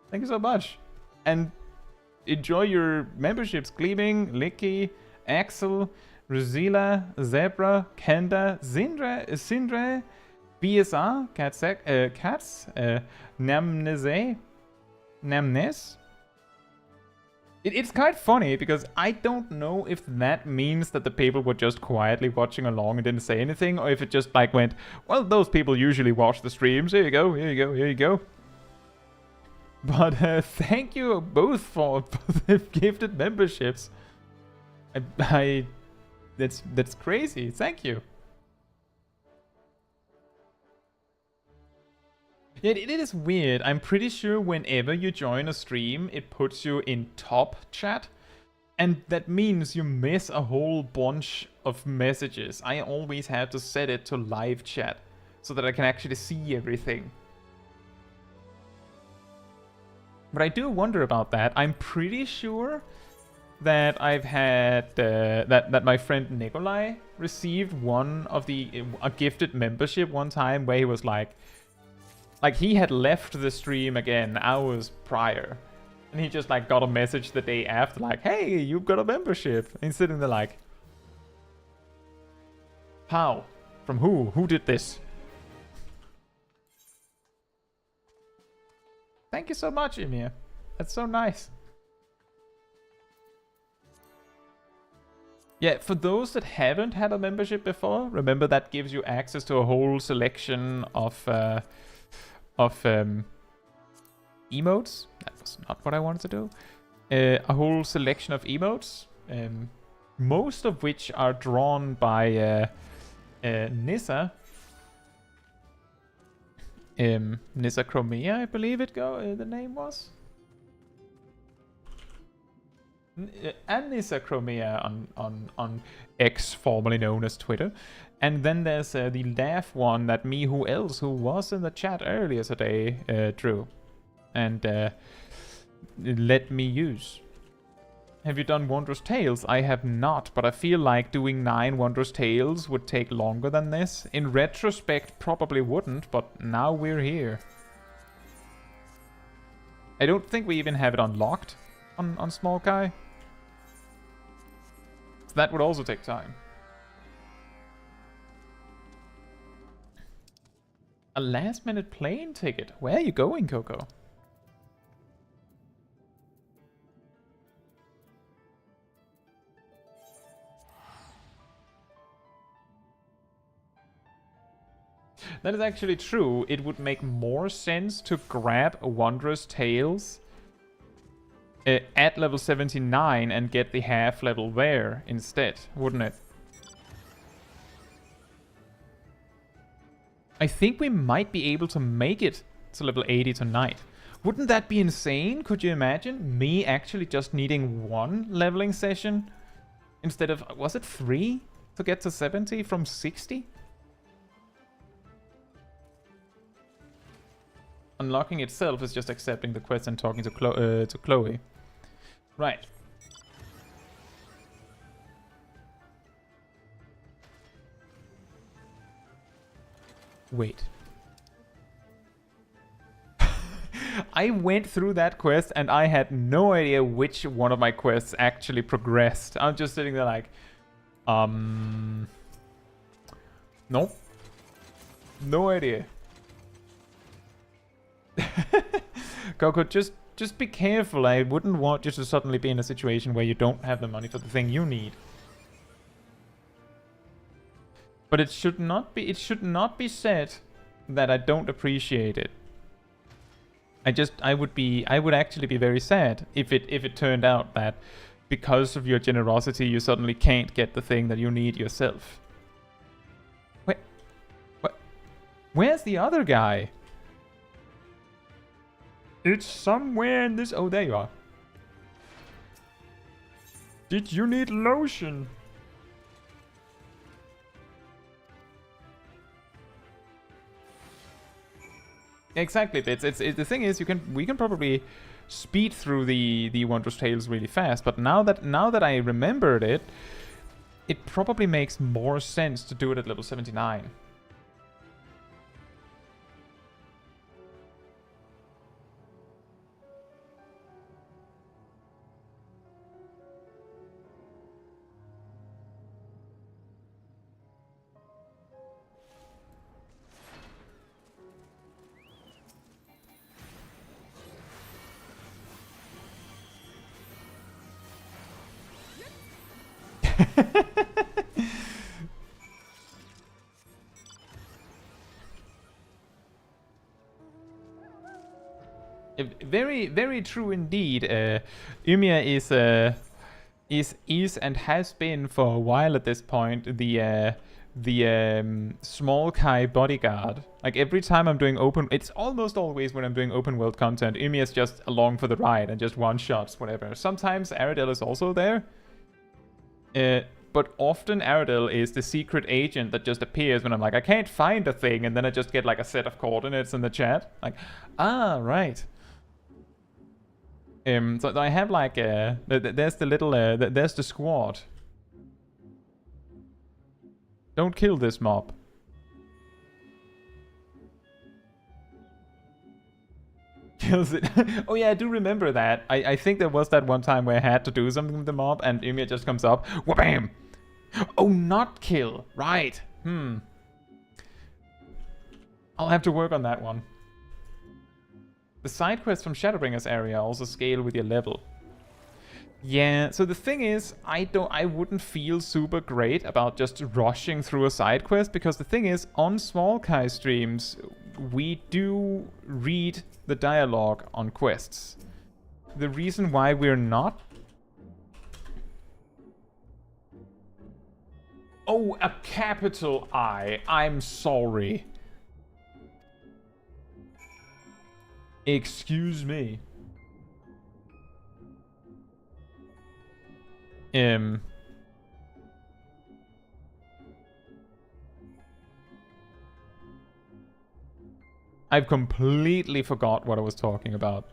Thank you so much. And enjoy your memberships. Gleaming, Licky, Axel, Rosila, Zebra, Kenda, Sindre, BSR, Cats, Namnes. It's quite funny because I don't know if that means that the people were just quietly watching along and didn't say anything, or if it just like went, well, those people usually watch the streams. Here you go, here you go, here you go. But thank you both for the gifted memberships. That's crazy. Thank you. It is weird. I'm pretty sure whenever you join a stream, it puts you in top chat. And that means you miss a whole bunch of messages. I always have to set it to live chat so that I can actually see everything. But I do wonder about that. I'm pretty sure that I've had that my friend Nikolai received a gifted membership one time where he was like he had left the stream again hours prior, and he just like got a message the day after like, hey, you've got a membership. And he's sitting there like, how? From who? Who did this? Thank you so much, Emir. That's so nice. Yeah, for those that haven't had a membership before, remember that gives you access to a whole selection of emotes. That was not what I wanted to do. A whole selection of emotes, most of which are drawn by Nissa. Nissa Chromea, I believe the name was. And Nissa Chromea on X, formerly known as Twitter. And then there's the laugh one that who was in the chat earlier today, drew. And let me use. Have you done Wondrous Tales? I have not, but I feel like doing 9 Wondrous Tales would take longer than this. In retrospect, probably wouldn't, but now we're here. I don't think we even have it unlocked on Smol Caetsu. So that would also take time. A last-minute plane ticket? Where are you going, Coco? That is actually true. It would make more sense to grab Wondrous Tales at level 79 and get the half level there instead, wouldn't it? I think we might be able to make it to level 80 tonight. Wouldn't that be insane? Could you imagine me actually just needing 1 leveling session instead of, was it 3 to get to 70 from 60? Unlocking itself is just accepting the quest and talking to Chloe. Right. Wait. I went through that quest and I had no idea which one of my quests actually progressed. I'm just sitting there like, nope. No idea. Coco, just be careful. I wouldn't want you to suddenly be in a situation where you don't have the money for the thing you need. But it should not be said that I don't appreciate it. I would actually be very sad if it turned out that because of your generosity you suddenly can't get the thing that you need yourself. Wait, what? Where's the other guy? It's somewhere in this. Oh, there you are. Did you need lotion? Exactly, Bits. The thing is, we can probably speed through the Wondrous Tales really fast. But now that I remembered it, it probably makes more sense to do it at level 79. Very, very true indeed. Ymir is and has been for a while at this point the Smol Kai bodyguard. Like every time I'm doing it's almost always when I'm doing open world content, Ymir is just along for the ride and just one shots whatever. Sometimes Aradel is also there. But often Aradel is the secret agent that just appears when I'm like, I can't find a thing, and then I just get like a set of coordinates in the chat. Like, ah, right. So I have like there's the little there's the squad. Don't kill this mob. Kills it. Oh yeah, I do remember that. I think there was that one time where I had to do something with the mob and Ymir just comes up. Wha-bam! Oh, not kill. Right. I'll have to work on that one. The side quests from Shadowbringers area also scale with your level. Yeah, so the thing is, I wouldn't feel super great about just rushing through a side quest, because the thing is, on Smol Kai streams, we do read the dialogue on quests. The reason why we're not... Oh, a capital I. I'm sorry. Excuse me. I've completely forgot what I was talking about.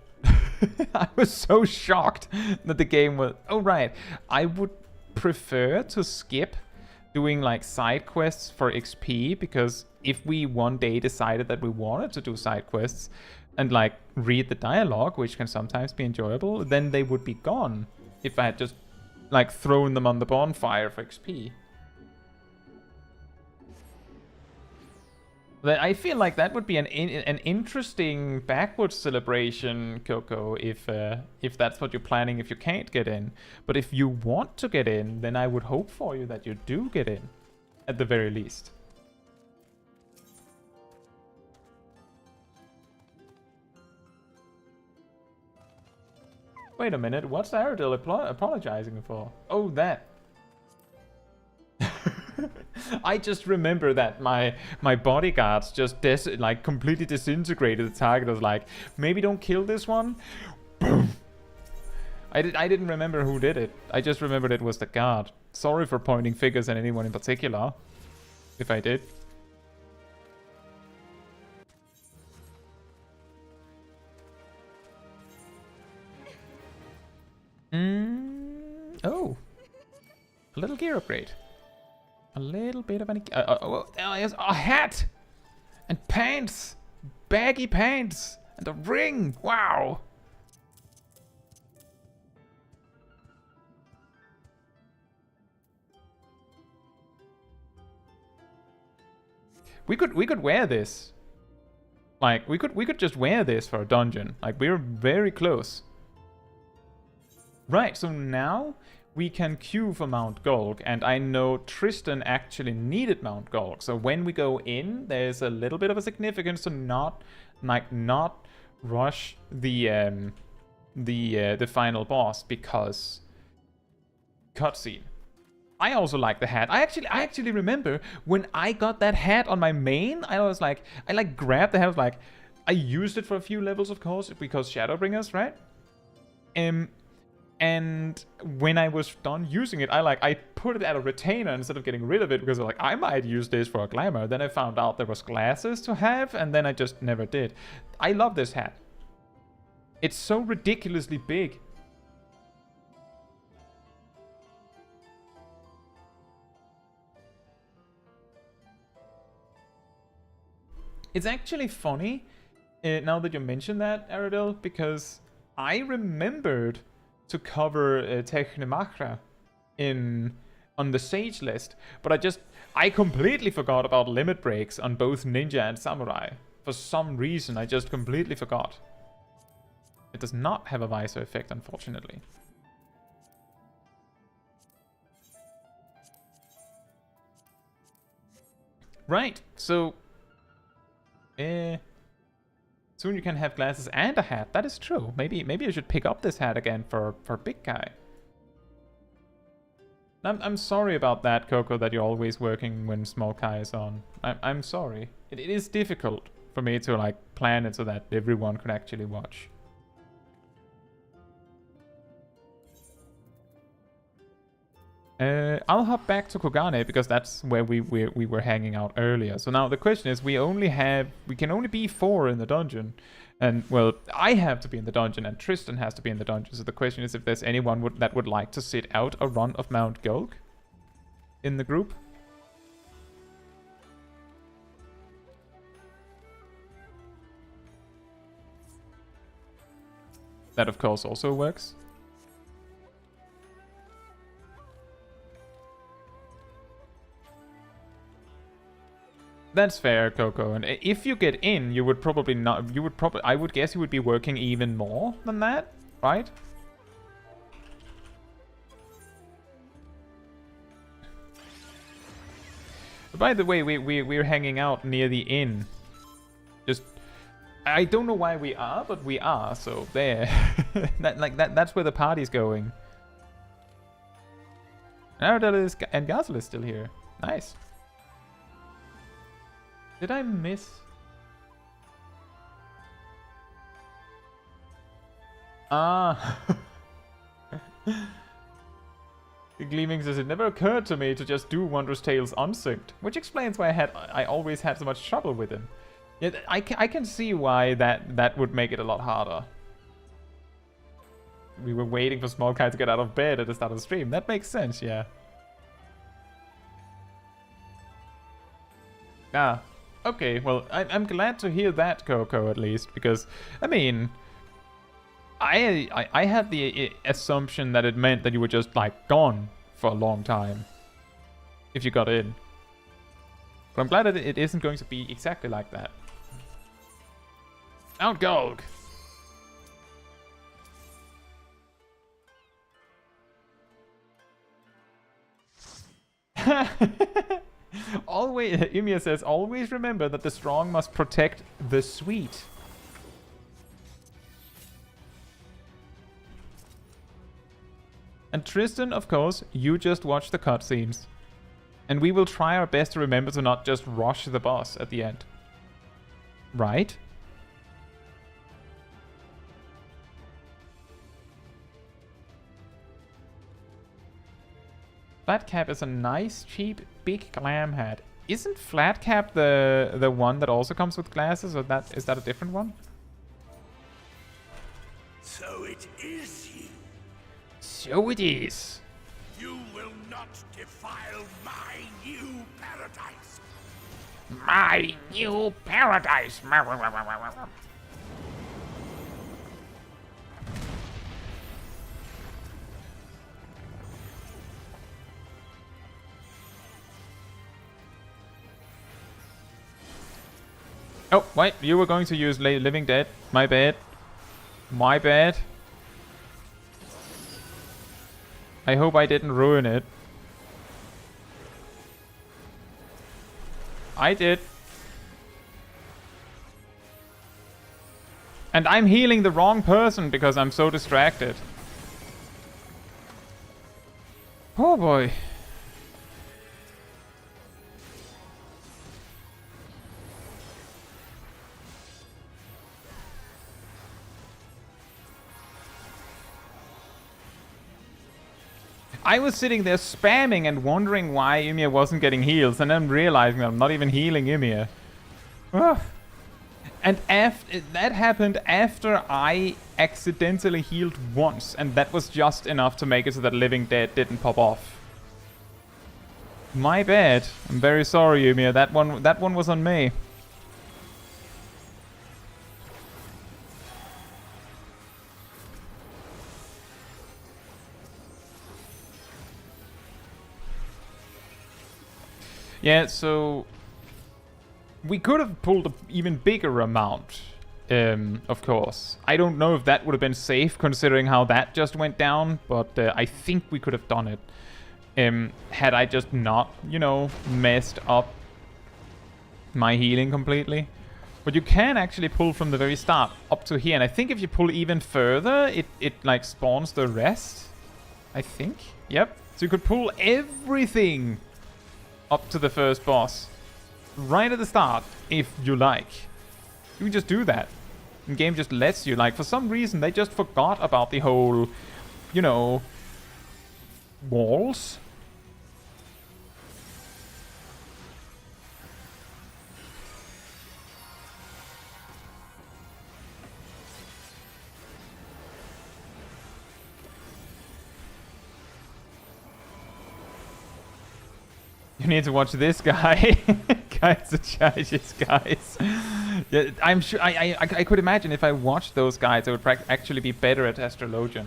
I was so shocked that the game was... Oh, right. I would prefer to skip doing like side quests for XP, because if we one day decided that we wanted to do side quests and like read the dialogue, which can sometimes be enjoyable, then they would be gone if I had just like thrown them on the bonfire for XP. I feel like that would be an interesting backwards celebration, Coco, if that's what you're planning, if you can't get in. But if you want to get in, then I would hope for you that you do get in, at the very least. Wait a minute, what's Aradil apologizing for? Oh, that. I just remember that my bodyguards just like completely disintegrated the target. I was like, maybe don't kill this one. Boom. I didn't remember who did it. I just remembered it was the guard. Sorry for pointing fingers at anyone in particular, if I did. Oh, a little gear upgrade. A little bit of a hat and pants, baggy pants and a ring. Wow. We could wear this. Like we could just wear this for a dungeon. Like we're very close. Right, so now we can queue for Mount Gulg, and I know Tristan actually needed Mount Gulg. So when we go in, there's a little bit of a significance to not rush the final boss, because cutscene. I also like the hat. I actually remember when I got that hat on my main, I was like, I grabbed the hat. I was like, I used it for a few levels, of course, because Shadowbringers, right? And when I was done using it, I put it at a retainer instead of getting rid of it, because I was like, I might use this for a glamour. Then I found out there was glasses to have, and then I just never did. I love this hat. It's so ridiculously big. It's actually funny, now that you mention that, Aradil, because I remembered to cover Technomachra on the Sage list, but I completely forgot about limit breaks on both Ninja and Samurai. For some reason, I just completely forgot. It does not have a visor effect, unfortunately. Right, so soon you can have glasses and a hat. That is true. Maybe I should pick up this hat again for big guy. I'm sorry about that, Coco, that you're always working when Smol Caetsu is on. I'm sorry. It is difficult for me to like plan it so that everyone could actually watch. I'll hop back to Kogane because that's where we were hanging out earlier. So now the question is, we can only be 4 in the dungeon. And, well, I have to be in the dungeon and Tristan has to be in the dungeon. So the question is if there's anyone that would like to sit out a run of Mount Gulg in the group. That, of course, also works. That's fair, Coco. And if you get in, you would probably not. I would guess you would be working even more than that, right? By the way, we're hanging out near the inn. Just, I don't know why we are, but we are. So there, that's where the party's going. And Gazel is still here. Nice. Did I miss? Ah. Gleaming says, it never occurred to me to just do Wondrous Tales unsynced, which explains why I always had so much trouble with him. Yeah, I can see why that would make it a lot harder. We were waiting for Smol Caetsu to get out of bed at the start of the stream. That makes sense, yeah. Ah. Okay, well, I'm glad to hear that, Coco, at least, because, I mean, I had the assumption that it meant that you were just, like, gone for a long time, if you got in. But I'm glad that it isn't going to be exactly like that. Out Gulg! Always, Ymia says, always remember that the strong must protect the sweet. And Tristan, of course, you just watch the cutscenes. And we will try our best to remember to not just rush the boss at the end. Right? Flatcap is a nice, cheap, big glam hat. Isn't Flatcap the one that also comes with glasses, or is that a different one? So it is you. So it is. You will not defile my new paradise. My new paradise. Oh, wait, you were going to use Living Dead. My bad. My bad. I hope I didn't ruin it. I did. And I'm healing the wrong person because I'm so distracted. Oh boy. I was sitting there spamming and wondering why Ymir wasn't getting heals, and then realizing that I'm not even healing Ymir. Ugh. And that happened after I accidentally healed once, and that was just enough to make it so that Living Dead didn't pop off. My bad. I'm very sorry, Ymir. That one was on me. Yeah, so we could have pulled an even bigger amount, of course. I don't know if that would have been safe considering how that just went down, but I think we could have done it had I just not, you know, messed up my healing completely. But you can actually pull from the very start up to here, and I think if you pull even further, it like spawns the rest. I think. Yep. So you could pull everything up to the first boss right at the start if you like. You can just do that. The game just lets you. Like, for some reason they just forgot about the whole, you know, walls. You need to watch this guy. Caetsu Chaiji's guys. Yeah, I'm sure. I could imagine if I watched those guys, I would actually be better at Astrologian.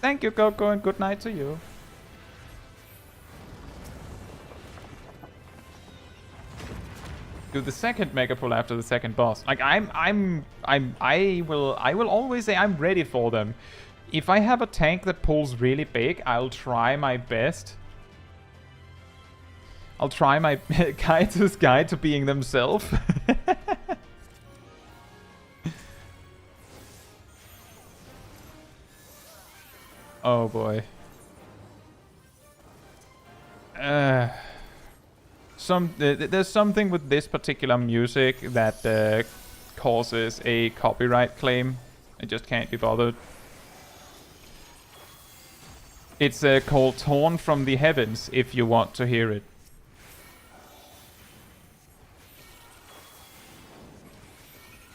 Thank you, Coco, and good night to you. Do the second mega pull after the second boss. Like I will always say I'm ready for them. If I have a tank that pulls really big, I'll try my best. I'll try my Kaitsu's guide to being themselves. Oh boy. There's something with this particular music that causes a copyright claim. I just can't be bothered. It's called Torn from the Heavens, if you want to hear it.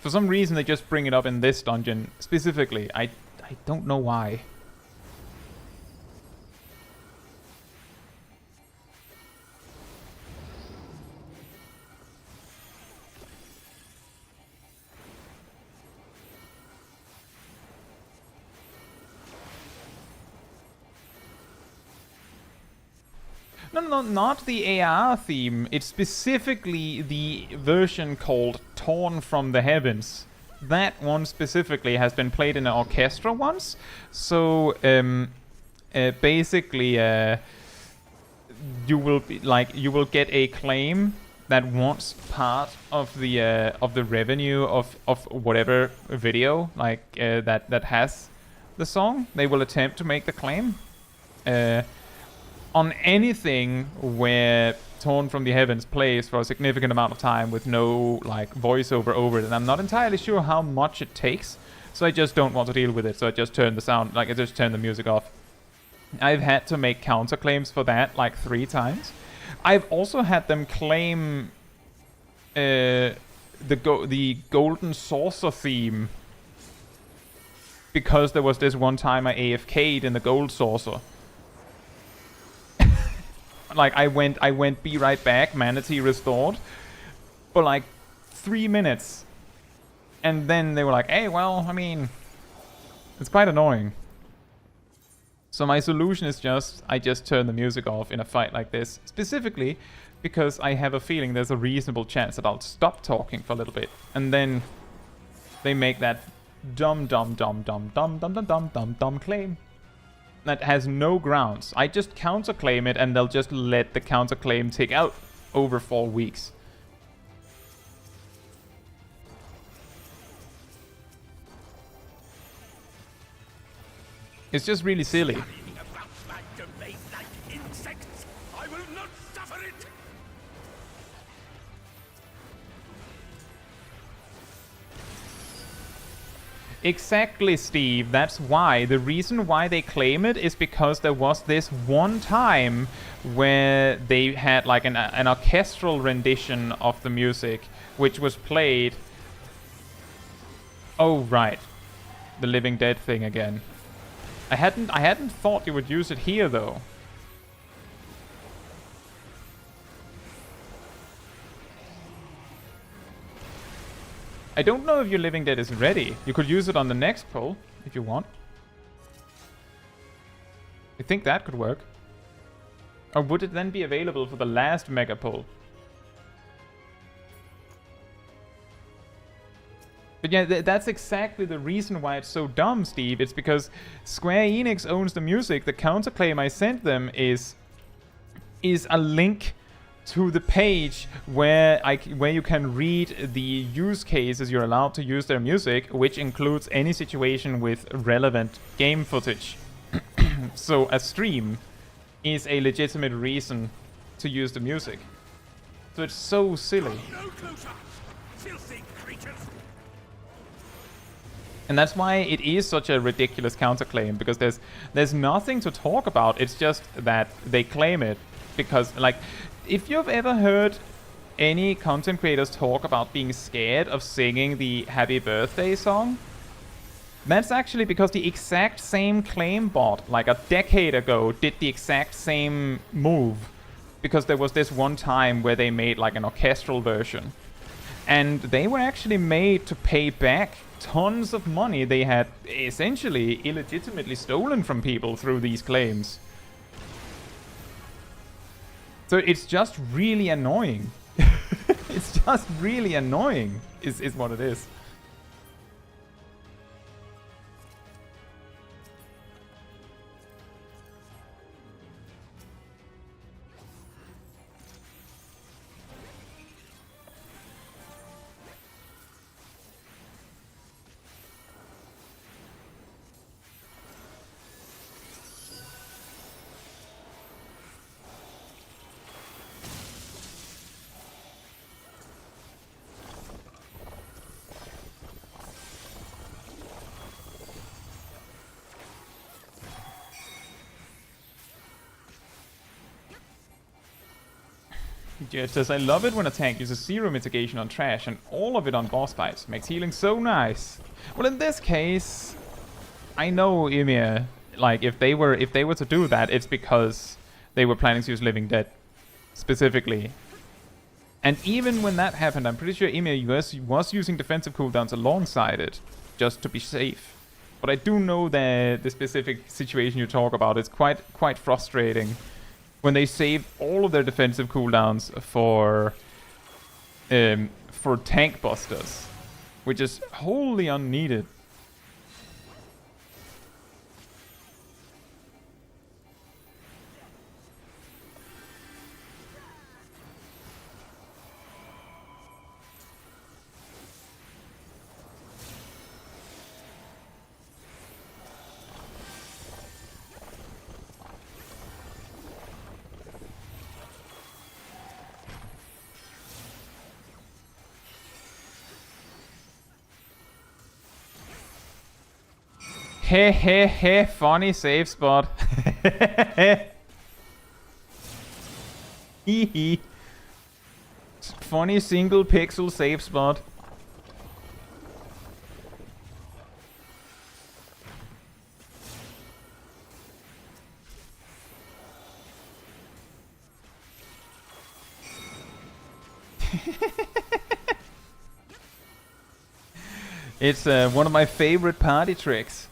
For some reason they just bring it up in this dungeon specifically. I don't know why. No, not the AR theme. It's specifically the version called Torn from the Heavens. That one specifically has been played in an orchestra once. So, basically, you will get a claim that wants part of the revenue of whatever video that has the song, they will attempt to make the claim. On anything where Torn from the Heavens plays for a significant amount of time with no like voiceover over it, and I'm not entirely sure how much it takes, so I just don't want to deal with it, so I just turn the sound, like I just turn the music off. I've had to make counterclaims for that like 3 times. I've also had them claim the Golden Saucer theme because there was this one time I AFK'd in the Gold Saucer. Like I went be right back, Manatee restored for like 3 minutes. And then they were like, hey, well, I mean, it's quite annoying. So my solution is I just turn the music off in a fight like this, specifically because I have a feeling there's a reasonable chance that I'll stop talking for a little bit, and then they make that dumb claim that has no grounds. I just counterclaim it, and they'll just let the counterclaim tick out over 4 weeks. It's just really silly. Exactly, Steve. That's why. The reason why they claim it is because there was this one time where they had like an orchestral rendition of the music, which was played. Oh, right. The Living Dead thing again. I hadn't thought you would use it here, though. I don't know if your Living Dead is ready. You could use it on the next pull, if you want. I think that could work. Or would it then be available for the last mega pull? But yeah, that's exactly the reason why it's so dumb, Steve. It's because Square Enix owns the music. The counterclaim I sent them is a link to the page where you can read the use cases you're allowed to use their music, which includes any situation with relevant game footage. So a stream is a legitimate reason to use the music. So it's so silly. And that's why it is such a ridiculous counterclaim, because there's nothing to talk about. It's just that they claim it because, like, if you've ever heard any content creators talk about being scared of singing the Happy Birthday song, that's actually because the exact same claim bot, like a decade ago, did the exact same move. Because there was this one time where they made like an orchestral version. And they were actually made to pay back tons of money they had essentially illegitimately stolen from people through these claims. So it's just really annoying. It's just really annoying, is what it is. Jeff says, I love it when a tank uses zero mitigation on trash and all of it on boss fights. Makes healing so nice. Well, in this case, I know Ymir, like, if they were to do that, it's because they were planning to use Living Dead specifically. And even when that happened, I'm pretty sure Ymir was using defensive cooldowns alongside it, just to be safe. But I do know that the specific situation you talk about is quite frustrating. When they save all of their defensive cooldowns for tank busters, which is wholly unneeded. Heh heh heh, funny save spot. Hee hee. Funny single pixel save spot. It's one of my favorite party tricks.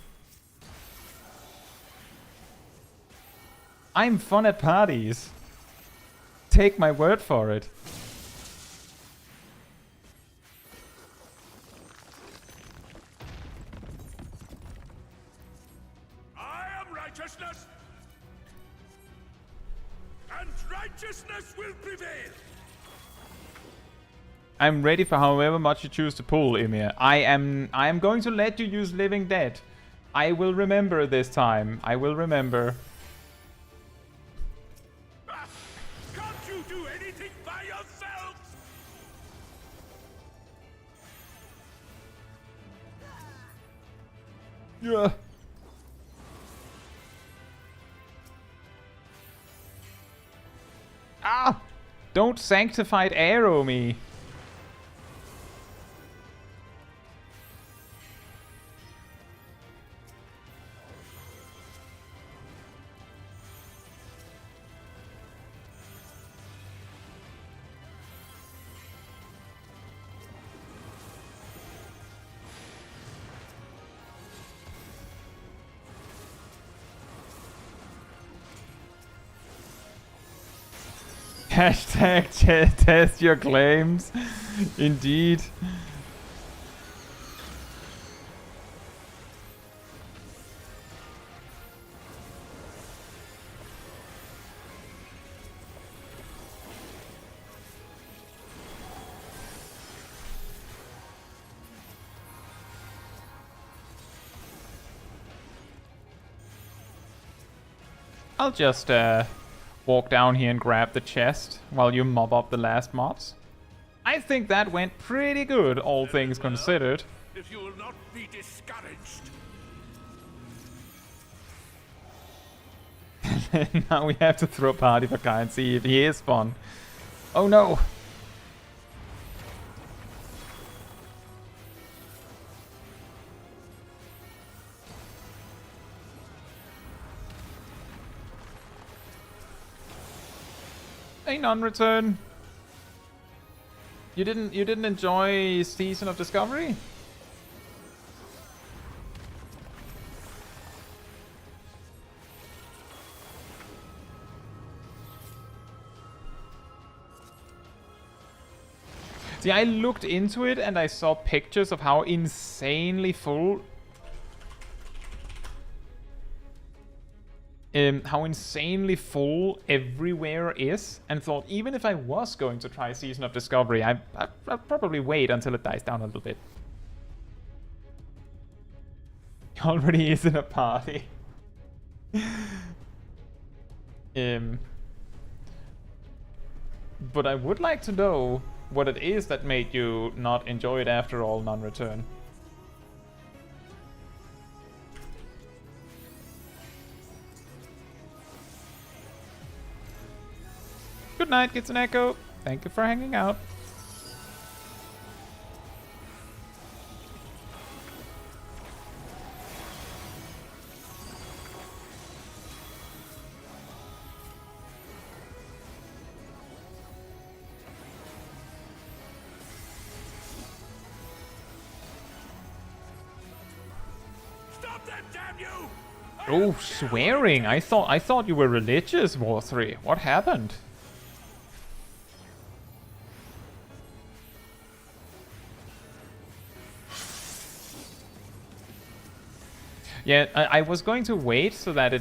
I'm fun at parties. Take my word for it. I am righteousness, and righteousness will prevail. I'm ready for however much you choose to pull, Ymir. I am going to let you use Living Dead. I will remember this time. I will remember. Can't you do anything by yourselves? Yeah. Ah! Don't sanctified arrow me. Hashtag test your claims. Indeed. I'll just walk down here and grab the chest while you mob up the last mobs. I think that went pretty good, all things considered. If you will not be discouraged. Now we have to throw a party for Kai and see if he is fun. Oh no! A non-return. You didn't enjoy Season of Discovery? See, I looked into it and I saw pictures of how insanely full everywhere is, and thought even if I was going to try Season of Discovery, I'd probably wait until it dies down a little bit. He already is in a party. But I would like to know what it is that made you not enjoy it after all, non-return. Good night, Kitsune Echo. Thank you for hanging out. Stop them, damn you! Oh, swearing! I thought you were religious, War 3. What happened? Yeah, I was going to wait so that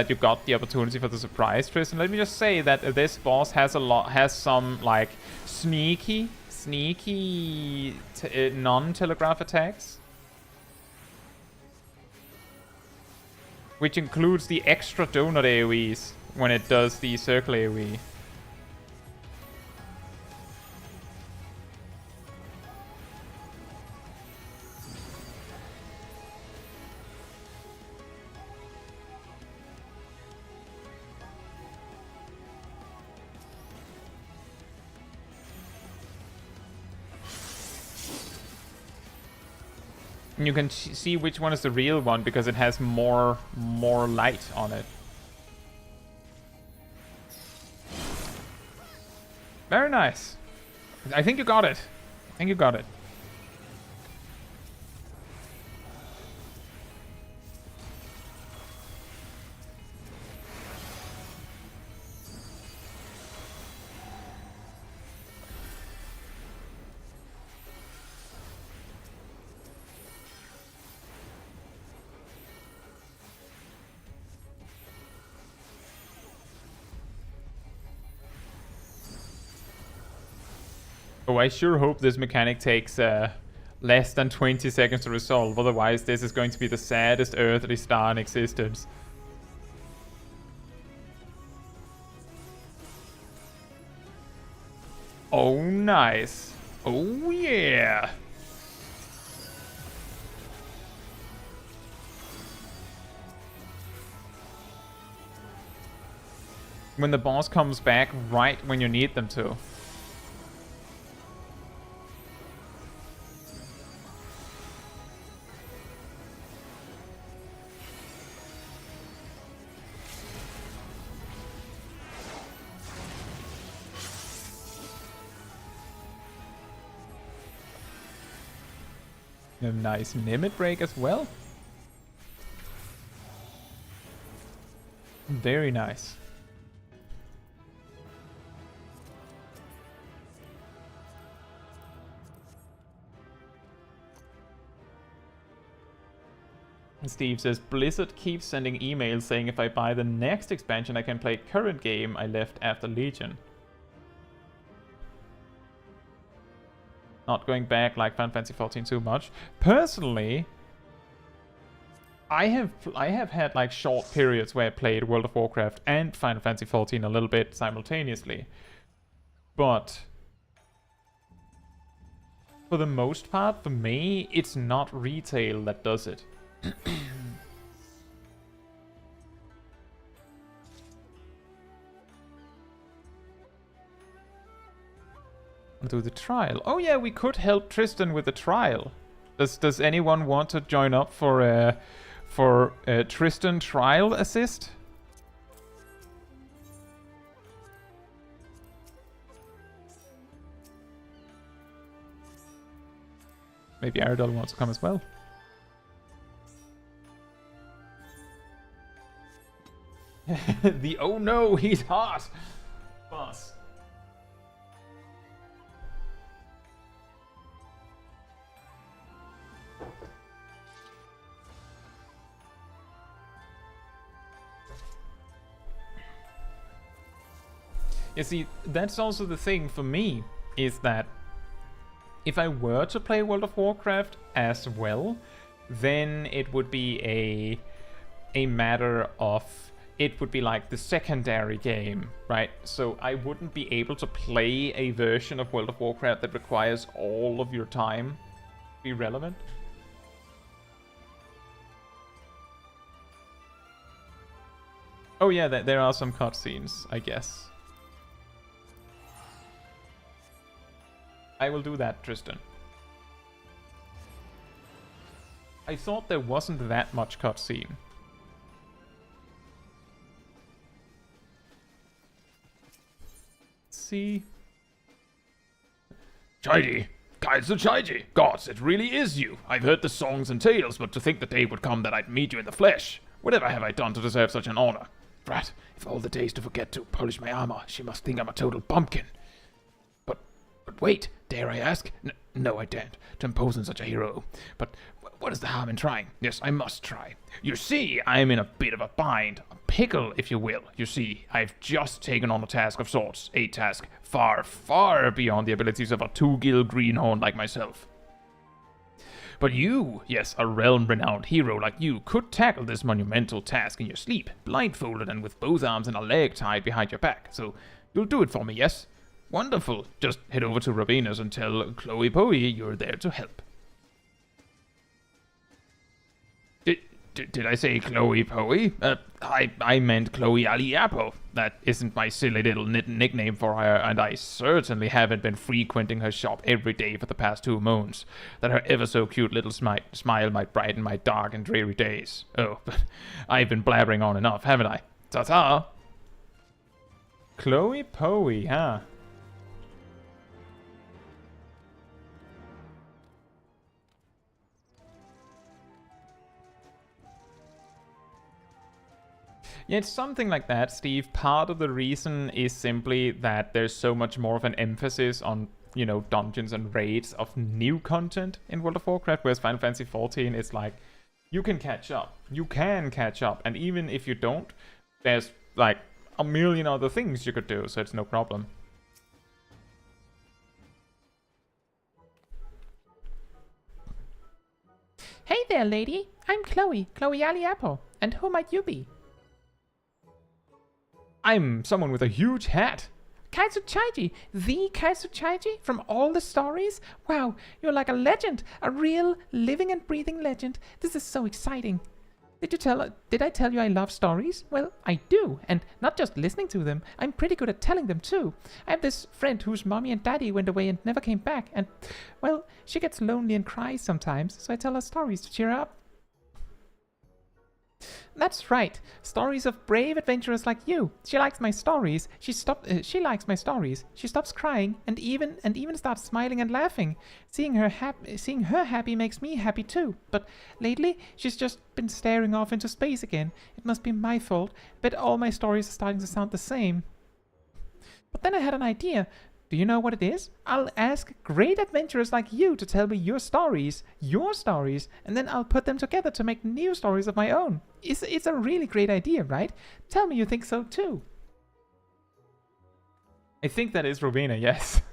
you got the opportunity for the surprise twist, and let me just say that this boss has some like sneaky non-telegraph attacks, which includes the extra donut AoEs when it does the circle AoE. And you can see which one is the real one because it has more light on it. Very nice. I think you got it. I think you got it. Oh, I sure hope this mechanic takes less than 20 seconds to resolve. Otherwise, this is going to be the saddest earthly star in existence. Oh, nice. Oh, yeah. When the boss comes back right when you need them to. A nice limit break as well. Very nice. Steve says, Blizzard keeps sending emails saying if I buy the next expansion I can play current game I left after Legion. Not going back like Final Fantasy XIV too much. Personally, I have had like short periods where I played World of Warcraft and Final Fantasy XIV a little bit simultaneously. But for the most part, for me, it's not retail that does it. Do the trial. Oh yeah, we could help Tristan with the trial. Does anyone want to join up for a Tristan trial assist? Maybe Aradol wants to come as well. The oh no, he's hot boss. You see, that's also the thing for me, is that if I were to play World of Warcraft as well, then it would be a matter of, it would be like the secondary game, right? So I wouldn't be able to play a version of World of Warcraft that requires all of your time to be relevant. Oh yeah, there are some cutscenes, I guess. I will do that, Tristan. I thought there wasn't that much cutscene. See? Chaiji! Caetsu Chaiji! Gods, it really is you! I've heard the songs and tales, but to think the day would come that I'd meet you in the flesh. Whatever have I done to deserve such an honor? Drat, if all the days to forget to polish my armor, she must think I'm a total bumpkin. But wait, dare I ask? No, I daren't, to impose on such a hero. But what is the harm in trying? Yes, I must try. You see, I'm in a bit of a bind. A pickle, if you will. You see, I've just taken on a task of sorts. A task far, far beyond the abilities of a two-gill greenhorn like myself. But you, yes, a realm-renowned hero like you, could tackle this monumental task in your sleep, blindfolded and with both arms and a leg tied behind your back. So, you'll do it for me, yes? Wonderful. Just head over to Ravina's and tell Chloe Poe you're there to help. Did I say Chloe Poe? I meant Chloe Aliapo. That isn't my silly little nickname for her, and I certainly haven't been frequenting her shop every day for the past 2 moons. That her ever so cute little smile might brighten my dark and dreary days. Oh, but I've been blabbering on enough, haven't I? Ta-ta! Chloe Poe, huh? Yeah, it's something like that, Steve. Part of the reason is simply that there's so much more of an emphasis on, you know, dungeons and raids of new content in World of Warcraft, whereas Final Fantasy XIV is like, you can catch up. You can catch up. And even if you don't, there's like a million other things you could do, so it's no problem. Hey there, lady. I'm Chloe Aliapo. And who might you be? I'm someone with a huge hat. Caetsu Chaiji, the Caetsu Chaiji from all the stories? Wow, you're like a legend, a real living and breathing legend. This is so exciting. Did I tell you I love stories? Well, I do, and not just listening to them. I'm pretty good at telling them too. I have this friend whose mommy and daddy went away and never came back, and, well, she gets lonely and cries sometimes, so I tell her stories to cheer her up. That's right, stories of brave adventurers like you. She likes my stories. She likes my stories. She stops crying and even starts smiling and laughing. Seeing her happy makes me happy too. But lately, she's just been staring off into space again. It must be my fault. Bet all my stories are starting to sound the same. But then I had an idea. Do you know what it is? I'll ask great adventurers like you to tell me your stories, and then I'll put them together to make new stories of my own. It's a really great idea, right? Tell me you think so too. I think that is Rowena, yes.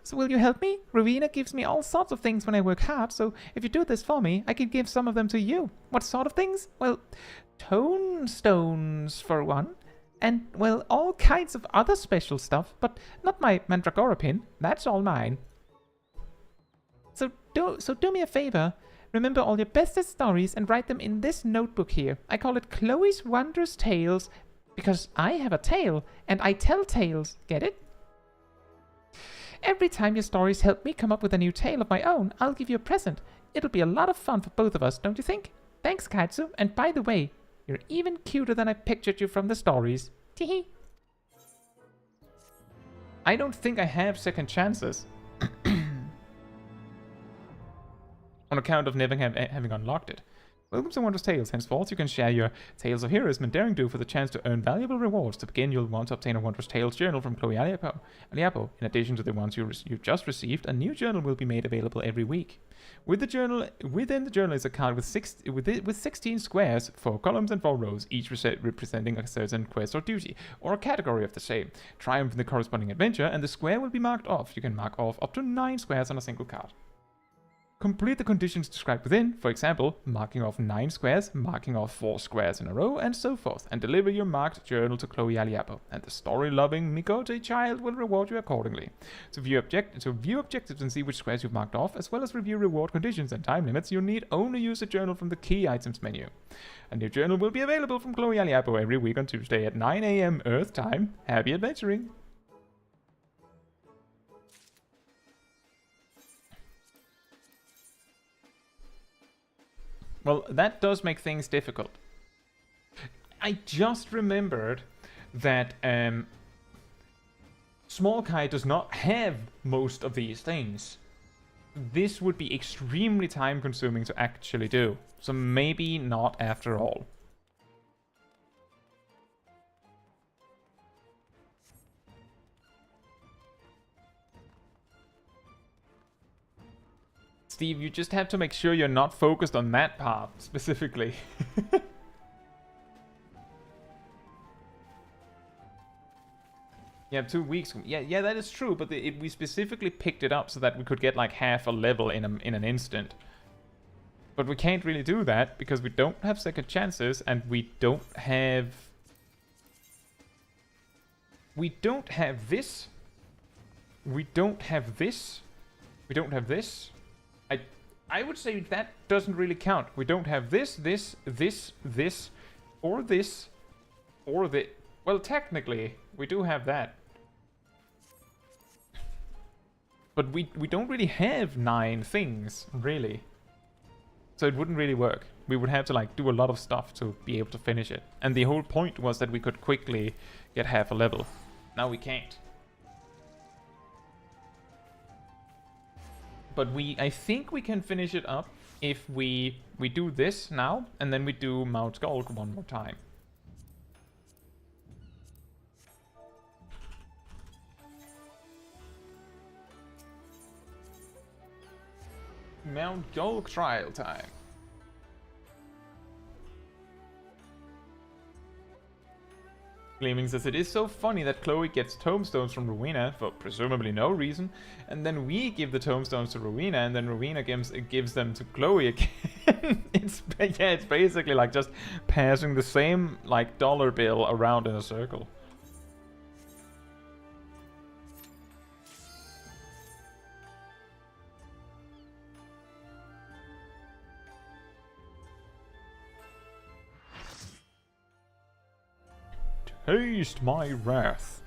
So will you help me? Rowena gives me all sorts of things when I work hard, so if you do this for me, I could give some of them to you. What sort of things? Well, tone stones for one. And, well, all kinds of other special stuff, but not my Mandragora pin. That's all mine. So do me a favor. Remember all your bestest stories and write them in this notebook here. I call it Chloe's Wondrous Tales because I have a tale and I tell tales. Get it? Every time your stories help me come up with a new tale of my own, I'll give you a present. It'll be a lot of fun for both of us, don't you think? Thanks, Caetsu. And by the way, you're even cuter than I pictured you from the stories. Teehee. I don't think I have second chances. On account of never having unlocked it. Welcome to Wondrous Tales. Henceforth, you can share your tales of heroism and daring do for the chance to earn valuable rewards. To begin, you'll want to obtain a Wondrous Tales journal from Chloe Aliapo. In addition to the ones you've just received, a new journal will be made available every week. Within the journal is a card with 16 squares, 4 columns and 4 rows, each representing a certain quest or duty, or a category of the same. Triumph in the corresponding adventure, and the square will be marked off. You can mark off up to 9 squares on a single card. Complete the conditions described within, for example, marking off 9 squares, marking off 4 squares in a row, and so forth, and deliver your marked journal to Chloe Aliapo, and the story-loving Mikote child will reward you accordingly. To view objectives and see which squares you've marked off, as well as review reward conditions and time limits, you'll need only use the journal from the key items menu. A new journal will be available from Chloe Aliapo every week on Tuesday at 9 AM Earth time. Happy adventuring! Well, that does make things difficult. I just remembered that Smol Kai does not have most of these things. This would be extremely time consuming to actually do. So maybe not after all. Steve, you just have to make sure you're not focused on that part specifically. Yeah, 2 weeks. Yeah, that is true. But we specifically picked it up so that we could get like half a level in an instant. But we can't really do that because we don't have second chances and we don't have this. We don't have this. We don't have this. I would say that doesn't really count. We don't have this, this, this, this, or this, or the... Well, technically, we do have that. But we don't really have 9 things, really. So it wouldn't really work. We would have to like do a lot of stuff to be able to finish it. And the whole point was that we could quickly get half a level. Now we can't. But I think we can finish it up if we do this now, and then we do Mount Gulg one more time. Mount Gulg trial time. Gleaming says, it is so funny that Chloe gets tomestones from Rowena for presumably no reason, and then we give the tomestones to Rowena, and then Rowena gives them to Chloe again. it's basically like just passing the same like dollar bill around in a circle. Taste my wrath.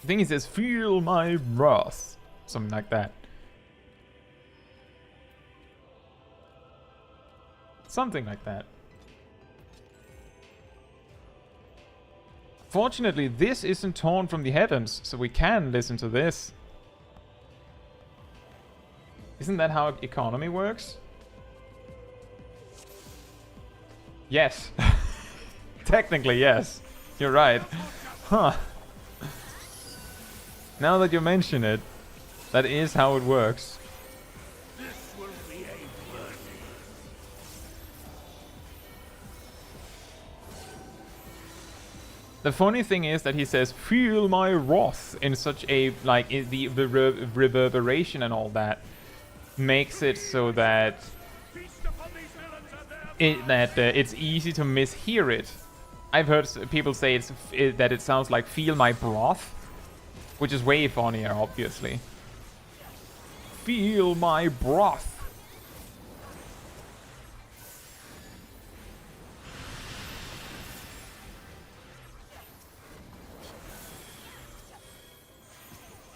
I think he says, feel my wrath. Something like that. Something like that. Fortunately, this isn't torn from the heavens, so we can listen to this. Isn't that how economy works? Yes. Technically, yes. You're right. Huh. Now that you mention it, that is how it works. This will be a blessing. The funny thing is that he says, feel my wrath, in such a, like, the reverberation and all that makes it so that it's easy to mishear it. I've heard people say that it sounds like feel my broth, which is way funnier, obviously. Feel my broth.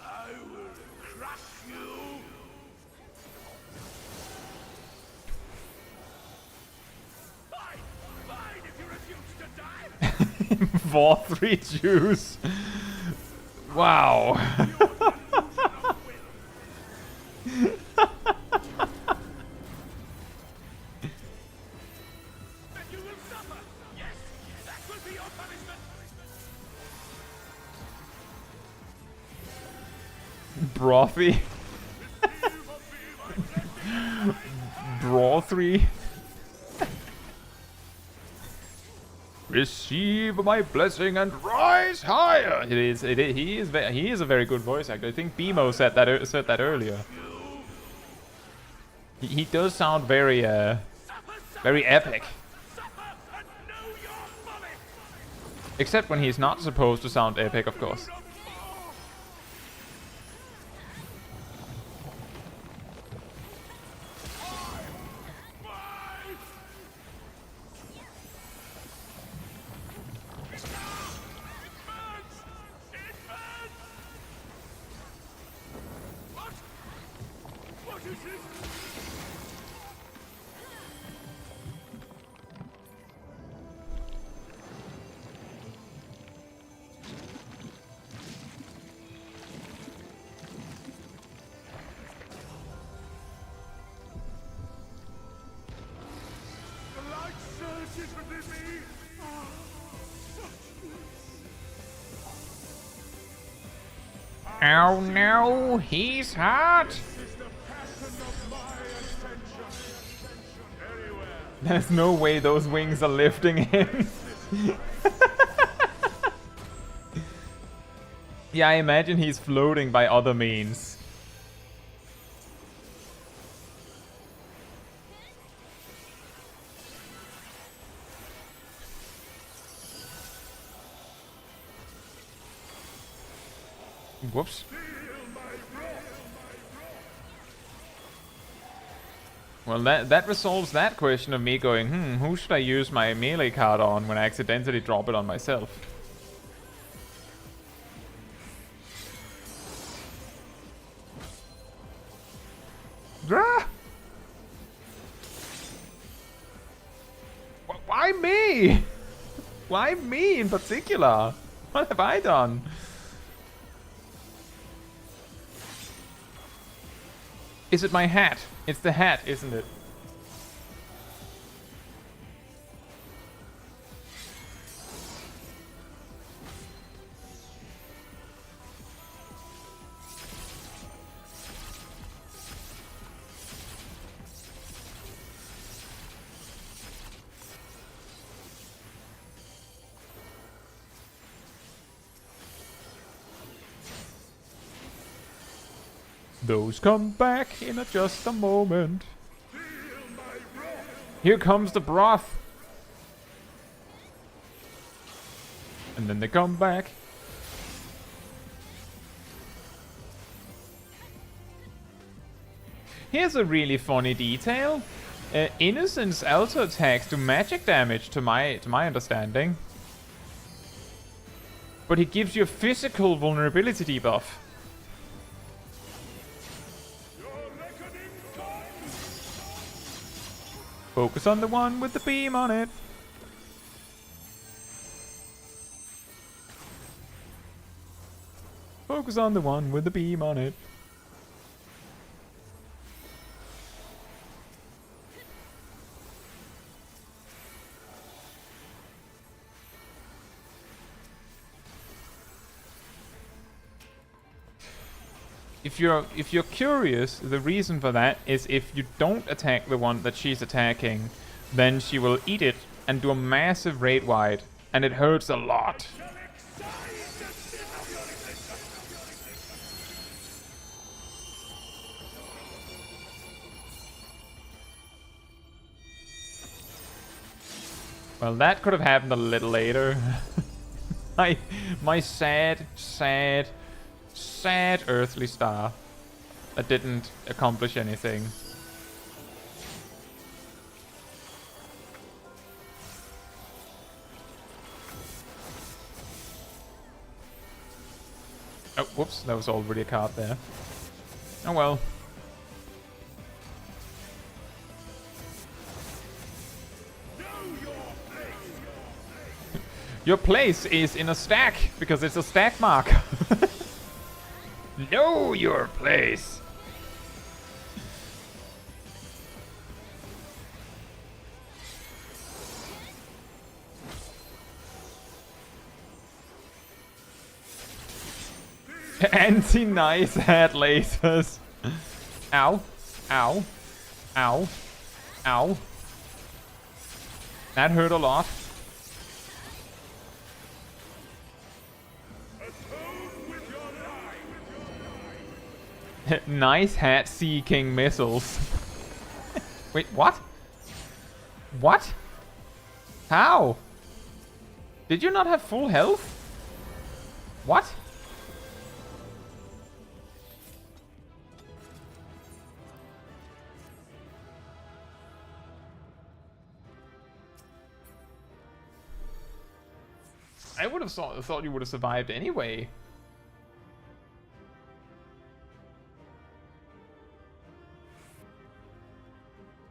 I will crush you. Fine if you refuse to die. For 3 Jews. Wow. You will suffer. Yes, that will be your punishment. Brothy. Brothy. Receive my blessing and rise higher. He is a very good voice actor. I think BMO said that earlier. He does sound very very epic. Except when he's not supposed to sound epic, of course. Oh no, he's hot! There's no way those wings are lifting him. Yeah, I imagine he's floating by other means. Whoops. Well, that resolves that question of me going, who should I use my melee card on when I accidentally drop it on myself? Ah! Why me? Why me in particular? What have I done? Is it my hat? It's the hat, isn't it? Those come back in just a moment. Here comes the broth. And then they come back. Here's a really funny detail. Innocence also attacks do magic damage to my understanding. But he gives you a physical vulnerability debuff. Focus on the one with the beam on it. Focus on the one with the beam on it. If you're curious, the reason for that is if you don't attack the one that she's attacking, then she will eat it and do a massive raid wide, and it hurts a lot. Well, that could have happened a little later. my sad earthly star that didn't accomplish anything. Oh, whoops, that was already a card there. Oh well. Your place is in a stack, because it's a stack mark. Know your place. Anti-nice hat lasers. Ow. Ow. Ow. Ow. That hurt a lot. Nice hat seeking missiles. Wait, what? What? How? Did you not have full health? What? I would have thought you would have survived anyway.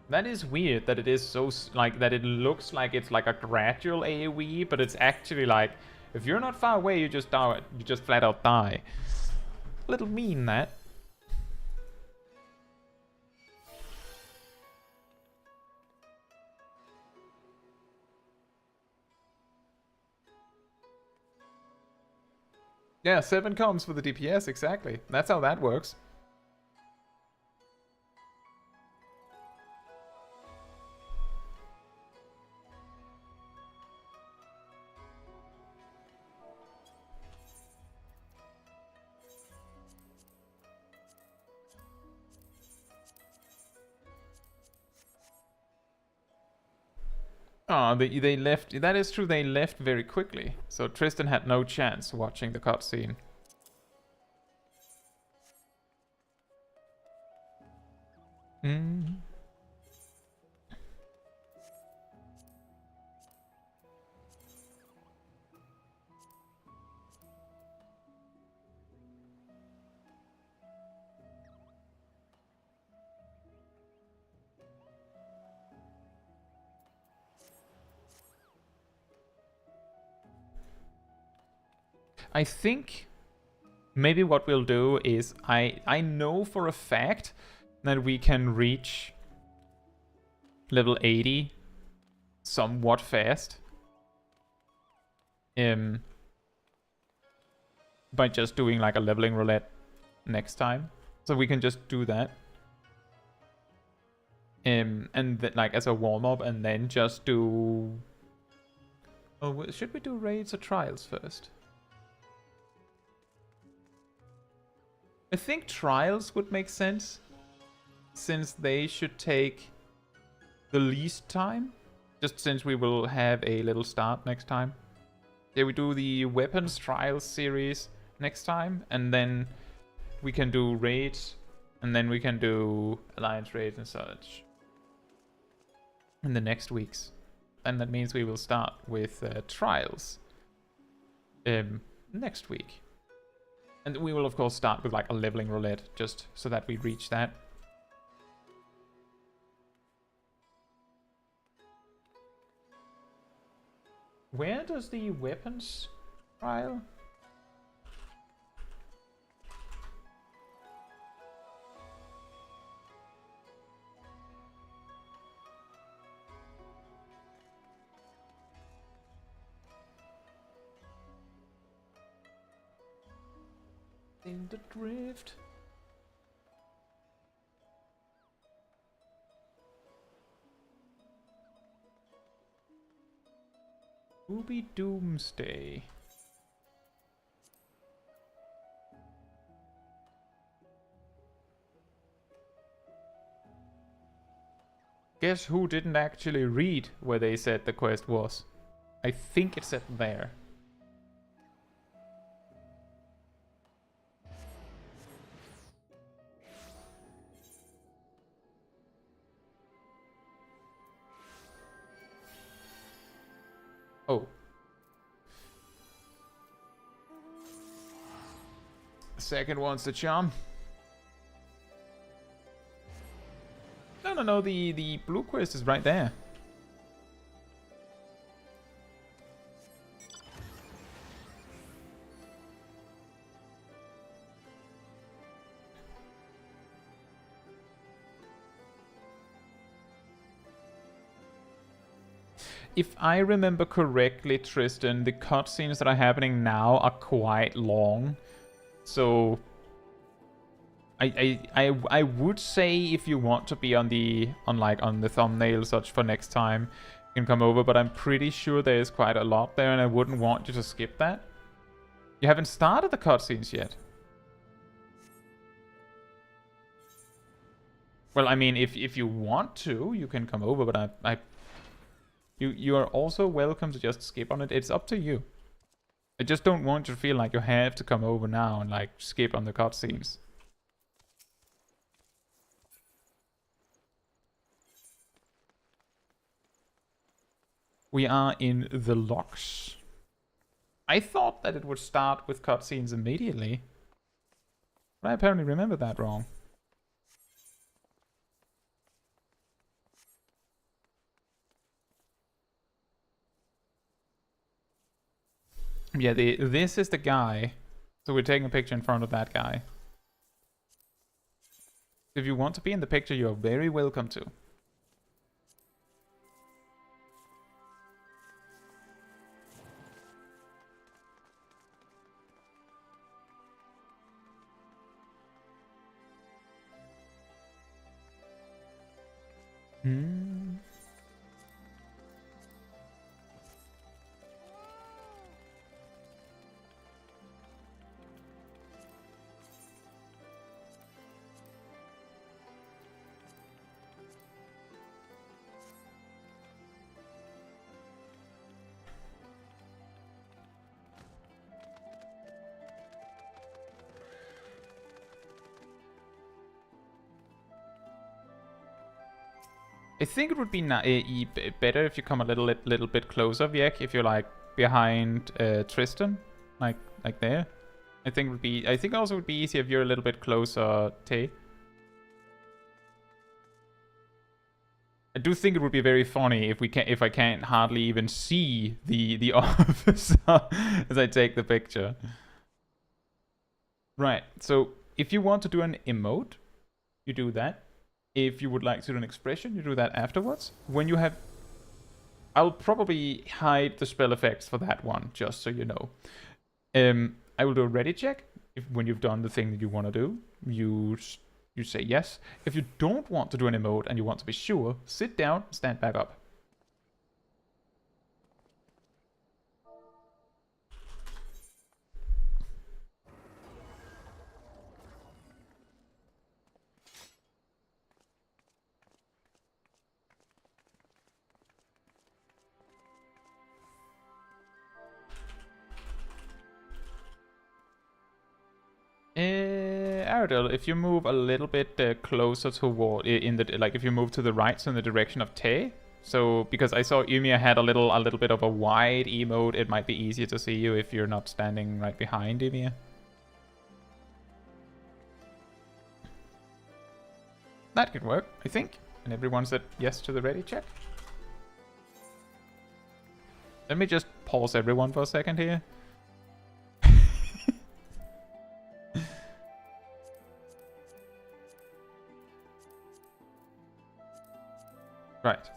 That is weird that it is so, like, that it looks like it's like a gradual AoE, but it's actually like, if you're not far away, you just die, you just flat out die. Little mean, that. Yeah, 7 comms for the DPS, exactly. That's how that works. Oh, they left. That is true, they left very quickly. So Tristan had no chance watching the cutscene. I think maybe what we'll do is I know for a fact that we can reach level 80 somewhat fast. By just doing like a leveling roulette next time. So we can just do that. And then like as a warm-up, and then just do... Oh, should we do raids or trials first? I think trials would make sense, since they should take the least time. Just since we will have a little start next time. Yeah, we do the weapons trials series next time, and then we can do raids, and then we can do alliance raids and such in the next weeks. And that means we will start with trials next week. And we will of course start with like a leveling roulette, just so that we reach that. Where does the weapons trial? In the drift. Ruby Doomsday. Guess who didn't actually read where they said the quest was? I think it said there. Oh. The second one's the charm. No, the blue quest is right there. If I remember correctly, Tristan, the cutscenes that are happening now are quite long. So I would say if you want to be on the thumbnail such for next time, you can come over, but I'm pretty sure there is quite a lot there, and I wouldn't want you to skip that. You haven't started the cutscenes yet. Well, I mean, if you want to, you can come over, but you are also welcome to just skip on it. It's up to you. I just don't want you to feel like you have to come over now and like skip on the cutscenes. We are in the locks. I thought that it would start with cutscenes immediately, but I apparently remember that wrong. Yeah, this is the guy. So we're taking a picture in front of that guy. If you want to be in the picture, you're very welcome to. I think it would be better if you come a little bit closer, Viek, if you're like behind Tristan, like there. I think also it would be easier if you're a little bit closer, Tay. I do think it would be very funny if I can't hardly even see the officer as I take the picture. Right, so if you want to do an emote, you do that. If you would like to do an expression, you do that afterwards. When you have... I'll probably hide the spell effects for that one, just so you know. I will do a ready check. When you've done the thing that you want to do, you say yes. If you don't want to do an emote and you want to be sure, sit down, stand back up. Aradil, if you move a little bit closer toward if you move to the right, so in the direction of Te. So because I saw Ymir had a little bit of a wide emote, it might be easier to see you if you're not standing right behind Ymir. That could work, I think. And everyone said yes to the ready check. Let me just pause everyone for a second here. Right.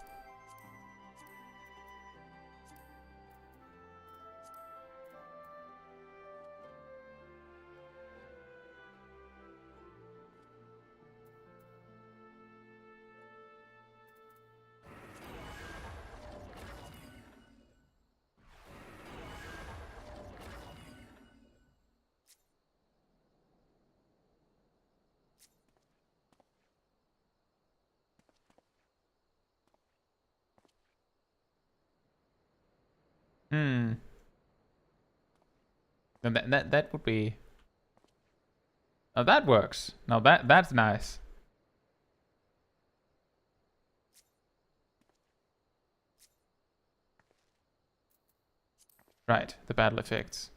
And that would be... Now that works. Now that's nice. Right, the battle effects.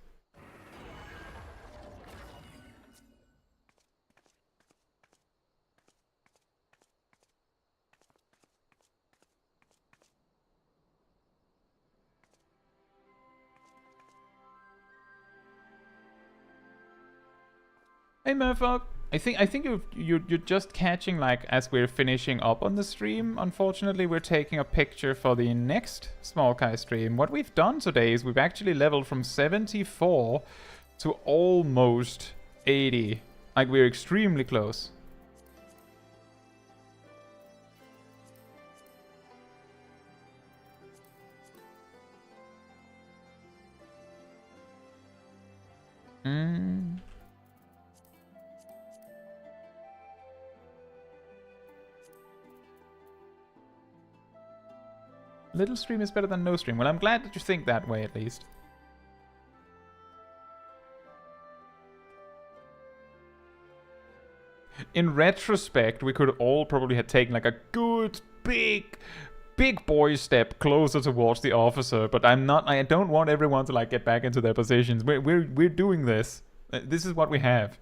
Hey Murphy, I think you're just catching like as we're finishing up on the stream. Unfortunately, we're taking a picture for the next Smol Caetsu stream. What we've done today is we've actually leveled from 74 to almost 80. Like we're extremely close. Little stream is better than no stream. Well, I'm glad that you think that way, at least. In retrospect, we could all probably have taken like a good, big boy step closer towards the officer, but I don't want everyone to like get back into their positions. We're doing this. This is what we have.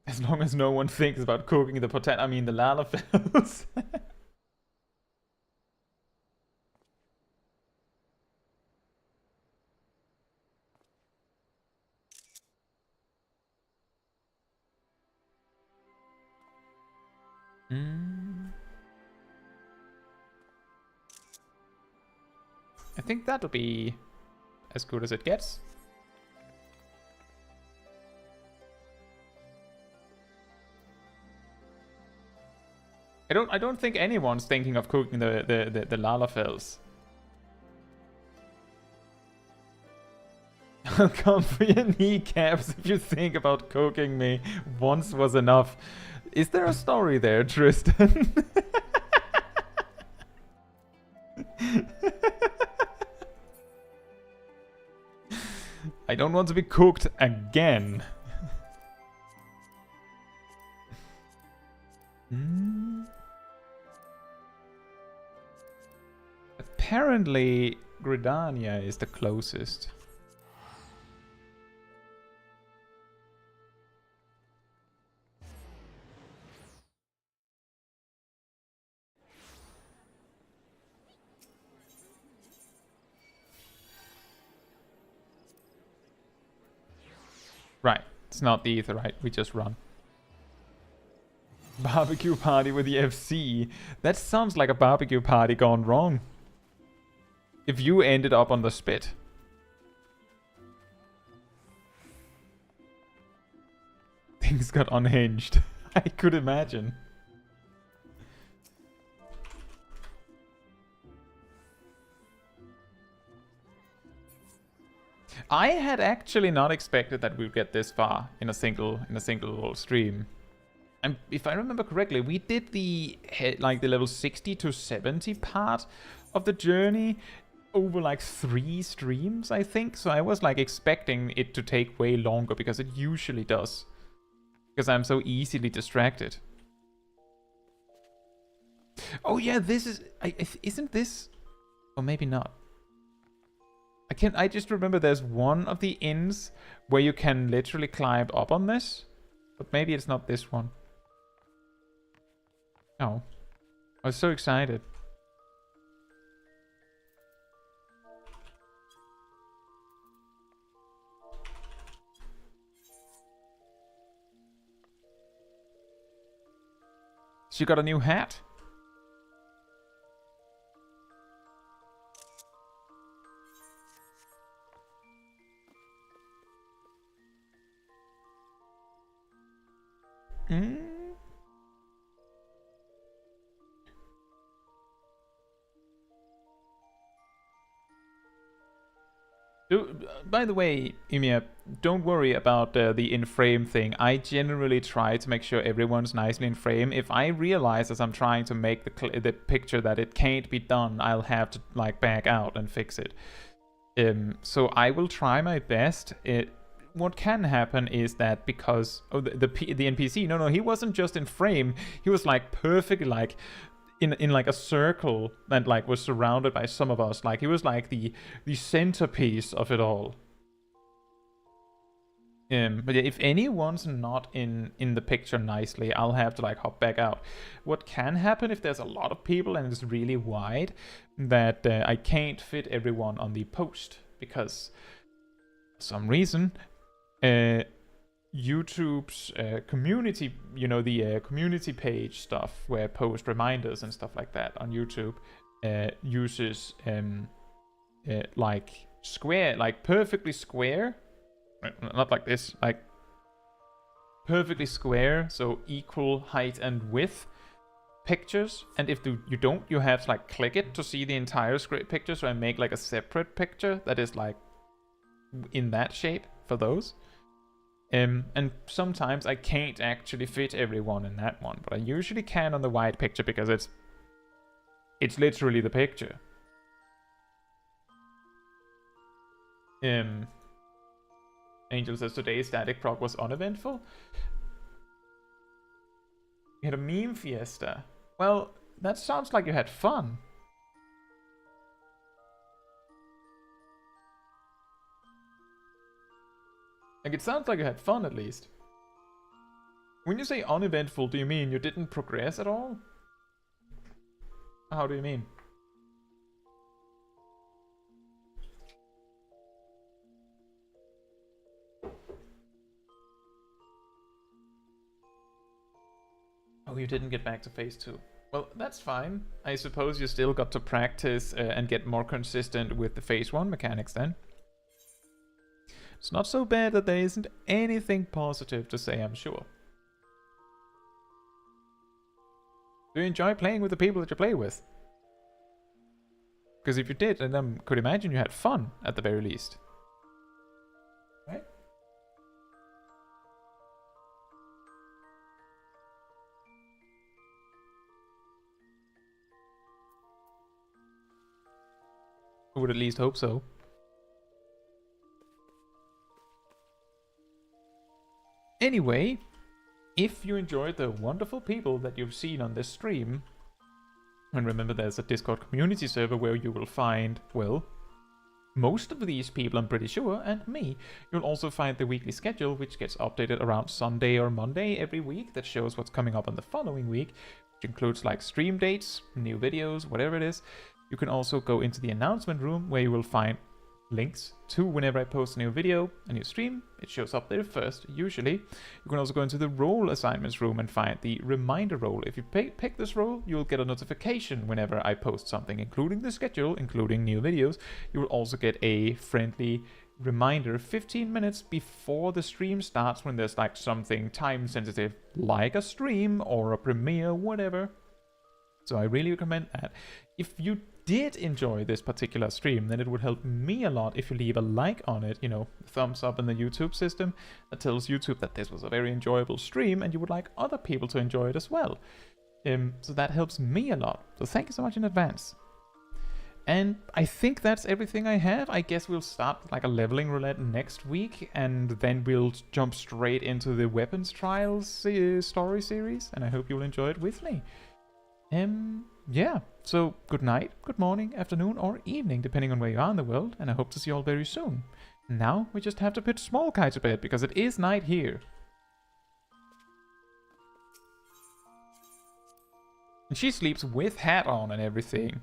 As long as no one thinks about cooking the potato, I mean the lalafels. I think that'll be as good as it gets. I don't think anyone's thinking of cooking the lalafels. I'll come for your kneecaps if you think about cooking me. Once was enough. Is there a story there, Tristan? don't want to be cooked again. Apparently, Gridania is the closest. Right, it's not the Aetherite, we just run. Barbecue party with the FC. That sounds like a barbecue party gone wrong. If you ended up on the spit. Things got unhinged. I could imagine. I had actually not expected that we'd get this far in a single stream. And if I remember correctly, we did the level 60 to 70 part of the journey over like 3 streams, I think. So I was like expecting it to take way longer because it usually does. Because I'm so easily distracted. Oh yeah, this is... isn't this... Or maybe not. I just remember there's one of the inns where you can literally climb up on this. But maybe it's not this one. Oh. I was so excited. She got a new hat. By the way, Ymir, don't worry about the in-frame thing. I generally try to make sure everyone's nicely in frame. If I realize as I'm trying to make the picture that it can't be done, I'll have to like back out and fix it. So I will try my best. What can happen is that because the NPC, no, he wasn't just in frame. He was like perfectly like in like a circle that like was surrounded by some of us. Like he was like the centerpiece of it all. But yeah, if anyone's not in the picture nicely, I'll have to like hop back out. What can happen if there's a lot of people and it's really wide, that I can't fit everyone on the post because for some reason YouTube's community, you know, the community page stuff where post reminders and stuff like that on YouTube uses like square, like perfectly square, not like this, like perfectly square, so equal height and width pictures. And if you don't, you have to like click it to see the entire picture. So I make like a separate picture that is like in that shape for those. And sometimes I can't actually fit everyone in that one, but I usually can on the wide picture because it's literally the picture. Angel says today's static prog was uneventful. You had a meme fiesta. Well, that sounds like you had fun. Like, it sounds like you had fun, at least. When you say uneventful, do you mean you didn't progress at all? How do you mean? Oh, you didn't get back to phase 2. Well, that's fine. I suppose you still got to practice and get more consistent with the phase 1 mechanics then. It's not so bad that there isn't anything positive to say, I'm sure. Do you enjoy playing with the people that you play with? Because if you did, then I could imagine you had fun, at the very least. Right? I would at least hope so. Anyway, if you enjoyed the wonderful people that you've seen on this stream, and remember there's a Discord community server where you will find, well, most of these people, I'm pretty sure, and me. You'll also find the weekly schedule, which gets updated around Sunday or Monday every week. That shows what's coming up on the following week, which includes like stream dates, new videos, whatever it is. You can also go into the announcement room where you will find links to whenever I post a new video, a new stream. It shows up there first, usually. You can also go into the role assignments room and find the reminder role. If you pick this role, you'll get a notification whenever I post something, including the schedule, including new videos. You will also get a friendly reminder 15 minutes before the stream starts when there's like something time sensitive, like a stream or a premiere, whatever. So I really recommend that. If you did enjoy this particular stream, then it would help me a lot if you leave a like on it, you know, thumbs up in the YouTube system. That tells YouTube that this was a very enjoyable stream and you would like other people to enjoy it as well. So that helps me a lot. So thank you so much in advance. And I think that's everything I have. I guess we'll start like a leveling roulette next week, and then we'll jump straight into the weapons trials story series, and I hope you'll enjoy it with me. Yeah, so good night, good morning, afternoon, or evening, depending on where you are in the world, and I hope to see you all very soon. Now we just have to put Smol Caetsu to bed, because it is night here. And she sleeps with hat on and everything.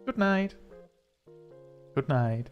Good night. Good night.